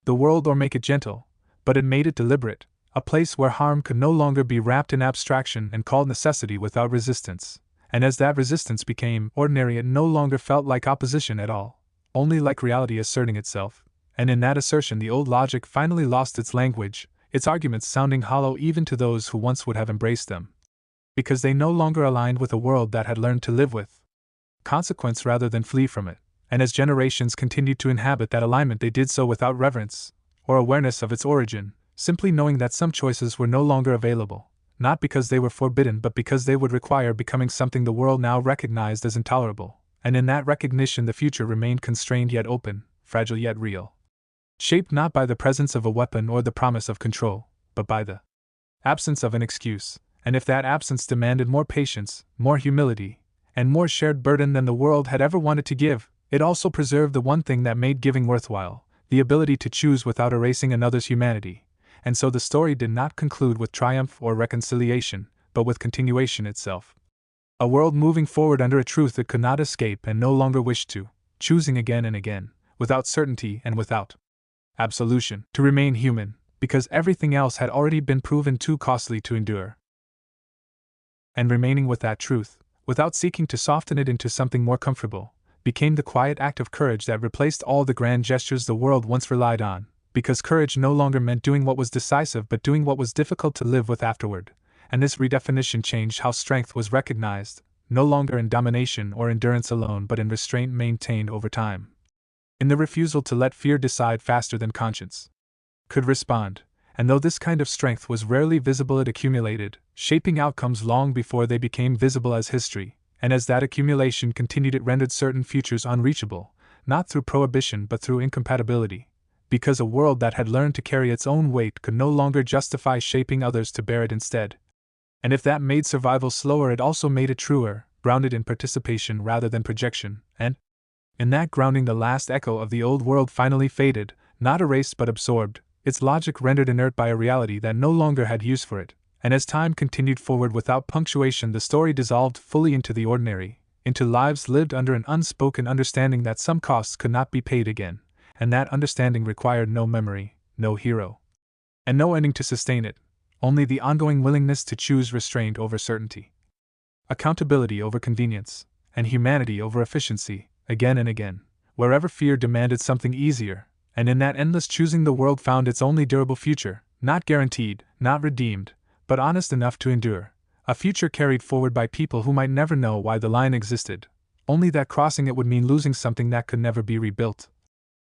the world or make it gentle, but it made it deliberate, a place where harm could no longer be wrapped in abstraction and called necessity without resistance, and as that resistance became ordinary it no longer felt like opposition at all, only like reality asserting itself, and in that assertion the old logic finally lost its language, its arguments sounding hollow even to those who once would have embraced them, because they no longer aligned with a world that had learned to live with consequence rather than flee from it, and as generations continued to inhabit that alignment they did so without reverence or awareness of its origin, simply knowing that some choices were no longer available, not because they were forbidden but because they would require becoming something the world now recognized as intolerable, and in that recognition the future remained constrained yet open, fragile yet real. Shaped not by the presence of a weapon or the promise of control, but by the absence of an excuse, and if that absence demanded more patience, more humility, and more shared burden than the world had ever wanted to give, it also preserved the one thing that made giving worthwhile, the ability to choose without erasing another's humanity. And so the story did not conclude with triumph or reconciliation, but with continuation itself. A world moving forward under a truth it could not escape and no longer wished to, choosing again and again, without certainty and without absolution, to remain human, because everything else had already been proven too costly to endure. And remaining with that truth, without seeking to soften it into something more comfortable, became the quiet act of courage that replaced all the grand gestures the world once relied on, because courage no longer meant doing what was decisive but doing what was difficult to live with afterward, and this redefinition changed how strength was recognized, no longer in domination or endurance alone but in restraint maintained over time. In the refusal to let fear decide faster than conscience could respond, and though this kind of strength was rarely visible it accumulated, shaping outcomes long before they became visible as history, and as that accumulation continued it rendered certain futures unreachable, not through prohibition but through incompatibility, because a world that had learned to carry its own weight could no longer justify shaping others to bear it instead. And if that made survival slower it also made it truer, grounded in participation rather than projection, and in that grounding the last echo of the old world finally faded, not erased but absorbed, its logic rendered inert by a reality that no longer had use for it, and as time continued forward without punctuation the story dissolved fully into the ordinary, into lives lived under an unspoken understanding that some costs could not be paid again, and that understanding required no memory, no hero, and no ending to sustain it, only the ongoing willingness to choose restraint over certainty, accountability over convenience, and humanity over efficiency, again and again, wherever fear demanded something easier, and in that endless choosing the world found its only durable future, not guaranteed, not redeemed, but honest enough to endure, a future carried forward by people who might never know why the line existed, only that crossing it would mean losing something that could never be rebuilt.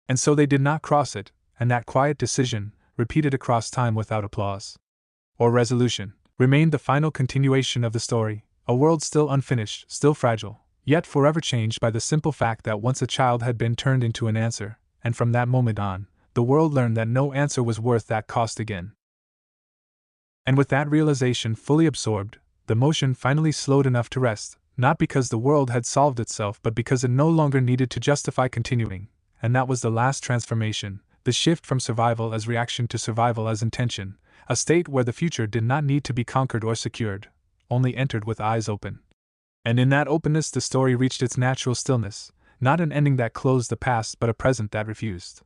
And so they did not cross it, and that quiet decision, repeated across time without applause or resolution, remained the final continuation of the story, a world still unfinished, still fragile, yet forever changed by the simple fact that once a child had been turned into an answer, and from that moment on, the world learned that no answer was worth that cost again. And with that realization fully absorbed, the motion finally slowed enough to rest, not because the world had solved itself but because it no longer needed to justify continuing, and that was the last transformation, the shift from survival as reaction to survival as intention, a state where the future did not need to be conquered or secured, only entered with eyes open. And in that openness the story reached its natural stillness, not an ending that closed the past but a present that refused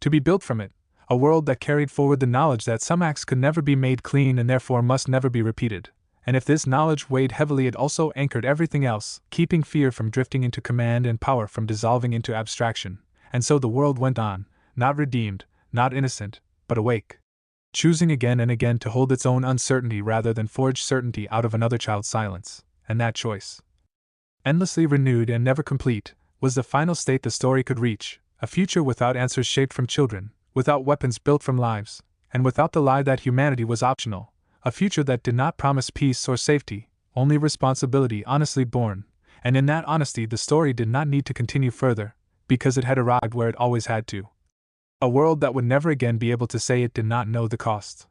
to be built from it, a world that carried forward the knowledge that some acts could never be made clean and therefore must never be repeated, and if this knowledge weighed heavily it also anchored everything else, keeping fear from drifting into command and power from dissolving into abstraction, and so the world went on, not redeemed, not innocent, but awake, choosing again and again to hold its own uncertainty rather than forge certainty out of another child's silence, and that choice Endlessly renewed and never complete, was the final state the story could reach, a future without answers shaped from children, without weapons built from lives, and without the lie that humanity was optional, a future that did not promise peace or safety, only responsibility honestly borne, and in that honesty the story did not need to continue further, because it had arrived where it always had to. A world that would never again be able to say it did not know the cost.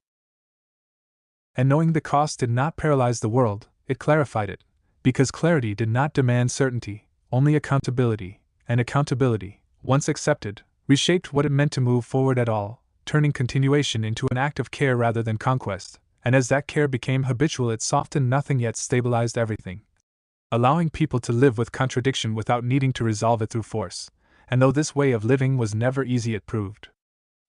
And knowing the cost did not paralyze the world, it clarified it, because clarity did not demand certainty, only accountability, and accountability, once accepted, reshaped what it meant to move forward at all, turning continuation into an act of care rather than conquest, and as that care became habitual it softened nothing yet stabilized everything. Allowing people to live with contradiction without needing to resolve it through force, and though this way of living was never easy it proved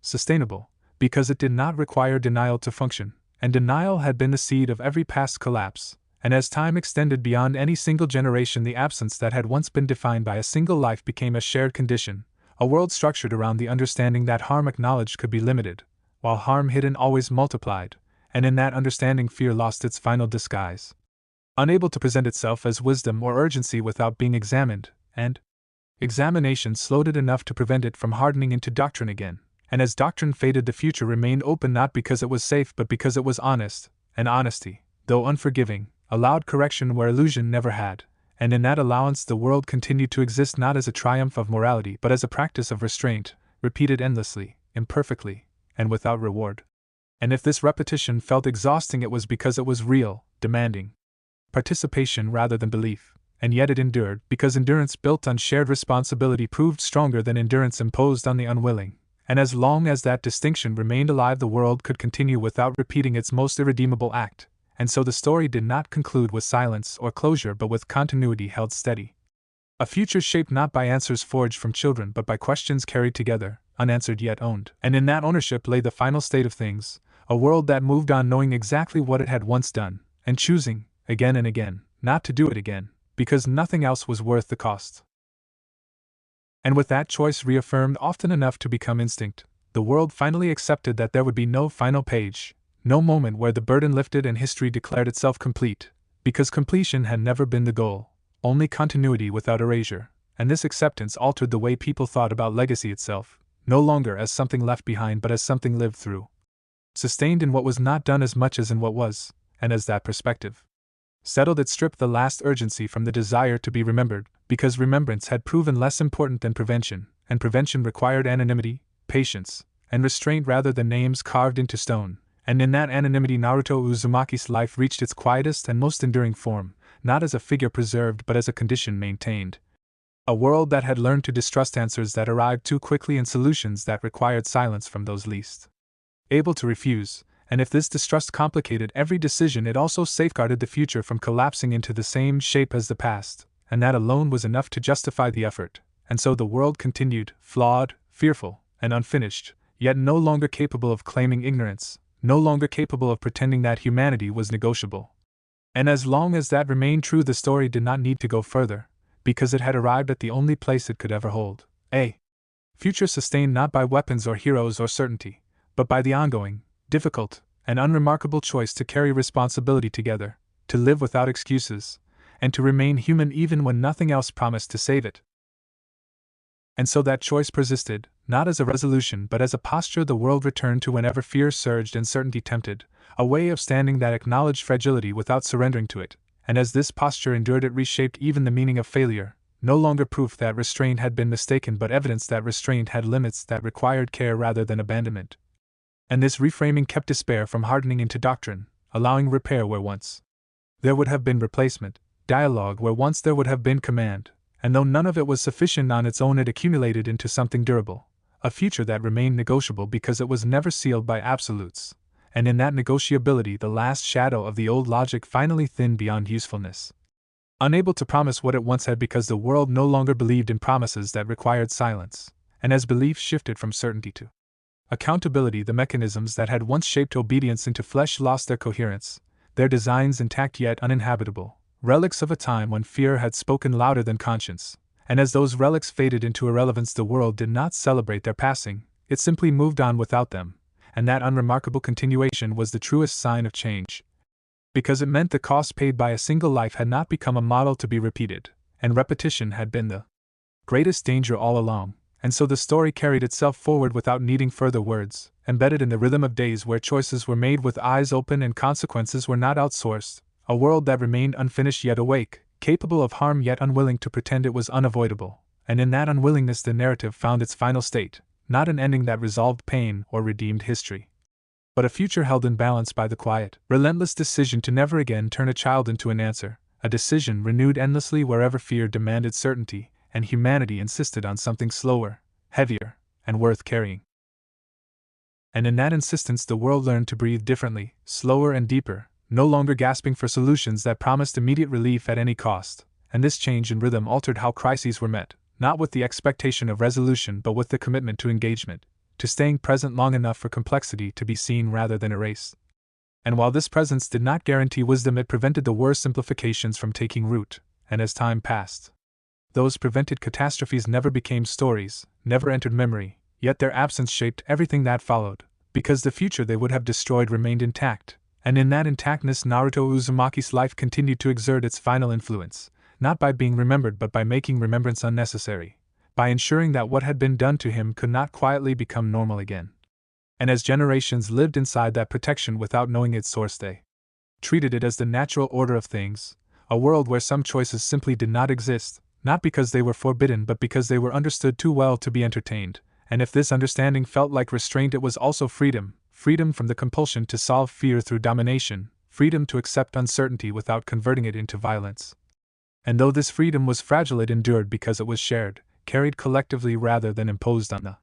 sustainable, because it did not require denial to function, and denial had been the seed of every past collapse, and as time extended beyond any single generation the absence that had once been defined by a single life became a shared condition, a world structured around the understanding that harm acknowledged could be limited, while harm hidden always multiplied, and in that understanding fear lost its final disguise. Unable to present itself as wisdom or urgency without being examined, and examination slowed it enough to prevent it from hardening into doctrine again, and as doctrine faded the future remained open not because it was safe but because it was honest, and honesty, though unforgiving, allowed correction where illusion never had, and in that allowance the world continued to exist not as a triumph of morality but as a practice of restraint, repeated endlessly, imperfectly, and without reward. And if this repetition felt exhausting it was because it was real, demanding participation rather than belief, and yet it endured because endurance built on shared responsibility proved stronger than endurance imposed on the unwilling, and as long as that distinction remained alive the world could continue without repeating its most irredeemable act, and so the story did not conclude with silence or closure but with continuity held steady. A future shaped not by answers forged from children but by questions carried together, unanswered yet owned, and in that ownership lay the final state of things, a world that moved on knowing exactly what it had once done, and choosing, again and again, not to do it again, because nothing else was worth the cost. And with that choice reaffirmed often enough to become instinct, the world finally accepted that there would be no final page, no moment where the burden lifted and history declared itself complete, because completion had never been the goal, only continuity without erasure, and this acceptance altered the way people thought about legacy itself, no longer as something left behind but as something lived through. Sustained in what was not done as much as in what was, and as that perspective settled it stripped the last urgency from the desire to be remembered, because remembrance had proven less important than prevention, and prevention required anonymity, patience, and restraint rather than names carved into stone, and in that anonymity Naruto Uzumaki's life reached its quietest and most enduring form, not as a figure preserved but as a condition maintained. A world that had learned to distrust answers that arrived too quickly and solutions that required silence from those least able to refuse, and if this distrust complicated every decision it also safeguarded the future from collapsing into the same shape as the past, and that alone was enough to justify the effort, and so the world continued, flawed, fearful, and unfinished, yet no longer capable of claiming ignorance, no longer capable of pretending that humanity was negotiable. And as long as that remained true the story did not need to go further, because it had arrived at the only place it could ever hold, a future sustained not by weapons or heroes or certainty, but by the ongoing, difficult, and unremarkable choice to carry responsibility together, to live without excuses, and to remain human even when nothing else promised to save it. And so that choice persisted, not as a resolution but as a posture the world returned to whenever fear surged and certainty tempted, a way of standing that acknowledged fragility without surrendering to it, and as this posture endured it reshaped even the meaning of failure, no longer proof that restraint had been mistaken but evidence that restraint had limits that required care rather than abandonment. And this reframing kept despair from hardening into doctrine, allowing repair where once there would have been replacement, dialogue where once there would have been command, and though none of it was sufficient on its own it accumulated into something durable, a future that remained negotiable because it was never sealed by absolutes, and in that negotiability the last shadow of the old logic finally thinned beyond usefulness. Unable to promise what it once had because the world no longer believed in promises that required silence, and as belief shifted from certainty to accountability the mechanisms that had once shaped obedience into flesh lost their coherence, their designs intact yet uninhabitable, relics of a time when fear had spoken louder than conscience, and as those relics faded into irrelevance the world did not celebrate their passing, it simply moved on without them, and that unremarkable continuation was the truest sign of change, because it meant the cost paid by a single life had not become a model to be repeated, and repetition had been the greatest danger all along, and so the story carried itself forward without needing further words, embedded in the rhythm of days where choices were made with eyes open and consequences were not outsourced, a world that remained unfinished yet awake, capable of harm yet unwilling to pretend it was unavoidable, and in that unwillingness the narrative found its final state, not an ending that resolved pain or redeemed history, but a future held in balance by the quiet, relentless decision to never again turn a child into an answer, a decision renewed endlessly wherever fear demanded certainty, and humanity insisted on something slower, heavier, and worth carrying. And in that insistence the world learned to breathe differently, slower and deeper, no longer gasping for solutions that promised immediate relief at any cost, and this change in rhythm altered how crises were met, not with the expectation of resolution but with the commitment to engagement, to staying present long enough for complexity to be seen rather than erased. And while this presence did not guarantee wisdom, it prevented the worst simplifications from taking root, and as time passed, those prevented catastrophes never became stories, never entered memory, yet their absence shaped everything that followed, because the future they would have destroyed remained intact, and in that intactness Naruto Uzumaki's life continued to exert its final influence, not by being remembered but by making remembrance unnecessary, by ensuring that what had been done to him could not quietly become normal again. And as generations lived inside that protection without knowing its source, they treated it as the natural order of things, a world where some choices simply did not exist, not because they were forbidden but because they were understood too well to be entertained, and if this understanding felt like restraint it was also freedom, freedom from the compulsion to solve fear through domination, freedom to accept uncertainty without converting it into violence. And though this freedom was fragile it endured because it was shared, carried collectively rather than imposed on the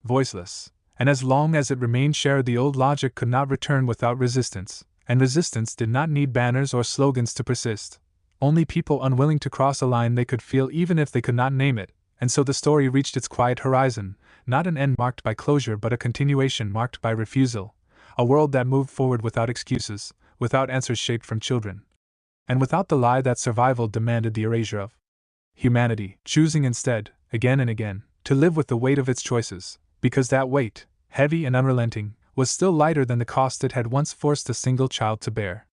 voiceless, and as long as it remained shared the old logic could not return without resistance, and resistance did not need banners or slogans to persist. Only people unwilling to cross a line they could feel even if they could not name it, and so the story reached its quiet horizon, not an end marked by closure but a continuation marked by refusal, a world that moved forward without excuses, without answers shaped from children, and without the lie that survival demanded the erasure of humanity, choosing instead, again and again, to live with the weight of its choices, because that weight, heavy and unrelenting, was still lighter than the cost it had once forced a single child to bear.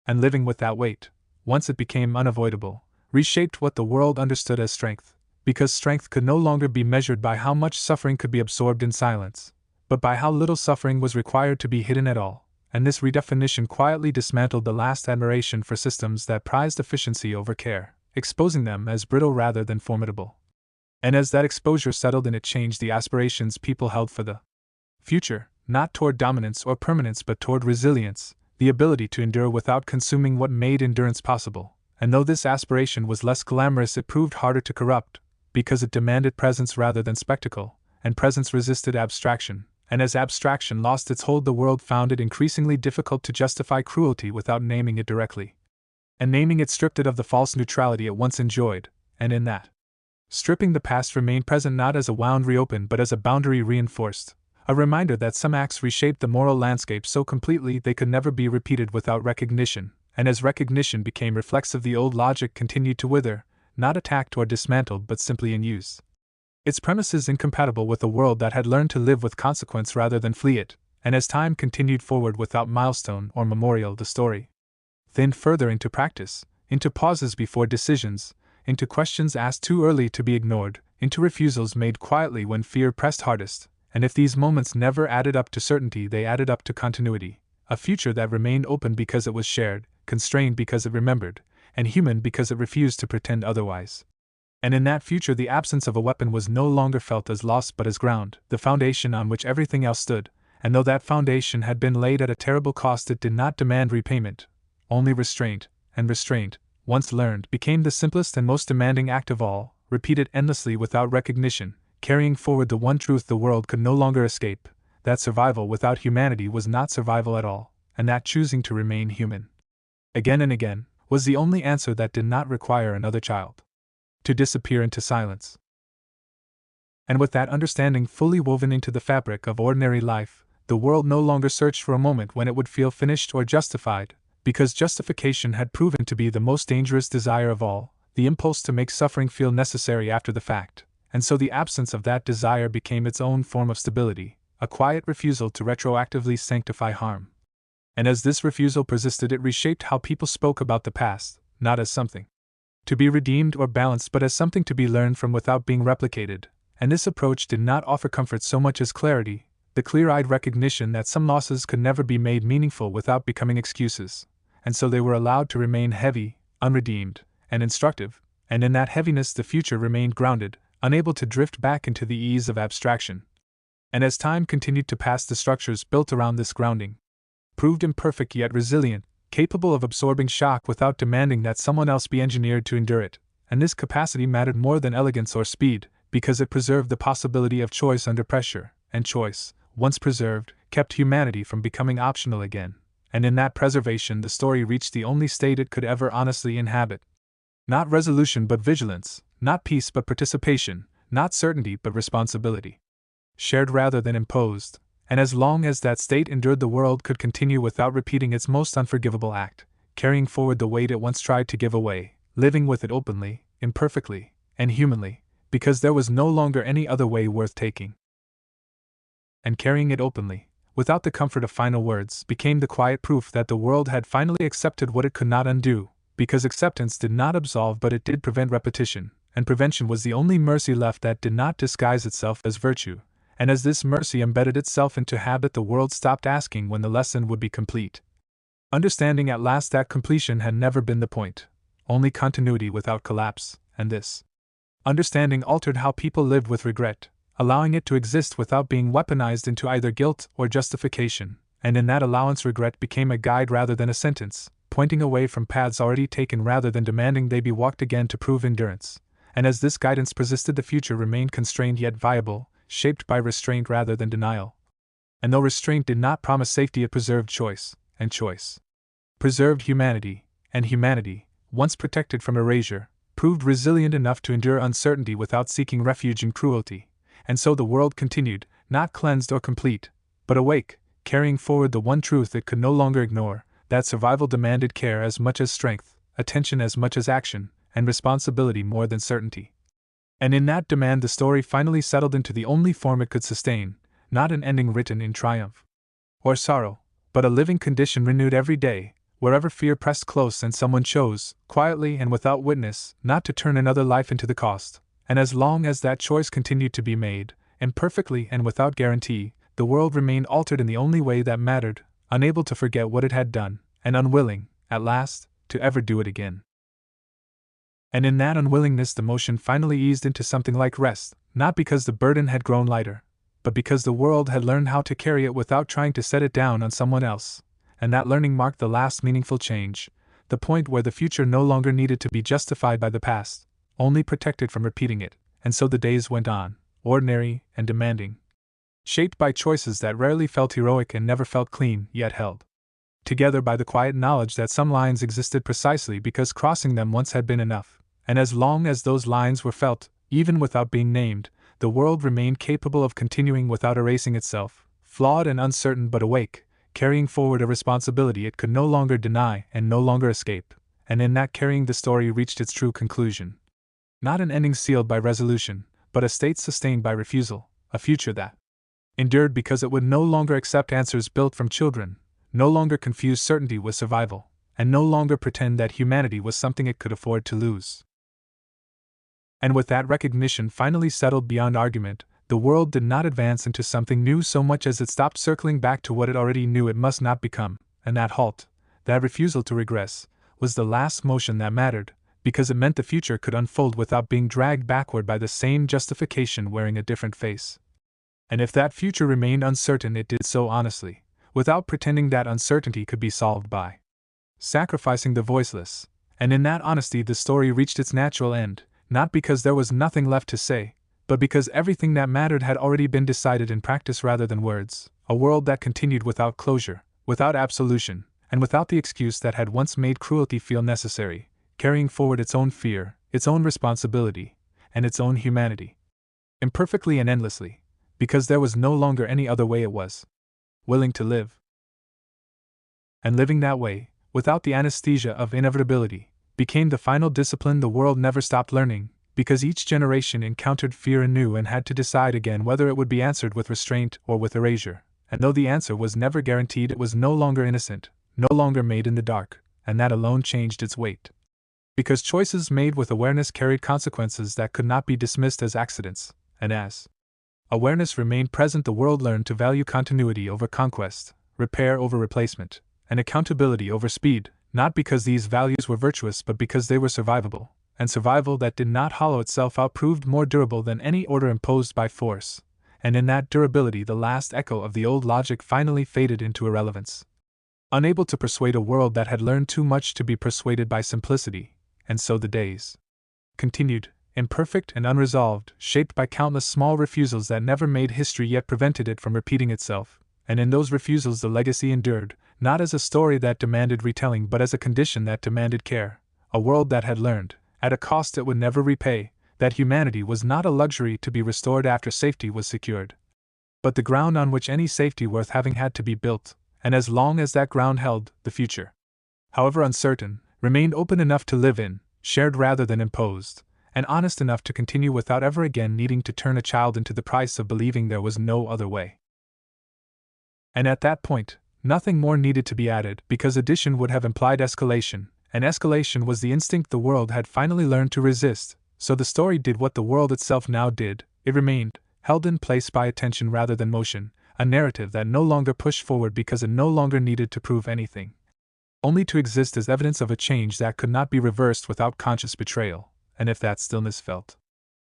And living with that weight, once it became unavoidable, reshaped what the world understood as strength, because strength could no longer be measured by how much suffering could be absorbed in silence, but by how little suffering was required to be hidden at all, and this redefinition quietly dismantled the last admiration for systems that prized efficiency over care, exposing them as brittle rather than formidable. And as that exposure settled in, it changed the aspirations people held for the future, not toward dominance or permanence but toward resilience, the ability to endure without consuming what made endurance possible, and though this aspiration was less glamorous it proved harder to corrupt, because it demanded presence rather than spectacle, and presence resisted abstraction, and as abstraction lost its hold the world found it increasingly difficult to justify cruelty without naming it directly. And naming it stripped it of the false neutrality it once enjoyed, and in that stripping the past remained present not as a wound reopened but as a boundary reinforced, a reminder that some acts reshaped the moral landscape so completely they could never be repeated without recognition, and as recognition became reflexive the old logic continued to wither, not attacked or dismantled but simply in use. Its premises incompatible with a world that had learned to live with consequence rather than flee it, and as time continued forward without milestone or memorial the story thinned further into practice, into pauses before decisions, into questions asked too early to be ignored, into refusals made quietly when fear pressed hardest, and if these moments never added up to certainty they added up to continuity, a future that remained open because it was shared, constrained because it remembered, and human because it refused to pretend otherwise. And in that future the absence of a weapon was no longer felt as loss but as ground, the foundation on which everything else stood, and though that foundation had been laid at a terrible cost it did not demand repayment, only restraint, and restraint, once learned, became the simplest and most demanding act of all, repeated endlessly without recognition, carrying forward the one truth the world could no longer escape, that survival without humanity was not survival at all, and that choosing to remain human again and again was the only answer that did not require another child to disappear into silence. And with that understanding fully woven into the fabric of ordinary life, the world no longer searched for a moment when it would feel finished or justified, because justification had proven to be the most dangerous desire of all, the impulse to make suffering feel necessary after the fact, and so the absence of that desire became its own form of stability, a quiet refusal to retroactively sanctify harm. And as this refusal persisted it reshaped how people spoke about the past, not as something to be redeemed or balanced, but as something to be learned from without being replicated. And this approach did not offer comfort so much as clarity, the clear-eyed recognition that some losses could never be made meaningful without becoming excuses, and so they were allowed to remain heavy, unredeemed, and instructive, and in that heaviness the future remained grounded, unable to drift back into the ease of abstraction. And as time continued to pass, the structures built around this grounding proved imperfect yet resilient, capable of absorbing shock without demanding that someone else be engineered to endure it, and this capacity mattered more than elegance or speed, because it preserved the possibility of choice under pressure, and choice, once preserved, kept humanity from becoming optional again, and in that preservation the story reached the only state it could ever honestly inhabit. Not resolution but vigilance, not peace but participation, not certainty but responsibility. Shared rather than imposed, and as long as that state endured the world could continue without repeating its most unforgivable act, carrying forward the weight it once tried to give away, living with it openly, imperfectly, and humanly, because there was no longer any other way worth taking. And carrying it openly, without the comfort of final words, became the quiet proof that the world had finally accepted what it could not undo, because acceptance did not absolve but it did prevent repetition, and prevention was the only mercy left that did not disguise itself as virtue. And as this mercy embedded itself into habit, the world stopped asking when the lesson would be complete. Understanding at last that completion had never been the point, only continuity without collapse, and this understanding altered how people lived with regret, allowing it to exist without being weaponized into either guilt or justification, and in that allowance regret became a guide rather than a sentence, pointing away from paths already taken rather than demanding they be walked again to prove endurance. And as this guidance persisted, the future remained constrained yet viable, shaped by restraint rather than denial. And though restraint did not promise safety, it preserved choice, and choice preserved humanity, and humanity, once protected from erasure, proved resilient enough to endure uncertainty without seeking refuge in cruelty. And so the world continued, not cleansed or complete, but awake, carrying forward the one truth it could no longer ignore, that survival demanded care as much as strength, attention as much as action, and responsibility more than certainty. And in that demand the story finally settled into the only form it could sustain, not an ending written in triumph or sorrow, but a living condition renewed every day, wherever fear pressed close and someone chose, quietly and without witness, not to turn another life into the cost. And as long as that choice continued to be made, imperfectly and without guarantee, the world remained altered in the only way that mattered, unable to forget what it had done, and unwilling, at last, to ever do it again. And in that unwillingness the motion finally eased into something like rest, not because the burden had grown lighter, but because the world had learned how to carry it without trying to set it down on someone else, and that learning marked the last meaningful change, the point where the future no longer needed to be justified by the past, only protected from repeating it. And so the days went on, ordinary and demanding, shaped by choices that rarely felt heroic and never felt clean, yet held together by the quiet knowledge that some lines existed precisely because crossing them once had been enough. And as long as those lines were felt, even without being named, the world remained capable of continuing without erasing itself, flawed and uncertain but awake, carrying forward a responsibility it could no longer deny and no longer escape. And in that carrying the story reached its true conclusion. Not an ending sealed by resolution, but a state sustained by refusal, a future that endured because it would no longer accept answers built from children, no longer confuse certainty with survival, and no longer pretend that humanity was something it could afford to lose. And with that recognition finally settled beyond argument, the world did not advance into something new so much as it stopped circling back to what it already knew it must not become, and that halt, that refusal to regress, was the last motion that mattered, because it meant the future could unfold without being dragged backward by the same justification wearing a different face. And if that future remained uncertain, it did so honestly, without pretending that uncertainty could be solved by sacrificing the voiceless. And in that honesty the story reached its natural end, not because there was nothing left to say, but because everything that mattered had already been decided in practice rather than words, a world that continued without closure, without absolution, and without the excuse that had once made cruelty feel necessary, carrying forward its own fear, its own responsibility, and its own humanity. Imperfectly and endlessly, because there was no longer any other way it was willing to live. And living that way, without the anesthesia of inevitability, became the final discipline the world never stopped learning, because each generation encountered fear anew and had to decide again whether it would be answered with restraint or with erasure. And though the answer was never guaranteed, it was no longer innocent, no longer made in the dark, and that alone changed its weight. Because choices made with awareness carried consequences that could not be dismissed as accidents, and as awareness remained present, the world learned to value continuity over conquest, repair over replacement, and accountability over speed, not because these values were virtuous but because they were survivable, and survival that did not hollow itself out proved more durable than any order imposed by force, and in that durability the last echo of the old logic finally faded into irrelevance. Unable to persuade a world that had learned too much to be persuaded by simplicity, and so the days continued, imperfect and unresolved, shaped by countless small refusals that never made history yet prevented it from repeating itself, and in those refusals the legacy endured, not as a story that demanded retelling but as a condition that demanded care, a world that had learned, at a cost it would never repay, that humanity was not a luxury to be restored after safety was secured, but the ground on which any safety worth having had to be built, and as long as that ground held, the future, however uncertain, remained open enough to live in, shared rather than imposed, and honest enough to continue without ever again needing to turn a child into the price of believing there was no other way. And at that point, nothing more needed to be added, because addition would have implied escalation, and escalation was the instinct the world had finally learned to resist, so the story did what the world itself now did, it remained, held in place by attention rather than motion, a narrative that no longer pushed forward because it no longer needed to prove anything, only to exist as evidence of a change that could not be reversed without conscious betrayal, and if that stillness felt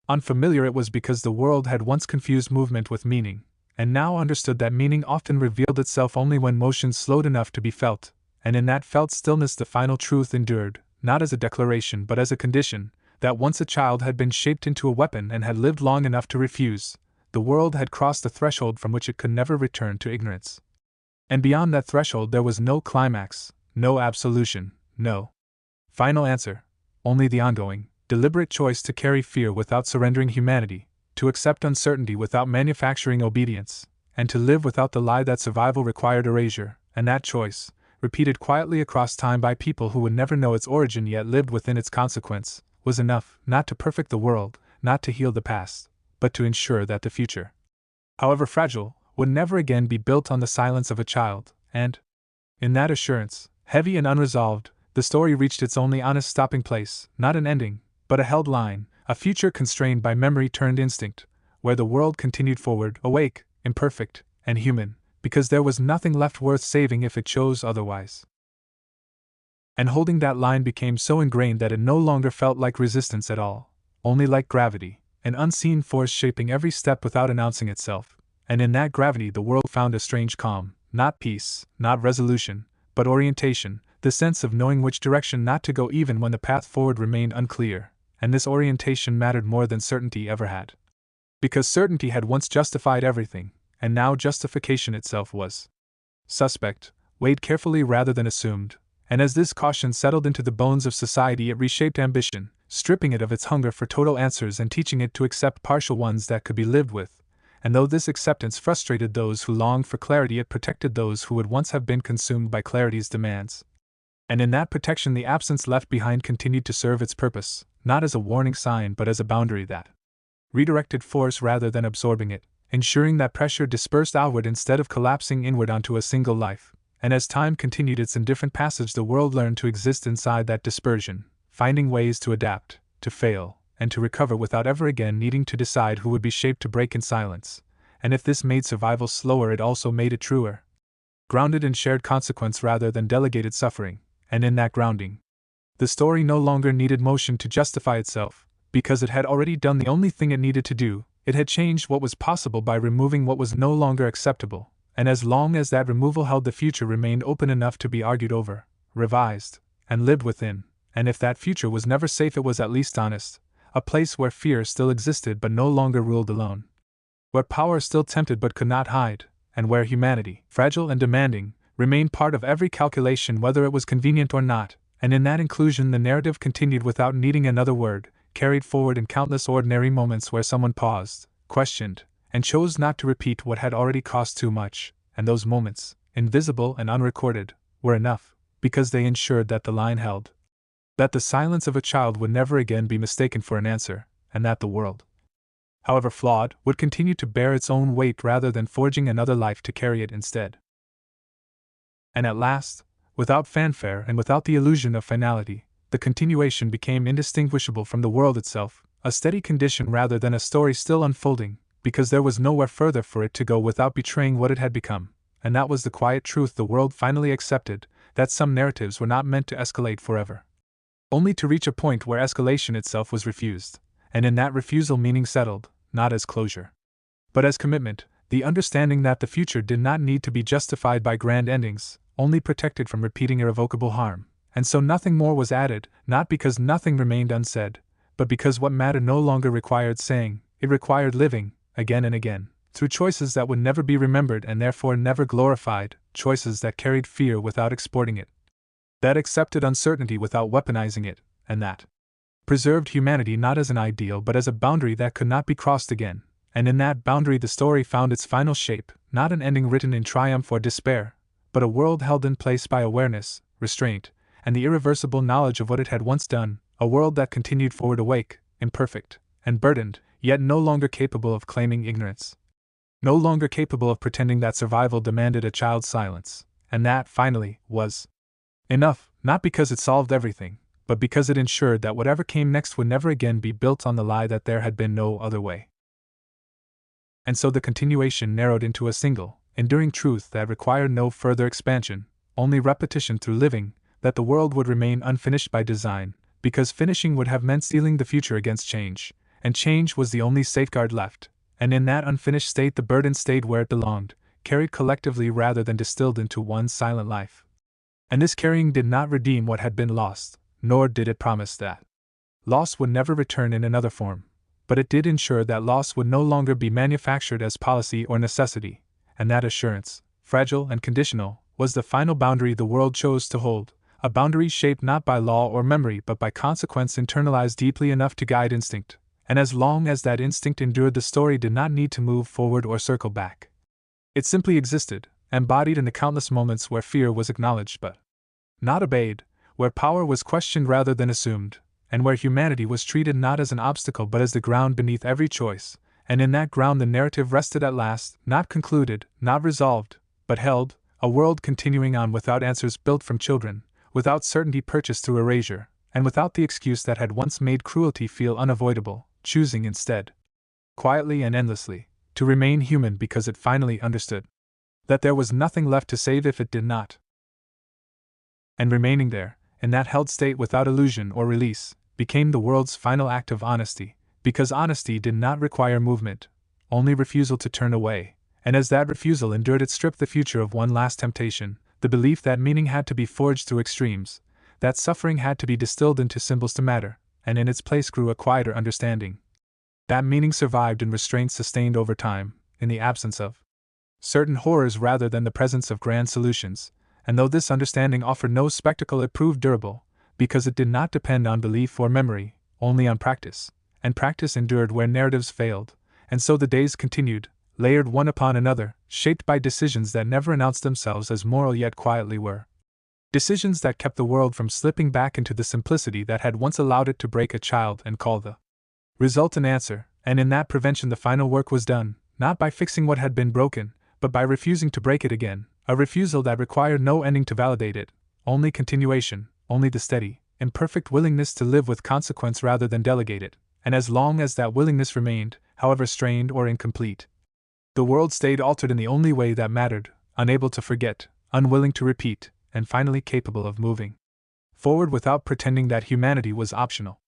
unfamiliar it was because the world had once confused movement with meaning, and now understood that meaning often revealed itself only when motion slowed enough to be felt, and in that felt stillness the final truth endured, not as a declaration but as a condition, that once a child had been shaped into a weapon and had lived long enough to refuse, the world had crossed a threshold from which it could never return to ignorance. And beyond that threshold there was no climax, no absolution, no final answer, only the ongoing, deliberate choice to carry fear without surrendering humanity, to accept uncertainty without manufacturing obedience, and to live without the lie that survival required erasure, and that choice, repeated quietly across time by people who would never know its origin yet lived within its consequence, was enough, not to perfect the world, not to heal the past, but to ensure that the future, however fragile, would never again be built on the silence of a child, and, in that assurance, heavy and unresolved, the story reached its only honest stopping place, not an ending, but a held line, a future constrained by memory turned instinct, where the world continued forward, awake, imperfect, and human, because there was nothing left worth saving if it chose otherwise. And holding that line became so ingrained that it no longer felt like resistance at all, only like gravity, an unseen force shaping every step without announcing itself, and in that gravity the world found a strange calm, not peace, not resolution, but orientation, the sense of knowing which direction not to go even when the path forward remained unclear, and this orientation mattered more than certainty ever had. Because certainty had once justified everything, and now justification itself was suspect, weighed carefully rather than assumed, and as this caution settled into the bones of society it reshaped ambition, stripping it of its hunger for total answers and teaching it to accept partial ones that could be lived with, and though this acceptance frustrated those who longed for clarity it protected those who would once have been consumed by clarity's demands. And in that protection the absence left behind continued to serve its purpose, not as a warning sign but as a boundary that redirected force rather than absorbing it, ensuring that pressure dispersed outward instead of collapsing inward onto a single life, and as time continued its indifferent passage the world learned to exist inside that dispersion, finding ways to adapt, to fail, and to recover without ever again needing to decide who would be shaped to break in silence, and if this made survival slower it also made it truer. Grounded in shared consequence rather than delegated suffering, and in that grounding, the story no longer needed motion to justify itself, because it had already done the only thing it needed to do, it had changed what was possible by removing what was no longer acceptable, and as long as that removal held the future remained open enough to be argued over, revised, and lived within, and if that future was never safe it was at least honest, a place where fear still existed but no longer ruled alone, where power still tempted but could not hide, and where humanity, fragile and demanding, remained part of every calculation whether it was convenient or not, and in that inclusion the narrative continued without needing another word, carried forward in countless ordinary moments where someone paused, questioned, and chose not to repeat what had already cost too much, and those moments, invisible and unrecorded, were enough, because they ensured that the line held, that the silence of a child would never again be mistaken for an answer, and that the world, however flawed, would continue to bear its own weight rather than forging another life to carry it instead. And at last, without fanfare and without the illusion of finality, the continuation became indistinguishable from the world itself, a steady condition rather than a story still unfolding, because there was nowhere further for it to go without betraying what it had become, and that was the quiet truth the world finally accepted, that some narratives were not meant to escalate forever. Only to reach a point where escalation itself was refused, and in that refusal meaning settled, not as closure, but as commitment, the understanding that the future did not need to be justified by grand endings, only protected from repeating irrevocable harm, and so nothing more was added, not because nothing remained unsaid, but because what mattered no longer required saying, it required living, again and again, through choices that would never be remembered and therefore never glorified, choices that carried fear without exporting it, that accepted uncertainty without weaponizing it, and that preserved humanity not as an ideal but as a boundary that could not be crossed again, and in that boundary the story found its final shape, not an ending written in triumph or despair, but a world held in place by awareness, restraint, and the irreversible knowledge of what it had once done, a world that continued forward awake, imperfect, and burdened, yet no longer capable of claiming ignorance. No longer capable of pretending that survival demanded a child's silence, and that, finally, was enough, not because it solved everything, but because it ensured that whatever came next would never again be built on the lie that there had been no other way. And so the continuation narrowed into a single, enduring truth that required no further expansion, only repetition through living, that the world would remain unfinished by design, because finishing would have meant sealing the future against change, and change was the only safeguard left, and in that unfinished state the burden stayed where it belonged, carried collectively rather than distilled into one silent life. And this carrying did not redeem what had been lost, nor did it promise that loss would never return in another form, but it did ensure that loss would no longer be manufactured as policy or necessity, and that assurance, fragile and conditional, was the final boundary the world chose to hold, a boundary shaped not by law or memory but by consequence internalized deeply enough to guide instinct, and as long as that instinct endured the story did not need to move forward or circle back. It simply existed, embodied in the countless moments where fear was acknowledged but not obeyed, where power was questioned rather than assumed, and where humanity was treated not as an obstacle but as the ground beneath every choice, and in that ground the narrative rested at last, not concluded, not resolved, but held, a world continuing on without answers built from children, without certainty purchased through erasure, and without the excuse that had once made cruelty feel unavoidable, choosing instead, quietly and endlessly, to remain human because it finally understood that there was nothing left to save if it did not. And remaining there, in that held state without illusion or release, became the world's final act of honesty, because honesty did not require movement, only refusal to turn away, and as that refusal endured it stripped the future of one last temptation, the belief that meaning had to be forged through extremes, that suffering had to be distilled into symbols to matter, and in its place grew a quieter understanding. That meaning survived in restraint sustained over time, in the absence of certain horrors rather than the presence of grand solutions, and though this understanding offered no spectacle it proved durable, because it did not depend on belief or memory, only on practice, and practice endured where narratives failed, and so the days continued, layered one upon another, shaped by decisions that never announced themselves as moral yet quietly were. Decisions that kept the world from slipping back into the simplicity that had once allowed it to break a child and call the result an answer, and in that prevention the final work was done, not by fixing what had been broken, but by refusing to break it again, a refusal that required no ending to validate it, only continuation, only the steady, imperfect willingness to live with consequence rather than delegate it, and as long as that willingness remained, however strained or incomplete, the world stayed altered in the only way that mattered, unable to forget, unwilling to repeat, and finally capable of moving forward without pretending that humanity was optional.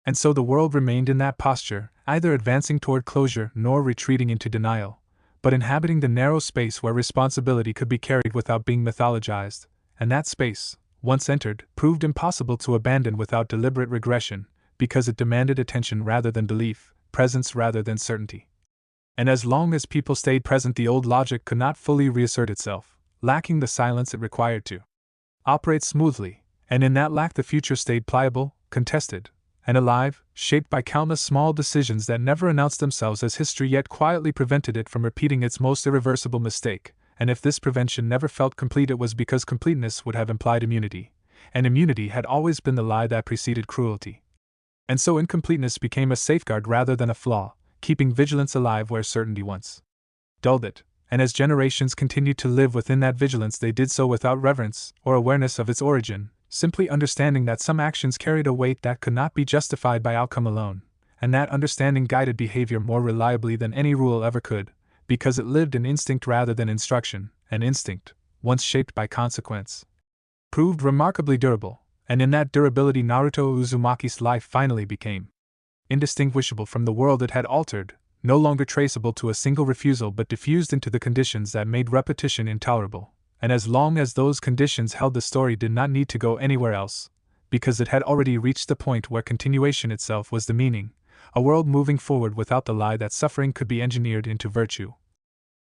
And so the world remained in that posture, neither advancing toward closure nor retreating into denial, but inhabiting the narrow space where responsibility could be carried without being mythologized, and that space, once entered, proved impossible to abandon without deliberate regression, because it demanded attention rather than belief, presence rather than certainty. And as long as people stayed present the old logic could not fully reassert itself, lacking the silence it required to operate smoothly, and in that lack the future stayed pliable, contested, and alive, shaped by countless small decisions that never announced themselves as history yet quietly prevented it from repeating its most irreversible mistake, and if this prevention never felt complete it was because completeness would have implied immunity, and immunity had always been the lie that preceded cruelty. And so incompleteness became a safeguard rather than a flaw, keeping vigilance alive where certainty once dulled it, and as generations continued to live within that vigilance they did so without reverence or awareness of its origin, simply understanding that some actions carried a weight that could not be justified by outcome alone, and that understanding guided behavior more reliably than any rule ever could, because it lived in instinct rather than instruction, and instinct, once shaped by consequence, proved remarkably durable, and in that durability Naruto Uzumaki's life finally became indistinguishable from the world it had altered, no longer traceable to a single refusal but diffused into the conditions that made repetition intolerable, and as long as those conditions held the story did not need to go anywhere else, because it had already reached the point where continuation itself was the meaning, a world moving forward without the lie that suffering could be engineered into virtue,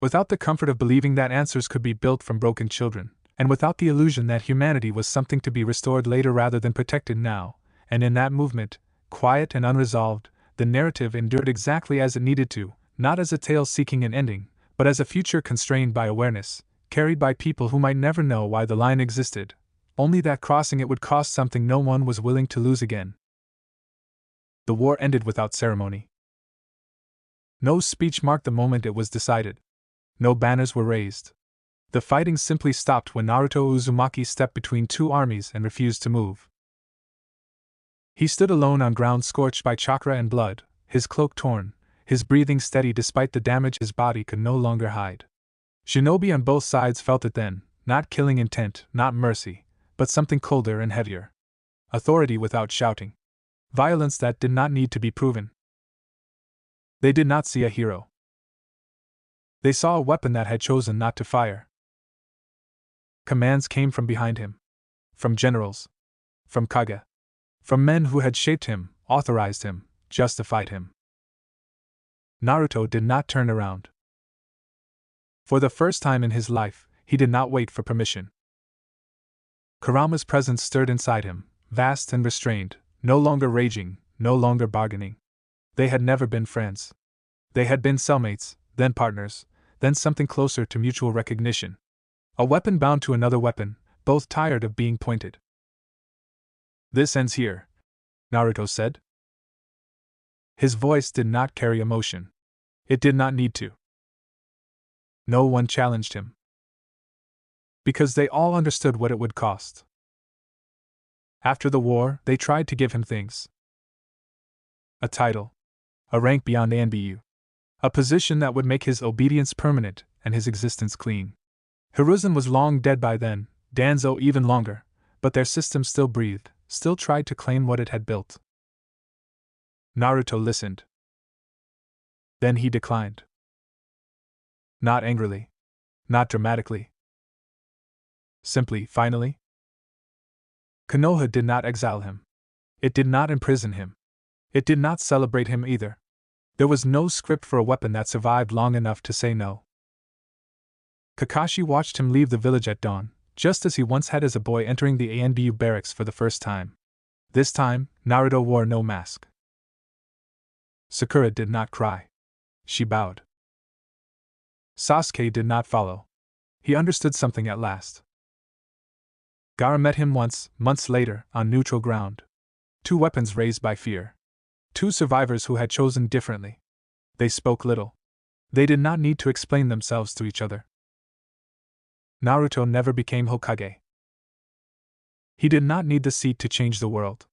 without the comfort of believing that answers could be built from broken children, and without the illusion that humanity was something to be restored later rather than protected now, and in that movement, quiet and unresolved, the narrative endured exactly as it needed to, not as a tale seeking an ending, but as a future constrained by awareness, carried by people who might never know why the line existed, only that crossing it would cost something no one was willing to lose again. The war ended without ceremony. No speech marked the moment it was decided. No banners were raised. The fighting simply stopped when Naruto Uzumaki stepped between two armies and refused to move. He stood alone on ground scorched by chakra and blood, his cloak torn, his breathing steady despite the damage his body could no longer hide. Shinobi on both sides felt it then, not killing intent, not mercy, but something colder and heavier. Authority without shouting. Violence that did not need to be proven. They did not see a hero. They saw a weapon that had chosen not to fire. Commands came from behind him. From generals. From Kage. From men who had shaped him, authorized him, justified him. Naruto did not turn around. For the first time in his life, he did not wait for permission. Kurama's presence stirred inside him, vast and restrained, no longer raging, no longer bargaining. They had never been friends. They had been cellmates, then partners, then something closer to mutual recognition. A weapon bound to another weapon, both tired of being pointed. "This ends here," Naruto said. His voice did not carry emotion. It did not need to. No one challenged him. Because they all understood what it would cost. After the war, they tried to give him things. A title. A rank beyond Anbu. A position that would make his obedience permanent and his existence clean. Hiruzen was long dead by then, Danzo even longer, but their system still breathed, still tried to claim what it had built. Naruto listened. Then he declined. Not angrily. Not dramatically. Simply, finally. Konoha did not exile him. It did not imprison him. It did not celebrate him either. There was no script for a weapon that survived long enough to say no. Kakashi watched him leave the village at dawn, just as he once had as a boy entering the Anbu barracks for the first time. This time, Naruto wore no mask. Sakura did not cry. She bowed. Sasuke did not follow. He understood something at last. Gaara met him once, months later, on neutral ground. Two weapons raised by fear. Two survivors who had chosen differently. They spoke little. They did not need to explain themselves to each other. Naruto never became Hokage. He did not need the seat to change the world.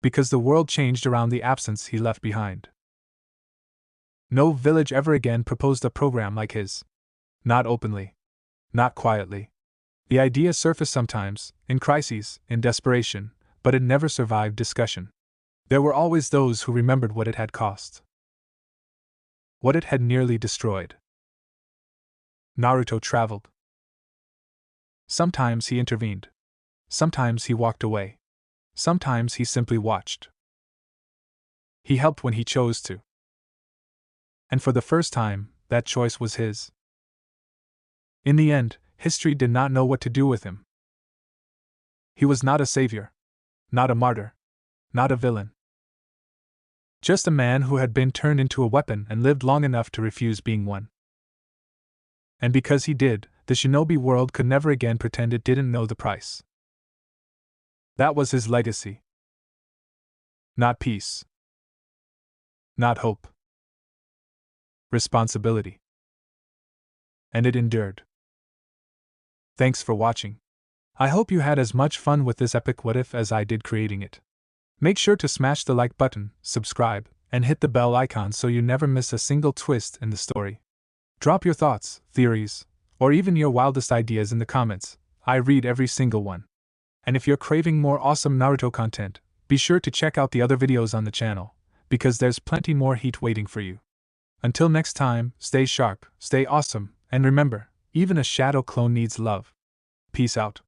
Because the world changed around the absence he left behind. No village ever again proposed a program like his. Not openly. Not quietly. The idea surfaced sometimes, in crises, in desperation, but it never survived discussion. There were always those who remembered what it had cost. What it had nearly destroyed. Naruto traveled. Sometimes he intervened. Sometimes he walked away. Sometimes he simply watched. He helped when he chose to. And for the first time, that choice was his. In the end, history did not know what to do with him. He was not a savior. Not a martyr. Not a villain. Just a man who had been turned into a weapon and lived long enough to refuse being one. And because he did, the shinobi world could never again pretend it didn't know the price. That was his legacy. Not peace. Not hope. Responsibility. And it endured. Thanks for watching. I hope you had as much fun with this epic what if as I did creating it. Make sure to smash the like button, subscribe, and hit the bell icon so you never miss a single twist in the story. Drop your thoughts, theories, or even your wildest ideas in the comments. I read every single one. And if you're craving more awesome Naruto content, be sure to check out the other videos on the channel, because there's plenty more heat waiting for you. Until next time, stay sharp, stay awesome, and remember, even a shadow clone needs love. Peace out.